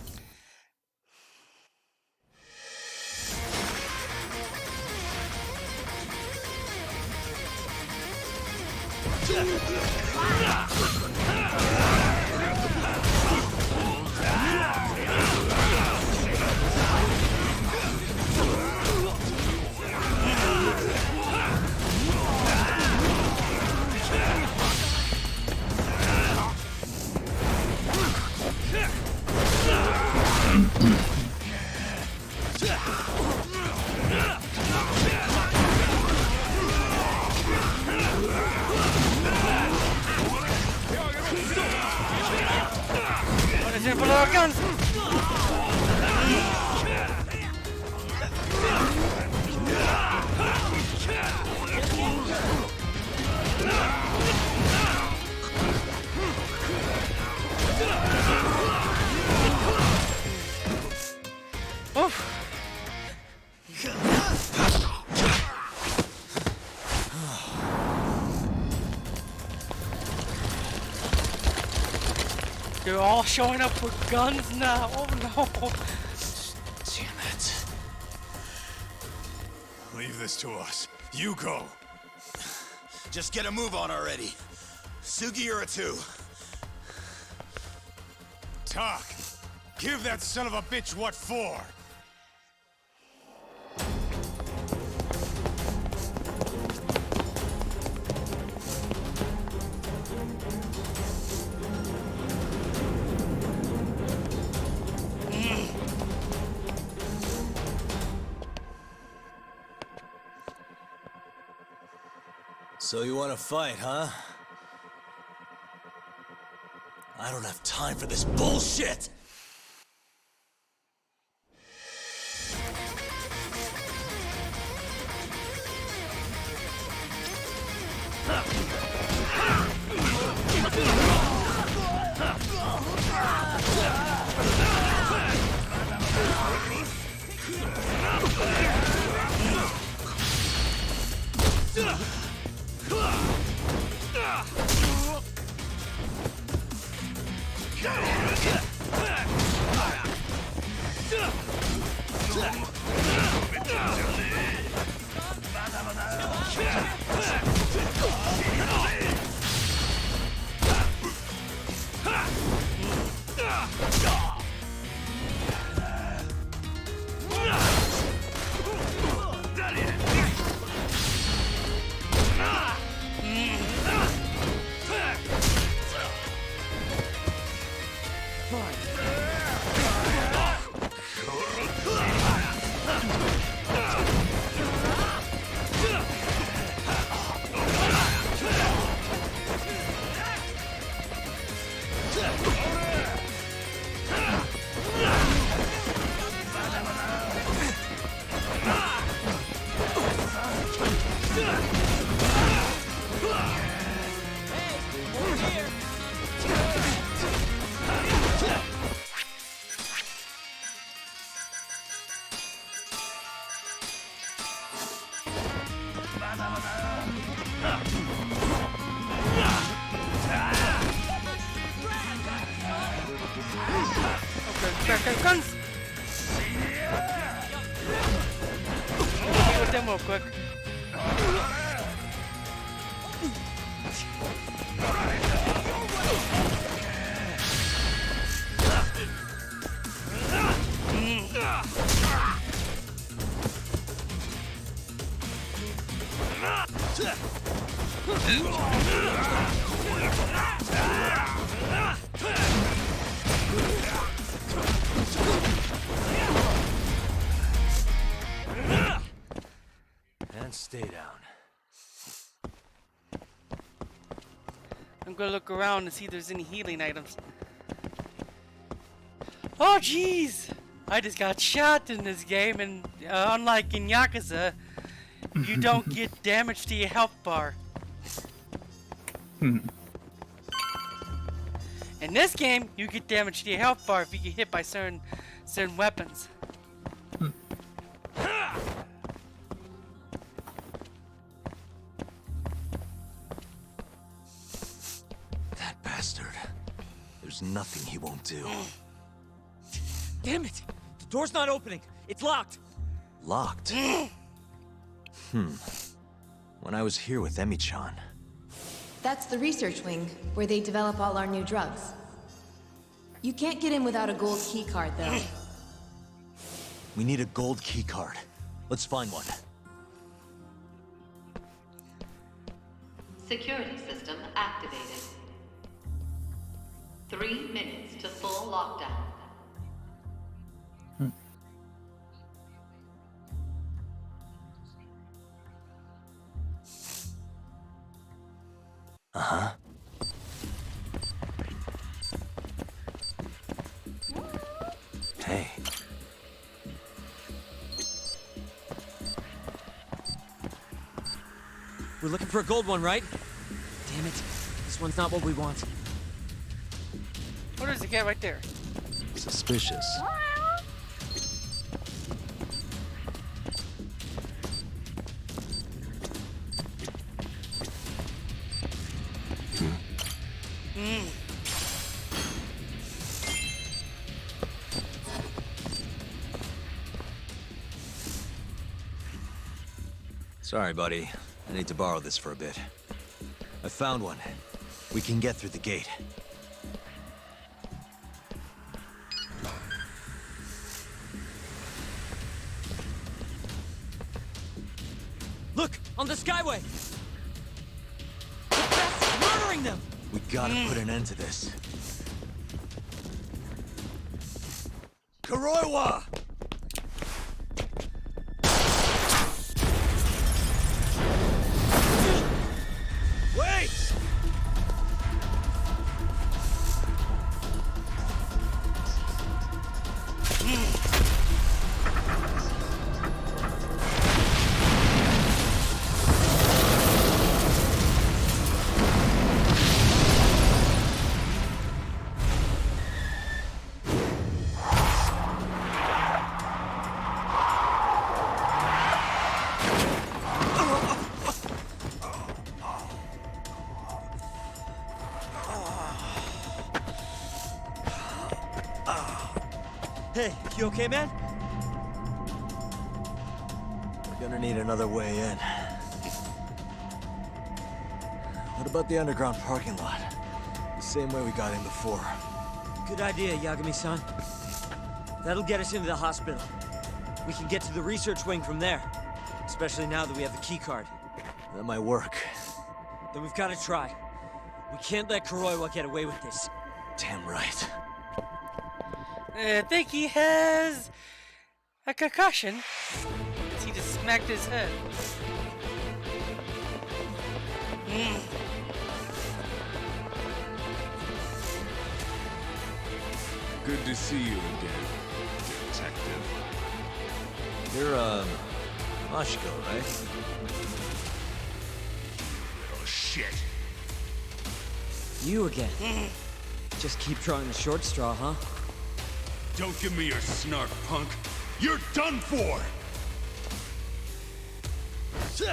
Pull our guns! Oof. They're all showing up with guns now. Oh no. Damn it. Leave this to us. You go. Just get a move on already. Sugi or a two. Tak, give that son of a bitch what for. So you want to fight, huh? I don't have time for this bullshit! Okay, guns! Deal with them real quick. And stay down. I'm gonna look around and see if there's any healing items. Oh jeez! I just got shot in this game, and unlike in Yakuza, you don't get damage to your health bar. In this game, you get damage to your health bar if you get hit by certain weapons. That bastard. There's nothing he won't do. Damn it! The door's not opening. It's locked. Locked? When I was here with Emi-chan. That's the research wing, where they develop all our new drugs. You can't get in without a gold key card, though. We need a gold key card. Let's find one. Security system activated. 3 minutes to full lockdown. Uh-huh. Hey. We're looking for a gold one, right? Damn it. This one's not what we want. What is the guy right there? Suspicious. Sorry, buddy. I need to borrow this for a bit. I found one. We can get through the gate. Look! On the skyway! The bastard's murdering them! We gotta put an end to this. Kuroiwa! Wait! Hey, you okay, man? We're gonna need another way in. What about the underground parking lot? The same way we got in before. Good idea, Yagami-san. That'll get us into the hospital. We can get to the research wing from there. Especially now that we have the key card. That might work. Then we've got to try. We can't let Kuroiwa get away with this. Damn right. I think he has a concussion. He just smacked his head. Good to see you again, detective. You're, Mashiko, right? Little shit. You again. Just keep drawing the short straw, huh? Don't give me your snark, punk. You're done for! Oh,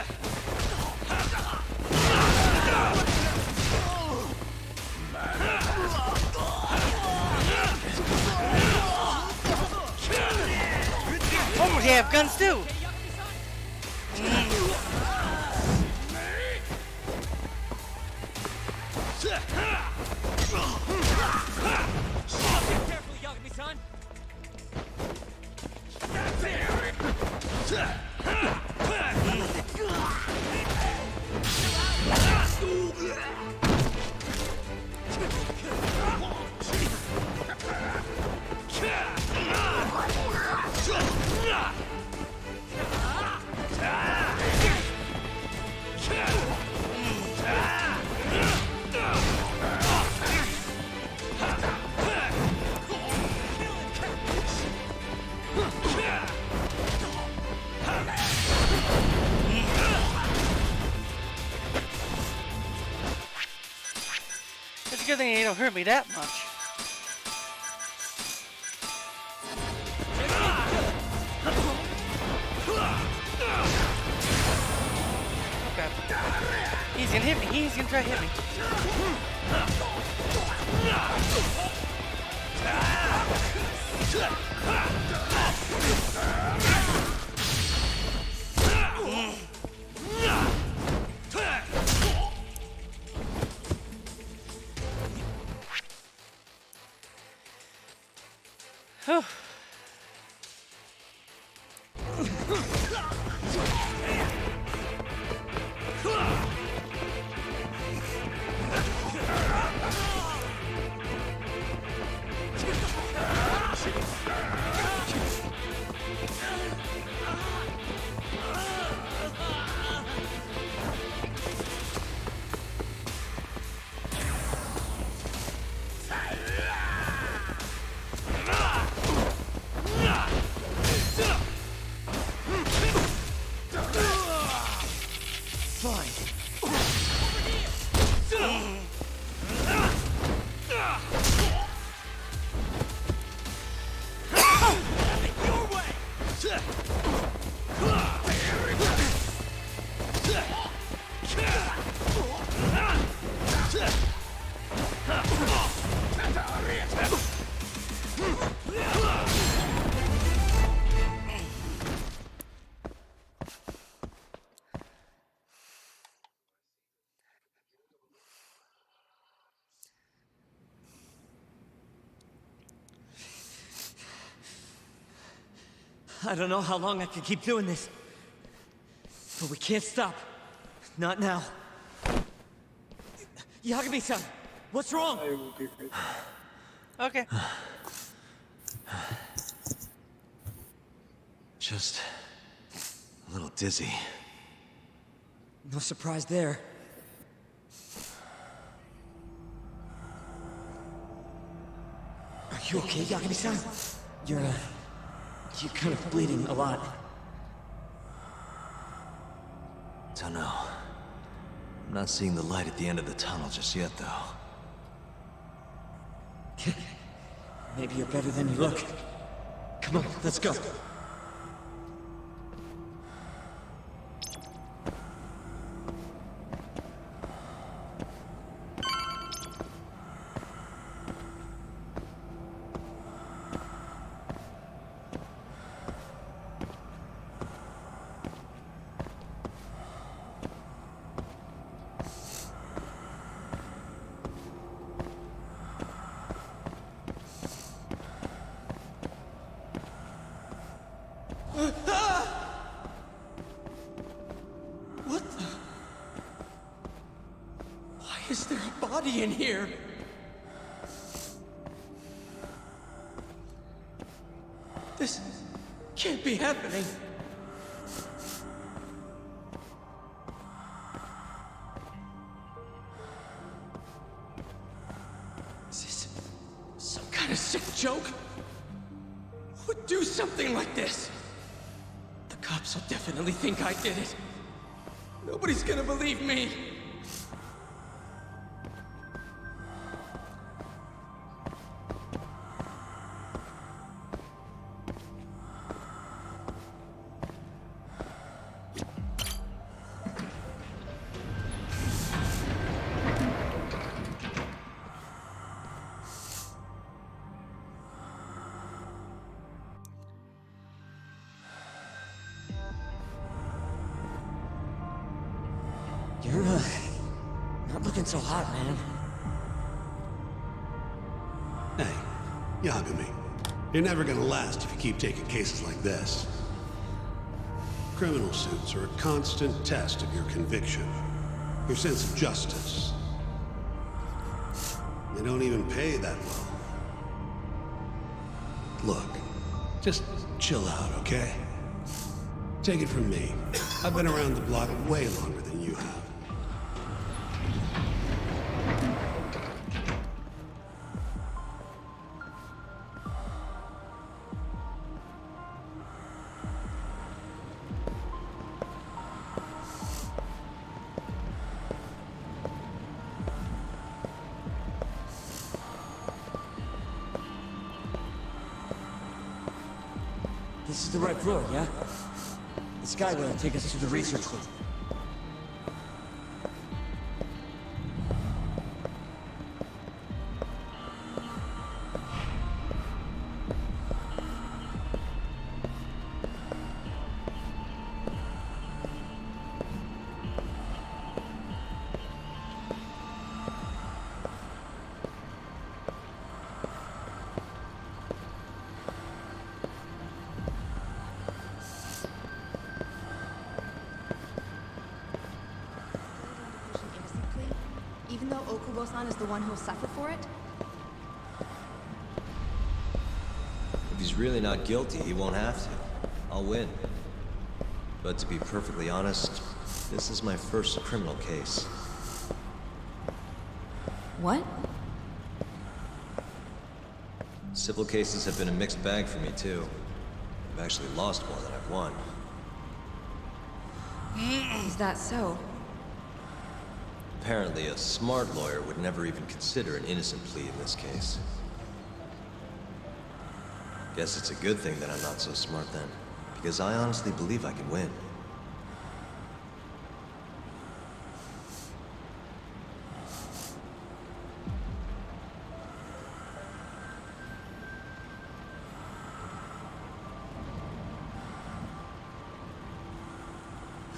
they have guns too. Carefully, Yagami-san. It's a good thing they don't hurt me that much. Okay. He's gonna hit me. He's gonna try to hit me. Whew. I don't know how long I can keep doing this. But we can't stop. Not now. Yagami-san, what's wrong? Okay. Just a little dizzy. No surprise there. Are you okay, Yagami-san? You're kind of bleeding a lot. Dunno. I'm not seeing the light at the end of the tunnel just yet, though. Maybe you're better than you look. Come on, let's go. What the? Why is there a body in here? This can't be happening. Is this some kind of sick joke? Who would do something like this? The cops will definitely think I did it. Nobody's gonna believe me. You're, not looking so hot, man. Hey, Yagami. You're never gonna last if you keep taking cases like this. Criminal suits are a constant test of your conviction, your sense of justice. They don't even pay that well. Look, just chill out, okay? Take it from me. I've been around the block way longer than you have. This is the right floor, yeah? The skyway will take us to the research room. Even though Okubo-san is the one who'll suffer for it? If he's really not guilty, he won't have to. I'll win. But to be perfectly honest, this is my first criminal case. What? Civil cases have been a mixed bag for me, too. I've actually lost more than I've won. Is that so? Apparently, a smart lawyer would never even consider an innocent plea in this case. Guess it's a good thing that I'm not so smart then, because I honestly believe I can win.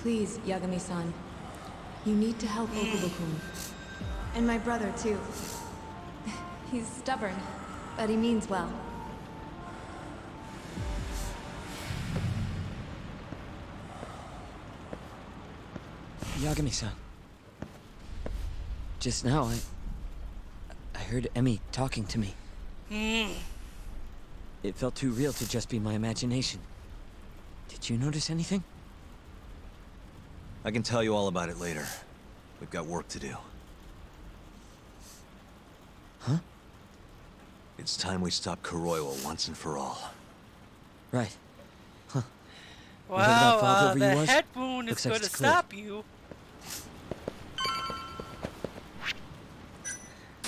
Please, Yagami-san. You need to help Okubo-kun. And my brother, too. He's stubborn, but he means well. Yagami-san. Just now, I heard Emmy talking to me. It felt too real to just be my imagination. Did you notice anything? I can tell you all about it later. We've got work to do. Huh? It's time we stop Kuroiwa once and for all. Right. Huh. Wow, the head wound is going to stop you.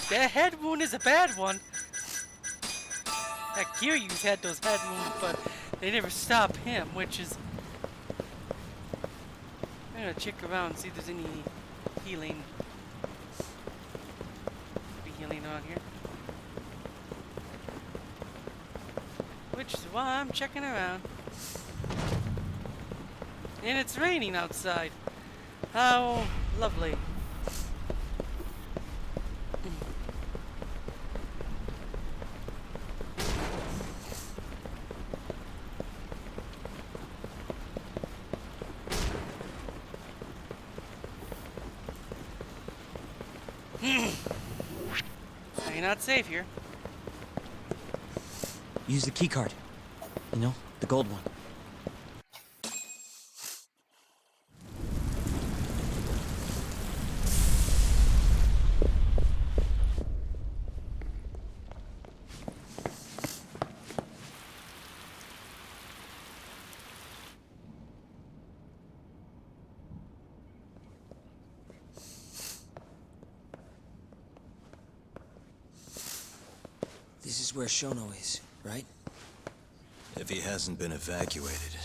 The head wound is a bad one. That Kiryu's had those head wounds, but they never stop him, which is... I'm gonna check around and see if there's any healing. Be healing around here. Which is why I'm checking around. And it's raining outside. How lovely. You're not safe here. Use the keycard. You know, the gold one. This is where Shono is, right? If he hasn't been evacuated.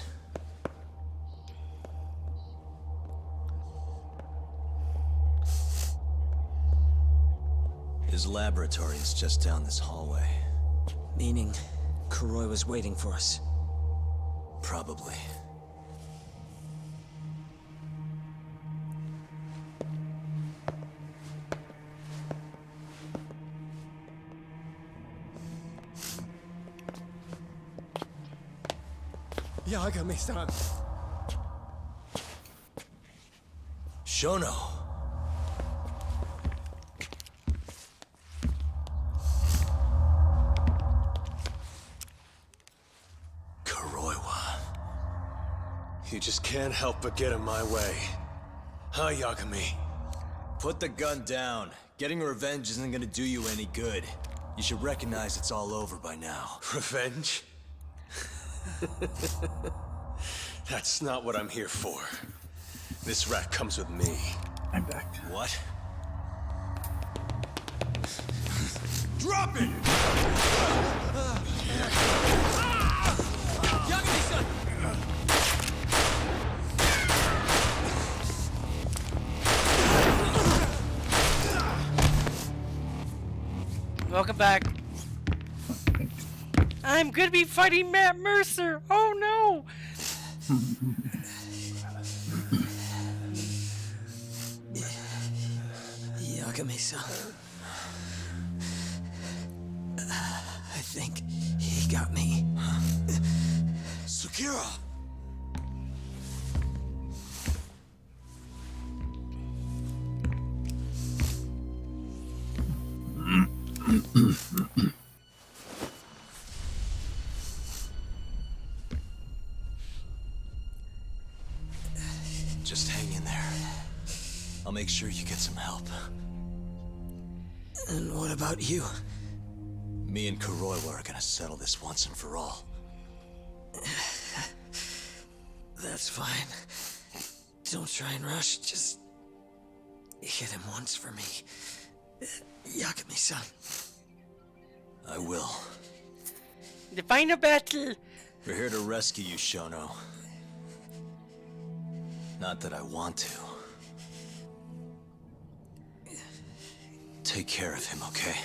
His laboratory is just down this hallway. Meaning, Kuroi was waiting for us. Probably. Yagami-san. Shono. Kuroiwa. You just can't help but get in my way. Huh, Yagami? Put the gun down. Getting revenge isn't gonna do you any good. You should recognize it's all over by now. Revenge? That's not what I'm here for. This rat comes with me. I'm back. What? Drop it! Yagami-san! Welcome back. I'm gonna be fighting Matt Mercer. Oh no! Yagami-san. I think he got me. Sukira! Just hang in there. I'll make sure you get some help. And what about you? Me and Kuroiwa are gonna settle this once and for all. That's fine. Don't try and rush, just hit him once for me. Yagami-san. I will. The final battle. We're here to rescue you, Shono. Not that I want to. Take care of him, okay?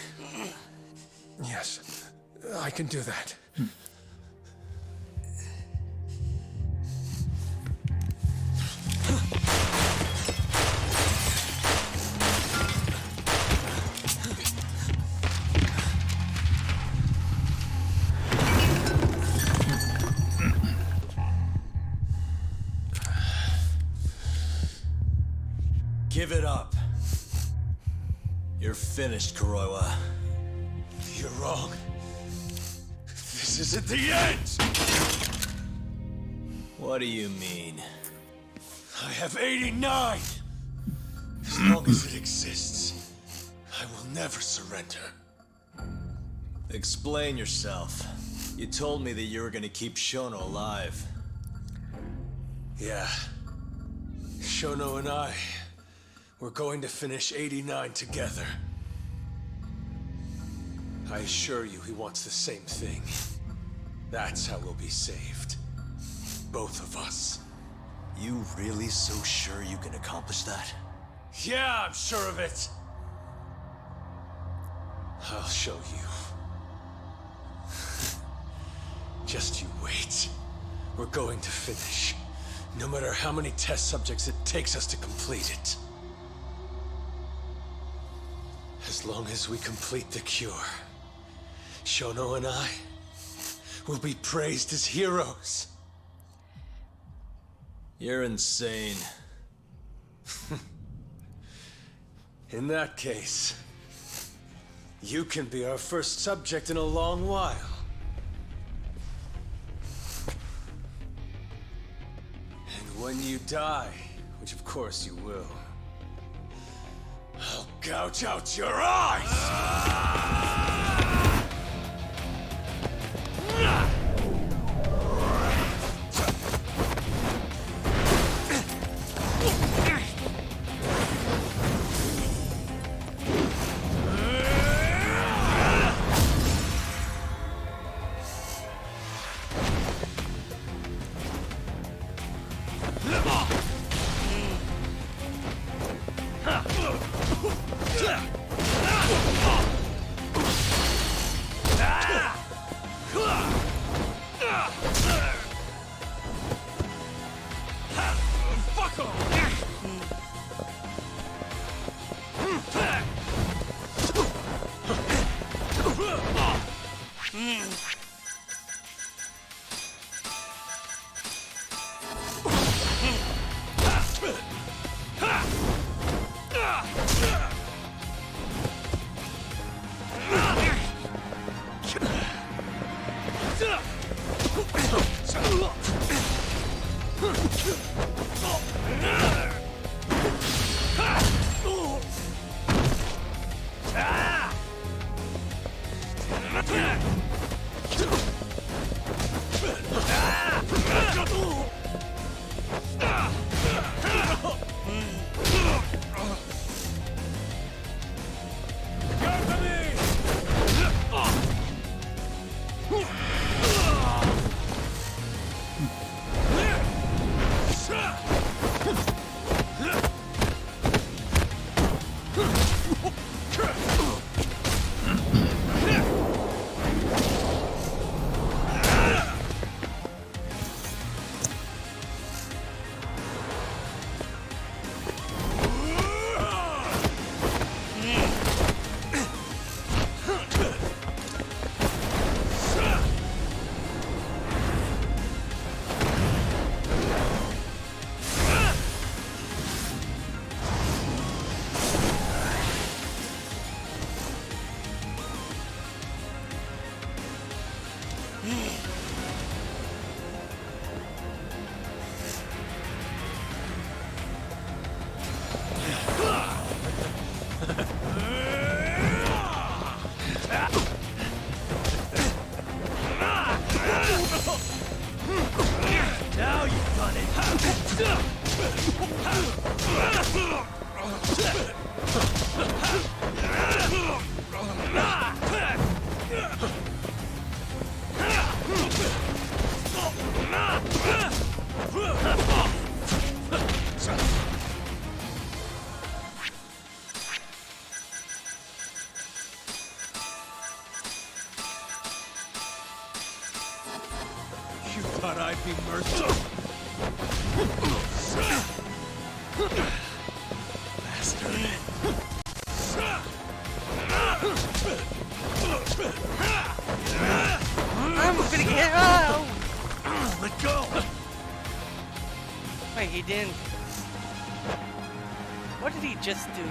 Yes, I can do that. Give it up. You're finished, Kuroiwa. You're wrong. This isn't the end! What do you mean? I have 89! As long as it exists, I will never surrender. Explain yourself. You told me that you were gonna keep Shono alive. Yeah. Shono and I, we're going to finish 89 together. I assure you he wants the same thing. That's how we'll be saved. Both of us. You really so sure you can accomplish that? Yeah, I'm sure of it. I'll show you. Just you wait. We're going to finish. No matter how many test subjects it takes us to complete it. As long as we complete the cure, Shono and I will be praised as heroes. You're insane. In that case, you can be our first subject in a long while. And when you die, which of course you will, I'll gouge out your eyes! Now you've done You thought I'd be merciful? I'm gonna get out! Let go! Wait, he didn't. What did he just do?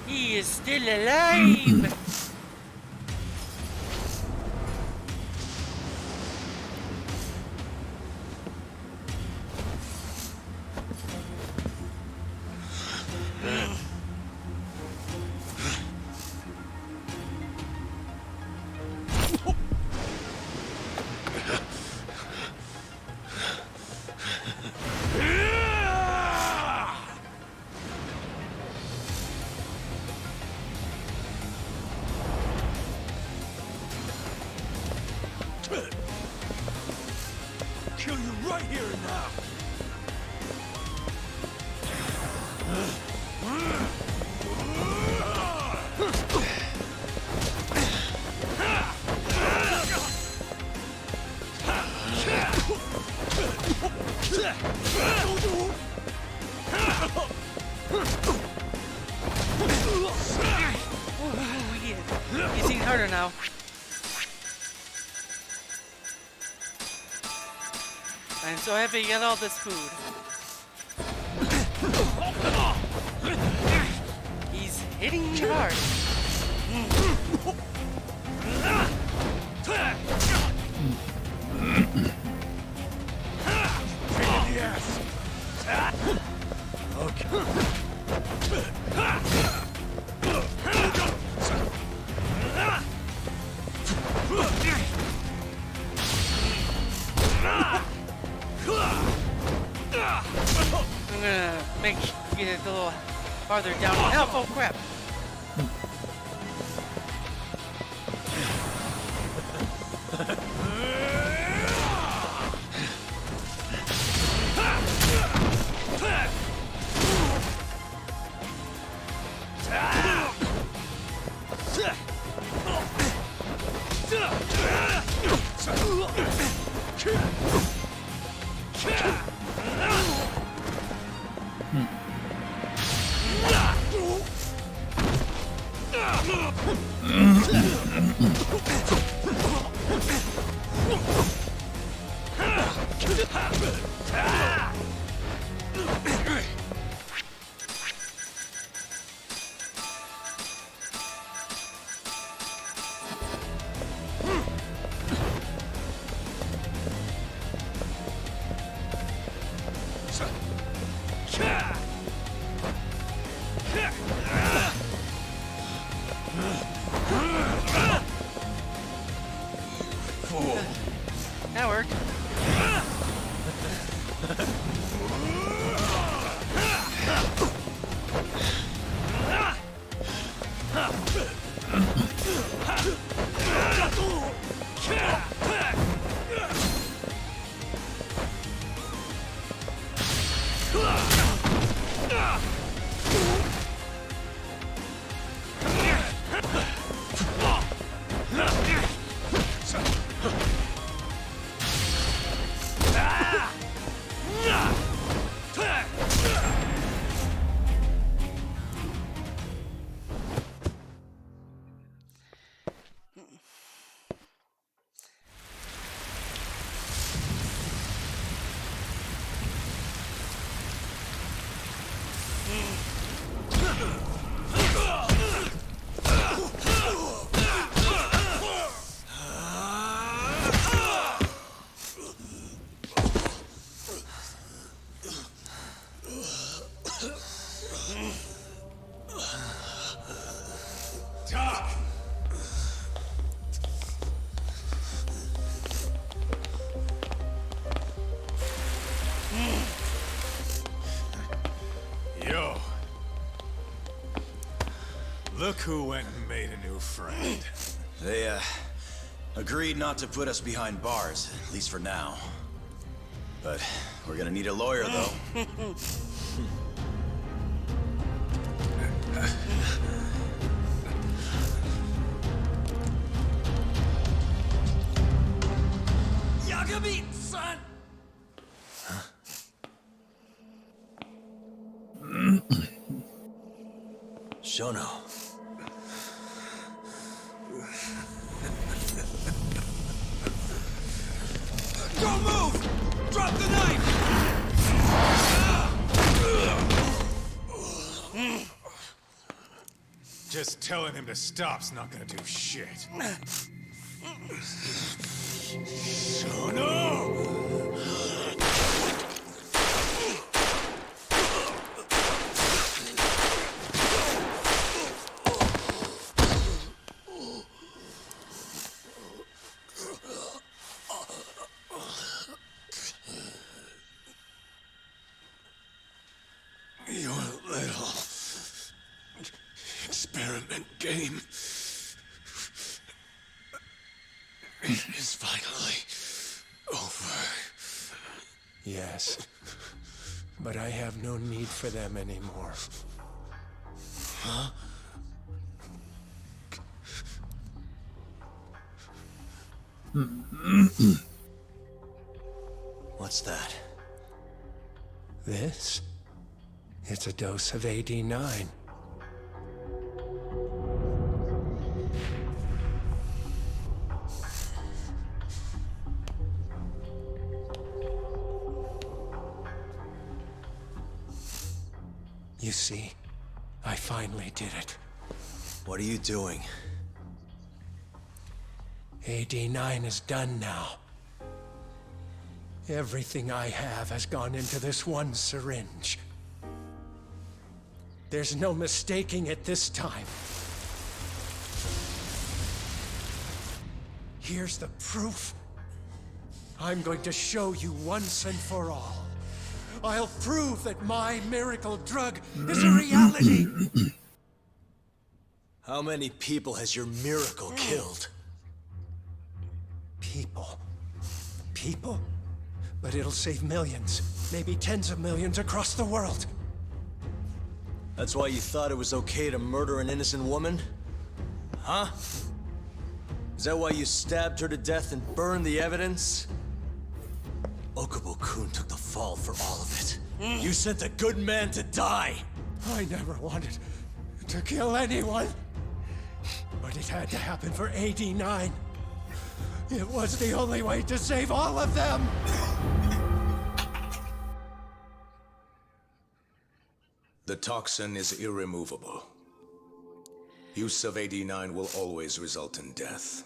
He is still alive! here now. He's eating harder now. I'm so happy you got all this food. He's hitting me hard. I'm gonna make get it a little farther down. Help! Oh crap! That worked. Yo. Look who went and made a new friend. They, agreed not to put us behind bars, at least for now. But we're gonna need a lawyer, though. Yagami, son! Shono. Don't move! Drop the knife! Just telling him to stop's not gonna do shit. Your little experiment game is finally over. Yeah. Yes. But I have no need for them anymore. Huh? What's that? This? It's a dose of AD9. You see, I finally did it. What are you doing? AD9 is done now. Everything I have has gone into this one syringe. There's no mistaking it this time. Here's the proof. I'm going to show you once and for all. I'll prove that my miracle drug is a reality! How many people has your miracle killed? People. People? But it'll save millions, maybe tens of millions across the world. That's why you thought it was okay to murder an innocent woman? Huh? Is that why you stabbed her to death and burned the evidence? Okubo-kun took the fall for all of it. You sent a good man to die! I never wanted to kill anyone. But it had to happen for AD9. It was the only way to save all of them! The toxin is irremovable. Use of AD9 will always result in death.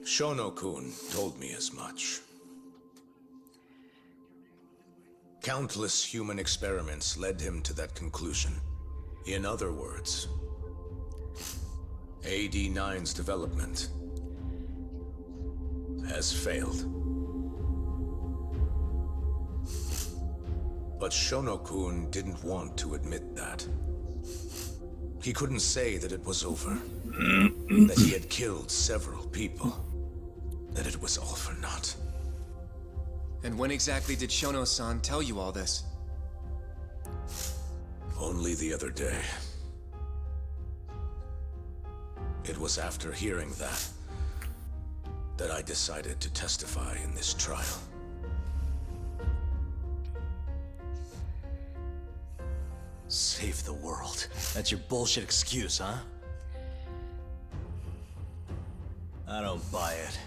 Shono-kun told me as much. Countless human experiments led him to that conclusion. In other words, AD9's development has failed. But Shono-kun didn't want to admit that. He couldn't say that it was over, that he had killed several people, that it was all for naught. And when exactly did Shono-san tell you all this? Only the other day. It was after hearing that I decided to testify in this trial. Save the world. That's your bullshit excuse, huh? I don't buy it.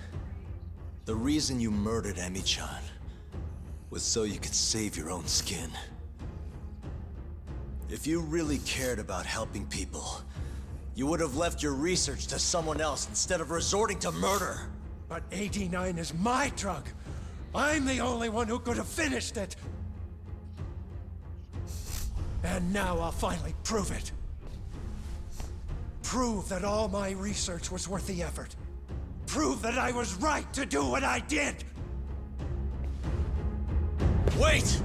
The reason you murdered Emi-chan was so you could save your own skin. If you really cared about helping people, you would have left your research to someone else instead of resorting to murder. But AD9 is my drug. I'm the only one who could have finished it. And now I'll finally prove it. Prove that all my research was worth the effort. Prove that I was right to do what I did! Wait!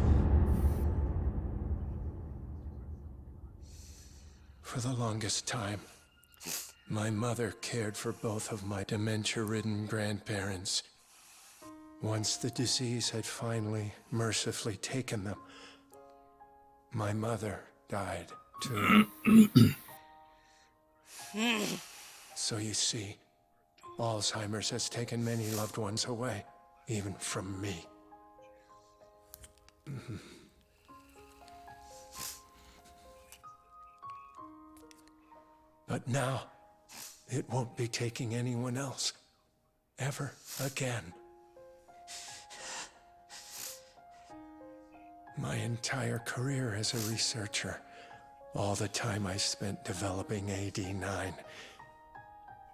For the longest time, my mother cared for both of my dementia-ridden grandparents. Once the disease had finally, mercifully taken them, my mother died, too. So you see, Alzheimer's has taken many loved ones away, even from me. But now, it won't be taking anyone else, ever again. My entire career as a researcher, all the time I spent developing AD9,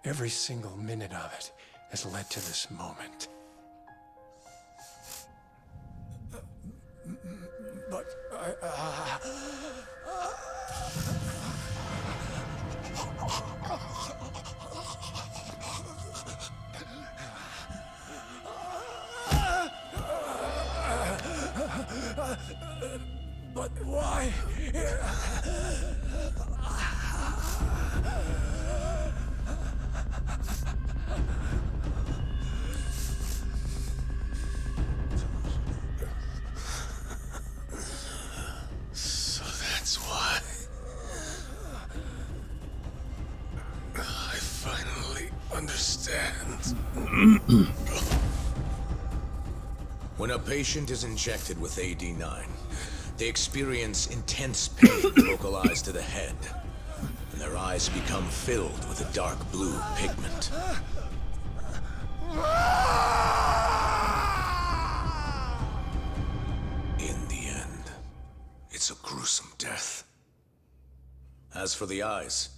every single minute of it has led to this moment. But but why? When a patient is injected with AD9, they experience intense pain localized to the head, and their eyes become filled with a dark blue pigment. In the end, it's a gruesome death. As for the eyes,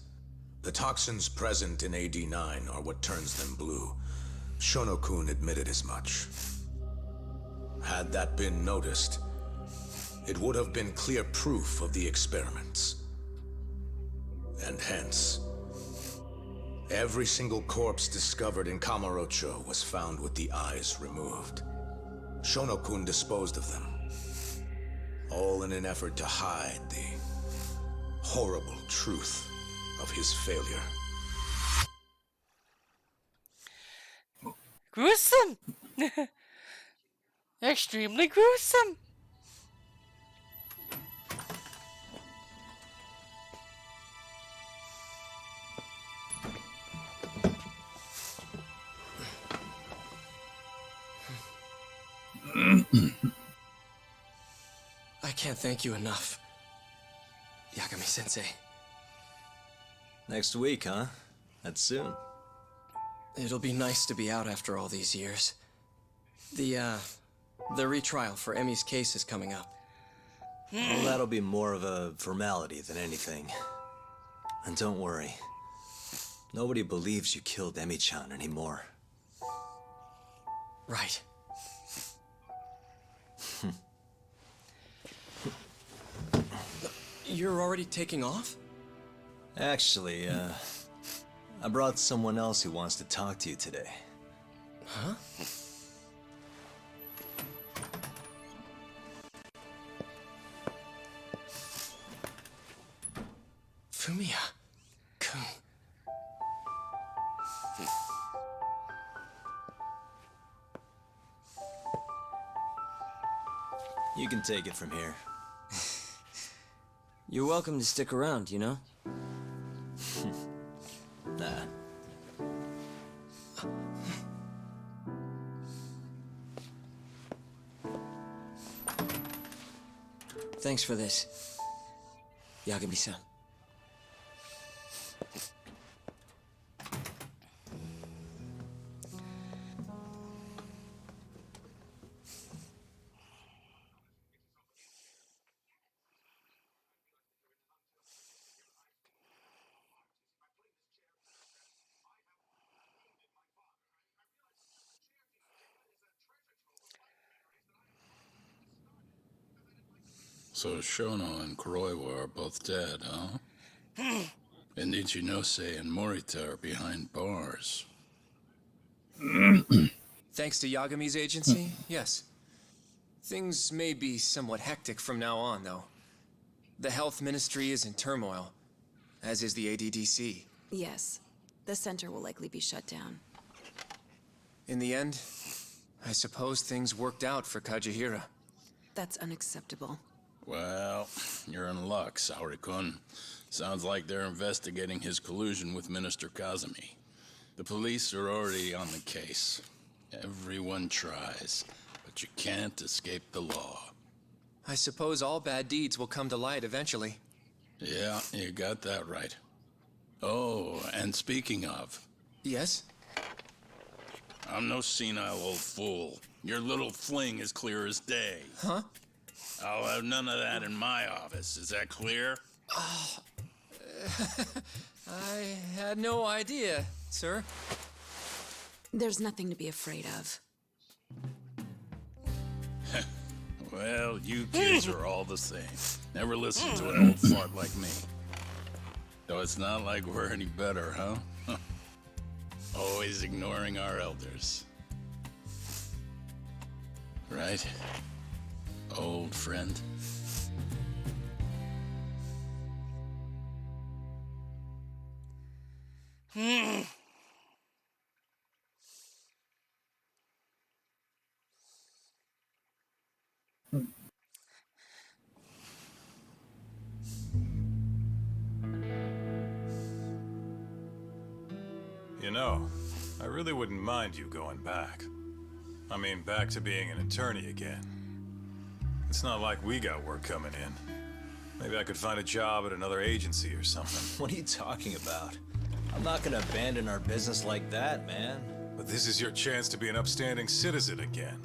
the toxins present in AD9 are what turns them blue. Shono-kun admitted as much. Had that been noticed, it would have been clear proof of the experiments. And hence, every single corpse discovered in Kamurocho was found with the eyes removed. Shono-kun disposed of them, all in an effort to hide the horrible truth of his failure. Gruesome! Extremely gruesome! I can't thank you enough, Yagami-sensei. Next week, huh? That's soon. It'll be nice to be out after all these years. The retrial for Emmy's case is coming up. Well, that'll be more of a formality than anything. And don't worry. Nobody believes you killed Emmy-chan anymore. Right. You're already taking off? Actually, I brought someone else who wants to talk to you today. Huh? Fumiya-kun. You can take it from here. You're welcome to stick around, you know? Nah. Thanks for this, Yagami-san. So Shono and Kuroiwa are both dead, huh? And Ichinose and Morita are behind bars. Thanks to Yagami's agency, yes. Things may be somewhat hectic from now on, though. The health ministry is in turmoil, as is the ADDC. Yes. The center will likely be shut down. In the end, I suppose things worked out for Kajihira. That's unacceptable. Well, you're in luck, Saori-kun. Sounds like they're investigating his collusion with Minister Kazumi. The police are already on the case. Everyone tries, but you can't escape the law. I suppose all bad deeds will come to light eventually. Yeah, you got that right. Oh, and speaking of... Yes? I'm no senile old fool. Your little fling is clear as day. Huh? I'll have none of that in my office. Is that clear? Oh, I had no idea, sir. There's nothing to be afraid of. Well, you kids are all the same. Never listen to an old fart like me. Though it's not like we're any better, huh? Always ignoring our elders. Right? Old friend. You know, I really wouldn't mind you going back. I mean, back to being an attorney again. It's not like we got work coming in. Maybe I could find a job at another agency or something. What are you talking about? I'm not gonna abandon our business like that, man. But this is your chance to be an upstanding citizen again.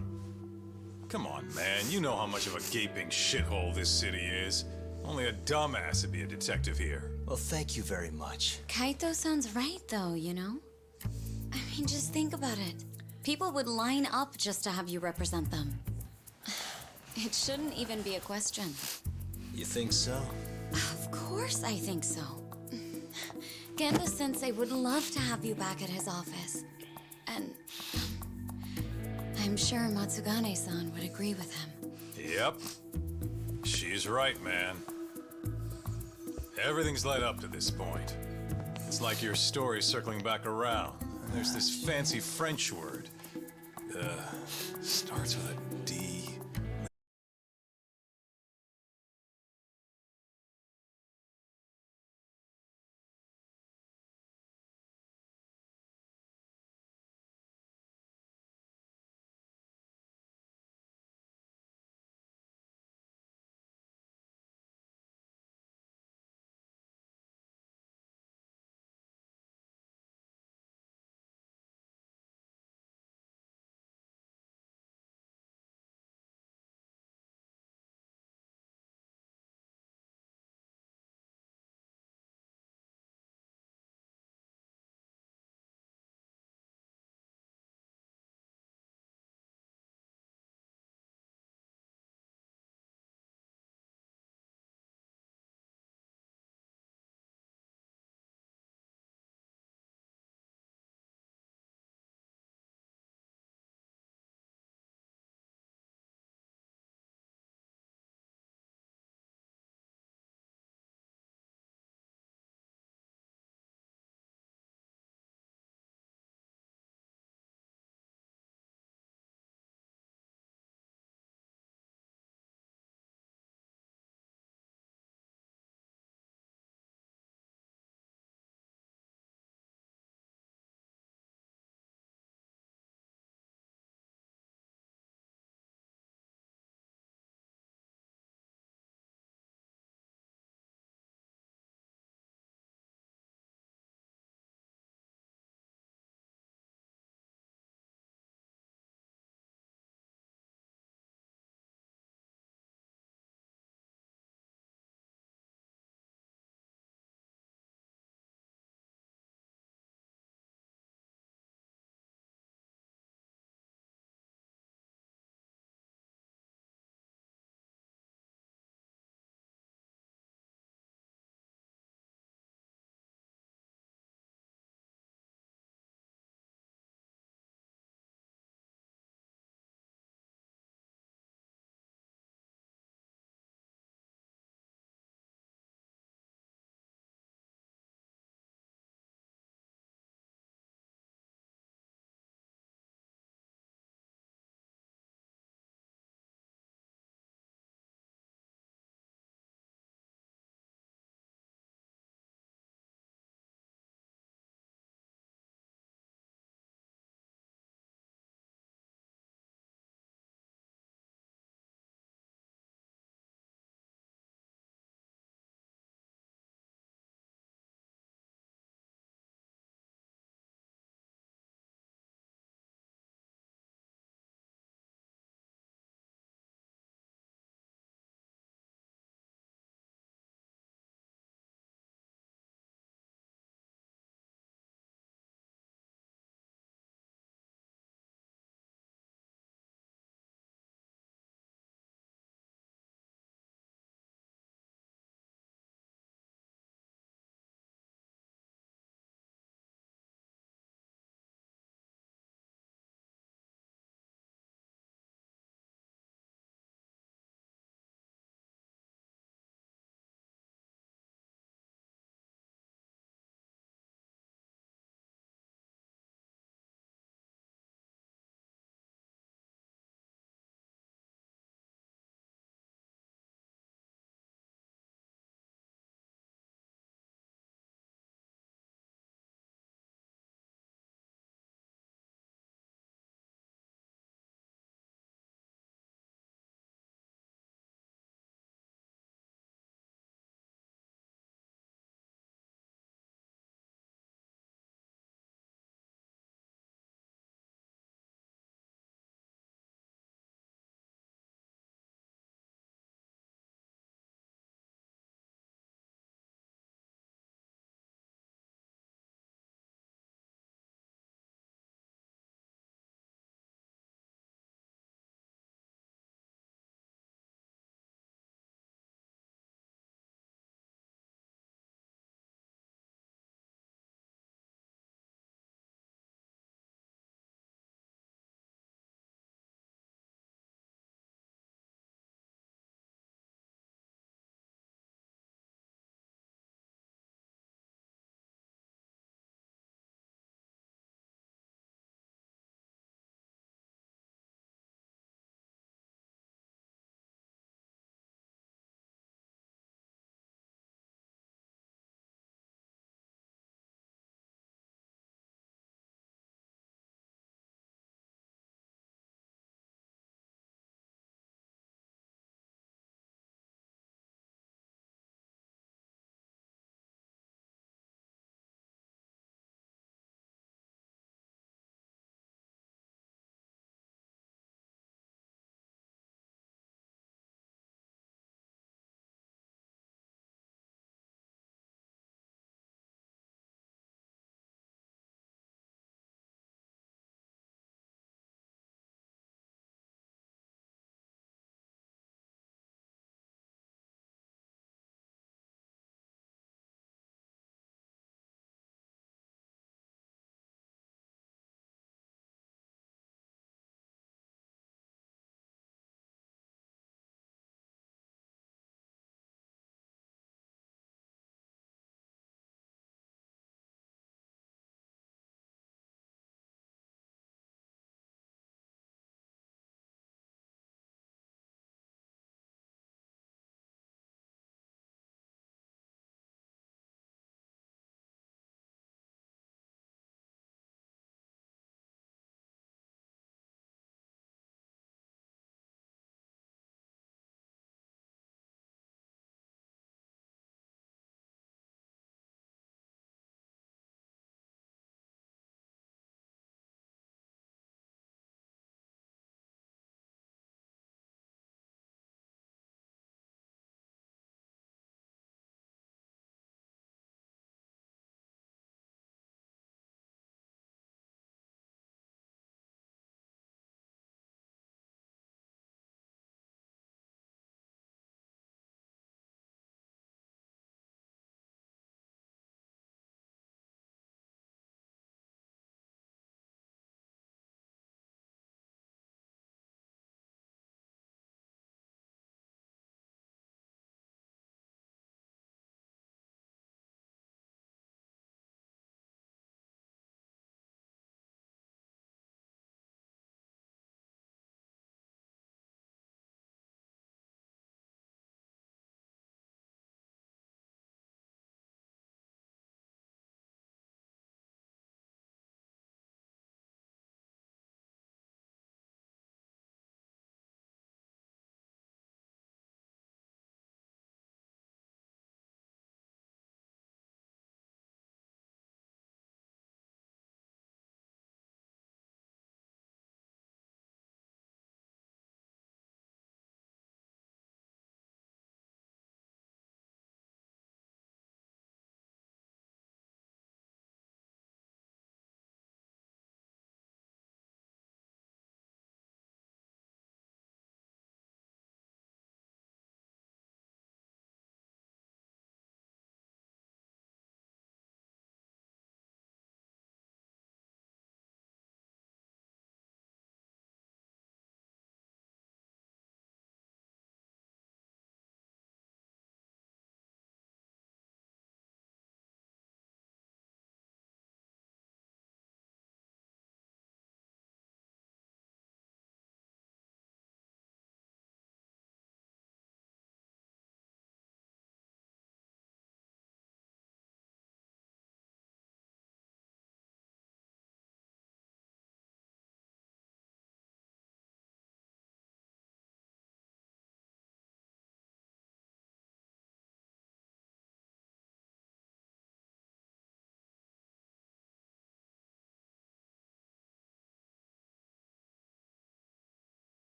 Come on, man. You know how much of a gaping shithole this city is. Only a dumbass would be a detective here. Well, thank you very much. Kaito sounds right, though, you know? I mean, just think about it. People would line up just to have you represent them. It shouldn't even be a question. You think so? Of course I think so. Genda-sensei would love to have you back at his office. And I'm sure Matsugane-san would agree with him. Yep. She's right, man. Everything's led up to this point. It's like your story's circling back around. And there's this fancy French word. Starts with a D.